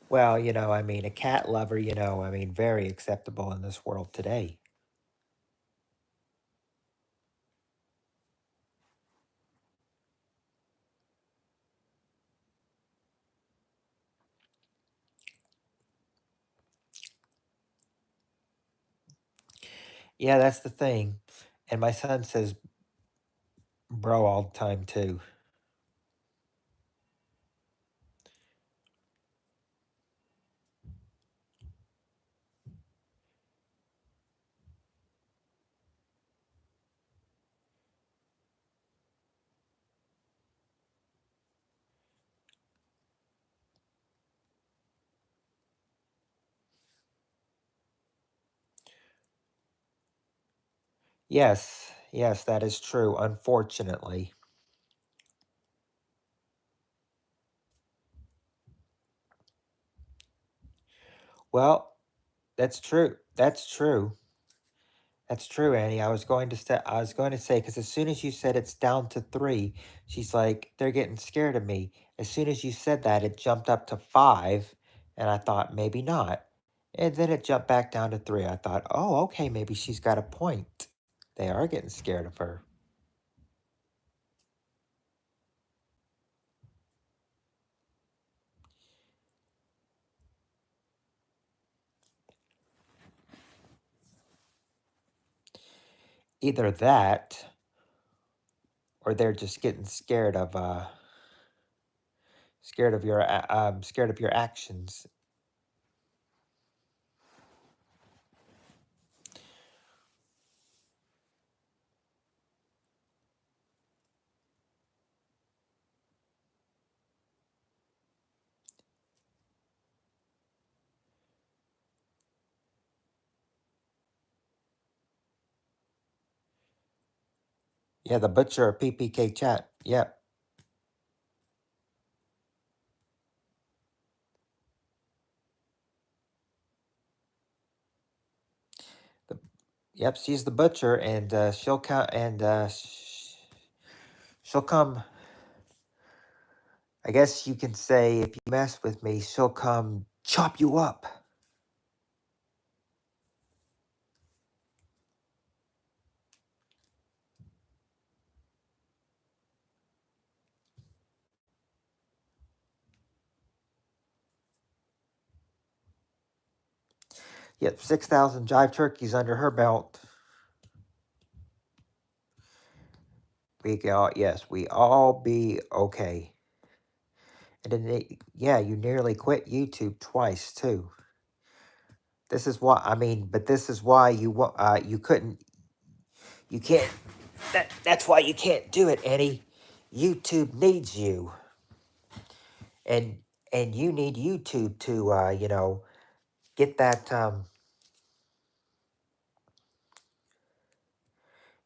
Well, I mean, a cat lover, I mean, very acceptable in this world today. Yeah, that's the thing. And my son says bro all the time too. Yes, yes, that is true, unfortunately. Well, that's true. That's true. That's true, Annie. I was going to say, because as soon as you said it's down to three, she's like, they're getting scared of me. As soon as you said that, it jumped up to five, and I thought maybe not. And then it jumped back down to three. I thought, oh, okay, maybe she's got a point. They are getting scared of her. Either that, or they're just getting scared of your actions. Yeah, the butcher or PPK chat. Yep. The, yep, she's the butcher, and she'll come and she'll come. I guess you can say if you mess with me, she'll come chop you up. Yep, 6,000 jive turkeys under her belt. Yes, we all be okay. And then, yeah, you nearly quit YouTube twice too. This is why but this is why you couldn't, you can't. That's why you can't do it, Eddie. YouTube needs you, and you need YouTube to get that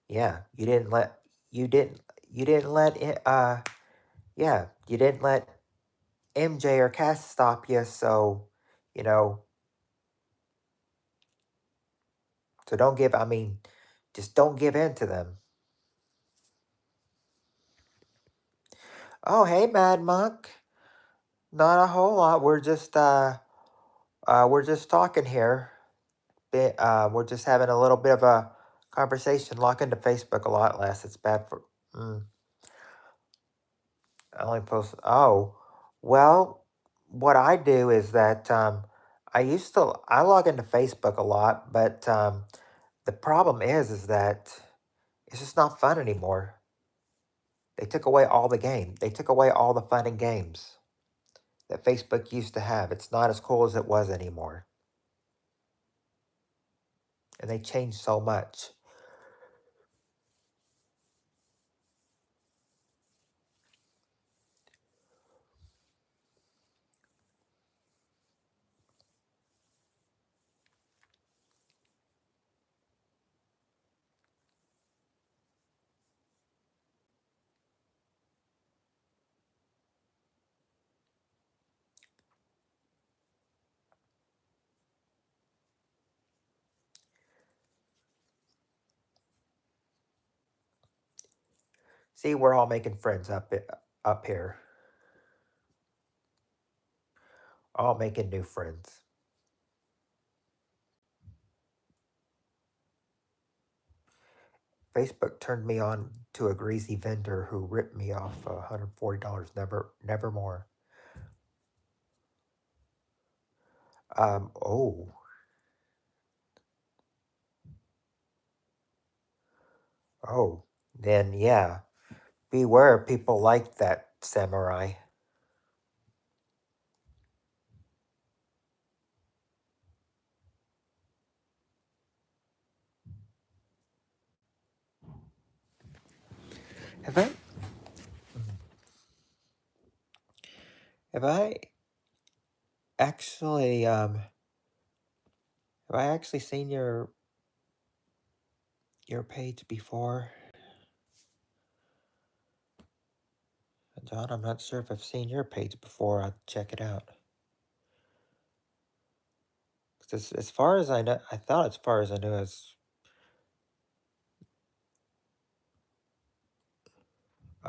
yeah, you didn't you didn't let it yeah, you didn't let MJ or Cass stop you, so you know, so don't give just don't give in to them. Oh, hey, Mad Monk. Not a whole lot. We're just talking here. We're just having a little bit of a conversation. Log into Facebook a lot less. It's bad for. Mm, I only post. Oh, well, what I do is that I log into Facebook a lot, but the problem is that it's just not fun anymore. They took away all the game. They took away all the fun and games that Facebook used to have. It's not as cool as it was anymore, and they changed so much. See, we're all making friends up here, all making new friends. Facebook turned me on to a greasy vendor who ripped me off $140. Never more. Oh, oh. Then yeah, beware people like that samurai. Have I? Have I actually? Have I actually seen your page before, John? I'm not sure if I've seen your page before. I'll check it out. 'Cause as far as I know, I thought as far as I knew, as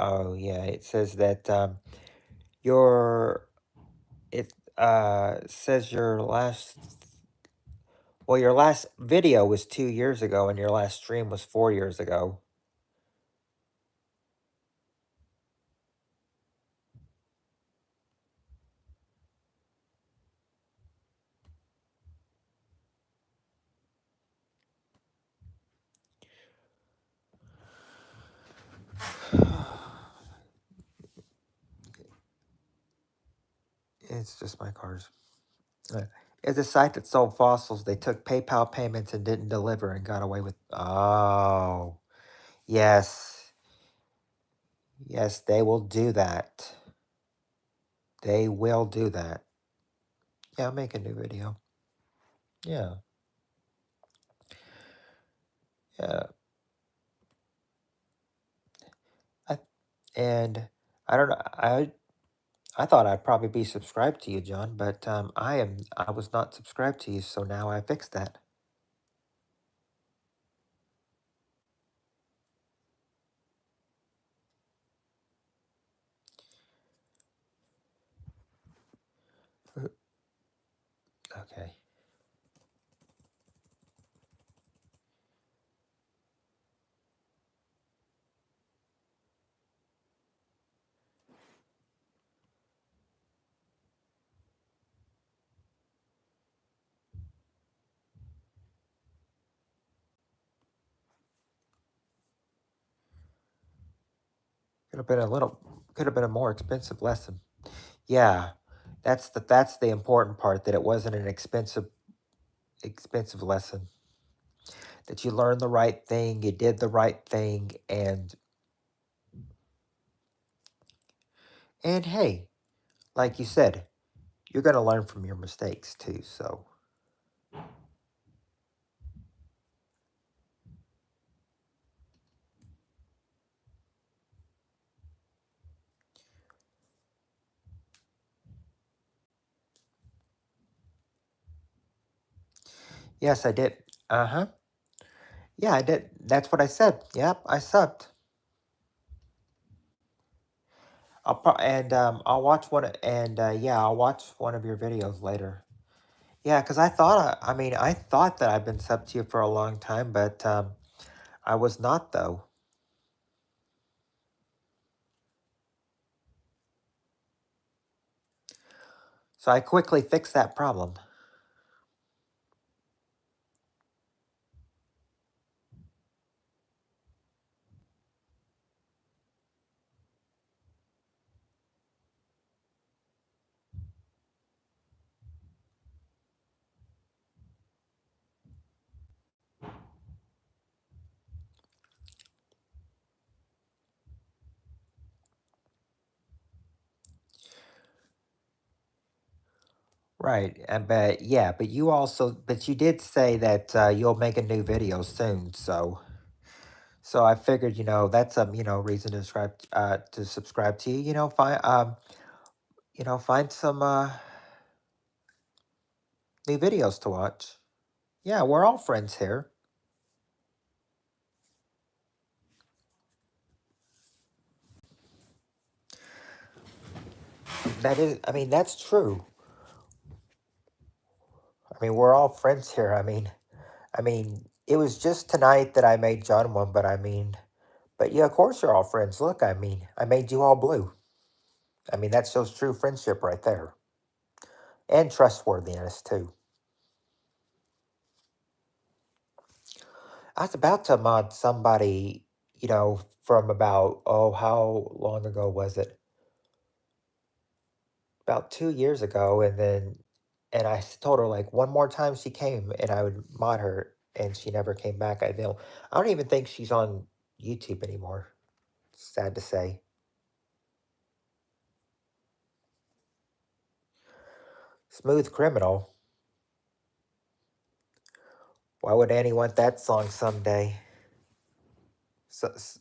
Oh yeah, it says that your it says your last your last video was 2 years ago and your last stream was 4 years ago. It's just my cars. Uh, It's a site that sold fossils. They took PayPal payments and didn't deliver and got away with. Oh, yes. Yes, they will do that. They will do that. Yeah, I'll make a new video. Yeah, yeah. I, and I don't know. I thought I'd probably be subscribed to you, John, but I was not subscribed to you, so now I fixed that. Uh, Okay. Could have been a more expensive lesson. Yeah. That's the important part, that it wasn't an expensive lesson. That you learned the right thing, you did the right thing, and hey, like you said, you're gonna learn from your mistakes too, so yes, I did. Uh-huh. Yeah, I did. That's what I said. Yep, I sucked. I'll watch I'll watch one of your videos later. Yeah, because I thought that I've been sub to you for a long time, but I was not though. So I quickly fixed that problem. Right. But you did say that you'll make a new video soon, so I figured, that's reason to subscribe to you. Find some new videos to watch. Yeah, we're all friends here. That's true. I mean, we're all friends here. It was just tonight that I made John one, but yeah, of course you're all friends. Look, I made you all blue. That shows true friendship right there. And trustworthiness too. I was about to mod somebody, from about, oh, how long ago was it? About 2 years ago, and told her like one more time she came and I would mod her, and she never came back. I don't even think she's on YouTube anymore. Sad to say. Smooth Criminal. Why would Annie want that song someday?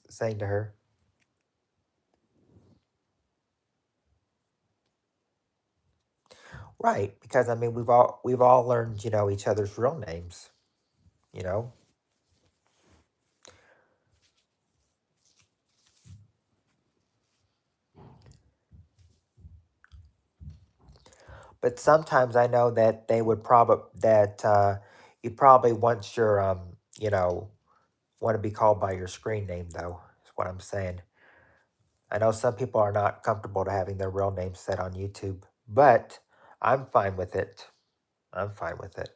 Saying to her. Right, because we've all learned, each other's real names, you know? But sometimes I know that they would probably that you probably want your want to be called by your screen name though. Is what I'm saying. I know some people are not comfortable to having their real name said on YouTube, but I'm fine with it. I'm fine with it.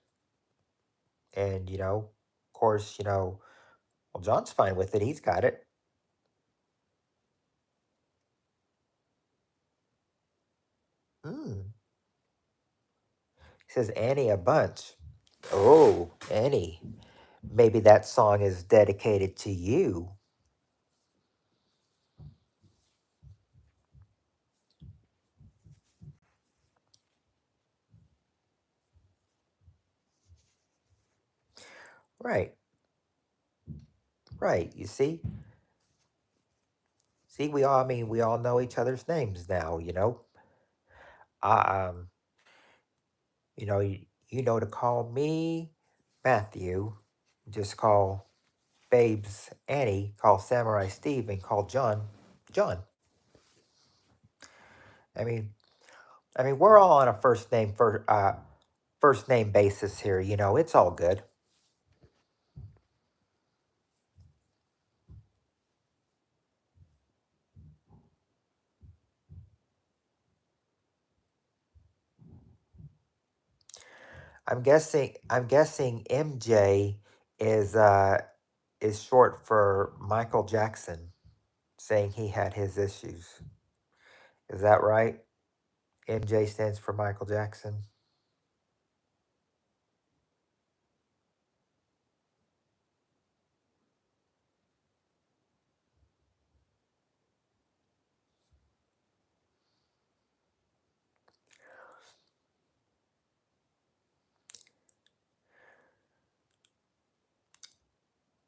And of course, well, John's fine with it. He's got it. Mm. He says Annie a bunch. Oh, Annie. Maybe that song is dedicated to you. Right. Right. You see? See, we all know each other's names now. I you know to call me Matthew. Just call Babes Annie, call Samurai Steve, and call John John. I mean, we're all on a first name basis here. It's all good. I'm guessing MJ is uh is short for Michael Jackson, saying he had his issues. Is that right? MJ stands for Michael Jackson.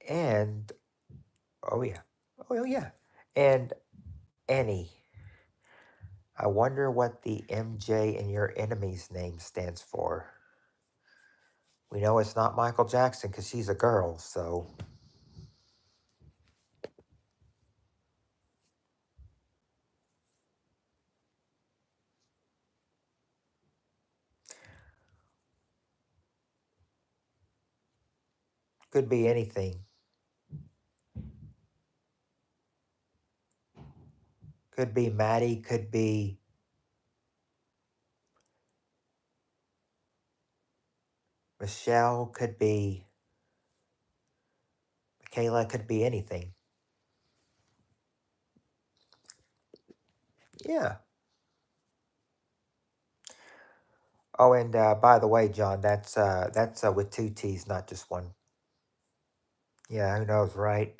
And oh yeah. Oh yeah. And Annie. I wonder what the MJ in your enemy's name stands for. We know it's not Michael Jackson because she's a girl, so could be anything. Could be Maddie, could be Michelle, could be Michaela, could be anything. Yeah. Oh, and by the way, John, that's with two T's, not just one. Yeah, who knows, right?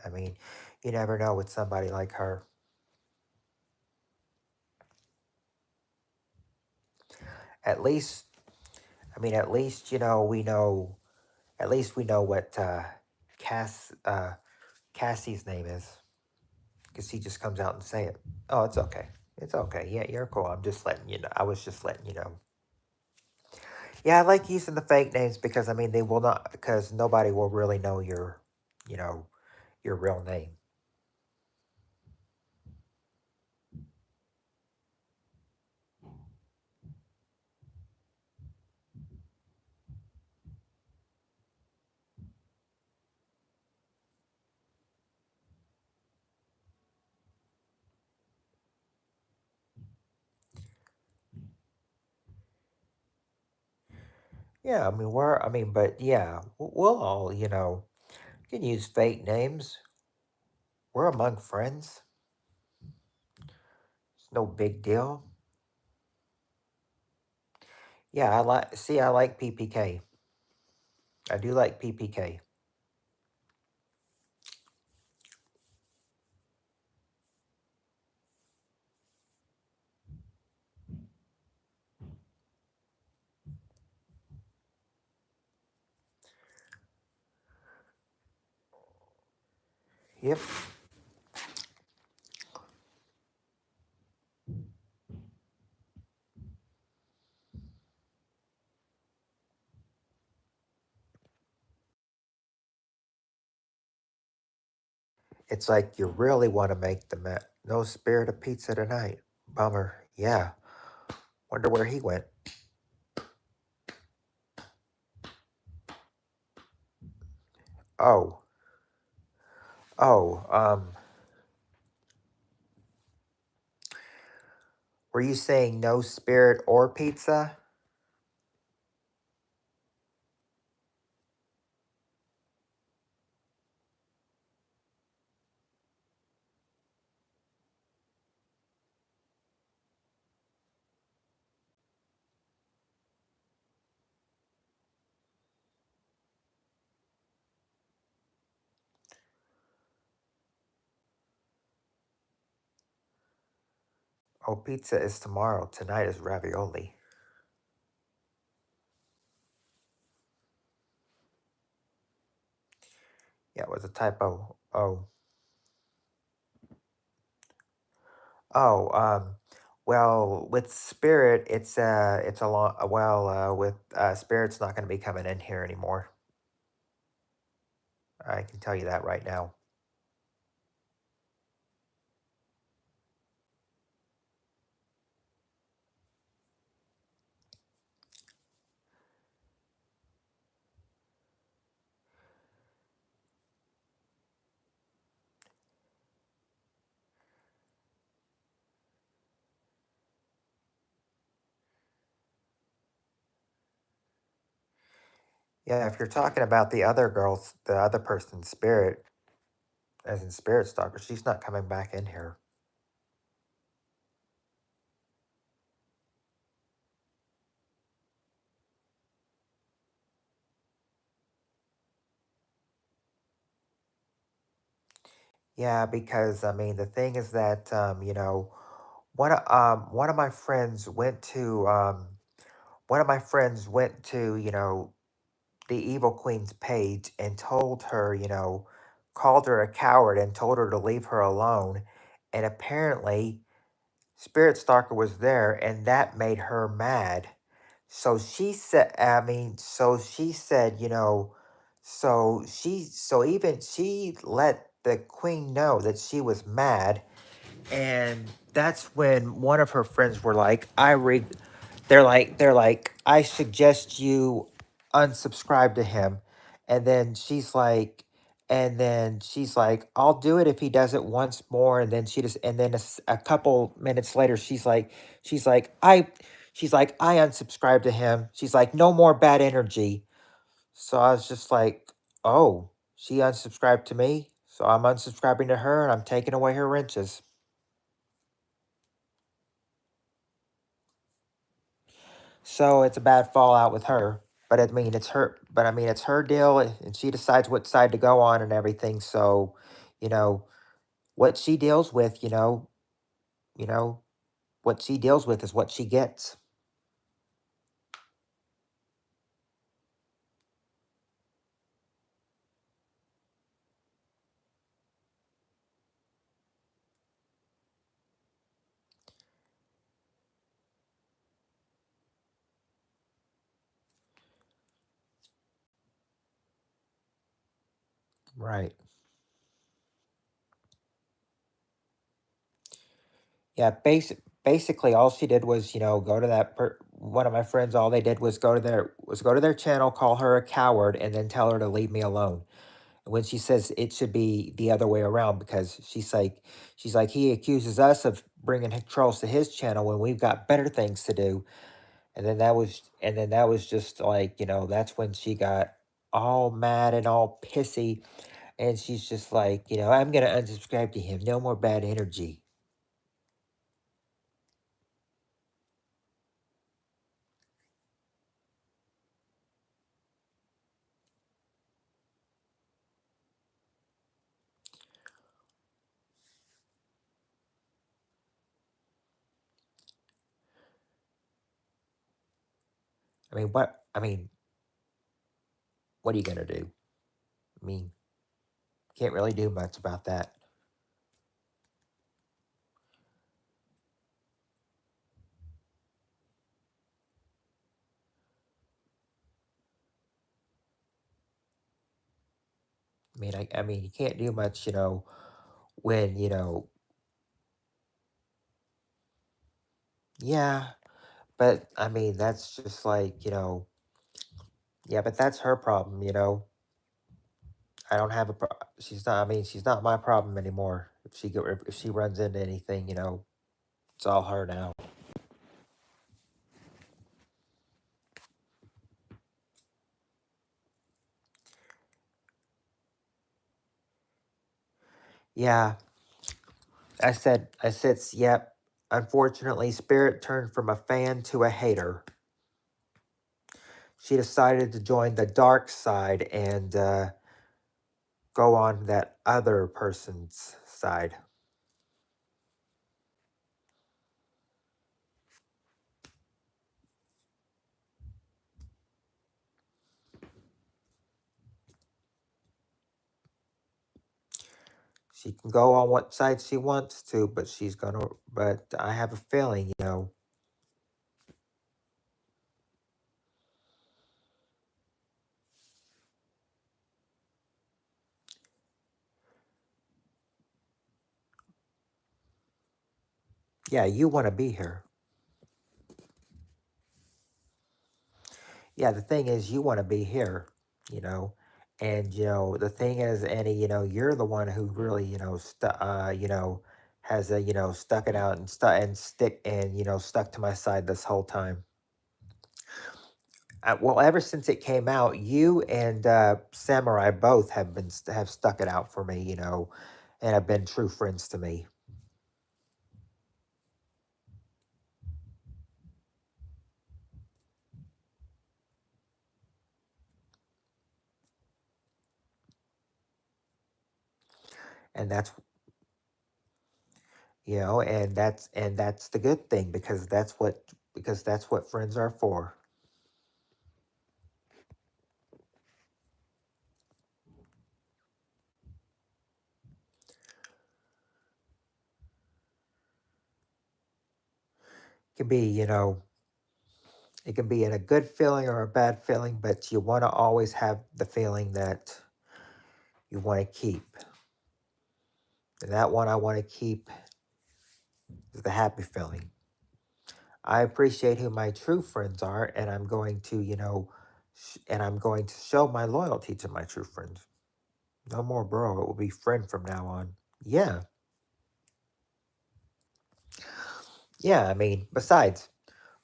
You never know with somebody like her. At least, at least we know. At least we know what Cass Cassie's name is, because he just comes out and say it. Oh, it's okay. It's okay. Yeah, you're cool. I'm just letting you know. I was just letting you know. Yeah, I like using the fake names because they will not because nobody will really know you know, your real name. Yeah, but yeah, we'll all can use fake names. We're among friends. It's no big deal. Yeah, I like PPK. I do like PPK. Yep. It's like you really want to make the no spirit of pizza tonight. Bummer. Yeah. Wonder where he went. Oh, oh, were you saying no spirit or pizza? Oh, pizza is tomorrow. Tonight is ravioli. Yeah, it was a typo. Oh, oh, well, with spirit, it's a long, well, with, spirit's not gonna be coming in here anymore. I can tell you that right now. Yeah, if you're talking about the other girls, the other person's spirit, as in spirit stalker, she's not coming back in here. Yeah, because I mean, the thing is that one of my friends went to one of my friends went to, the evil queen's page and told her, called her a coward and told her to leave her alone. And apparently, Spirit Stalker was there and that made her mad. So she said, so she said, so even she let the queen know that she was mad. And that's when one of her friends were like, they're like, I suggest you unsubscribe to him. And then she's like, I'll do it if he does it once more. And then a couple minutes later, she's like, I, she's like, I unsubscribe to him. She's like, no more bad energy. So I was just like, oh, she unsubscribed to me. So I'm unsubscribing to her and I'm taking away her wrenches. So it's a bad fallout with her. But I mean, it's her. But I mean, it's her deal, and she decides what side to go on and everything. So, you know, what she deals with, you know, what she deals with is what she gets. Right. Yeah. Basically, all she did was, go to one of my friends. All they did was go to their channel, call her a coward, and then tell her to leave me alone. When she says it should be the other way around because she's like he accuses us of bringing trolls to his channel when we've got better things to do. And then that was just like, that's when she got all mad and all pissy, and she's just like, I'm gonna unsubscribe to him, no more bad energy. I mean what are you gonna do? I mean, can't really do much about that. I mean you can't do much, when, yeah. But I mean, that's just like, yeah, but that's her problem. I don't have a she's not, I mean, she's not my problem anymore. If she runs into anything, it's all her now. Yeah, yep. Unfortunately, Spirit turned from a fan to a hater. She decided to join the dark side and go on that other person's side. She can go on what side she wants to, but but I have a feeling, yeah, you want to be here. Yeah, the thing is, you want to be here, you know, and the thing is, Annie, you're the one who really, has stuck it out and stuck to my side this whole time. Well, ever since it came out, you and Samurai both have stuck it out for me, and have been true friends to me. And that's and that's the good thing, because that's what friends are for. It can be, it can be in a good feeling or a bad feeling, but you want to always have the feeling that you want to keep. And that one I want to keep is the happy feeling. I appreciate who my true friends are, and I'm going to, and I'm going to show my loyalty to my true friends. No more bro, it will be friend from now on. Yeah, yeah, I mean, besides,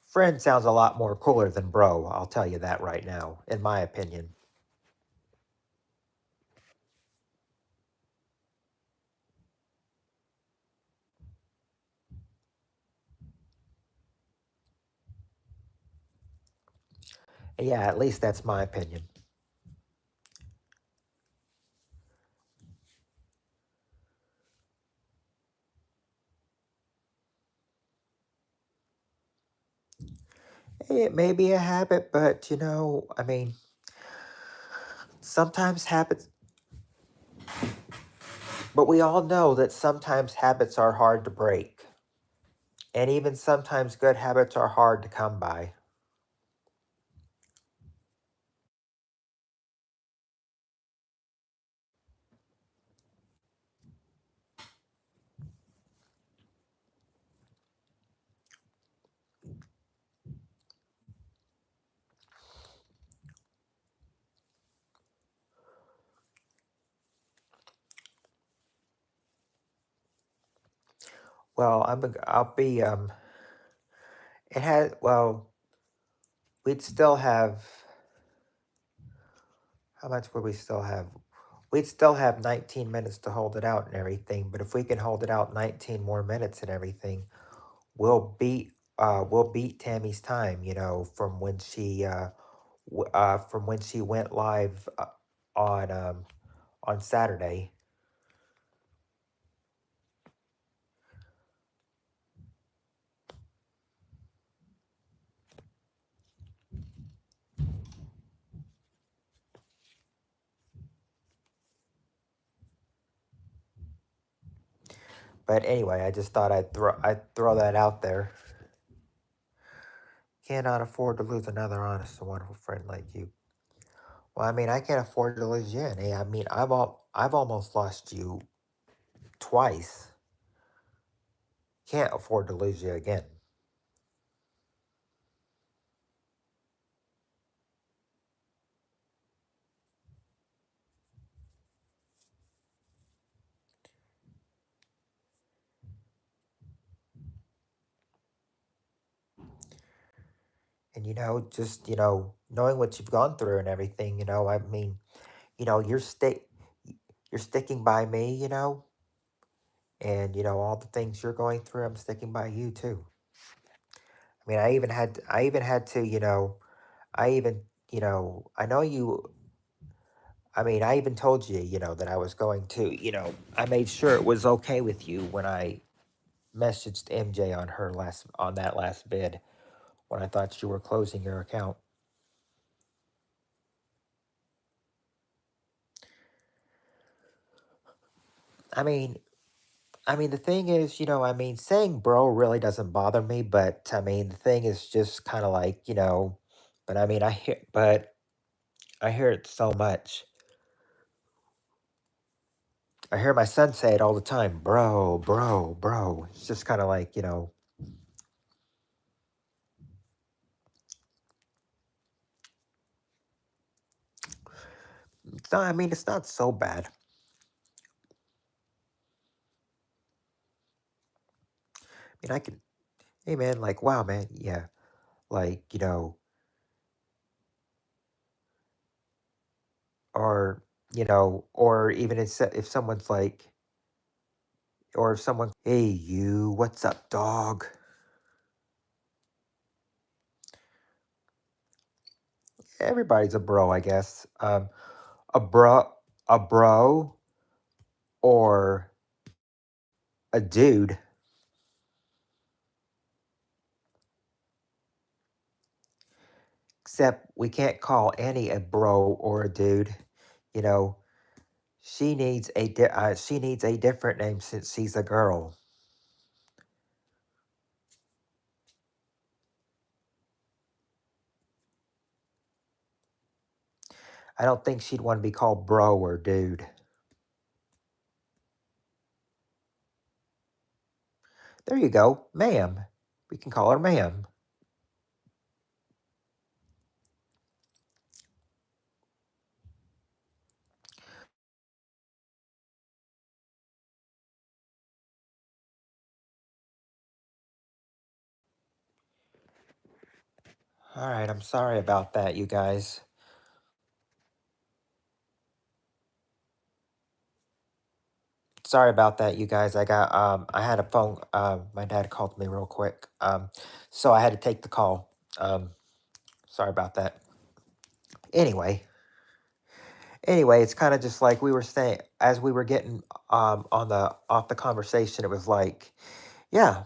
friend sounds a lot more cooler than bro, I'll tell you that right now, in my opinion. Yeah, at least that's my opinion. It may be a habit, but I mean, sometimes habits, but we all know that sometimes habits are hard to break. And even sometimes good habits are hard to come by. Well, I'll be, we'd still have, how much would we still have? We'd still have 19 minutes to hold it out and everything, but if we can hold it out 19 more minutes and everything, we'll beat Tammy's time, from when she went live on um on Saturday. But anyway, I just thought I'd throw that out there. Cannot afford to lose another honest and wonderful friend like you. Well, I mean, I can't afford to lose you, Annie. I mean, I've almost lost you twice. Can't afford to lose you again. And, just, knowing what you've gone through and everything, I mean, you're sticking by me, and, all the things you're going through, I'm sticking by you too. I mean, I even had to, I even, I know you, I mean, I even told you, that I was going to, I made sure it was okay with you when I messaged MJ on that last bid when I thought you were closing your account. I mean, the thing is, saying bro really doesn't bother me, but I mean, the thing is just kind of like, but I mean, I hear it so much. I hear my son say it all the time, bro, bro, bro. It's just kind of like, it's not, I mean, it's not so bad. I mean, I can, hey man, like, wow, man, yeah, like, or, or even if someone's like, or if someone, hey, you, what's up, dog? Everybody's a bro, I guess. A bro, a bro, or a dude. Except we can't call Annie a bro or a dude. You know, she needs a different name since she's a girl. I don't think she'd want to be called bro or dude. There you go, ma'am. We can call her ma'am. All right, I'm sorry about that, you guys. Sorry about that, you guys. I had a phone. My dad called me real quick. So I had to take the call. Sorry about that. Anyway, it's kind of just like we were saying as we were getting on the off the conversation. It was like, yeah,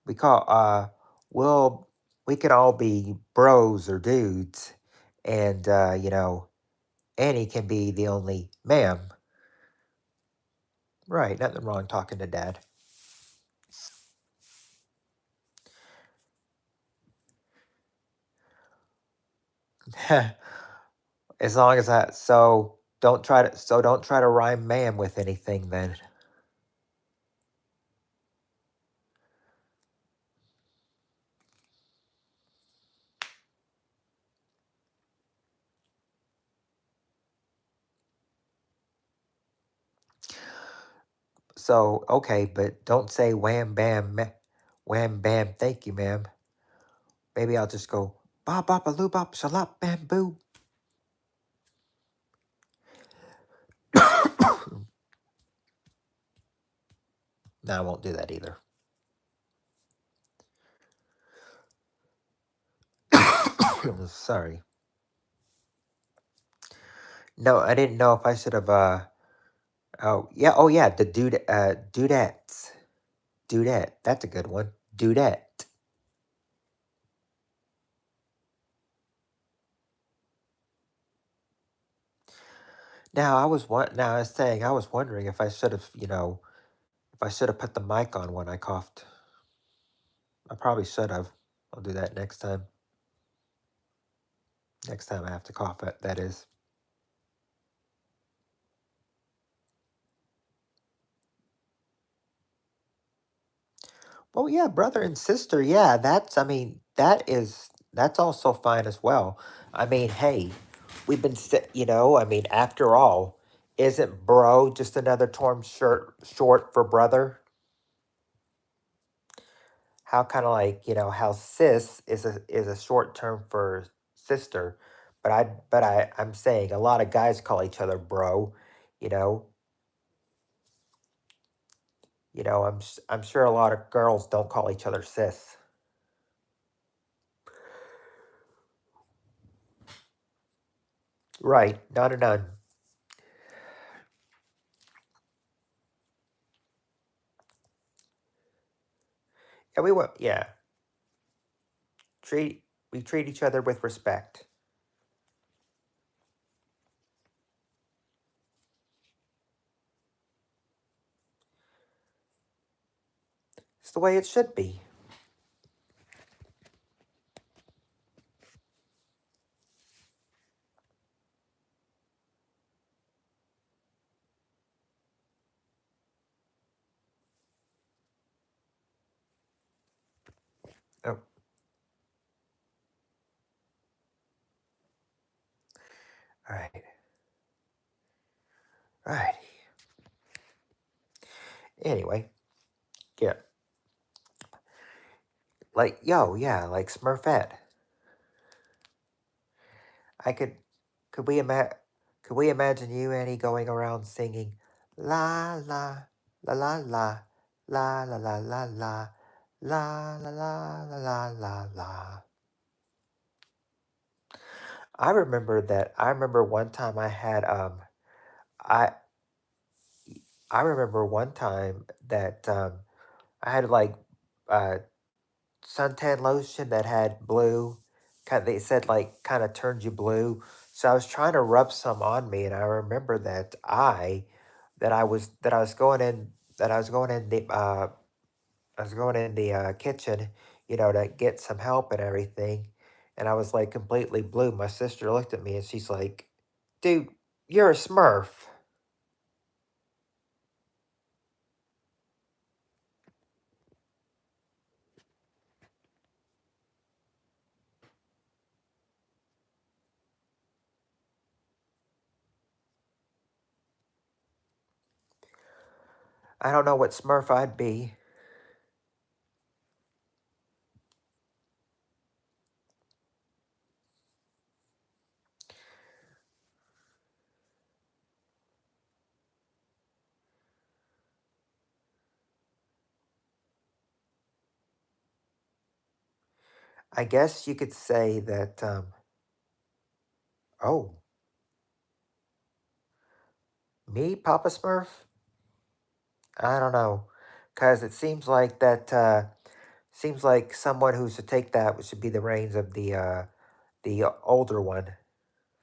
we call we'll we could all be bros or dudes, and Annie can be the only ma'am. Right, nothing wrong talking to dad. As long as I don't try to rhyme ma'am with anything then. So okay, but don't say wham bam, thank you, ma'am. Maybe I'll just go bop bop a loo bop shalop bamboo. No, I won't do that either. Sorry. No, I didn't know if I should have oh yeah, the dudettes. Dudette. That's a good one. Dudette. Now I was saying I was wondering if I should have, if I should have put the mic on when I coughed. I probably should have. I'll do that next time. Next time I have to cough, that is. Oh yeah, brother and sister. Yeah, that's also fine as well. I mean, hey, I mean, after all, isn't bro just another term short for brother? how kind of like, how sis is a short term for sister, but I'm saying a lot of guys call each other bro, you know. I'm sure a lot of girls don't call each other sis. Right, none or none. And yeah, treat we treat each other with respect. It's the way it should be. Oh, all right, all right. Anyway, yeah, like yeah, like Smurfette. I could we imagine could we imagine you, Annie, going around singing la la la la la la la la la la la la la la la la. I remember one time I I remember one time that I had like uh suntan lotion that had blue. They said like kind of turned you blue. So I was trying to rub some on me, and I remember that I was going in that I was going in the kitchen, to get some help and everything, and I was like completely blue. My sister looked at me and she's like, "Dude, you're a Smurf." I don't know what Smurf I'd be. I guess you could say that. Oh, me, Papa Smurf? I don't know, cause it seems like seems like someone who should take that should be the reins of the older one.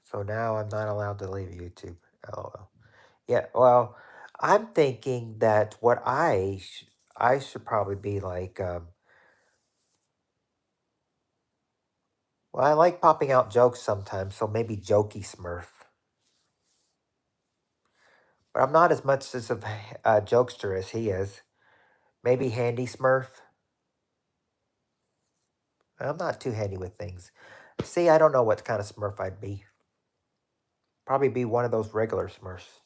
So now I'm not allowed to leave YouTube. LOL. Yeah, well, I'm thinking that I should probably be like well, I like popping out jokes sometimes, so maybe Jokey Smurf. But I'm not as much as a jokester as he is. Maybe Handy Smurf. I'm not too handy with things. See, I don't know what kind of Smurf I'd be. Probably be one of those regular Smurfs.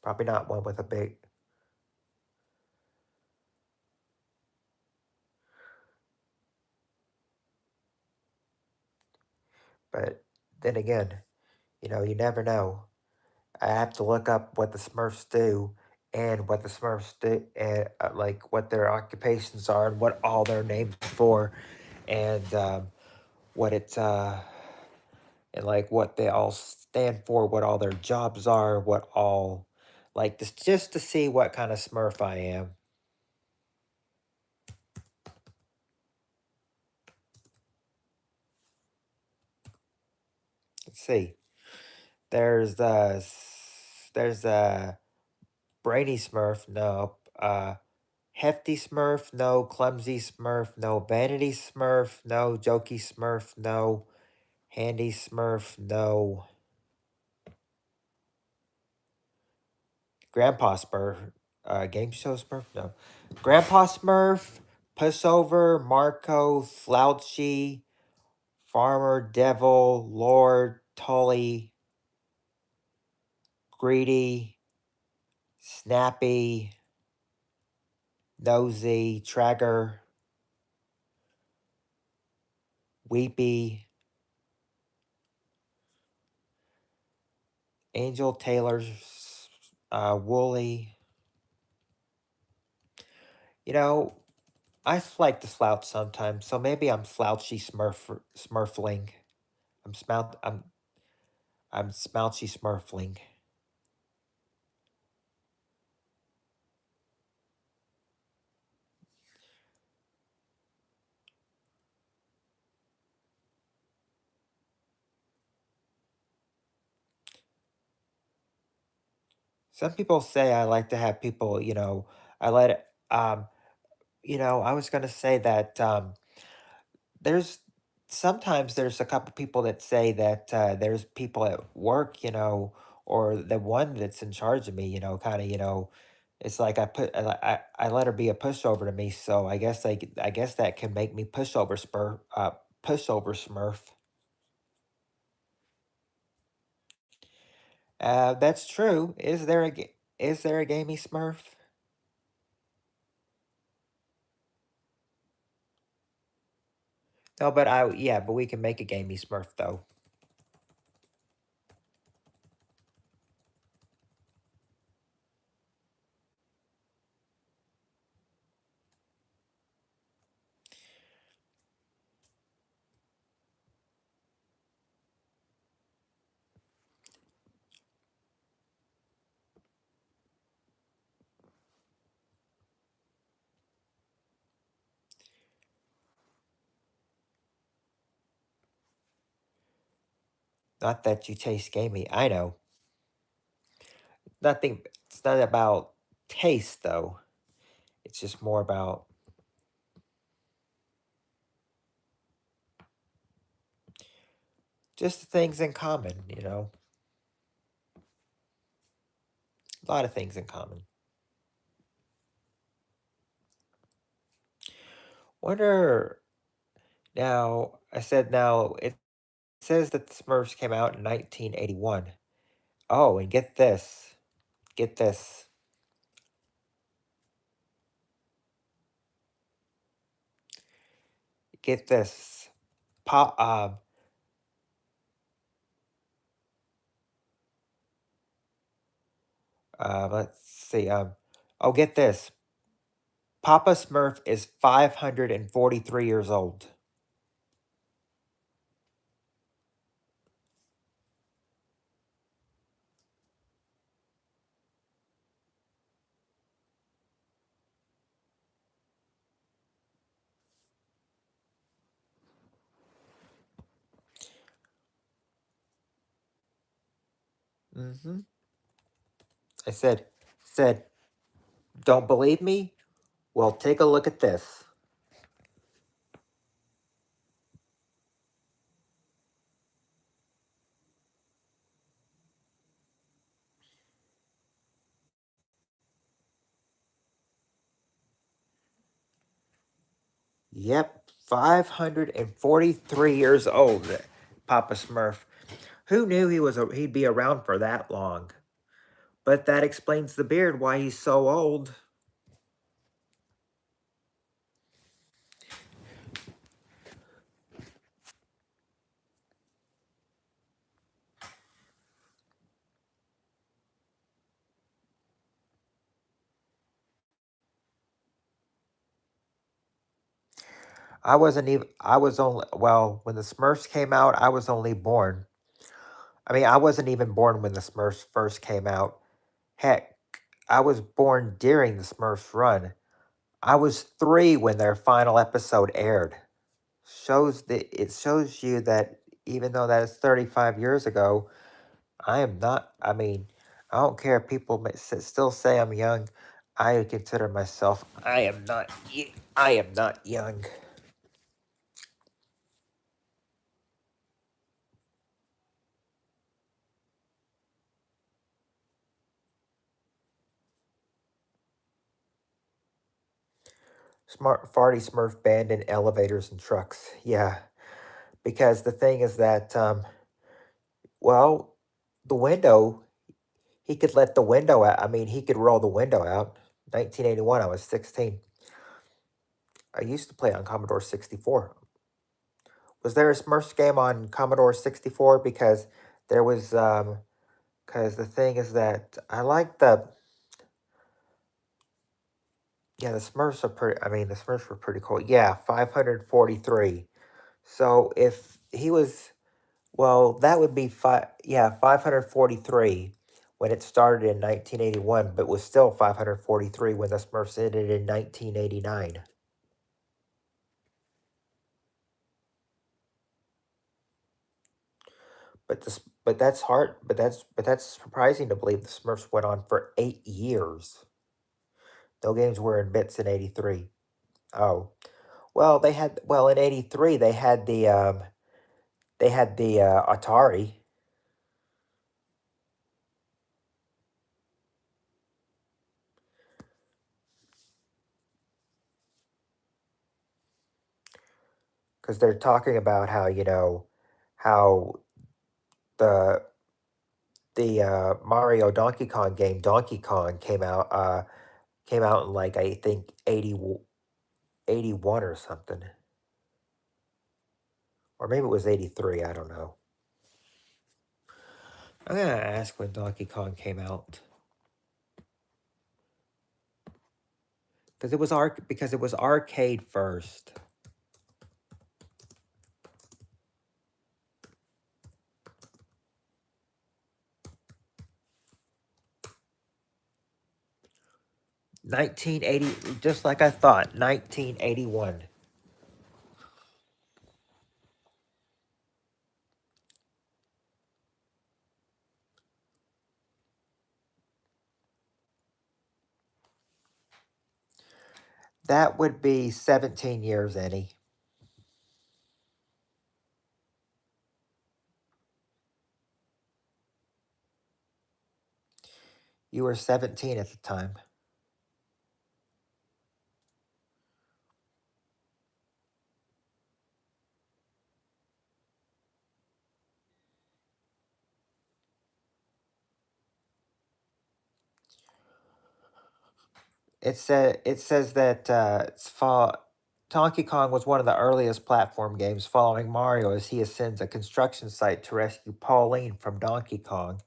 Probably not one with a big. But then again, you never know. I have to look up what the Smurfs do and what the Smurfs do, and like what their occupations are and what all their names for, and what it's and like what they all stand for, what all their jobs are, what all like this, just to see what kind of Smurf I am. Let's see. There's Brainy Smurf, no. Hefty Smurf, no. Clumsy Smurf, no. Vanity Smurf, no. Jokey Smurf, no. Handy Smurf, no. Grandpa Smurf, Game Show Smurf, no. Grandpa Smurf, Pussover, Marco, Slouchy, Farmer, Devil, Lord, Tully, Greedy, Snappy, Nosy, Tracker. Weepy, Angel Taylor's, Wooly. You know, I like to slouch sometimes, so maybe I'm slouchy smurfling. I'm smouchy smurfling. Some people say I like to have people, I let it, I was gonna say that there's sometimes there's a couple people that say that there's people at work, or the one that's in charge of me, kind of, it's like I let her be a pushover to me, so I guess that can make me pushover Smurf. That's true. Is there a gamey Smurf? No, but yeah, but we can make a gamey Smurf though. Not that you taste gamey. I know. Nothing. It's not about taste though. It's just more about just things in common. A lot of things in common. Wonder now. I said now. It says that the Smurfs came out in 1981. Oh, and get this. Get this. Get this. Pop. Let's see. Oh, get this. Papa Smurf is 543 years old. Mm-hmm. I said, don't believe me? Well, take a look at this. Yep, 543 years old, Papa Smurf. Who knew he'd be around for that long? But that explains the beard, why he's so old. I was only, well, when the Smurfs came out, I was only born. I mean, I wasn't even born when the Smurfs first came out. Heck, I was born during the Smurfs run. I was 3 when their final episode aired. It shows you that even though that is 35 years ago, I am not. I mean, I don't care if people still say I'm young. I consider myself. I am not. I am not young. Smart farty Smurf banned in elevators and trucks. Yeah, because the thing is that, well, the window. He could let the window out. I mean, he could roll the window out. 1981. I was 16. I used to play on Commodore 64. Was there a Smurfs game on Commodore 64? Because there was, because the thing is that I like the, yeah, the Smurfs are pretty, I mean, the Smurfs were pretty cool. Yeah, 543. So if he was, well, that would be yeah, 543 when it started in 1981, but was still 543 when the Smurfs ended in 1989. But that's hard. But that's surprising to believe the Smurfs went on for 8 years. No games were in bits in '83. Oh, well, in '83 they had the Atari, because they're talking about how how the Mario Donkey Kong game Donkey Kong came out in like I think 81 or something, or maybe it was '83. I don't know. I'm gonna ask when Donkey Kong came out. Because it was arcade first. '80, just like I thought. 1981. That would be 17 years, Eddie. You were 17 at the time. It says that Donkey Kong was one of the earliest platform games following Mario as he ascends a construction site to rescue Pauline from Donkey Kong.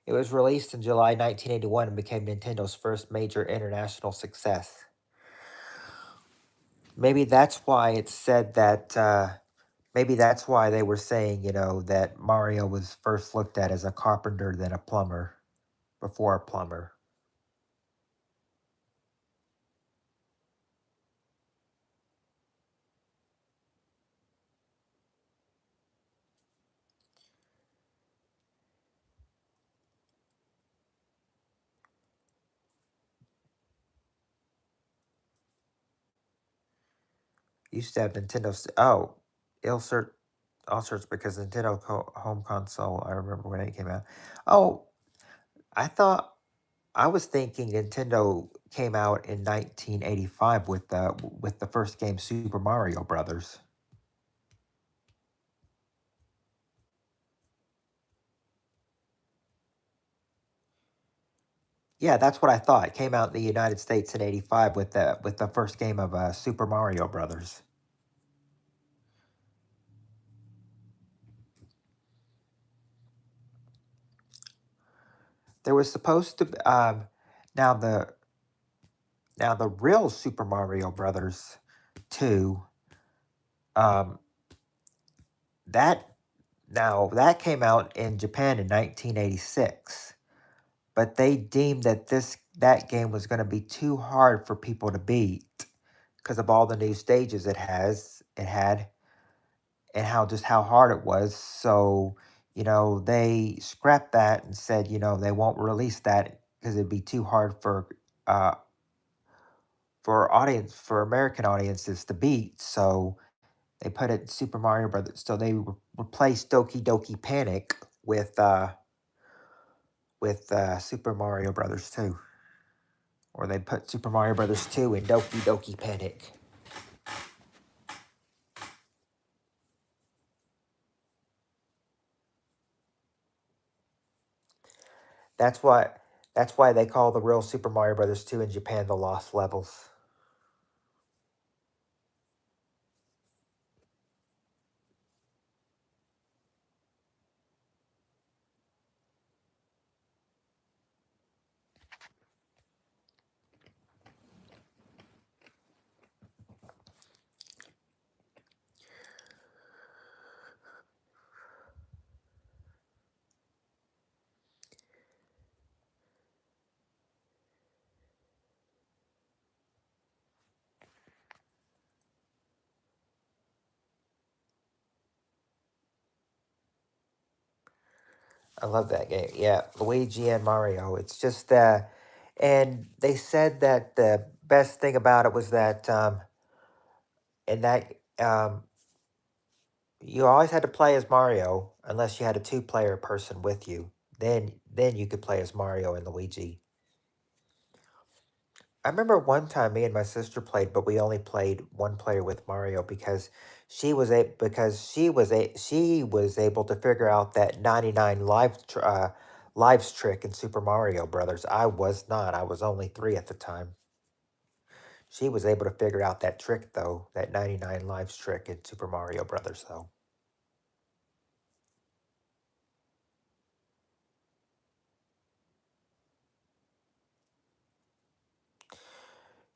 It was released in July 1981 and became Nintendo's first major international success. Maybe that's why it said that. Maybe that's why they were saying, that Mario was first looked at as a carpenter than a plumber before a plumber. Used to have Nintendo. Oh, it'll search. I'll search because Nintendo Home Console. I remember when it came out. Oh, I thought I was thinking Nintendo came out in 1985 with the first game Super Mario Brothers. Yeah, that's what I thought. It came out in the United States in '85 with the first game of Super Mario Brothers. There was supposed to now the now the real Super Mario Brothers 2 um that that came out in Japan in 1986, but they deemed that that game was going to be too hard for people to beat because of all the new stages it had and how hard it was. So, they scrapped that and said, they won't release that because it'd be too hard uh for American audiences to beat. So they put it in Super Mario Brothers. So they replaced Doki Doki Panic with Super Mario Brothers 2, or they put Super Mario Brothers 2 in Doki Doki Panic. That's why that's why they call the real Super Mario Brothers 2 in Japan the Lost Levels. I love that game. Yeah, Luigi and Mario. It's just and they said that the best thing about it was that in that you always had to play as Mario unless you had a two-player person with you. Then you could play as Mario and Luigi. I remember one time me and my sister played, but we only played one player with Mario because she was able to figure out that 99 lives trick in Super Mario Brothers. I was not. I was only 3 at the time. She was able to figure out that trick though, that 99 lives trick in Super Mario Brothers though.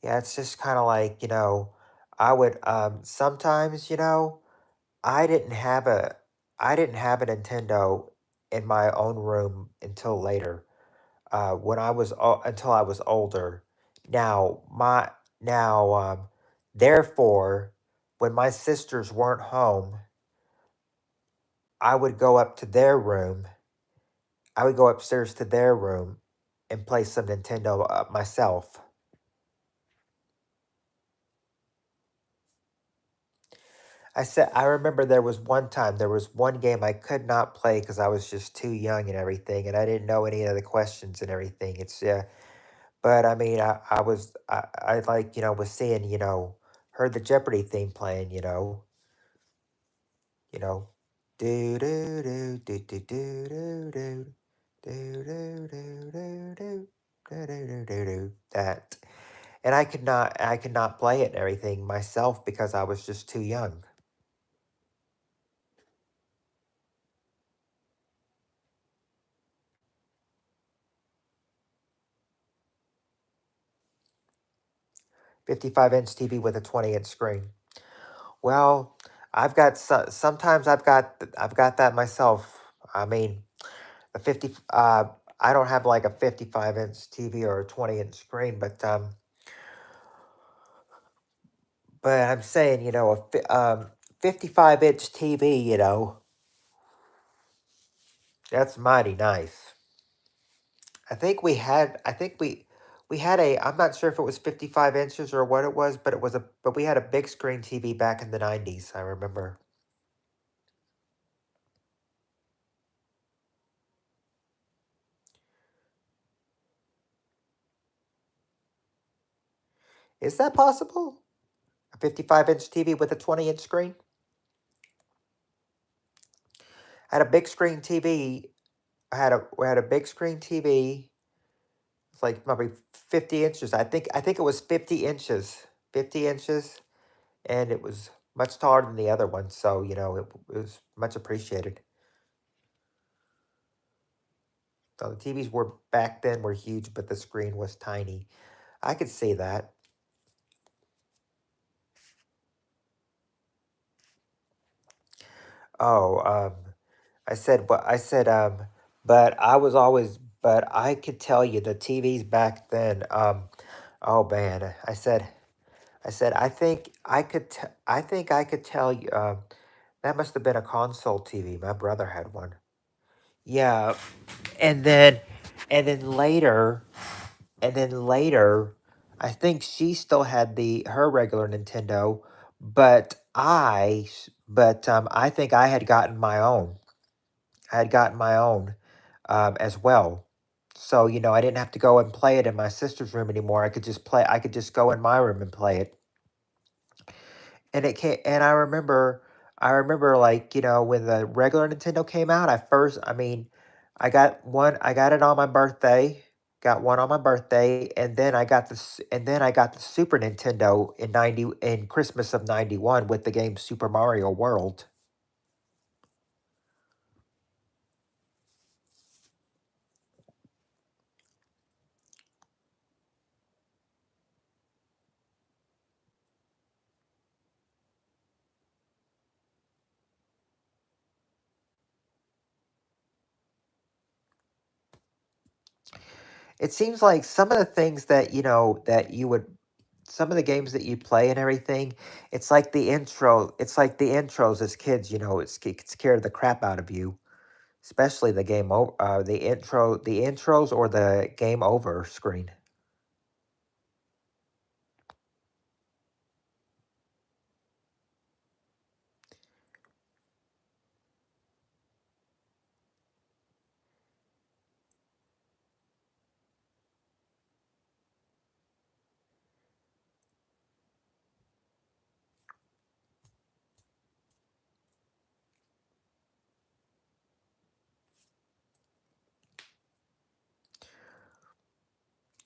Yeah, it's just kind of like, I would sometimes, I didn't have a I didn't have a Nintendo in my own room until later. Until I was older. Now my now therefore when my sisters weren't home, I would go up to their room. I would go upstairs to their room and play some Nintendo myself. I remember there was one game I could not play because I was just too young and everything, and I didn't know any of the questions and everything. But I mean, I like was seeing heard the Jeopardy theme playing, you know, do do do do do do do do do do do do do do that, and I could not play it and everything myself because I was just too young. 55-inch TV with a 20-inch screen. Well, sometimes I've got that myself. I mean, a 50 I don't have like a 55-inch TV or a 20-inch screen, but I'm saying, 55-inch TV, that's mighty nice. I think we had I'm not sure if it was 55 inches or what it was, but we had a big screen TV back in the 90s, I remember. Is that possible? A 55-inch TV with a 20-inch screen? I had a big screen TV. We had a big screen TV. It's like probably 50 inches. I think it was 50 inches. 50 inches, and it was much taller than the other one, so it was much appreciated. So the TVs were back then were huge, but the screen was tiny. I could see that. Oh, I said but I could tell you the TVs back then. Oh man, I said I think I could tell you. That must have been a console TV. My brother had one. Yeah, and then and then later and then later, I think she still had the her regular Nintendo, but I think I had gotten my own. I had gotten my own as well. So, I didn't have to go and play it in my sister's room anymore. I could just go in my room and play it. And I remember like, when the regular Nintendo came out, I got it on my birthday, got one on my birthday, and then I got the Super Nintendo in Christmas of 91 with the game Super Mario World. It seems like some of the things that, some of the games that you play and everything, it's like the intros as kids, it scared the crap out of you. especially the game over, the intros or the game over screen.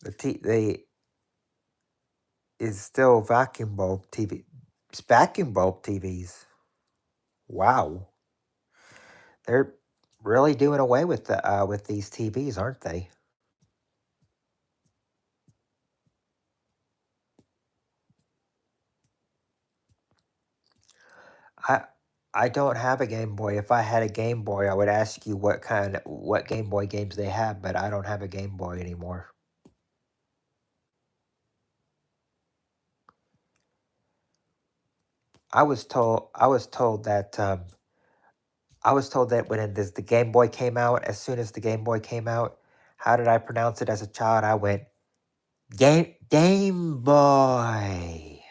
The is still vacuum bulb TV. It's vacuum bulb TVs. Wow, they're really doing away with these TVs, aren't they? I I don't have a Game Boy. If I had a Game Boy, I would ask you what Game Boy games they have, but I don't have a Game Boy anymore. I was told that the Game Boy came out, as soon as the Game Boy came out, how did I pronounce it as a child? I went Game Boy.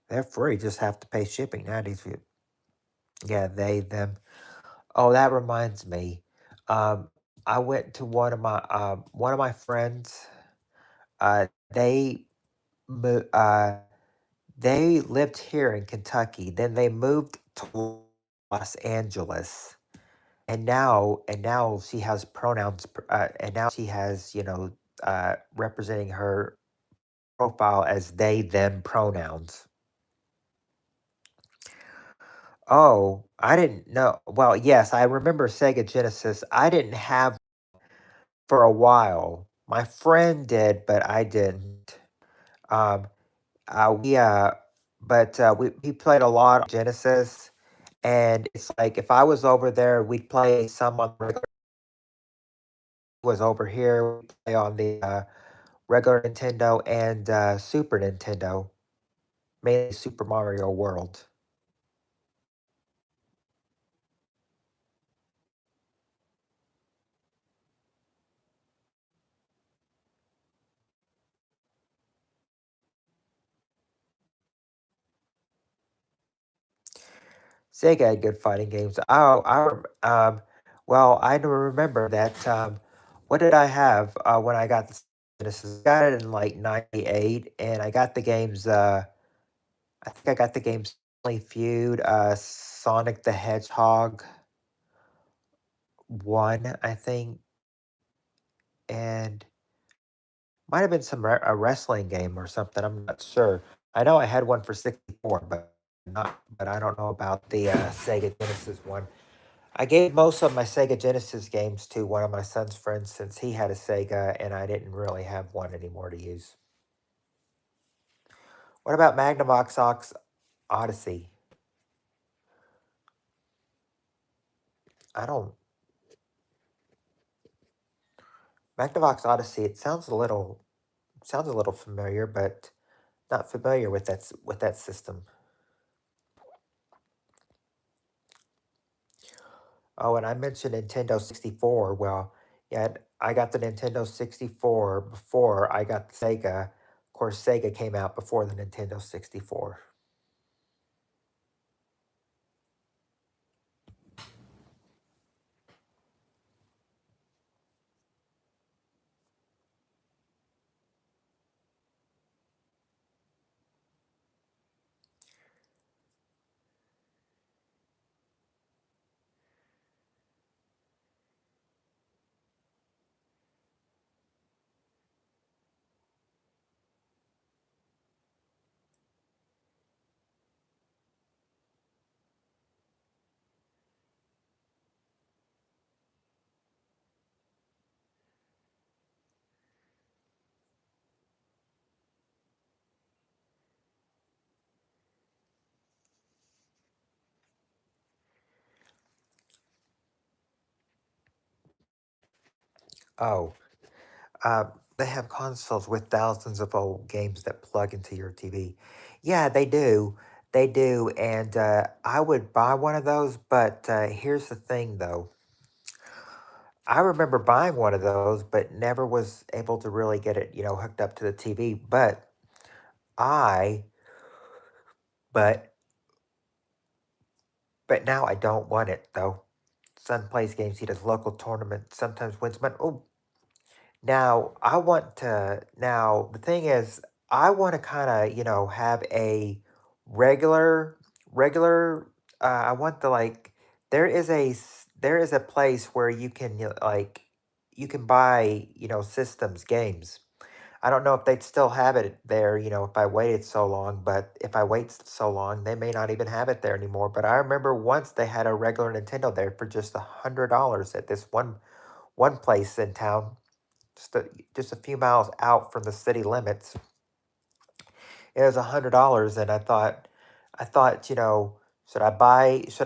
They're free, just have to pay shipping nowadays. Yeah, they them. Oh, that reminds me. Um, I went to one of my friends. They mo- uh, they lived here in Kentucky. Then they moved to Los Angeles, and now she has pronouns. And now she has representing her profile as they them pronouns. Oh, I didn't know. Well, yes, I remember Sega Genesis. I didn't have for a while. My friend did, but I didn't. Um, we but we played a lot on Genesis, and it's like if I was over there, we'd play some on regular. Was over here, we play on the regular Nintendo and Super Nintendo, mainly Super Mario World. Sega had good fighting games. Well, I remember that. What did I have when I got the Genesis? I got it in like '98, and I got the games. I think I got the games Family Feud, Sonic the Hedgehog one, I think, and might have been a wrestling game or something. I'm not sure. I know I had one for 64, but I don't know about the Sega Genesis one. I gave most of my Sega Genesis games to one of my son's friends since he had a Sega and I didn't really have one anymore to use. What about Magnavox Odyssey? I don't Magnavox Odyssey. It sounds a little familiar, but not familiar with with that system. Oh, and I mentioned Nintendo 64. Well, yeah, I got the Nintendo 64 before I got the Sega. Of course, Sega came out before the Nintendo 64. Oh, They have consoles with thousands of old games that plug into your TV. Yeah, they do. They do. And I would buy one of those, but here's the thing though. I remember buying one of those, but never was able to really get it, hooked up to the TV. I, but, but now I don't want it though. Son plays games. He does local tournaments. Sometimes wins money. Oh, now I want to. Now the thing is, I want to kind of have a regular regular. I want the like. There is a place where you can you can buy systems games. I don't know if they'd still have it there, if I waited so long, but if I wait so long, they may not even have it there anymore. But I remember once they had a regular Nintendo there for just $100 at this one place in town, just a few miles out from the city limits. It was $100, and I thought, should I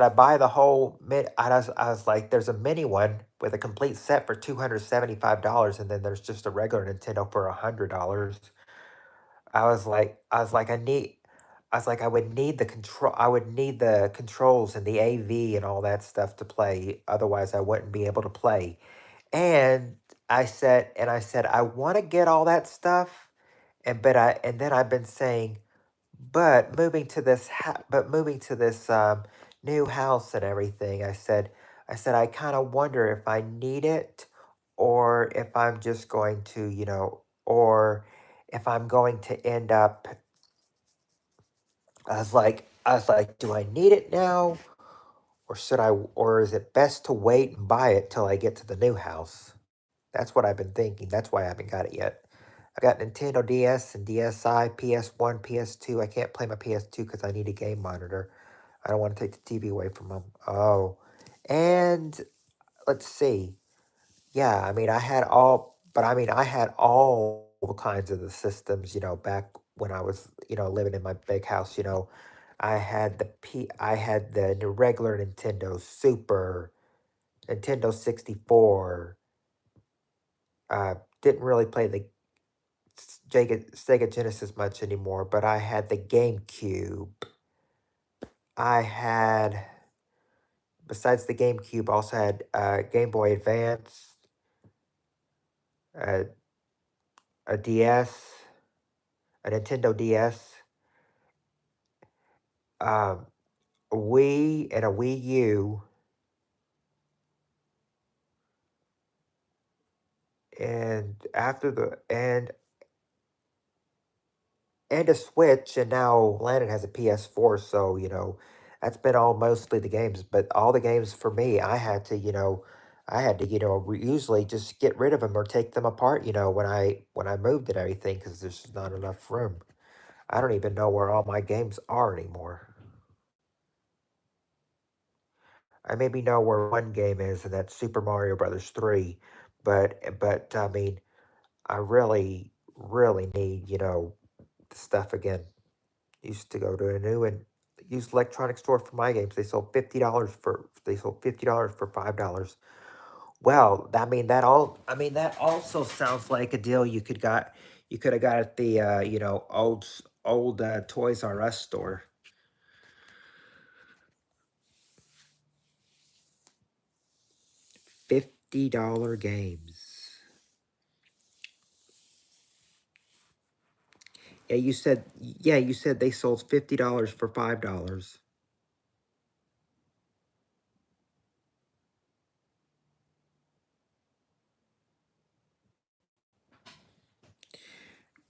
buy the whole mid? I was like, there's a mini one with a complete set for $275, and then there's just a regular Nintendo for $100. I was like, I would need the control. I would need the controls and the AV and all that stuff to play. Otherwise, I wouldn't be able to play. And I said, I want to get all that stuff, and then I've been saying, but moving to this new house and everything, I said, I kind of wonder if I need it, or if I'm just going to, or if I'm going to end up. I was like, do I need it now, or is it best to wait and buy it till I get to the new house? That's what I've been thinking. That's why I haven't got it yet. I got Nintendo DS and DSi, PS1, PS2. I can't play my PS2 because I need a game monitor. I don't want to take the TV away from them. Oh, and let's see. Yeah, I mean, I had all kinds of the systems, back when I was, living in my big house. I had the regular Nintendo Super, Nintendo 64. Didn't really play the Sega Genesis much anymore, but I had the GameCube. I had, besides the GameCube, I also had Game Boy Advance, uh, a DS, a Nintendo DS, um, a Wii, and a Wii U, and after the and a Switch, and now Landon has a PS4. So that's been all mostly the games. But all the games for me, I had to usually just get rid of them or take them apart. When I moved and everything, because there's just not enough room. I don't even know where all my games are anymore. I maybe know where one game is, and that's Super Mario Brothers 3. But I mean, I really need the stuff again. Used to go to a new and used electronic store for my games. They sold $50 for $5. Well, that also sounds like a deal you could have got at the old Toys R Us store. $50 games. Yeah, you said they sold $50 for $5.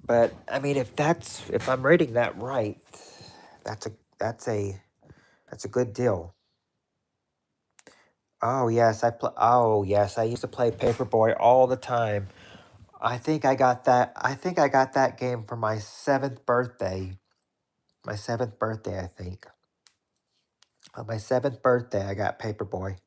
But I mean, if I'm reading that right, that's a that's a that's a good deal. Oh yes, I used to play Paperboy all the time. I think I got that game for my 7th birthday. My 7th birthday, I think. On my 7th birthday, I got Paperboy.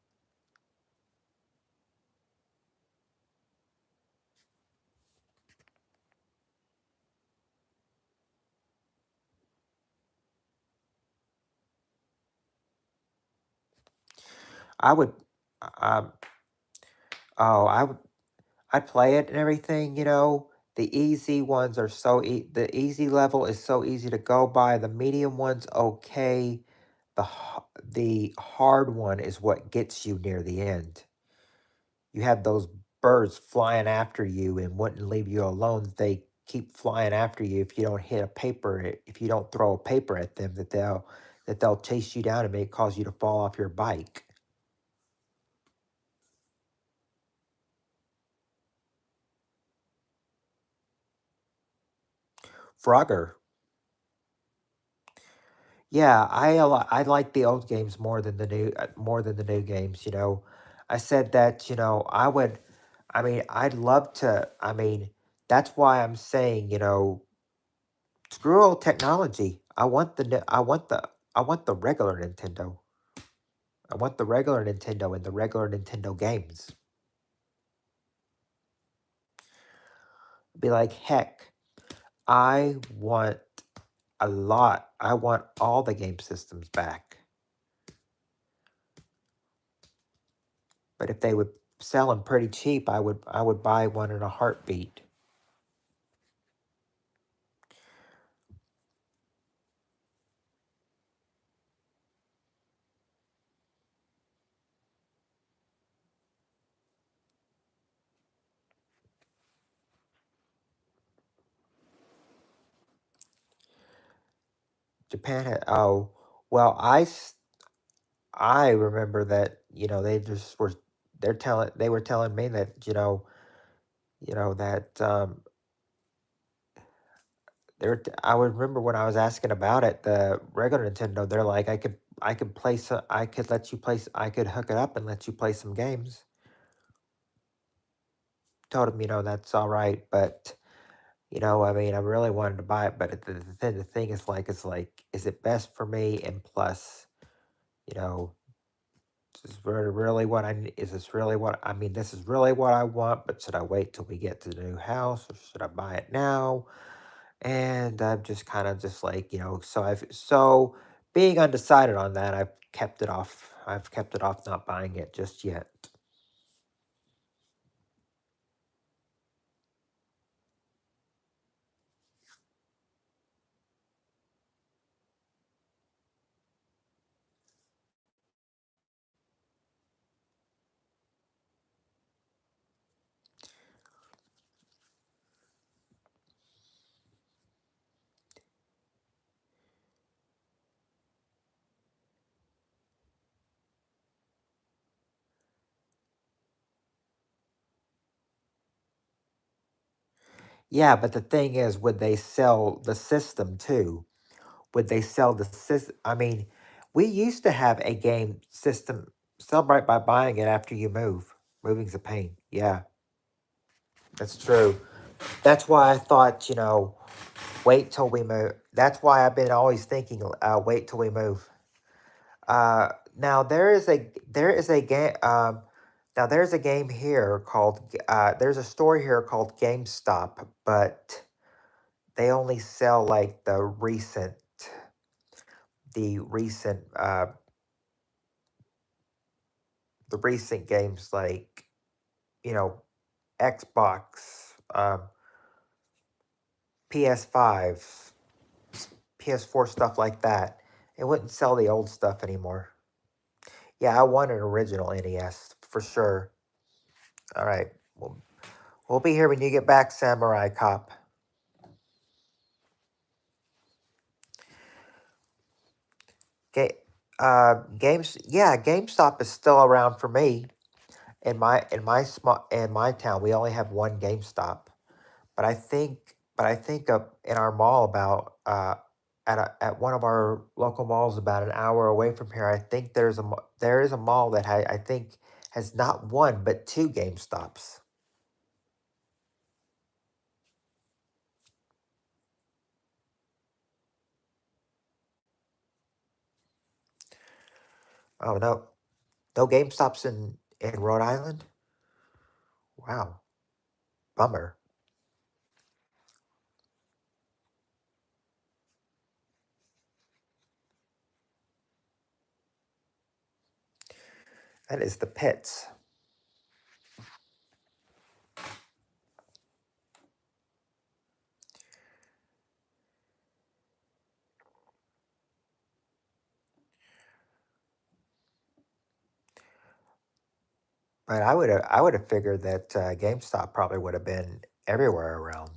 I would, um, oh, I'd play it and everything. The easy ones are the easy level is so easy to go by. The medium one's okay. The hard one is what gets you near the end. You have those birds flying after you and wouldn't leave you alone. They keep flying after you if you don't hit a paper. If you don't throw a paper at them, that they'll chase you down and may cause you to fall off your bike. Frogger. Yeah, I like the old games more than the new games. I said that I mean, I'd love to. I mean, that's why I'm saying screw old technology. I want the regular Nintendo. I want the regular Nintendo and the regular Nintendo games. Be like, heck, I want a lot. I want all the game systems back. But if they would sell them pretty cheap, I would buy one in a heartbeat. Japan had well, I remember that they were telling me that that I would remember when I was asking about it, the regular Nintendo, they're like I could let you play I could hook it up and let you play some games. Told him, that's all right, but I mean, I really wanted to buy it, but the thing is is it best for me? And plus, you know, is this really what I mean? This is really what I want, but should I wait till we get to the new house or should I buy it now? And I'm just kind of just so being undecided on that, I've kept it off. I've kept it off not buying it just yet. Yeah, but the thing is, would they sell the system too? Would they sell the system? I mean, we used to have a game system. Celebrate by buying it after you move. Moving's a pain. Yeah, that's true. That's why I thought, wait till we move. That's why I've been always thinking, wait till we move. Now there is a game. Now there's a game here there's a store here called GameStop, but they only sell like the recent games like you know Xbox, PS5, PS4 stuff like that. It wouldn't sell the old stuff anymore. Yeah, I want an original NES for sure. All right, we'll be here when you get back, Samurai Cop. Ga- yeah, GameStop is still around for me. In my town, we only have one GameStop. But I think in our mall at one of our local malls about an hour away from here, I think there is a mall that I think has not one but two GameStops. Oh no, no GameStops in Rhode Island. Wow, bummer. That is the pits. But I would have figured that GameStop probably would have been everywhere around,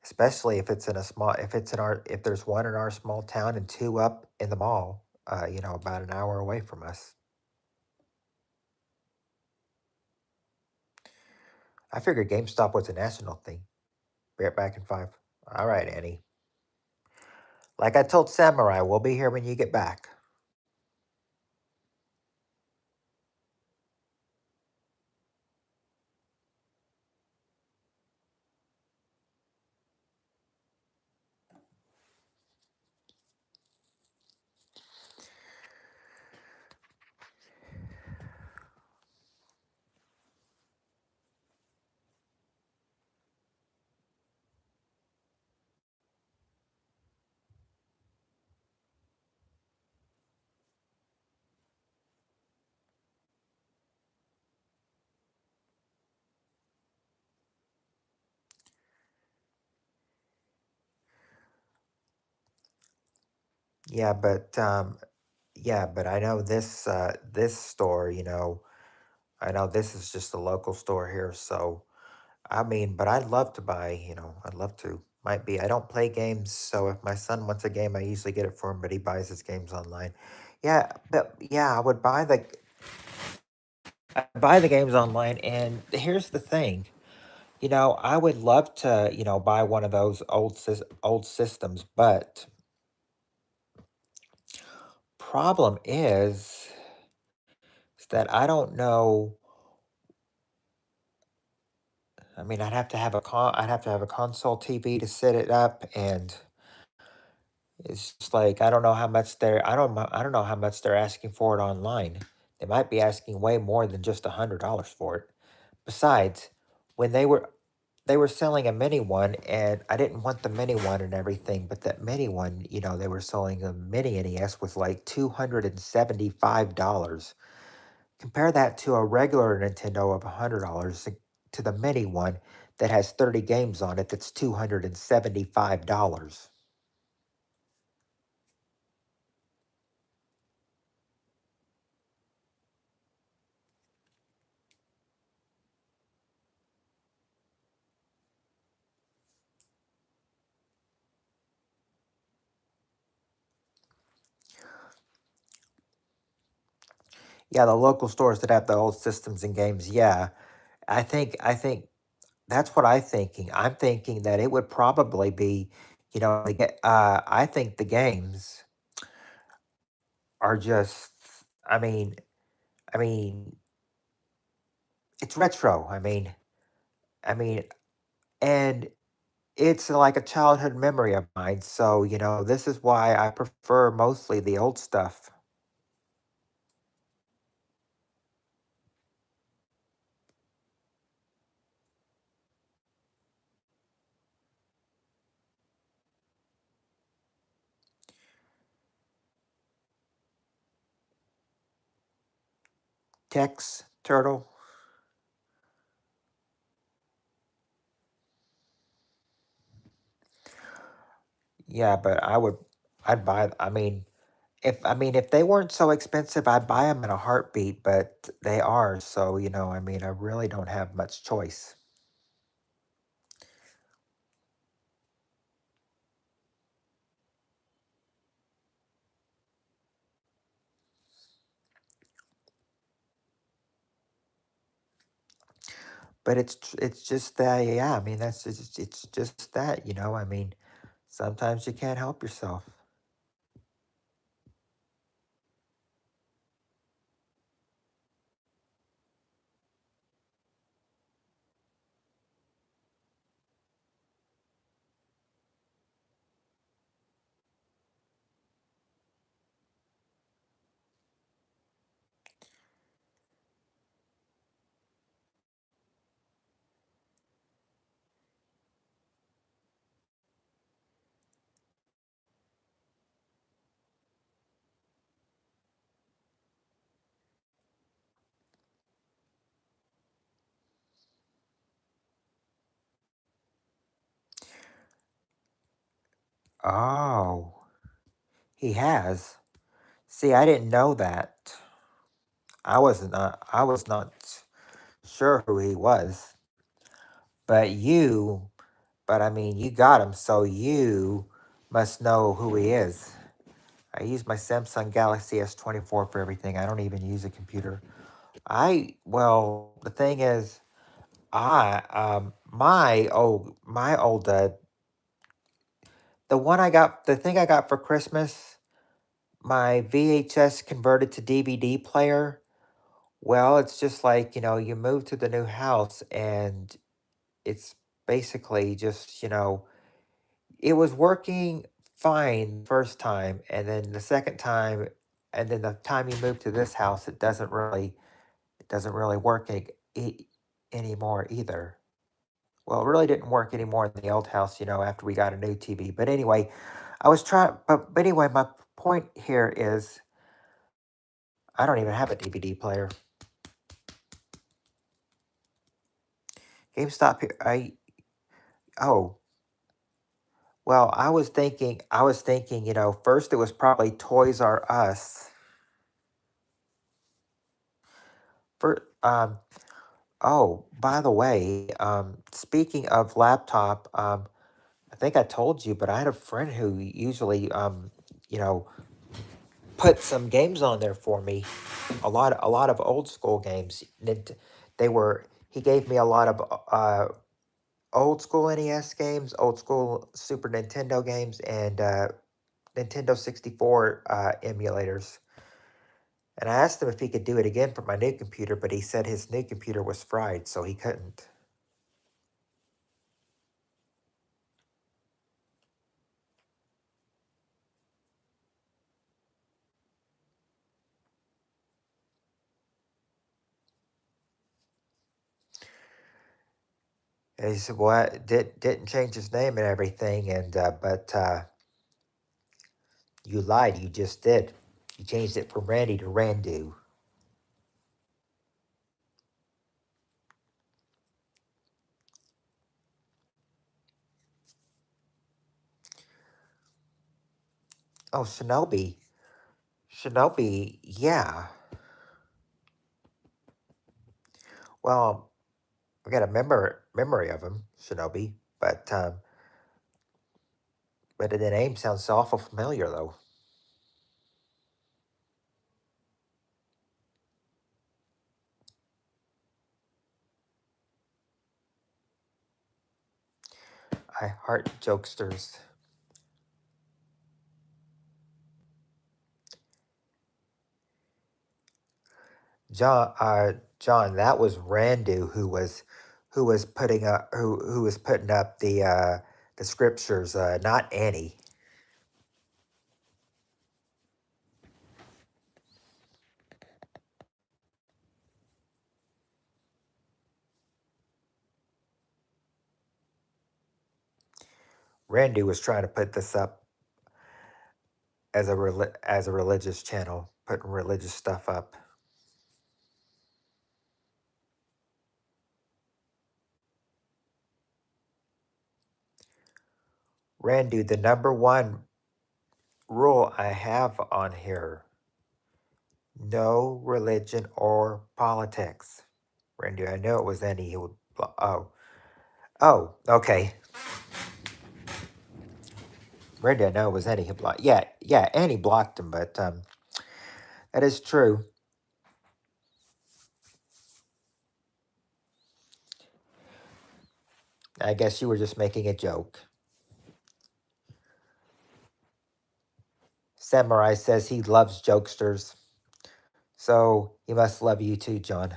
especially if it's in a small if it's in our if there's one in our small town and two up in the mall, about an hour away from us. I figured GameStop was a national thing. Be right back in five. All right, Annie. Like I told Samurai, we'll be here when you get back. Yeah, but I know this store. I know this is just a local store here, so I mean, but I'd love to buy. I'd love to. Might be. I don't play games, so if my son wants a game, I usually get it for him. But he buys his games online. Yeah, but yeah, I buy the games online, and here's the thing. I would love to, buy one of those old systems, but problem is that I don't know. I mean, I'd have to have a console TV to set it up, and it's just like I don't know how much they're asking for it online. They might be asking way more than just $100 for it. Besides, when they were selling a mini one, and I didn't want the mini one and everything, but that mini one, they were selling a mini NES was like $275. Compare that to a regular Nintendo of $100 to the mini one that has 30 games on it that's $275. Yeah, the local stores that have the old systems and games, yeah. I think that's what I'm thinking. I'm thinking that it would probably be, I think the games are just I mean I mean, it's retro. I mean, and it's like a childhood memory of mine. So, this is why I prefer mostly the old stuff. Tex Turtle. Yeah, but I'd buy if they weren't so expensive, I'd buy them in a heartbeat, but they are. So, I really don't have much choice. But it's just that, yeah, it's just that, sometimes you can't help yourself. Oh, he has. See, I didn't know that. I was not. sure who he was, but you, but I mean, you got him, so you must know who he is. I use my Samsung Galaxy S24 for everything. I don't even use a computer. Well, the thing is, my old the thing I got for Christmas, my VHS converted to DVD player. Well, it's just like, you move to the new house and it's basically just, it was working fine the first time, and then the second time, and then the time you move to this house, it doesn't really work anymore either. Well, it really didn't work anymore in the old house, after we got a new TV. But anyway, but anyway, my point here is I don't even have a DVD player. GameStop here, oh, well, I was thinking, first it was probably Toys R Us. For, oh, by the way, speaking of laptop, I think I told you, but I had a friend who usually, you know, put some games on there for me. A lot of old school games. He gave me a lot of old school NES games, old school Super Nintendo games, and Nintendo 64 emulators. And I asked him if he could do it again for my new computer, but he said his new computer was fried, so he couldn't. And he said, "Well, didn't change his name and everything, and but you lied. You just did. You changed it from Randy to Randu." Oh, Shinobi, yeah. Well, I got a memory of him, Shinobi, but the name sounds awful familiar though. I heart jokesters. John, that was Randu who was putting up the scriptures, not Annie. Randu was trying to put this up as a religious channel, putting religious stuff up. Randu, the number one rule I have on here: no religion or politics. Randy, I know it was any who would. Okay. Randy, I know it was any who blocked. Yeah, yeah, Annie blocked him, but that is true. I guess you were just making a joke. Samurai says he loves jokesters, so he must love you too, John.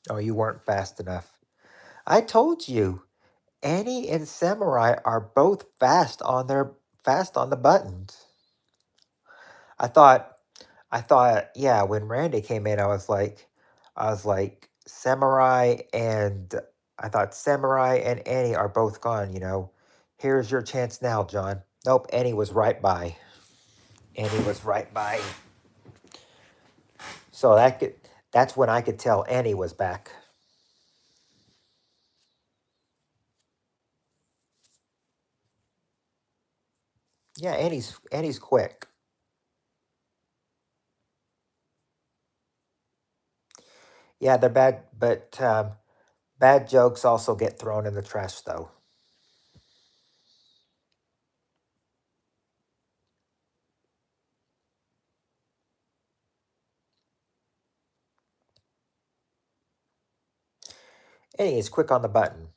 Oh, you weren't fast enough. I told you, Annie and Samurai are both fast on the buttons. I thought yeah, when Randy came in, I was like, I thought Samurai and Annie are both gone. Here's your chance now, John. Nope, Annie was right by. Annie was right by. So that's when I could tell Annie was back. Yeah, Annie's quick. Yeah, they're bad, but bad jokes also get thrown in the trash, though. And he's quick on the button.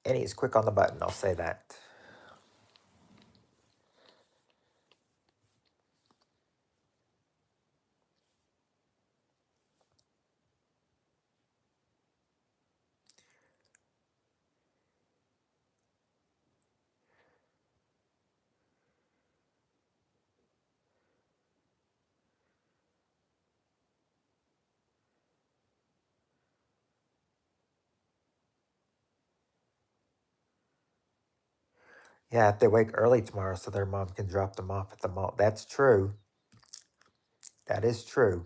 And he's quick on the button, I'll say that. Yeah, if they wake early tomorrow so their mom can drop them off at the mall. That's true. That is true.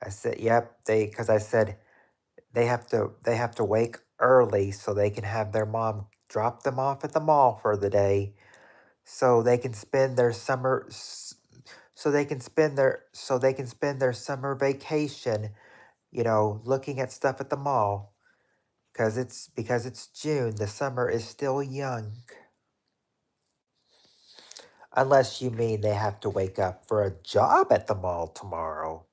I said, yep, because I said they have to wake early so they can have their mom drop them off at the mall for the day so they can spend their so they can spend their summer vacation, looking at stuff at the mall because it's June. The summer is still young. Unless you mean they have to wake up for a job at the mall tomorrow.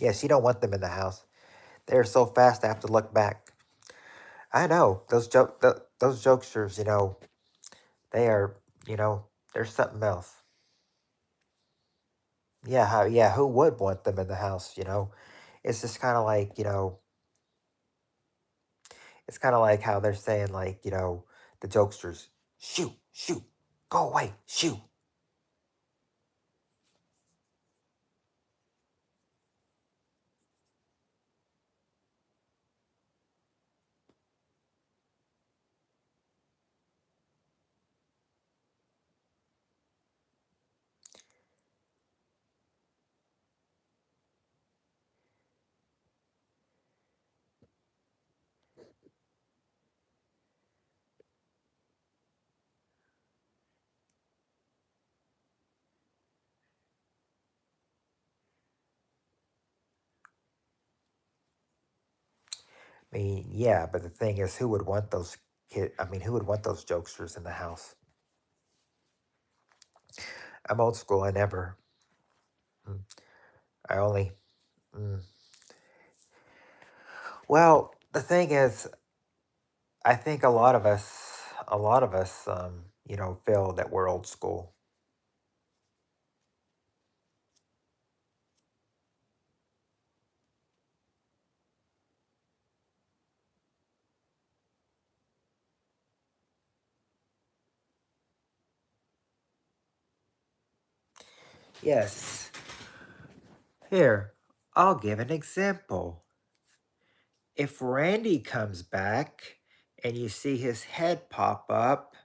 Yes, you don't want them in the house. They're so fast I have to look back. I know those jokesters. They are. You know, they're something else. Yeah, who would want them in the house? It's just kind of like it's kind of like how they're saying like the jokesters, shoot, shoot, go away, shoot. I mean, yeah, but the thing is, who would want those I mean, who would want those jokesters in the house? I'm old school. I never. mm, I only. Mm. Well, the thing is, I think a lot of us, feel that we're old school. Yes. Here, I'll give an example. If Randy comes back and you see his head pop up,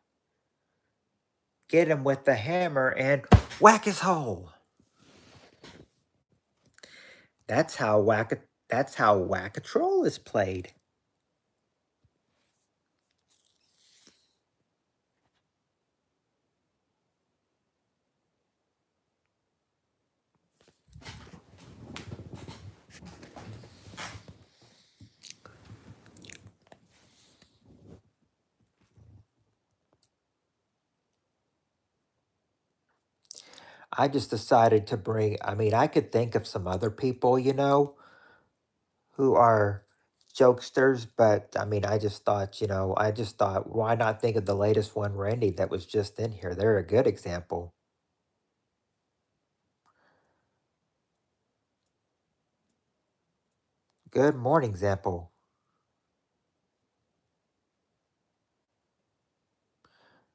get him with the hammer and whack his hole. That's how whack-a-troll is played. I just decided to bring, I mean, I could think of some other people, who are jokesters, but I mean, I just thought, why not think of the latest one, Randy, that was just in here? They're a good example. Good morning, example.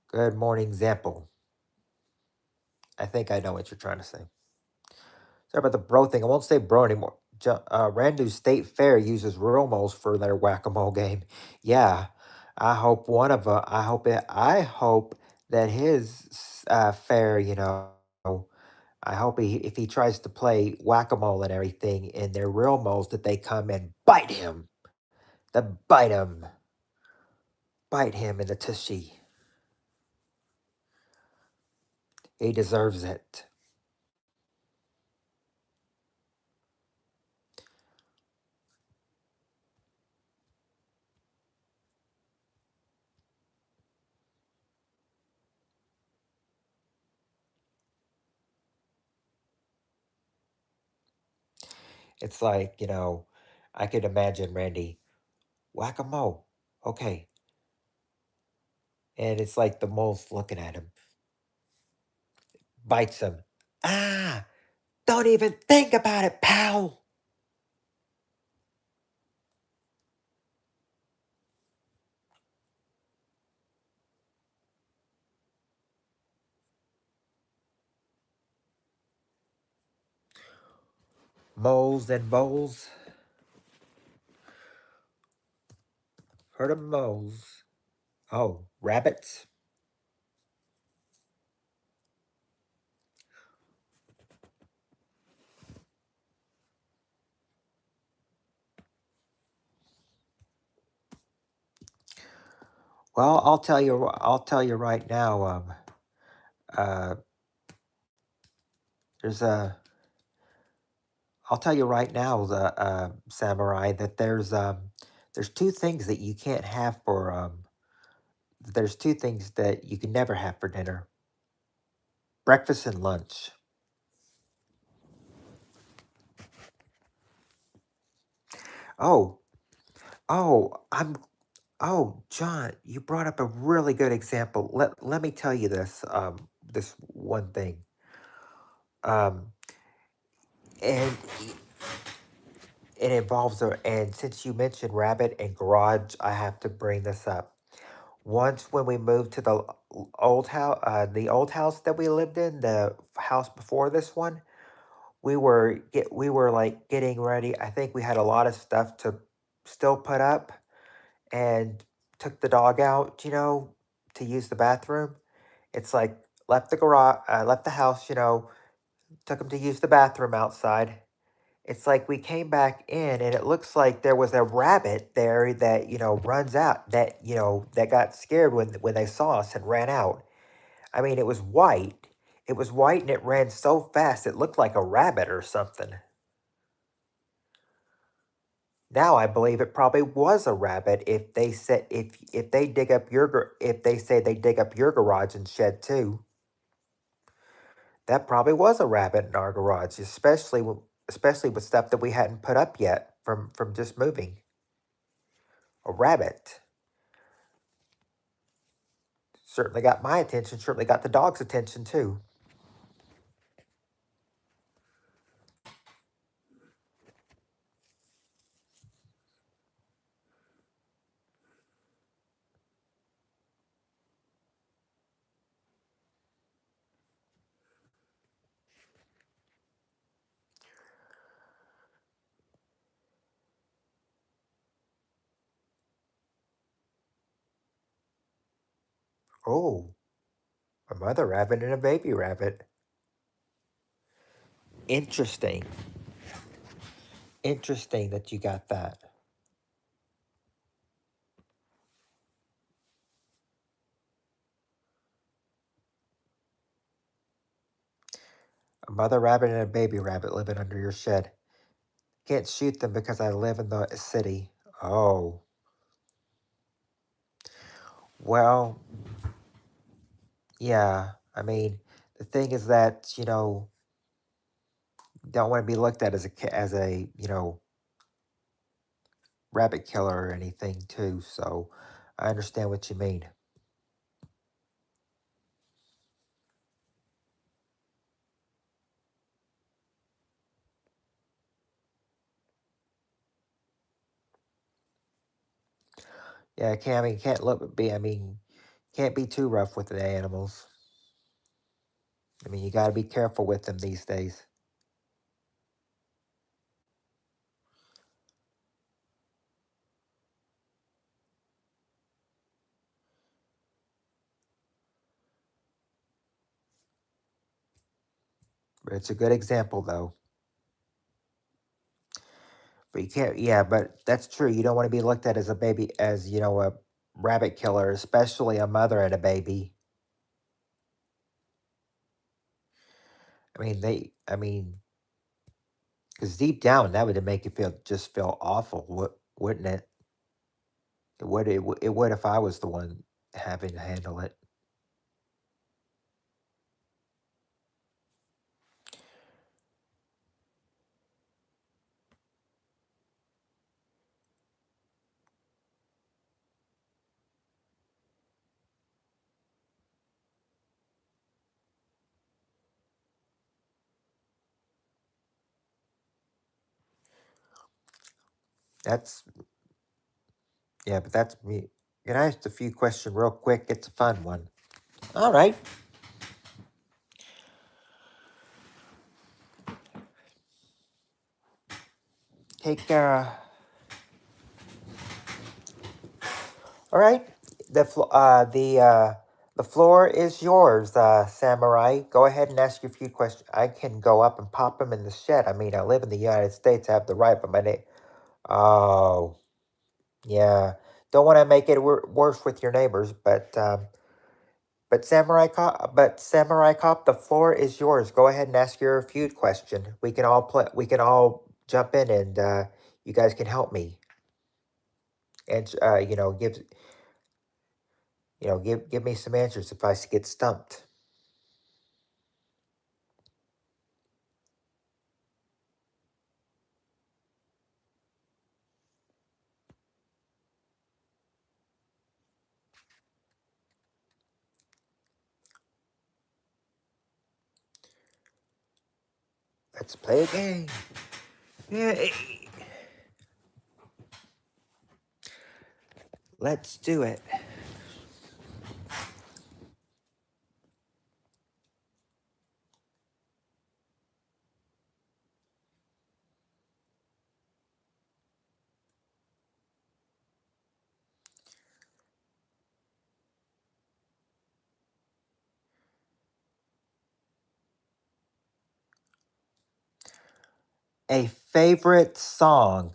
Good morning, example. I think I know what you're trying to say. Sorry about the bro thing. I won't say bro anymore. Randu's State Fair uses Romos for their whack-a-mole game. Yeah, I hope one of I hope that his fair, I hope if he tries to play whack-a-mole and everything in their real moles, that they come and bite him. The bite him. Bite him in the tushy. He deserves it. It's like, I could imagine Randy, whack a mole. Okay. And it's like the mole's looking at him, bites him. Ah, don't even think about it, pal. Moles and voles. Heard of moles. Oh, rabbits? Well, I'll tell you right now, uh, there's a, I'll tell you right now, the samurai, that there's two things that you can't have for there's two things that you can never have for dinner: breakfast and lunch. Oh, I'm John, you brought up a really good example. Let me tell you this one thing. Um, and it involves and since you mentioned rabbit and garage, I have to bring this up. Once when we moved to the old house that we lived in, the house before this one, we were like getting ready. I think we had a lot of stuff to still put up, and took the dog out, to use the bathroom. It's like left the house, took him to use the bathroom outside. It's like we came back in and it looks like there was a rabbit there that, runs out, that got scared when they saw us and ran out. I mean, it was white. It was white and it ran so fast it looked like a rabbit or something. Now I believe it probably was a rabbit if they dig up if they say they dig up your garage and shed too. That probably was a rabbit in our garage, especially with stuff that we hadn't put up yet from just moving. A rabbit certainly got my attention. Certainly got the dog's attention too. Oh, a mother rabbit and a baby rabbit. Interesting. Interesting that you got that. A mother rabbit and a baby rabbit living under your shed. Can't shoot them because I live in the city. Oh, well, yeah. I mean, the thing is that, don't want to be looked at as a, rabbit killer or anything too. So I understand what you mean. Yeah, can't be too rough with the animals. I mean, you got to be careful with them these days. But it's a good example though. But you can't, yeah, but that's true. You don't want to be looked at as a baby, as, rabbit killer, especially a mother and a baby. I mean, because deep down, that would make you feel awful, wouldn't it? It would if I was the one having to handle it. That's Yeah, but that's me. Can I ask a few questions real quick? It's a fun one. All right. Take All right. The floor is yours, Samurai. Go ahead and ask your few questions. I can go up and pop them in the shed. I mean, I live in the United States. I have the right, but my name. Oh, yeah. Don't want to make it worse with your neighbors, but Samurai Cop, the floor is yours. Go ahead and ask your feud question. We can all play. We can all jump in, and you guys can help me. And give me some answers if I get stumped. Let's play a game. Yeah, let's do it. A favorite song.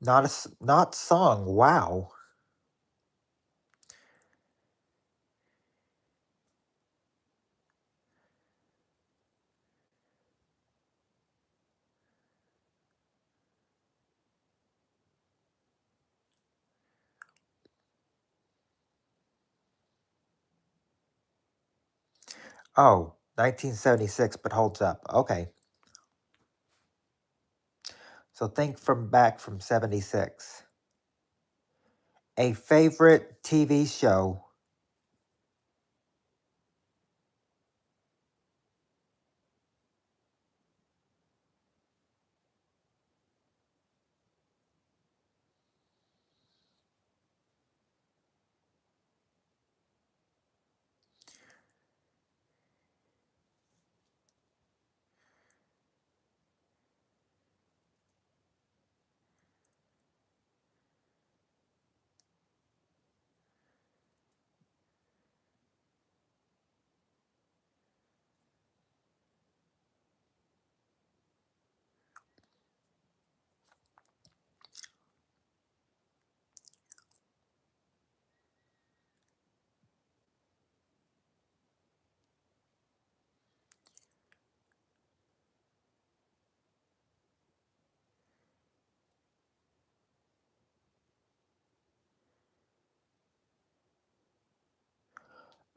Not song. Wow. Oh, 1976, but holds up. Okay. So think from back from 76. A favorite TV show.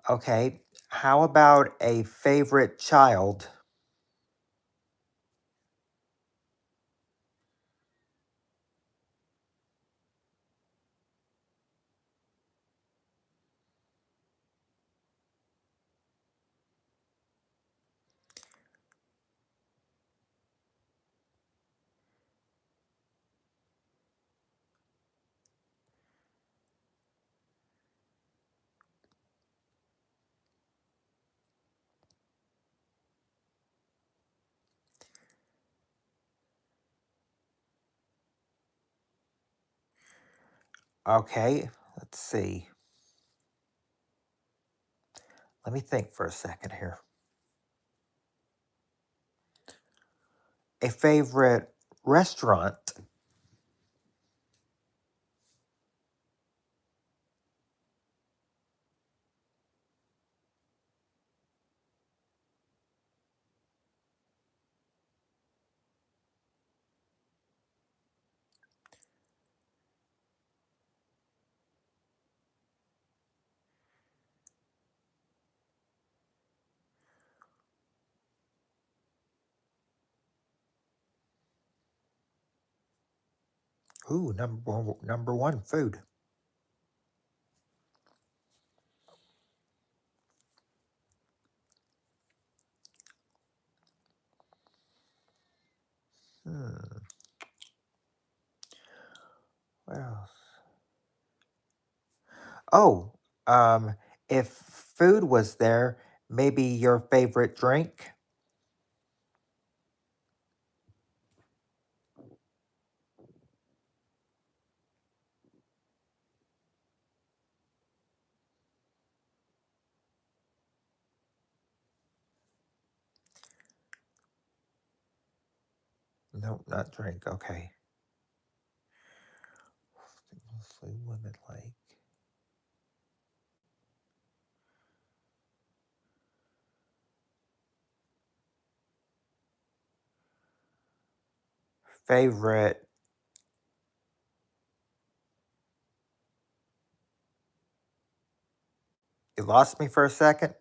Okay. How about a favorite child? Okay, let's see. Let me think for a second here. A favorite restaurant? Ooh, number one food. Hmm. What else? Oh, um, if food was there, maybe your favorite drink? No, not drink. Okay. Mostly women like. Favorite. You lost me for a second?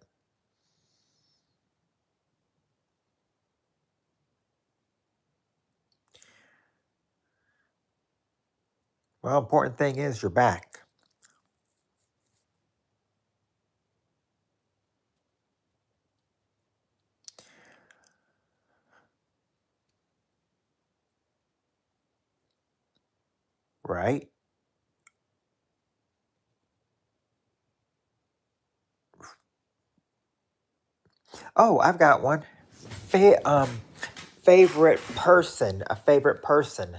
Well, important thing is you're back, right? Oh, I've got one. Favorite person. A favorite person.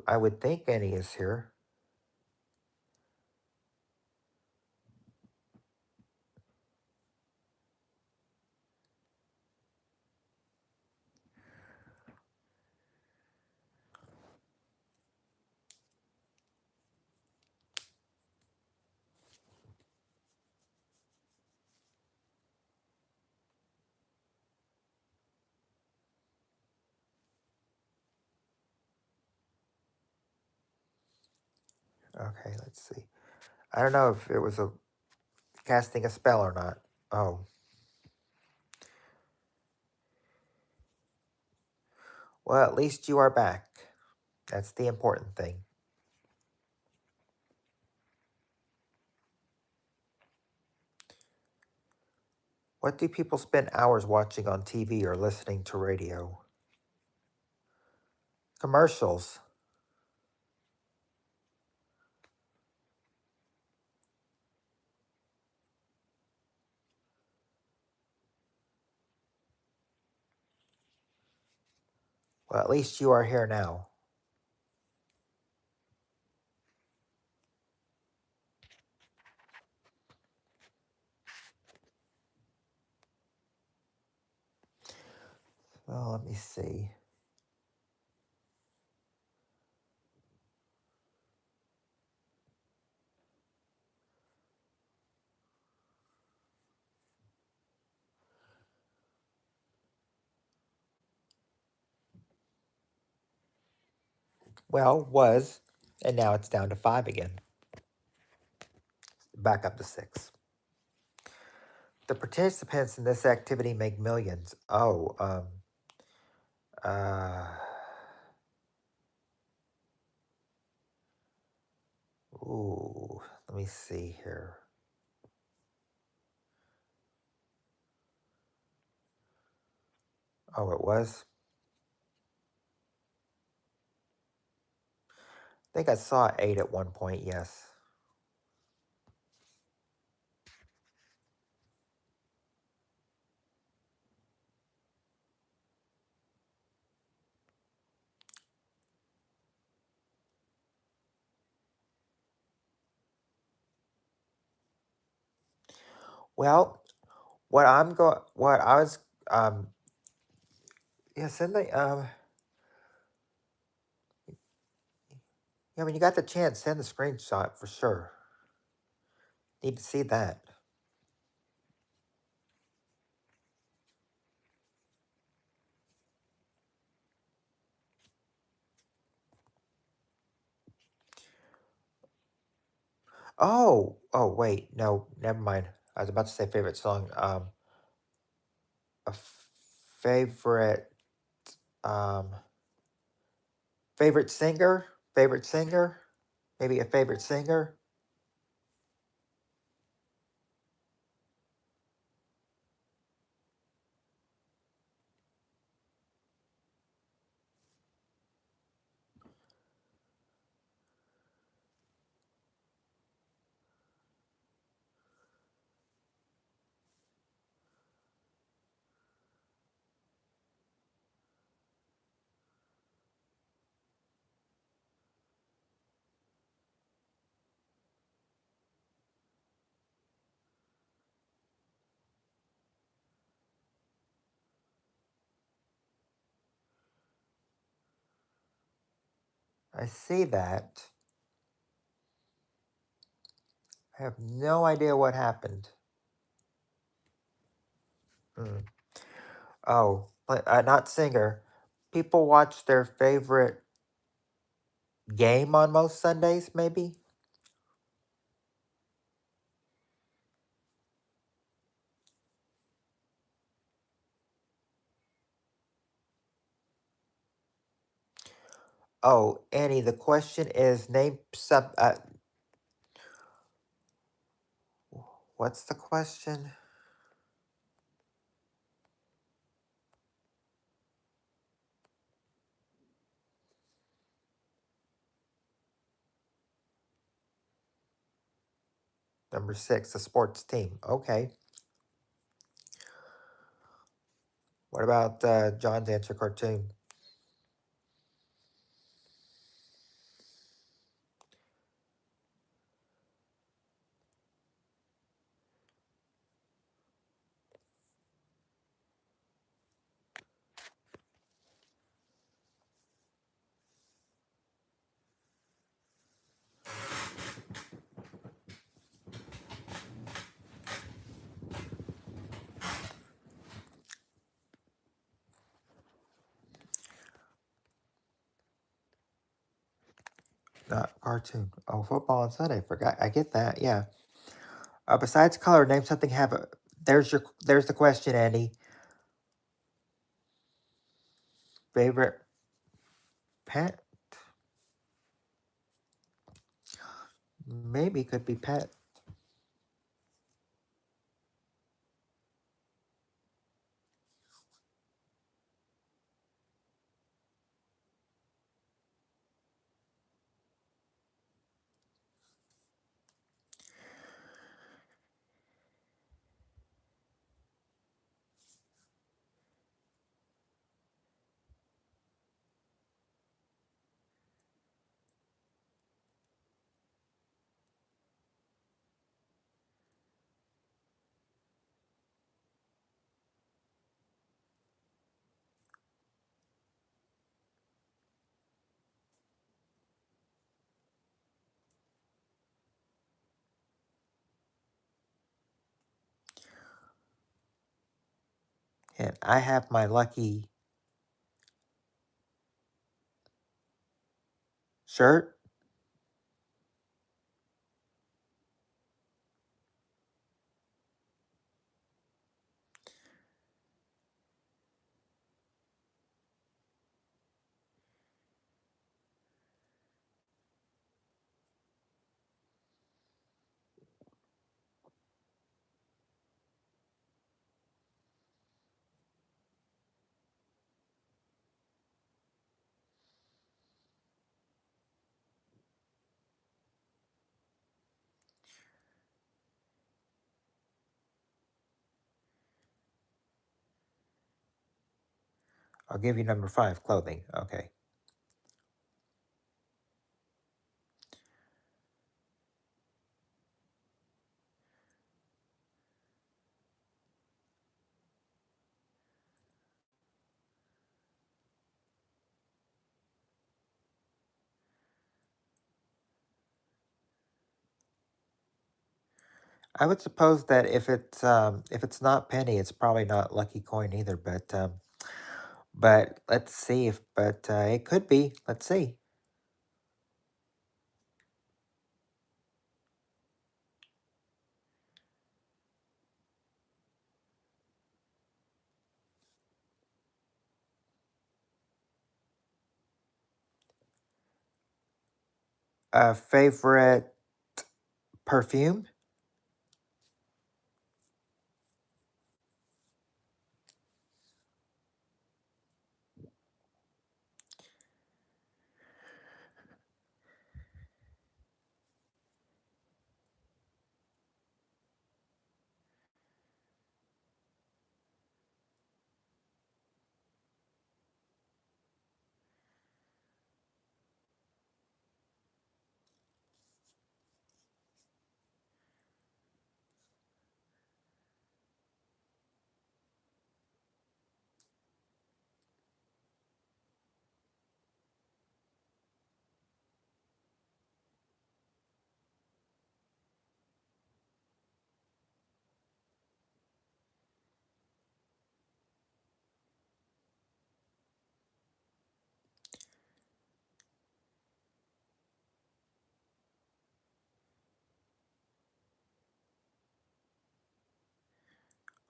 I would think Annie is here. Okay, let's see. I don't know if it was a casting a spell or not. Oh, well, at least you are back. That's the important thing. What do people spend hours watching on TV or listening to radio? Commercials. Well, at least you are here now. Well, let me see. Well, was, and now it's down to five again. Back up to six. The participants in this activity make millions. Oh, uh, ooh, let me see here. Oh, it was? I think I saw 8 at one point, yes. Well, what I was, yeah, send the, yeah, when you got the chance, send the screenshot for sure. Need to see that. Oh, wait, no, never mind. I was about to say favorite song. A favorite, um, favorite singer, favorite singer, maybe a favorite singer. I see that. I have no idea what happened. Hmm. Oh, but not singer. People watch their favorite game on most Sundays, maybe? Oh, Annie, the question is name some. What's the question? Number 6, the sports team. Okay. What about John's answer cartoon? Not cartoon. Oh, football on Sunday. Forgot. I get that. Yeah. Besides color, name something have a. There's the question, Andy. Favorite pet? Maybe could be pet. And I have my lucky shirt. I'll give you number five, clothing. Okay. I would suppose that if it's not penny, it's probably not lucky coin either. But let's see if it could be. Let's see. Favorite perfume?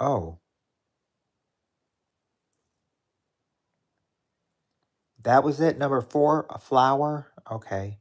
Oh, that was it. Number four, a flower. Okay.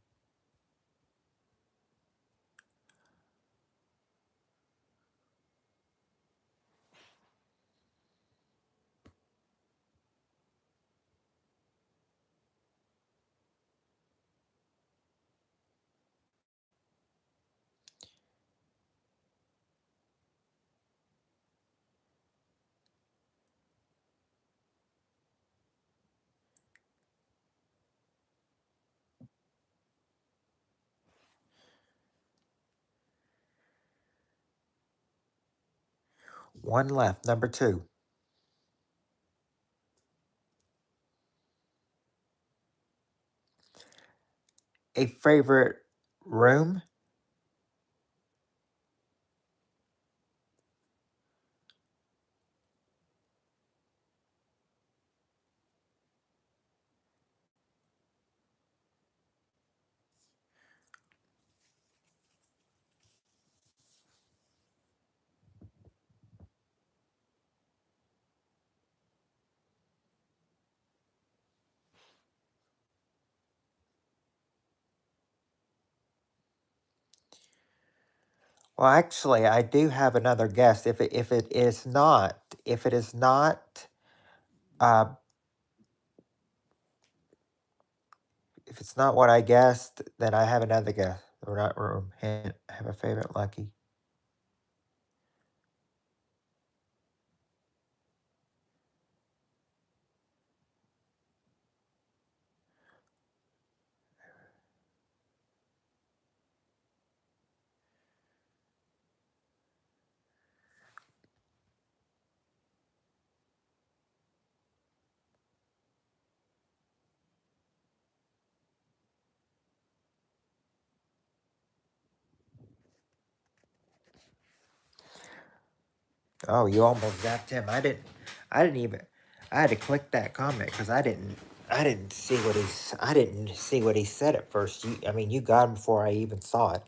One left. Number two. A favorite room? Well, actually, I do have another guess. If it is not, uh, if it's not what I guessed, then I have another guess. Or not room. Hint. I have a favorite lucky. Oh, you almost zapped him. I didn't even. I had to click that comment because I didn't see what he said at first. I mean, you got him before I even saw it.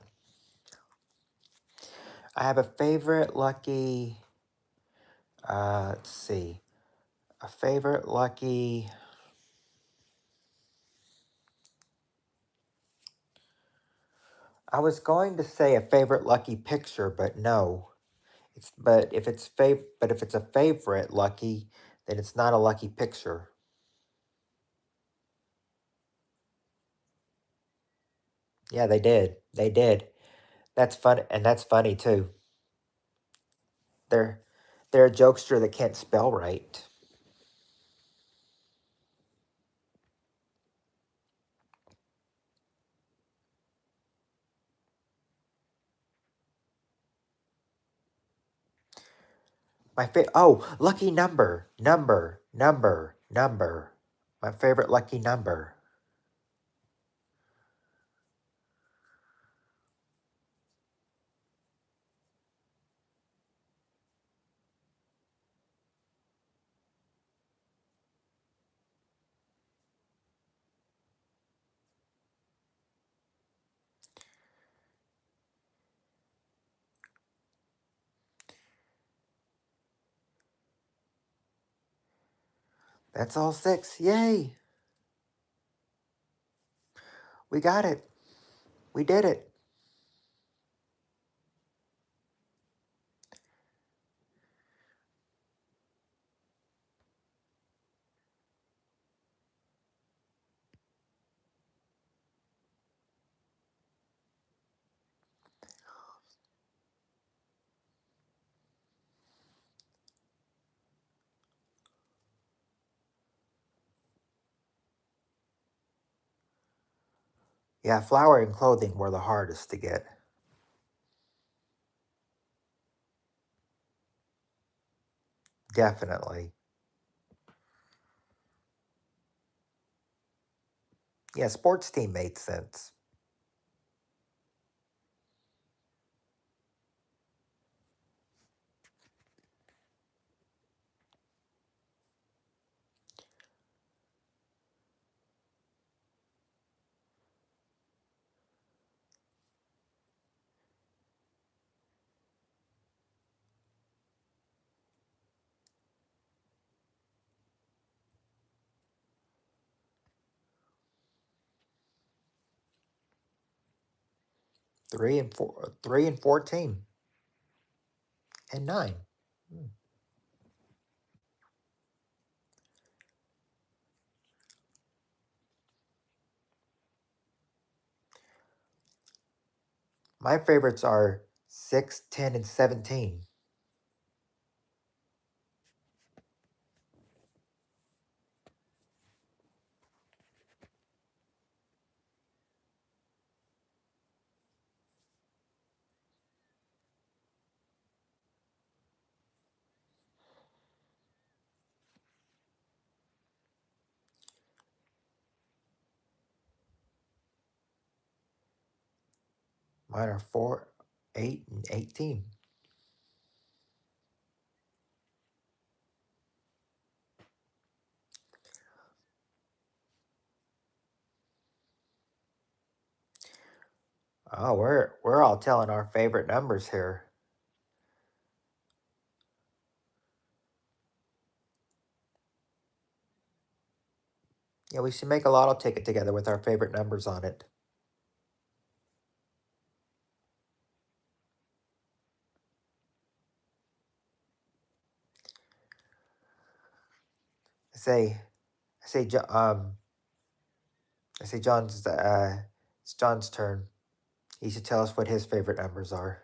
I have a favorite lucky. Let's see. A favorite lucky. I was going to say a favorite lucky picture, but no. But if it's a favorite lucky, then it's not a lucky picture. Yeah, they did. They did. That's fun, and that's funny too. They're they're a jokester that can't spell right. Lucky number. My favorite lucky number. That's all six. Yay! We got it. We did it. Yeah, flour and clothing were the hardest to get. Definitely. Yeah, sports team made sense. Three and 14. And 9. Hmm. My favorites are 6, 10, and 17. Mine are 4, 8, and 18. Oh, we're all telling our favorite numbers here. Yeah, we should make a lotto ticket together with our favorite numbers on it. I say, I say, I say, it's John's turn. He should tell us what his favorite numbers are.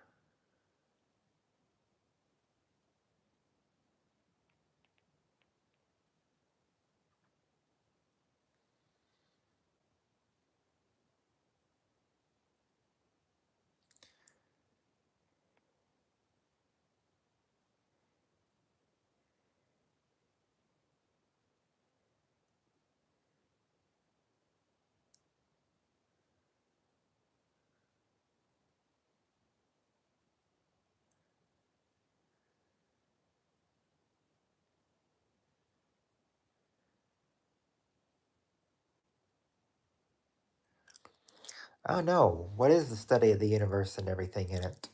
Oh no, what is the study of the universe and everything in it?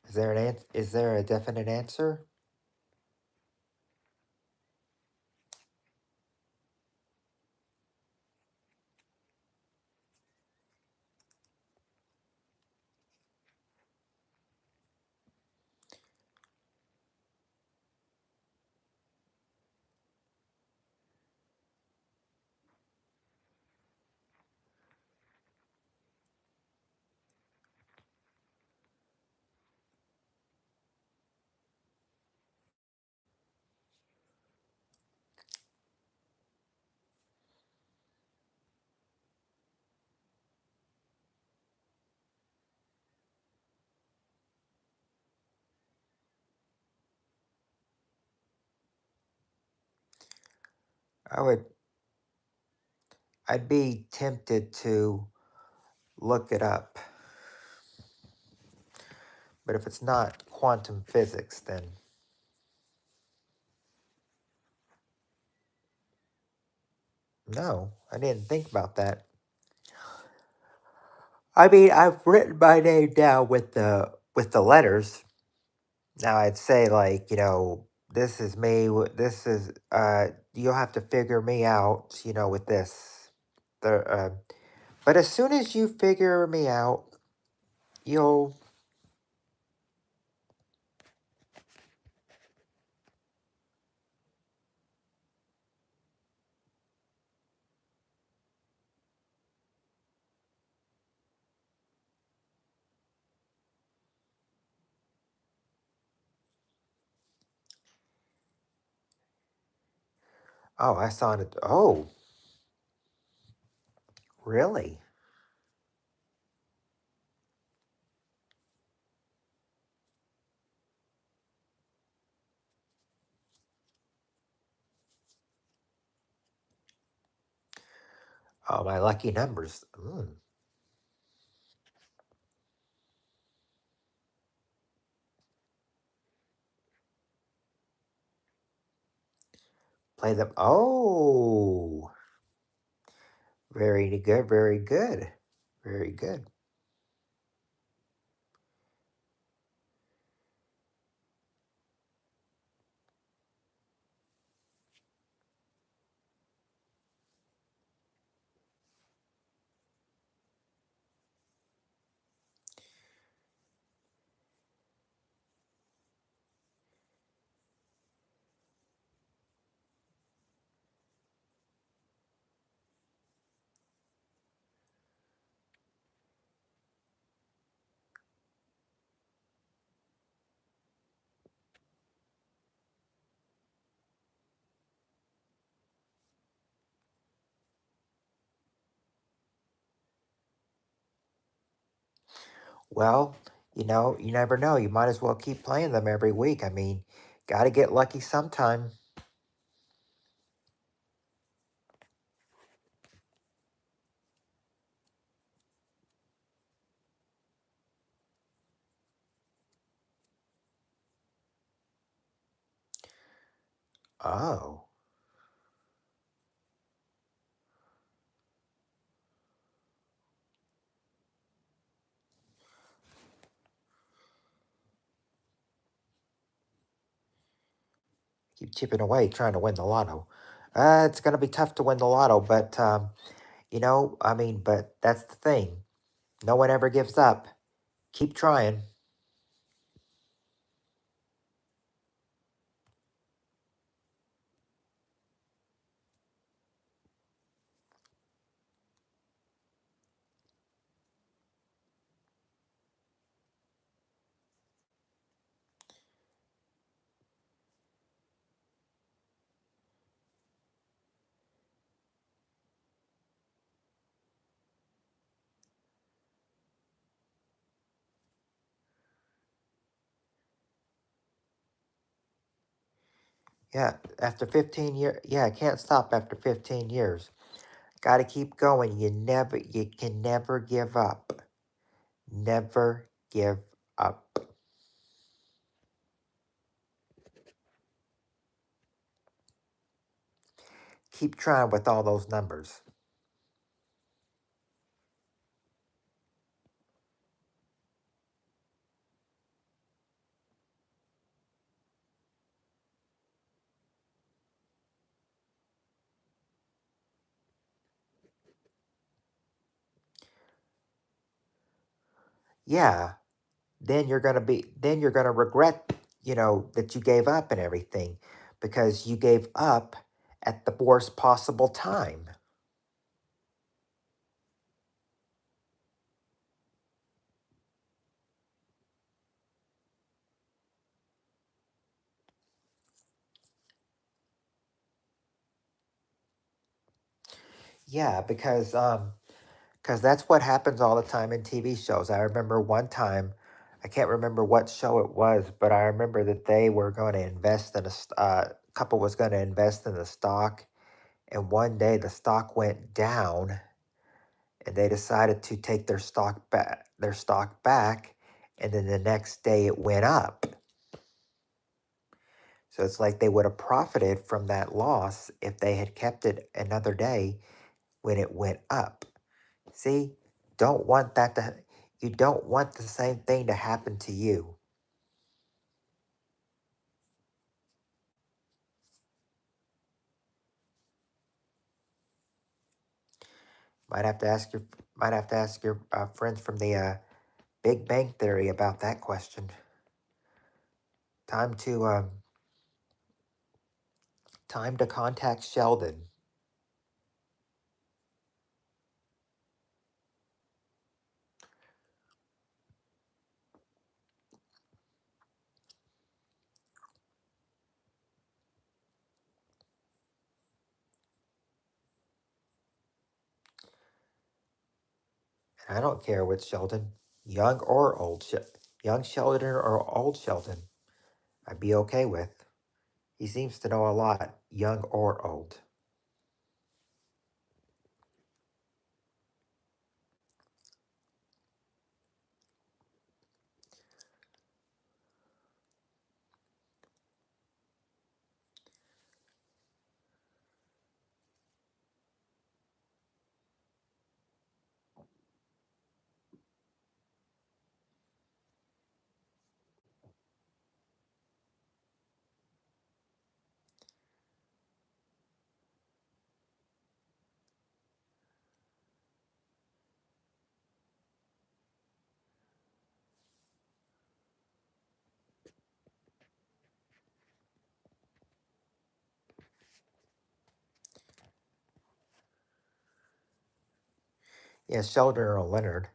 Is there a definite answer? I would, I'd be tempted to look it up, but if it's not quantum physics, then no, I didn't think about that. I mean, I've written my name down with the letters. Now I'd say like, this is me. This is you'll have to figure me out, with this. But as soon as you figure me out, you'll. Oh, I saw it. Oh, really? Oh, my lucky numbers. Play them. Oh, very good. Very good. Very good. Well, you never know. You might as well keep playing them every week. I mean, got to get lucky sometime. Oh, keep chipping away trying to win the lotto. It's going to be tough to win the lotto, but, I mean, but that's the thing. No one ever gives up. Keep trying. Yeah, after 15 years, yeah, I can't stop after 15 years. Got to keep going. You can never give up. Never give up. Keep trying with all those numbers. Yeah, then you're going to regret, that you gave up and everything because you gave up at the worst possible time. Yeah, because that's what happens all the time in TV shows. I remember one time, I can't remember what show it was, but I remember that they were going to invest in couple was going to invest in the stock, and one day the stock went down, and they decided to take their stock back, and then the next day it went up. So it's like they would have profited from that loss if they had kept it another day when it went up. See, don't want that to you don't want the same thing to happen to you. Might have to ask your friends from the Big Bang Theory about that question. Time to contact Sheldon. And I don't care which Sheldon, young or old, young Sheldon or old Sheldon, I'd be okay with. He seems to know a lot, young or old. Yeah, Sheldon or Leonard.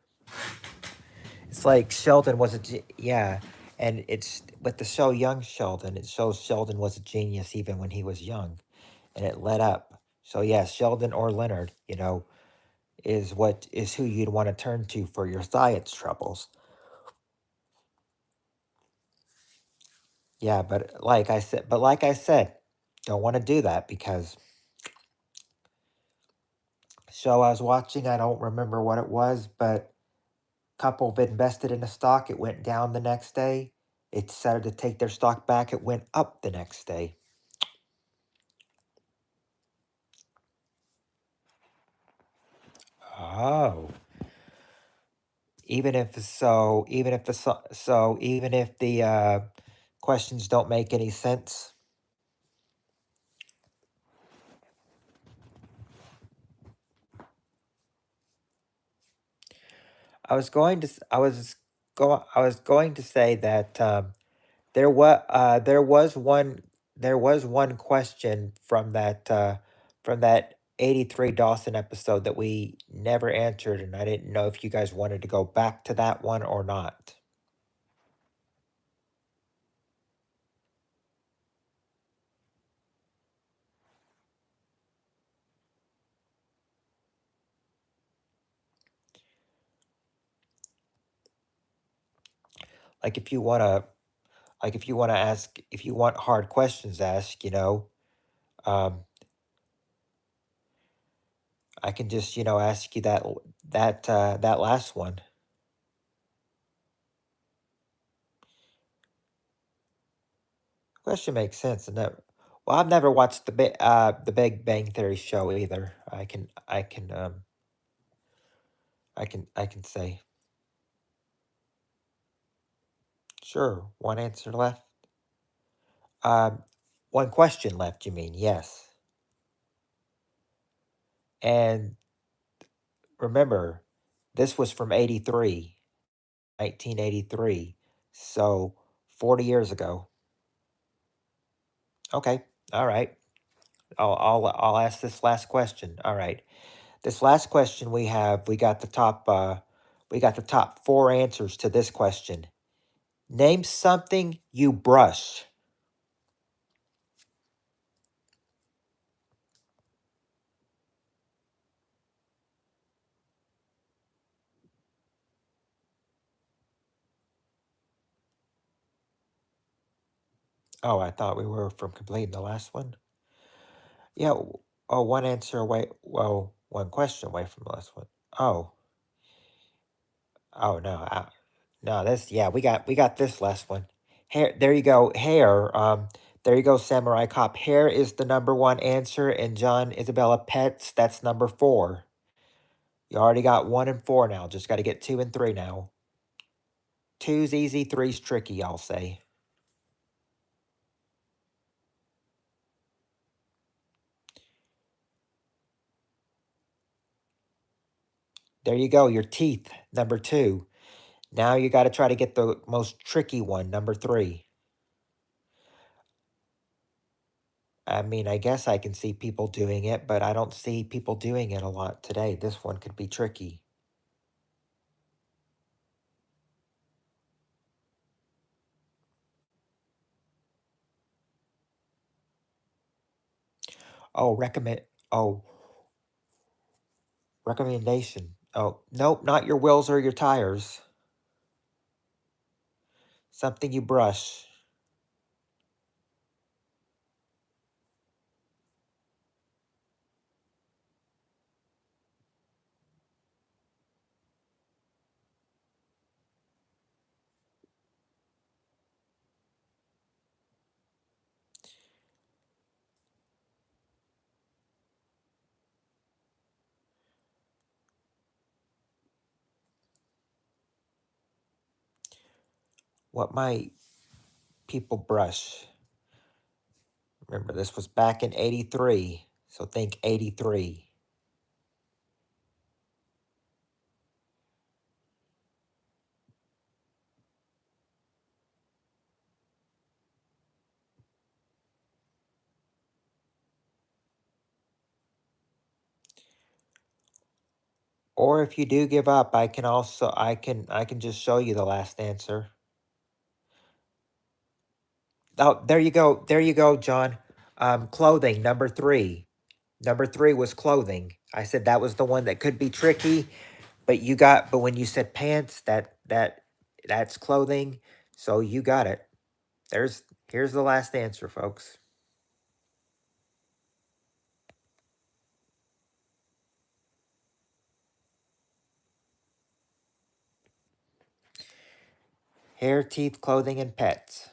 It's like Sheldon was yeah, and it's with the show Young Sheldon. It shows Sheldon was a genius even when he was young, and it led up. So yeah, Sheldon or Leonard, is who you'd want to turn to for your science troubles. Yeah, but like I said, don't want to do that because show I was watching, I don't remember what it was, but couple of invested in a stock, it went down the next day. It decided to take their stock back, it went up the next day. Oh. Even if the questions don't make any sense. I was going to say that there was one question from that 83 Dawson episode that we never answered, and I didn't know if you guys wanted to go back to that one or not. Like if you wanna ask, if you want hard questions asked, um, I can just, ask you that last one. Question makes sense, and that. Well, I've never watched the Big Bang Theory show either. I can say sure. One answer left. Um, One question left. You mean yes? And remember, this was from 83, 1983. So 40 years ago. Okay. All right. I'll ask this last question. All right. This last question we got the top four answers to this question. Name something you brush. Oh, I thought we were from completing the last one. Yeah. Oh, one answer away. Well, one question away from the last one. Oh, oh no, no. This, yeah, we got this last one. Hair. There you go. Hair. There you go. Samurai Cop. Hair is the number one answer, and John Isabella Pets. That's number four. You already got one and four now. Just got to get two and three now. Two's easy, three's tricky. I'll say. There you go. Your teeth. Number two. Now you got to try to get the most tricky one. Number three. I mean, I guess I can see people doing it, but I don't see people doing it a lot today. This one could be tricky. Oh, recommend. Oh, recommendation. Oh, nope, not your wheels or your tires. Something you brush. What might people brush? Remember, this was back in 83, so think 83. Or if you do give up, I can just show you the last answer. Oh, there you go. There you go, John. Clothing, number three. Number three was clothing. I said that was the one that could be tricky, but when you said pants, that's clothing. So you got it. Here's the last answer, folks. Hair, teeth, clothing, and pets.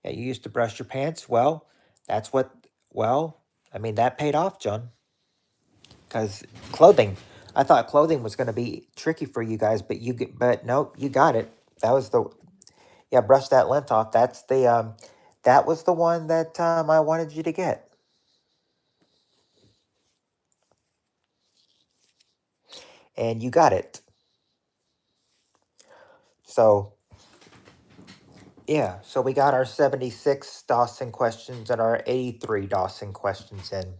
Yeah, you used to brush your pants. Well, that's what. Well, I mean that paid off, John. Because clothing, I thought clothing was going to be tricky for you guys, but nope, you got it. That was the Yeah, brush that lint off. That was the one that I wanted you to get, and you got it. So yeah, so we got our 76 Dawson questions and our 83 Dawson questions in.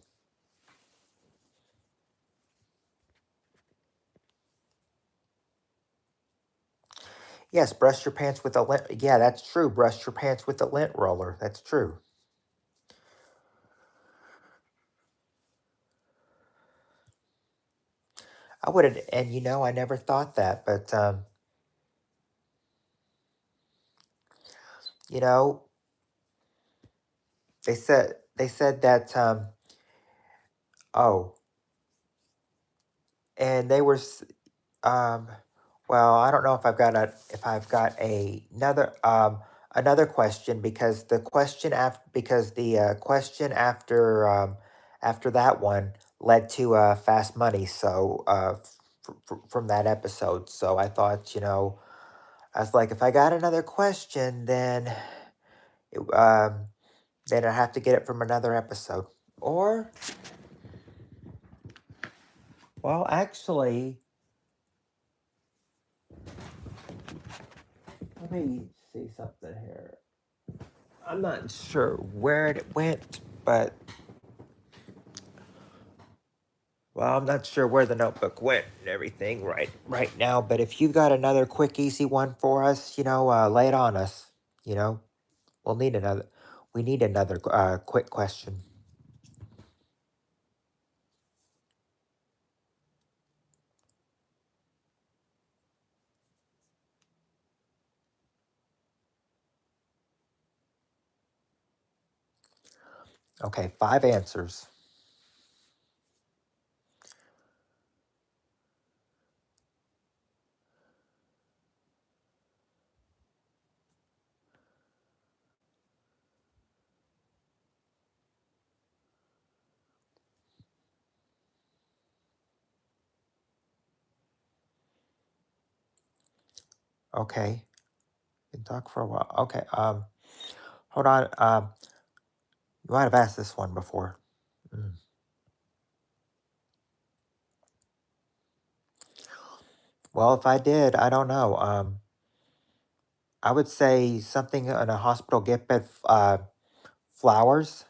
Yes, brush your pants with a lint. Yeah, that's true. Brush your pants with a lint roller. That's true. I would have, and I never thought that, but you know, they said that oh, and they were Um, well, I don't know if I've got another question, because the question after that one led to fast money. So from that episode, so I thought, I was like, if I got another question, it, um then I have to get it from another episode. Or, well, actually, let me see something here. I'm not sure where it went, but well, I'm not sure where the notebook went and everything right now. But if you got another quick, easy one for us, lay it on us. You know, we'll need another. We need another quick question. Okay, 5 answers. Okay, can talk for a while. Okay, hold on. You might have asked this one before. Mm. Well, if I did, I don't know. I would say something in a hospital gift bed. Flowers.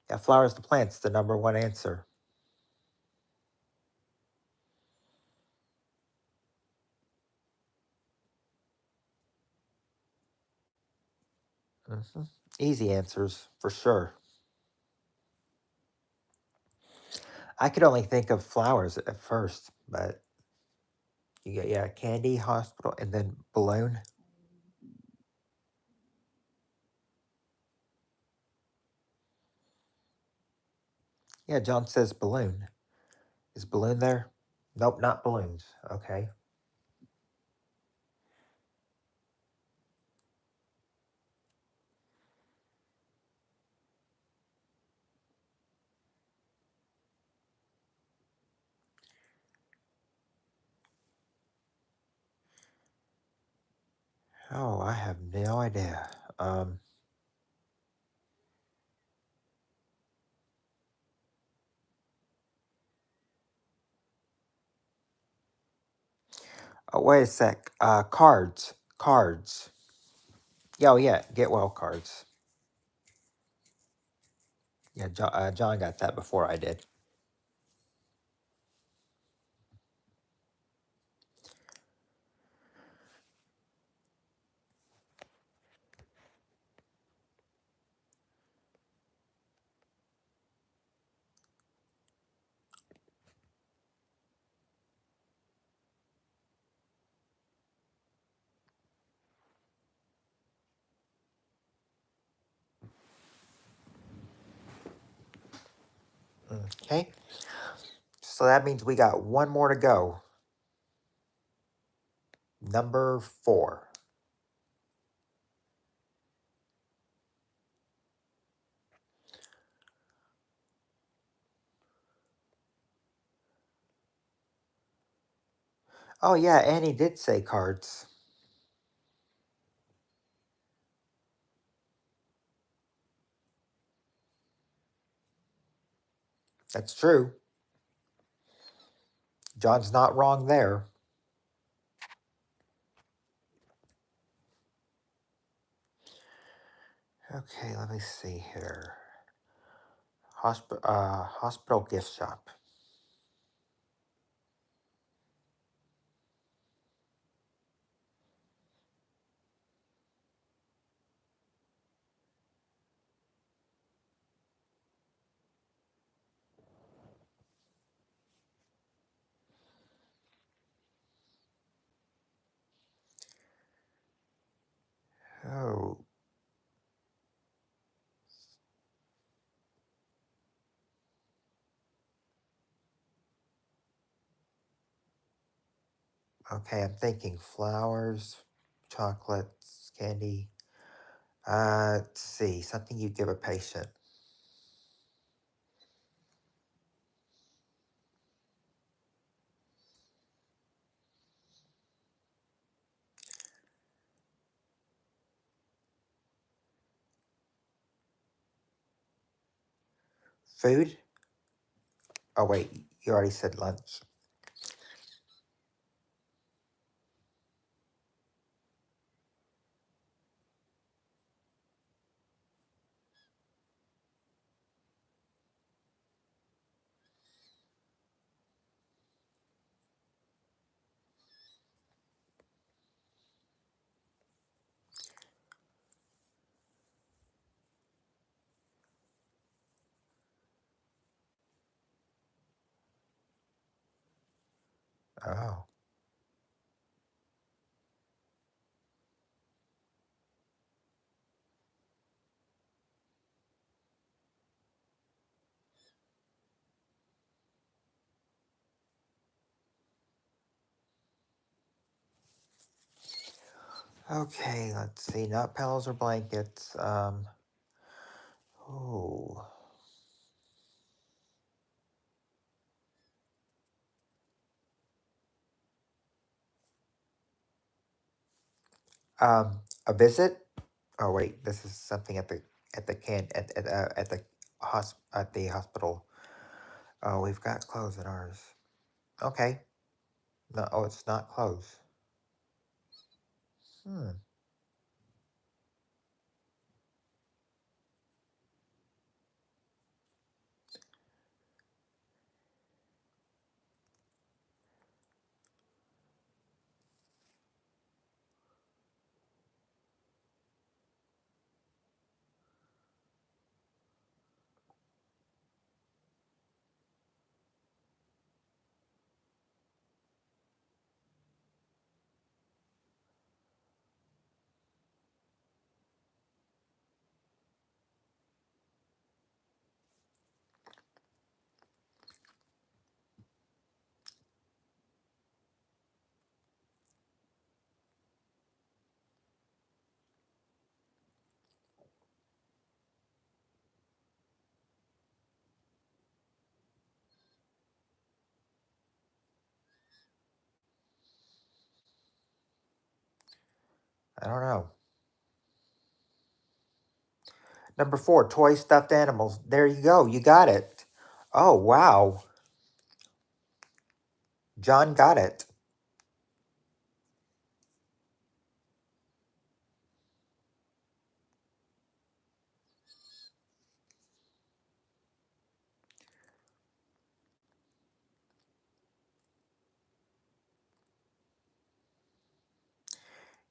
Yeah, flowers to plants. The number one answer. Hmm. Easy answers for sure. I could only think of flowers at first, but you get, yeah, candy, hospital, and then balloon. Yeah, John says balloon. Is balloon there? Nope, not balloons. Okay. Oh, I have no idea. Oh, wait a sec. Cards. Cards. Yeah, oh, yeah. Get well cards. Yeah, John got that before I did. Okay. So that means we got one more to go. Number 4. Oh, yeah, Annie did say cards. That's true. John's not wrong there. Okay, let me see here. Hospital gift shop. Oh, okay, I'm thinking flowers, chocolates, candy. Let's see, something you give a patient. Food? Oh wait, you already said lunch. Oh. Okay, let's see. Not pillows or blankets. Oh. A visit? Oh wait, this is something at the can at the hospital. Oh, we've got clothes in ours. Okay. No, oh, it's not clothes. Hmm. I don't know. Number four, toy stuffed animals. There you go. You got it. Oh wow. John got it.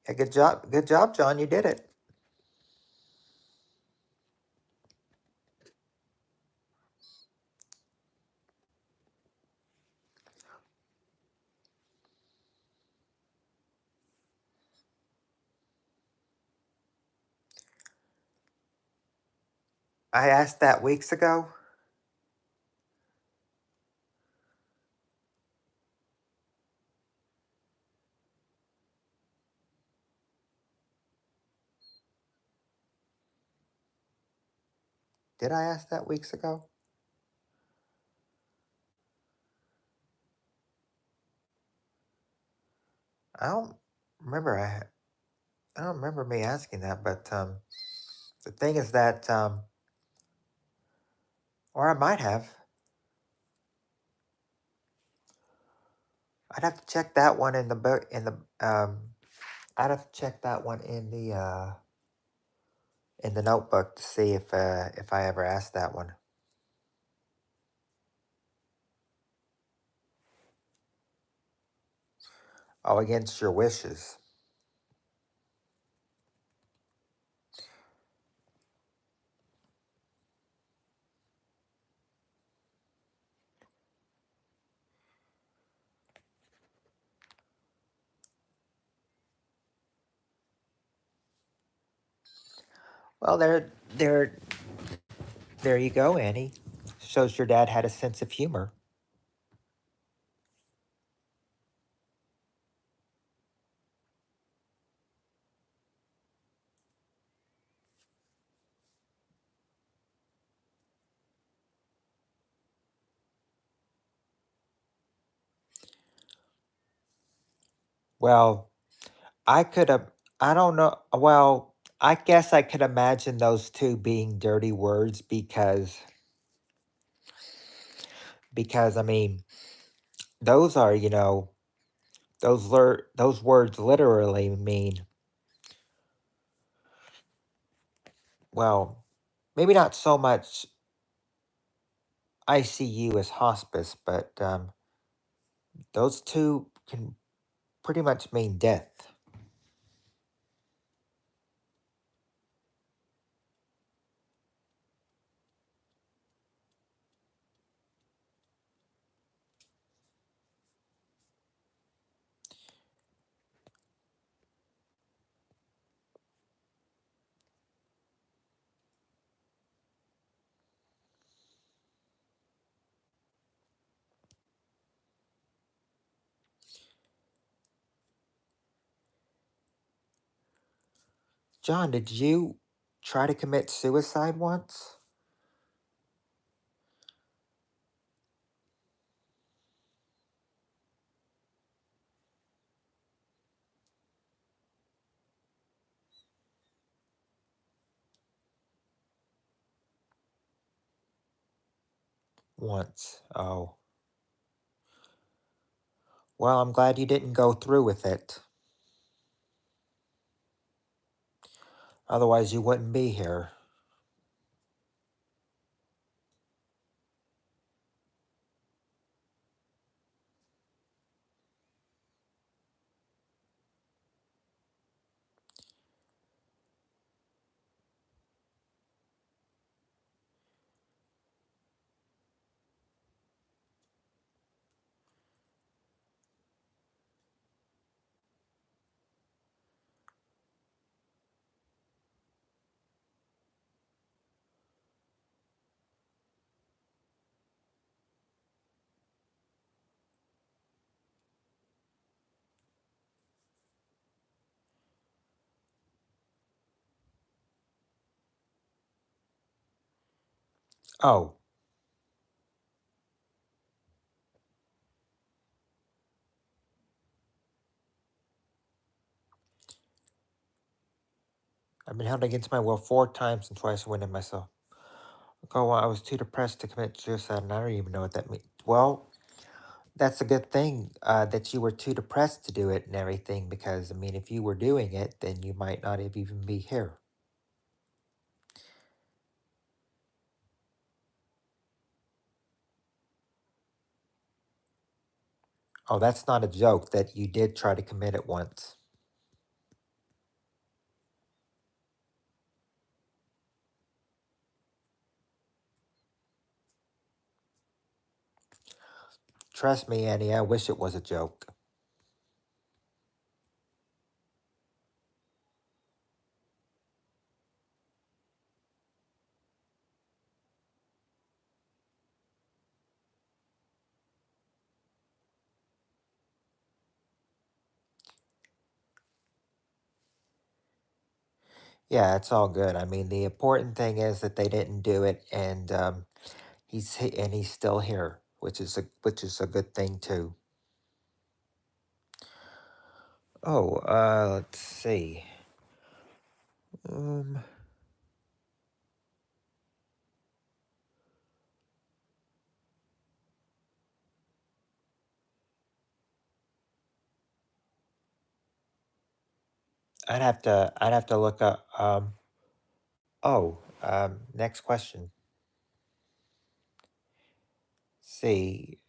Yeah, good job. Good job, John. You did it. I asked that weeks ago. Did I ask that weeks ago? I don't remember. I don't remember me asking that, but the thing is that or I might have. I'd have to check that one in the book in the I'd have to check that one in the notebook to see if I ever asked that one. Oh, against your wishes. Well, there you go, Annie. Shows your dad had a sense of humor. Well, I could have. I don't know. Well, I guess I could imagine those two being dirty words because because I mean, those are, those words literally mean, well, maybe not so much ICU as hospice, but those two can pretty much mean death. John, did you try to commit suicide once? Once. Oh. Well, I'm glad you didn't go through with it. Otherwise, you wouldn't be here. Oh, I've been held against my will 4 times and twice wounded myself. Oh, well, I was too depressed to commit suicide, and I don't even know what that means. Well, that's a good thing that you were too depressed to do it and everything, because, I mean, if you were doing it, then you might not have even be here. Oh, that's not a joke that you did try to commit it once. Trust me, Annie, I wish it was a joke. Yeah, it's all good. I mean, the important thing is that they didn't do it, and he's still here, which is a good thing too. Oh, let's see. Um, I'd have to look up. Next question. See,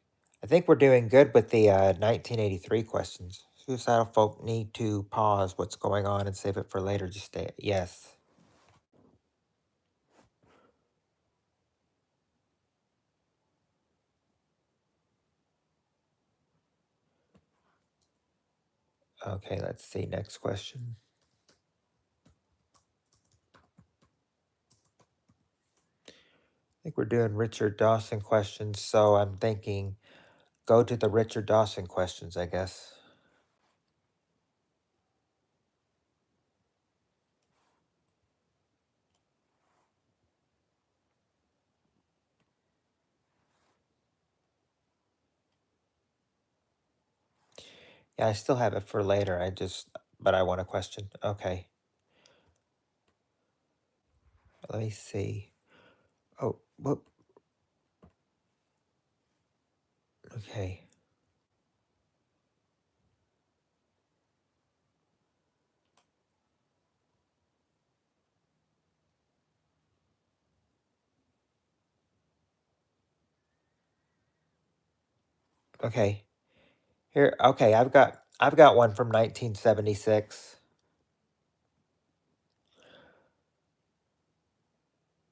I think we're doing good with the 1983 questions. Suicidal folk need to pause what's going on and save it for later. Just stay. Yes. Okay, let's see. Next question. I think we're doing Richard Dawson questions, so I'm thinking go to the Richard Dawson questions, I guess. Yeah, I still have it for later. But I want a question. Okay, let me see. Oh, what? Okay. Okay. Here, okay, I've got one from 1976.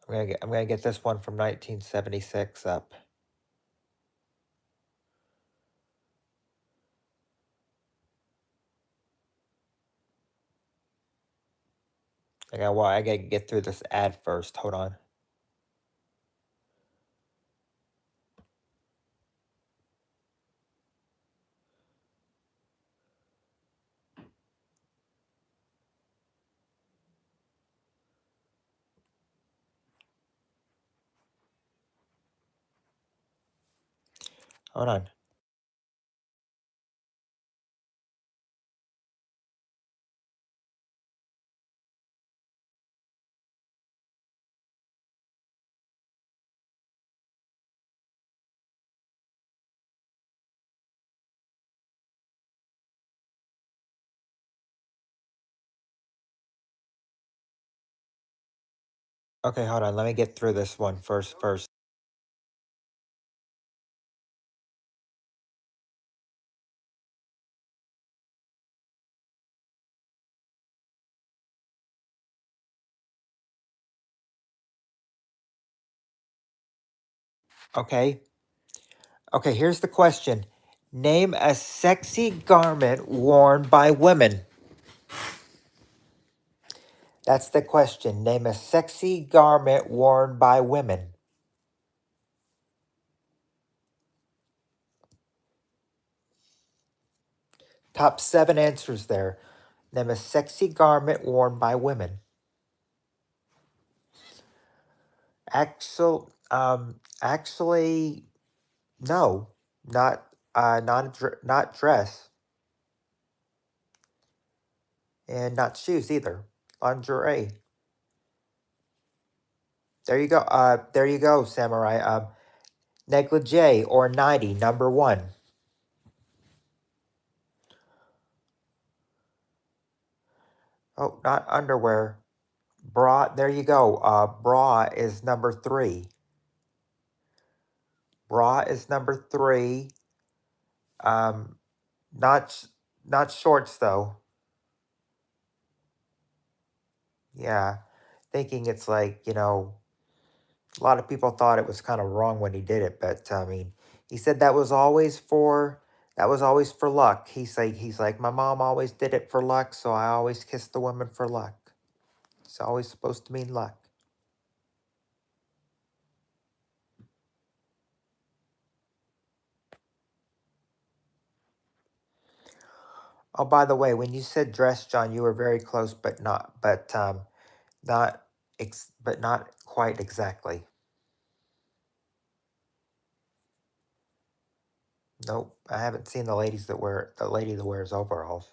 I'm gonna get this one from 1976 up. I gotta get through this ad first. Hold on. Hold on. Okay, hold on. Let me get through this one first. Okay. Okay, here's the question. Name a sexy garment worn by women. That's the question. Name a sexy garment worn by women. Top 7 answers there. Name a sexy garment worn by women. Actually, no, not dress, and not shoes either. Lingerie. There you go, samurai. Negligee or nightie, number one. Oh, not underwear. Bra. There you go. Bra is number three. Bra is number three. Um, not not shorts though. Yeah, thinking it's like, a lot of people thought it was kind of wrong when he did it, but I mean, he said that was always for luck. He's like my mom always did it for luck, so I always kiss the women for luck. It's always supposed to mean luck. Oh, by the way, when you said dress, John, you were very close, but not quite exactly. Nope, I haven't seen the lady that wears overalls.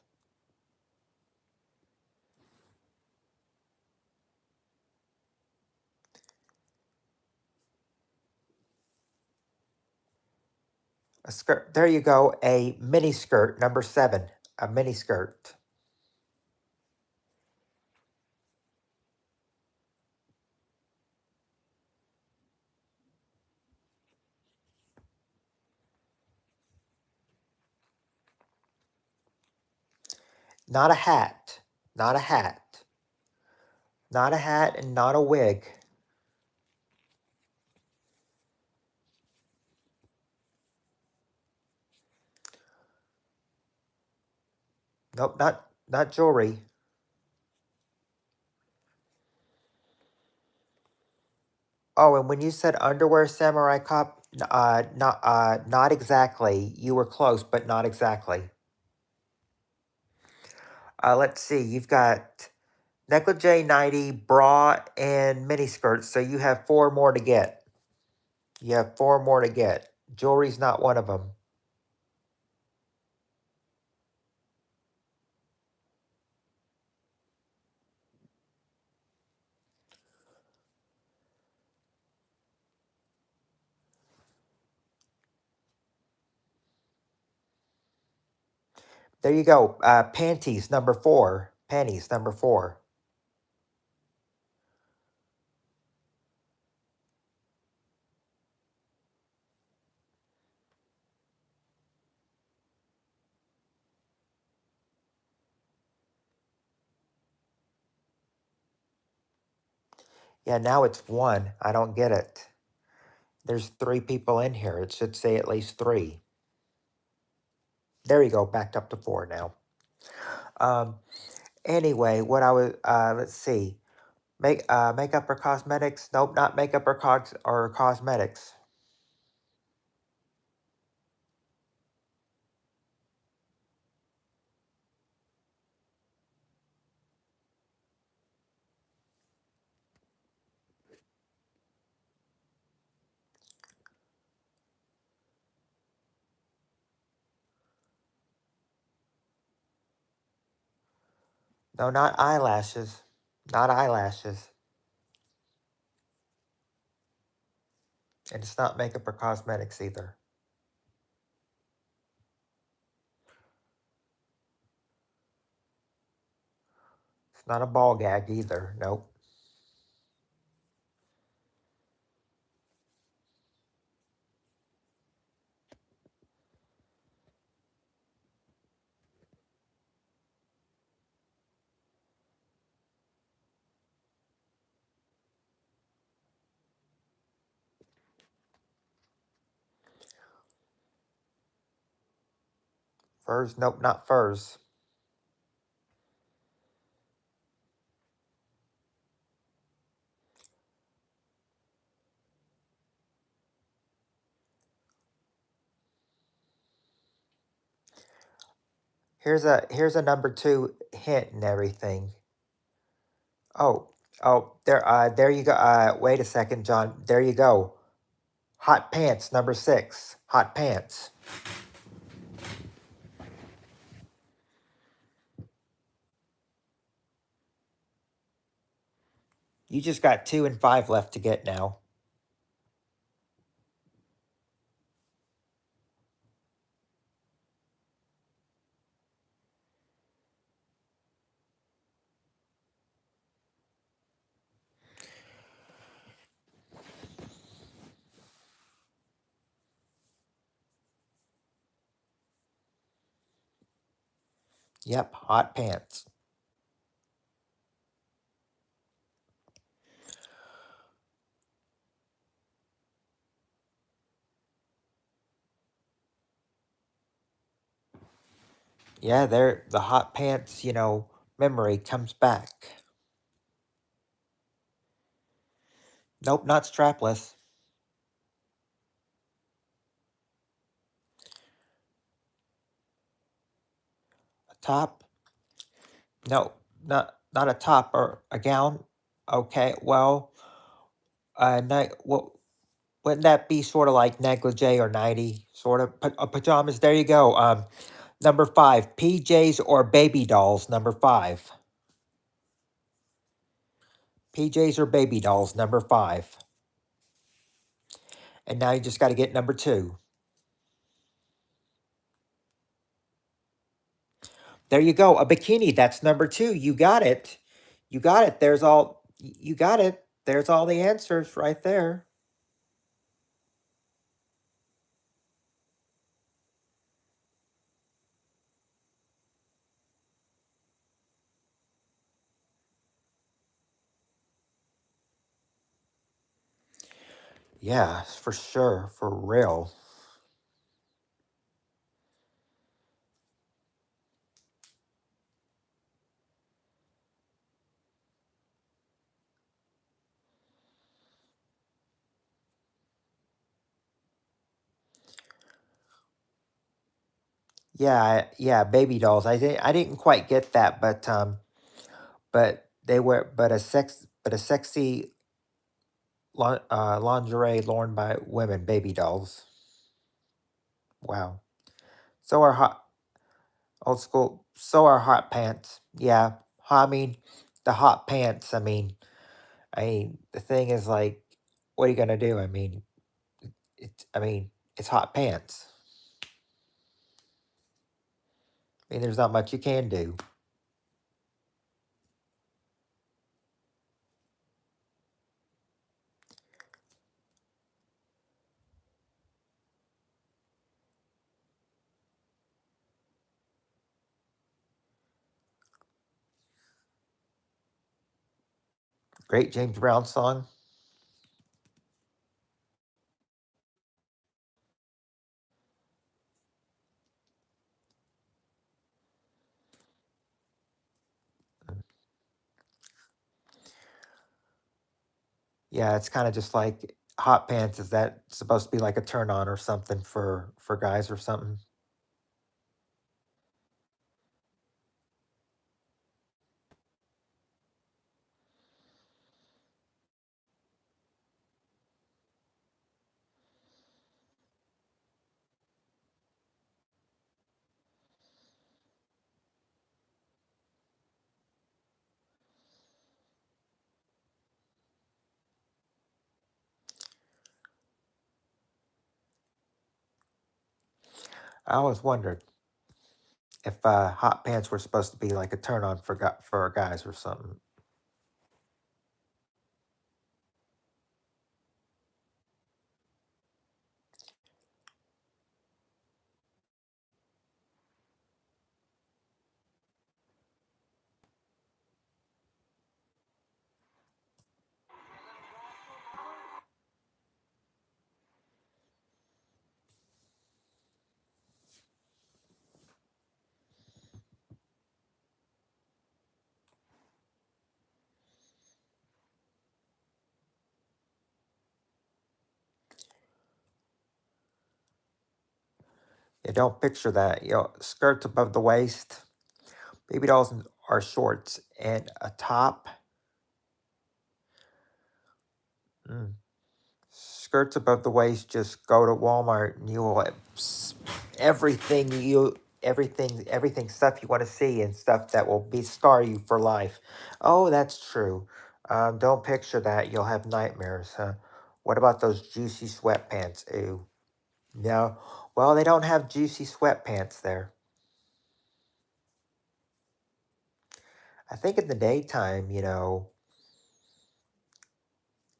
A skirt. There you go. A mini skirt, number 7. A mini skirt. Not a hat. Not a hat. Not a hat and not a wig. Nope, not jewelry. Oh, and when you said underwear samurai cop, not exactly. You were close, but not exactly. Let's see. You've got negligee, nightie, bra, and miniskirt. So you have 4 more to get. You have 4 more to get. Jewelry's not one of them. There you go. Panties number 4. Panties number 4. Yeah, now it's 1. I don't get it. There's 3 people in here. It should say at least 3. There you go. Backed up to 4 now. Um, anyway, what I was let's see. Makeup or cosmetics? Nope, not makeup or cosmetics. No, not eyelashes. Not eyelashes. And it's not makeup or cosmetics either. It's not a ball gag either. Nope. Furs? Nope, not furs. Here's a number 2 hint and everything. Oh, there you go. Wait a second, John. There you go. Hot pants number 6. Hot pants. You just got 2 and 5 left to get now. Yep, hot pants. Yeah, there the hot pants, memory comes back. Nope, not strapless. A top? No, not a top or a gown. Okay, well, wouldn't that be sort of like negligee or nighty sort of pajamas? There you go. Number 5, PJs or baby dolls. Number 5, PJs or baby dolls. Number 5, and now you just got to get number 2. There you go. A bikini. That's number 2. You got it. You got it. You got it. There's all the answers right there. Yeah, for sure. For real. Yeah, baby dolls. I didn't quite get that, but a sexy lingerie worn by women, baby dolls. Wow. So are hot old school. So are hot pants. Yeah. I mean, the hot pants. I mean, the thing is like, what are you gonna do? I mean, it's hot pants. mean, there's not much you can do. Great James Brown song. Yeah, it's kind of just like hot pants. Is that supposed to be like a turn on or something for guys or something? I always wondered if hot pants were supposed to be like a turn on for guys or something. You don't picture that. Skirts above the waist, baby dolls are shorts, and a top. Mm. Skirts above the waist. Just go to Walmart and you will have everything stuff you want to see and stuff that will be scar you for life. Oh, that's true. Don't picture that. You'll have nightmares, huh? What about those juicy sweatpants? Ooh, no. Well, they don't have juicy sweatpants there. I think in the daytime,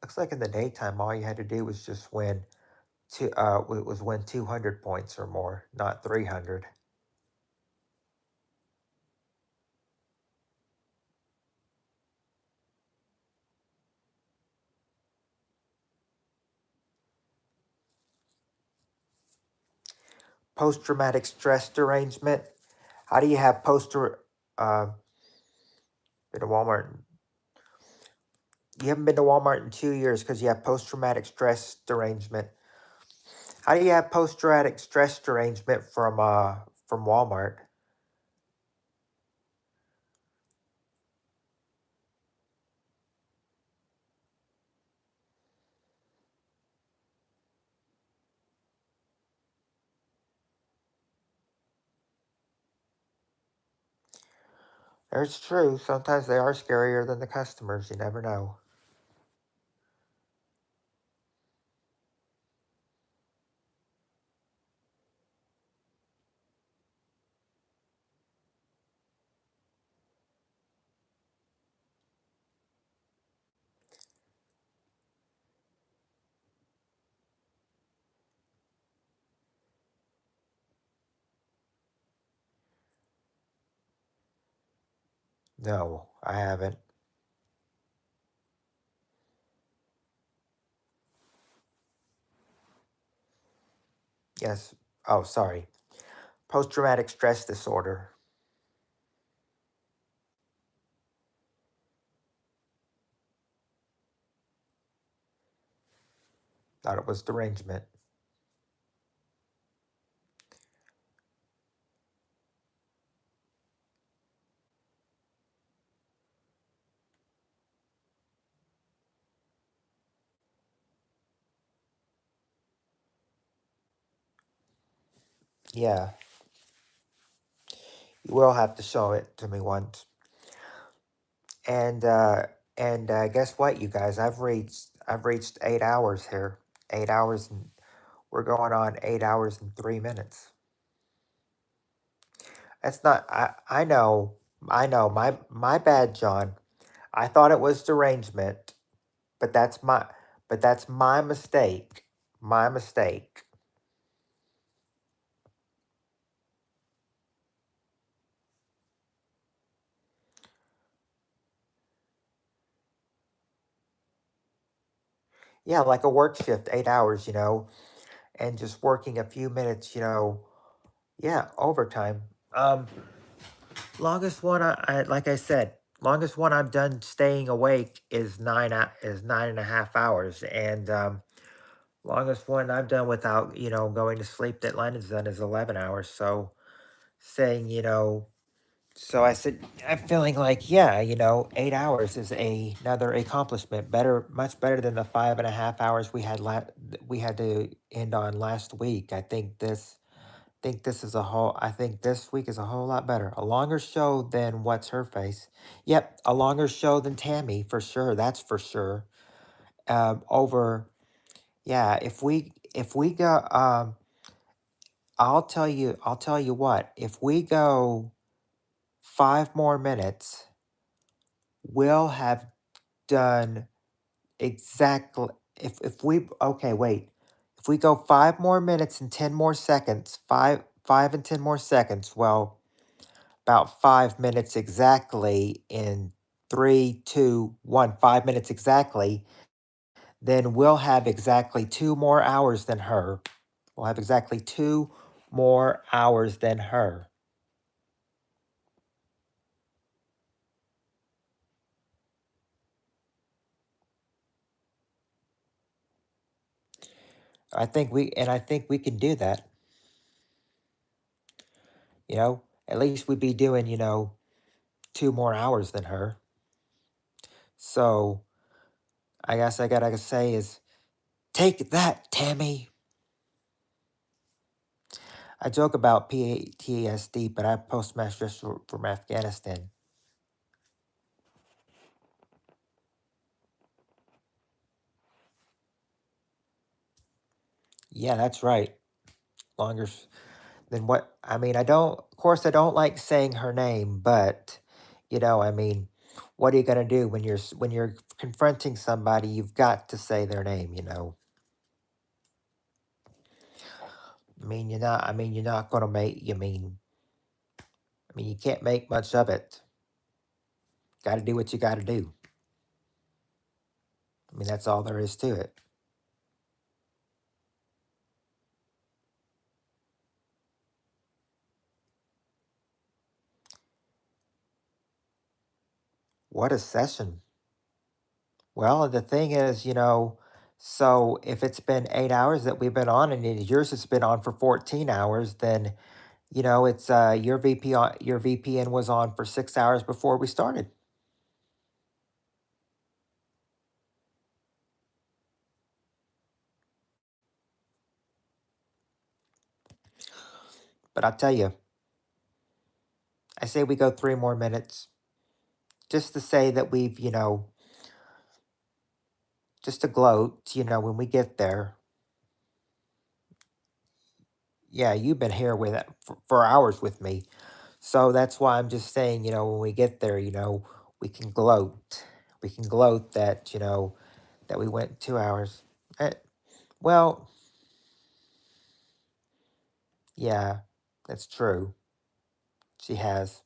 looks like in the daytime, all you had to do was just win was win 200 points or more, not 300. Post traumatic stress derangement. How do you have uh been to Walmart? You haven't been to Walmart in 2 years because you have post traumatic stress derangement. How do you have post traumatic stress derangement from Walmart? It's true. Sometimes they are scarier than the customers. You never know. No, I haven't. Yes. Oh, sorry. Post traumatic stress disorder. Thought it was derangement. Yeah, you will have to show it to me once. And guess what, you guys? I've reached 8 hours here. 8 hours, and we're going on 8 hours and 3 minutes. That's not. I know. My bad, John. I thought it was derangement, but that's my mistake. My mistake. Yeah, like a work shift, 8 hours, and just working a few minutes, yeah, overtime. Longest one I like I said, longest one I've done staying awake is 9.5 hours, and longest one I've done without going to sleep that London's done is 11 hours. So saying so I said I'm feeling like, yeah, 8 hours is another accomplishment, better, much better than the 5.5 hours we had to end on last week. I think this week is a whole lot better. A longer show than What's Her Face. Yep, a longer show than Tammy for sure. That's for sure. Over Yeah, if we go I'll tell you what. If we go 5 more minutes, we'll have done exactly if we okay, wait. If we go 5 more minutes and 10 more seconds, 5 and 10 more seconds, well, about 5 minutes exactly in 3, 2, 1, 5 minutes exactly, then we'll have exactly 2 more hours than her. We'll have exactly 2 more hours than her. I think we can do that. At least we'd be doing, 2 more hours than her. So I guess I gotta say is take that, Tammy. I joke about PTSD, but I have postmaster stress from Afghanistan. Yeah, that's right. Longer than what I mean. I don't. Of course, I don't like saying her name, but I mean, what are you gonna do when you're confronting somebody? You've got to say their name. I mean, you're not. I mean, you're not gonna make. You can't make much of it. Got to do what you got to do. I mean, that's all there is to it. What a session. Well, the thing is, so if it's been 8 hours that we've been on, and yours has been on for 14 hours, then it's your VPN was on for 6 hours before we started. But I'll tell you, I say we go 3 more minutes, just to say that we've, just to gloat, when we get there. Yeah, you've been here with it for hours with me. So that's why I'm just saying, when we get there, we can gloat. We can gloat that, that we went 2 hours. Eh, well, yeah, that's true. She has.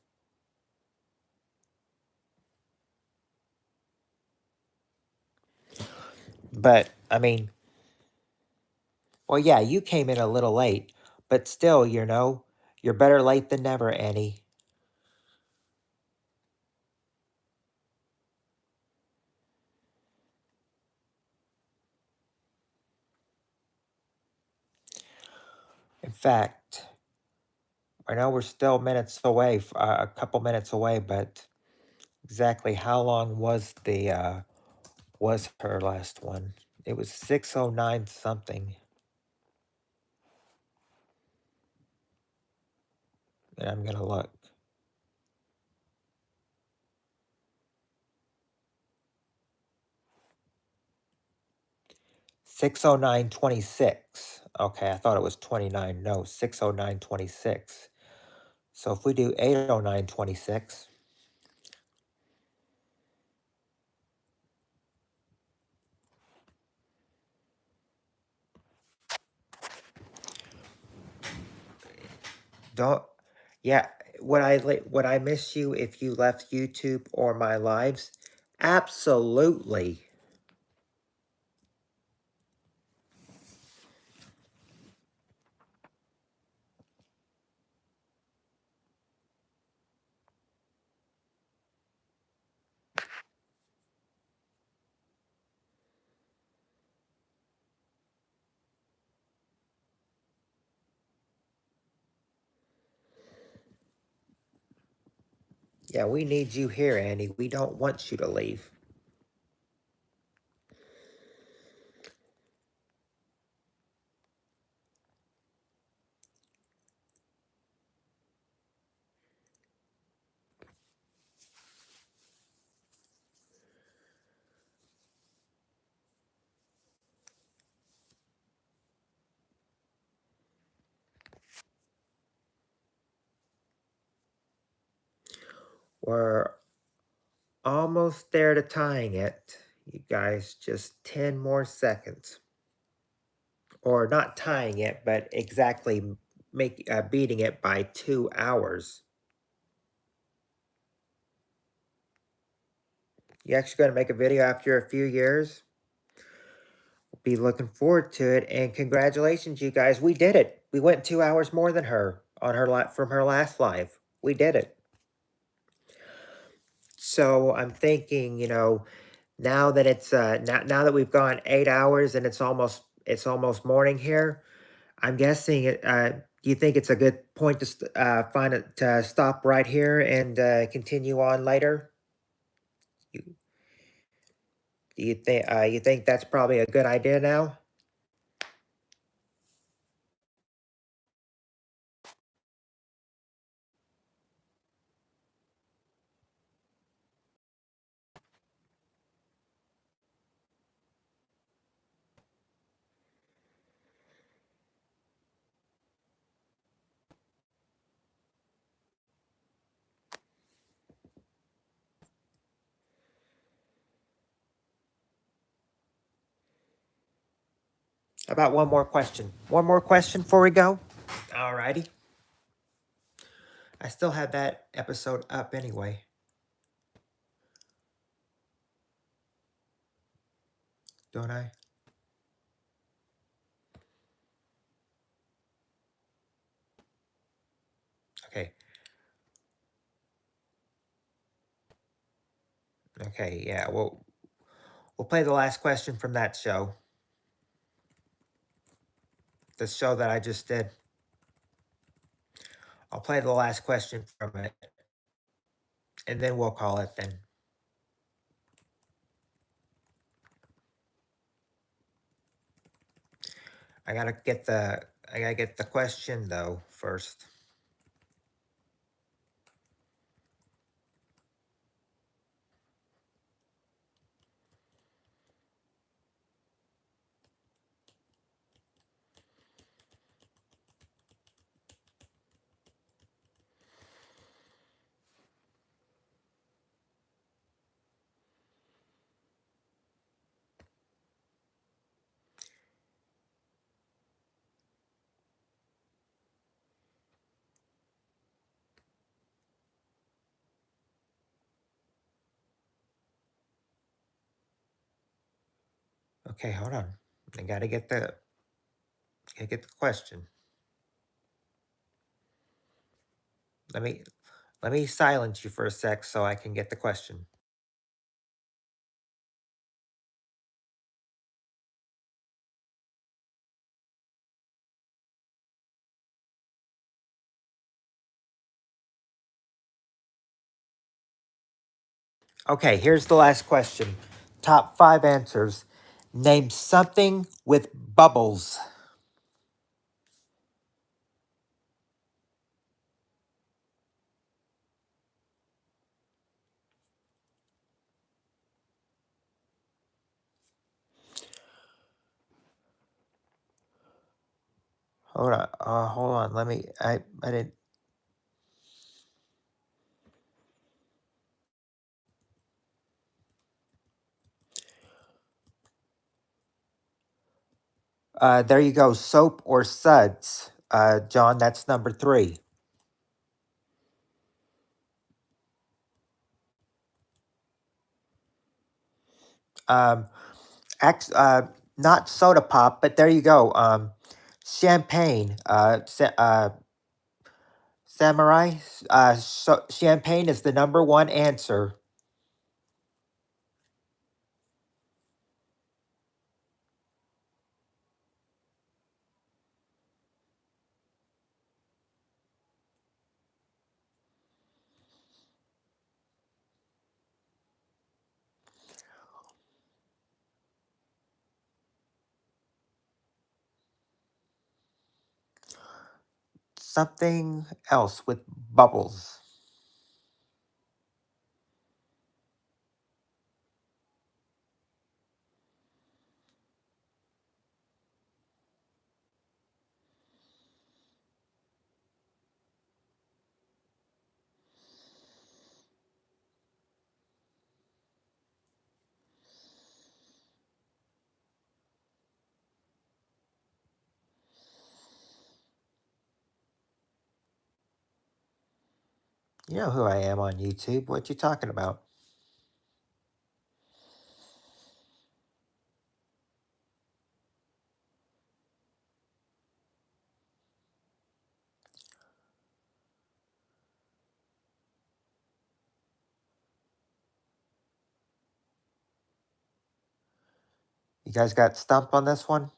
But, I mean, well, yeah, you came in a little late, but still, you're better late than never, Annie. In fact, I know we're still minutes away, a couple minutes away, but exactly how long was her last one? It was 6:09 something, and I'm gonna look. 6:09:26. Okay, I thought it was 29. No, 6:09:26. So if we do 80926, don't, yeah, would I miss you if you left YouTube or my lives? Absolutely. Yeah, we need you here, Andy. We don't want you to leave. We're almost there to tying it. You guys, just 10 more seconds. Or not tying it, but exactly beating it by 2 hours. You actually going to make a video after a few years? Be looking forward to it, and congratulations, you guys. We did it. We went 2 hours more than her on from her last live. We did it. So I'm thinking, now that it's now that we've gone 8 hours and it's almost morning here, I'm guessing it. Do you think it's a good point to find it to stop right here and continue on later? You, do you think that's probably a good idea now? How about one more question? One more question before we go. Alrighty. I still have that episode up anyway, don't I? Okay. Okay. Yeah. We'll play the last question from that show. The show that I just did. I'll play the last question from it, and then we'll call it then. I gotta get the question though first. Okay, hold on. I gotta get the question. Let me let me silence you for a sec so I can get the question. Okay, here's the last question. Top 5 answers. Name something with bubbles. Hold on. Hold on. Let me. I didn't. There you go. Soap or suds. John, that's number three. Um, Act, not soda pop, but there you go. Champagne. Samurai. Champagne is the number one answer. Something else with bubbles. You know who I am on YouTube. What you talking about? You guys got stumped on this one?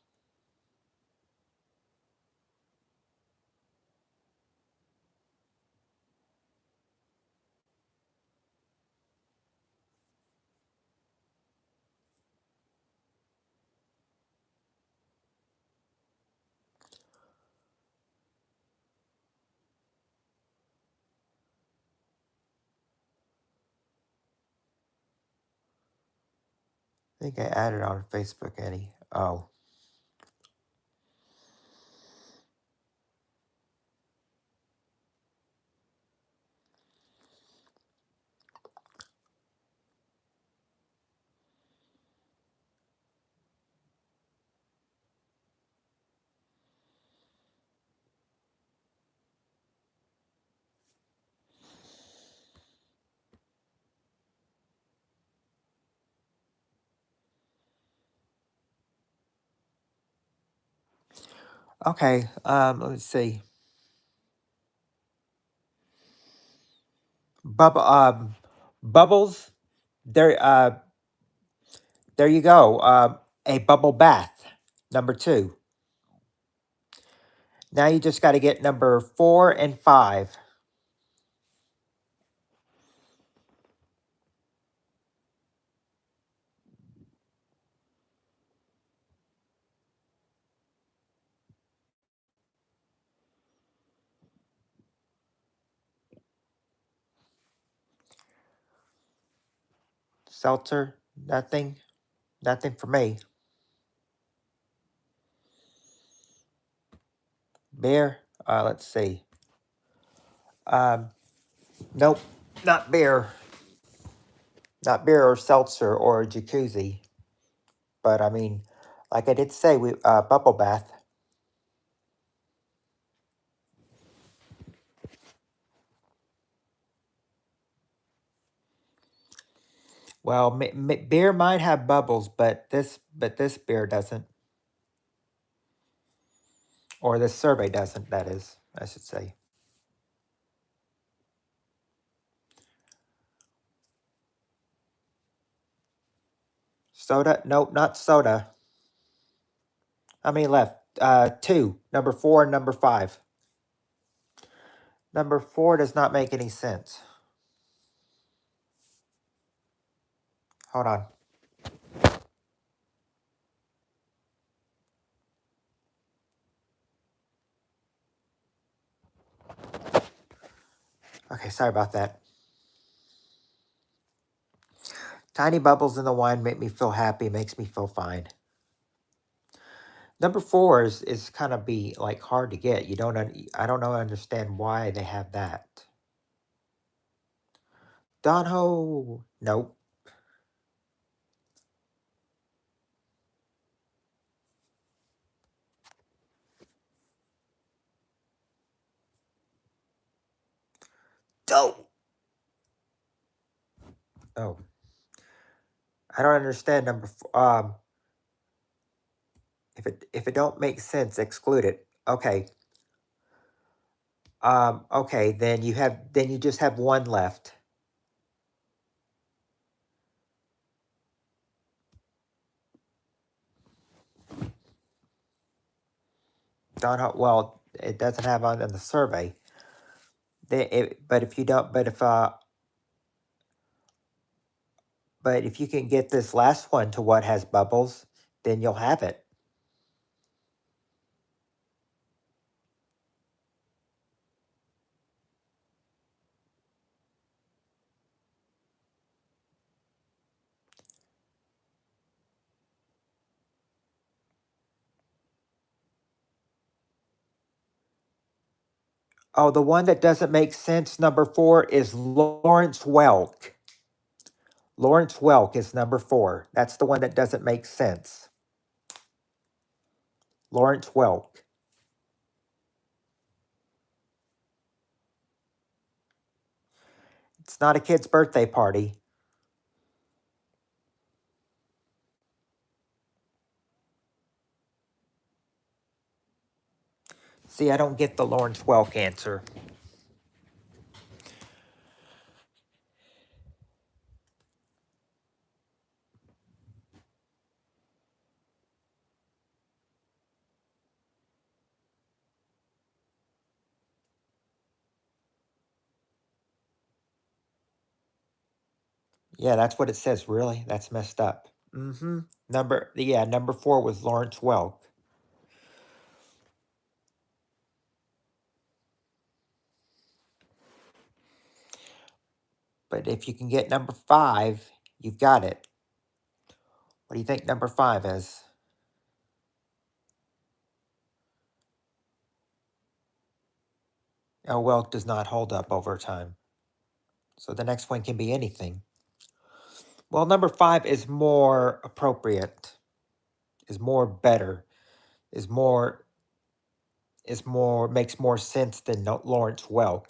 I think I added on Facebook, Eddie. Oh, okay. Let's see. Bubbles. There. There you go. A bubble bath. Number two. Now you just got to get number four and five. Seltzer. Nothing. Nothing for me. Beer. Let's see. Um, nope. Not beer. Not beer or seltzer or jacuzzi. But I mean, like I did say, we bubble bath. Well, beer might have bubbles, but this beer doesn't, or this survey doesn't. That is, I should say. Soda? Nope, not soda. How many left? Two. Number four and number five. Number four does not make any sense. Hold on. Okay, sorry about that. Tiny bubbles in the wine make me feel happy, makes me feel fine. Number four is kind of be like hard to get. You don't. I don't know. Understand why they have that. Don Ho. Nope. Go. Oh, I don't understand number four. If it don't make sense, exclude it. Okay. Okay, then you just have one left. Don't well, it doesn't have on in the survey. But if you don't, but if you can get this last one to what has bubbles, then you'll have it. Oh, the one that doesn't make sense, number 4, is Lawrence Welk. Lawrence Welk is number 4. That's the one that doesn't make sense. Lawrence Welk. It's not a kid's birthday party. See, I don't get the Lawrence Welk answer. Yeah, that's what it says. Really? That's messed up. Mm-hmm. Number 4 was Lawrence Welk. But if you can get number 5, you've got it. What do you think number 5 is? Oh, Welk does not hold up over time. So the next one can be anything. Well, number 5 is more appropriate, is more better, is more makes more sense than Lawrence Welk.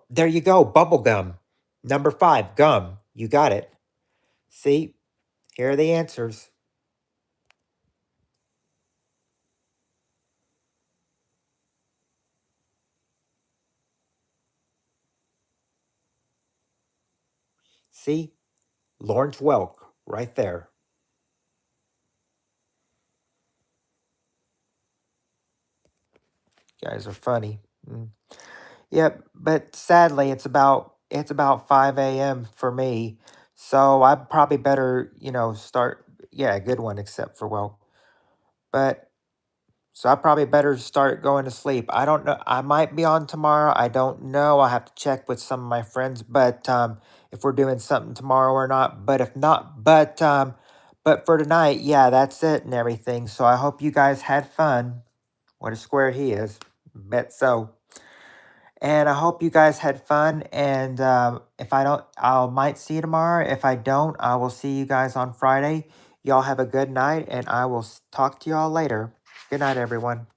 There you go, bubblegum. Number 5, gum. You got it. See, here are the answers. See, Lawrence Welk right there. You guys are funny. Mm. Yep, but sadly, it's about 5 a.m. for me, so I probably better start. Yeah, good one, except for well, but so I probably better start going to sleep. I don't know. I might be on tomorrow. I don't know. I have to check with some of my friends, but if we're doing something tomorrow or not. But if not, but for tonight, yeah, that's it and everything. So I hope you guys had fun. What a square he is. Bet so. And I hope you guys had fun. And if I don't, I might see you tomorrow. If I don't, I will see you guys on Friday. Y'all have a good night, and I will talk to y'all later. Good night, everyone.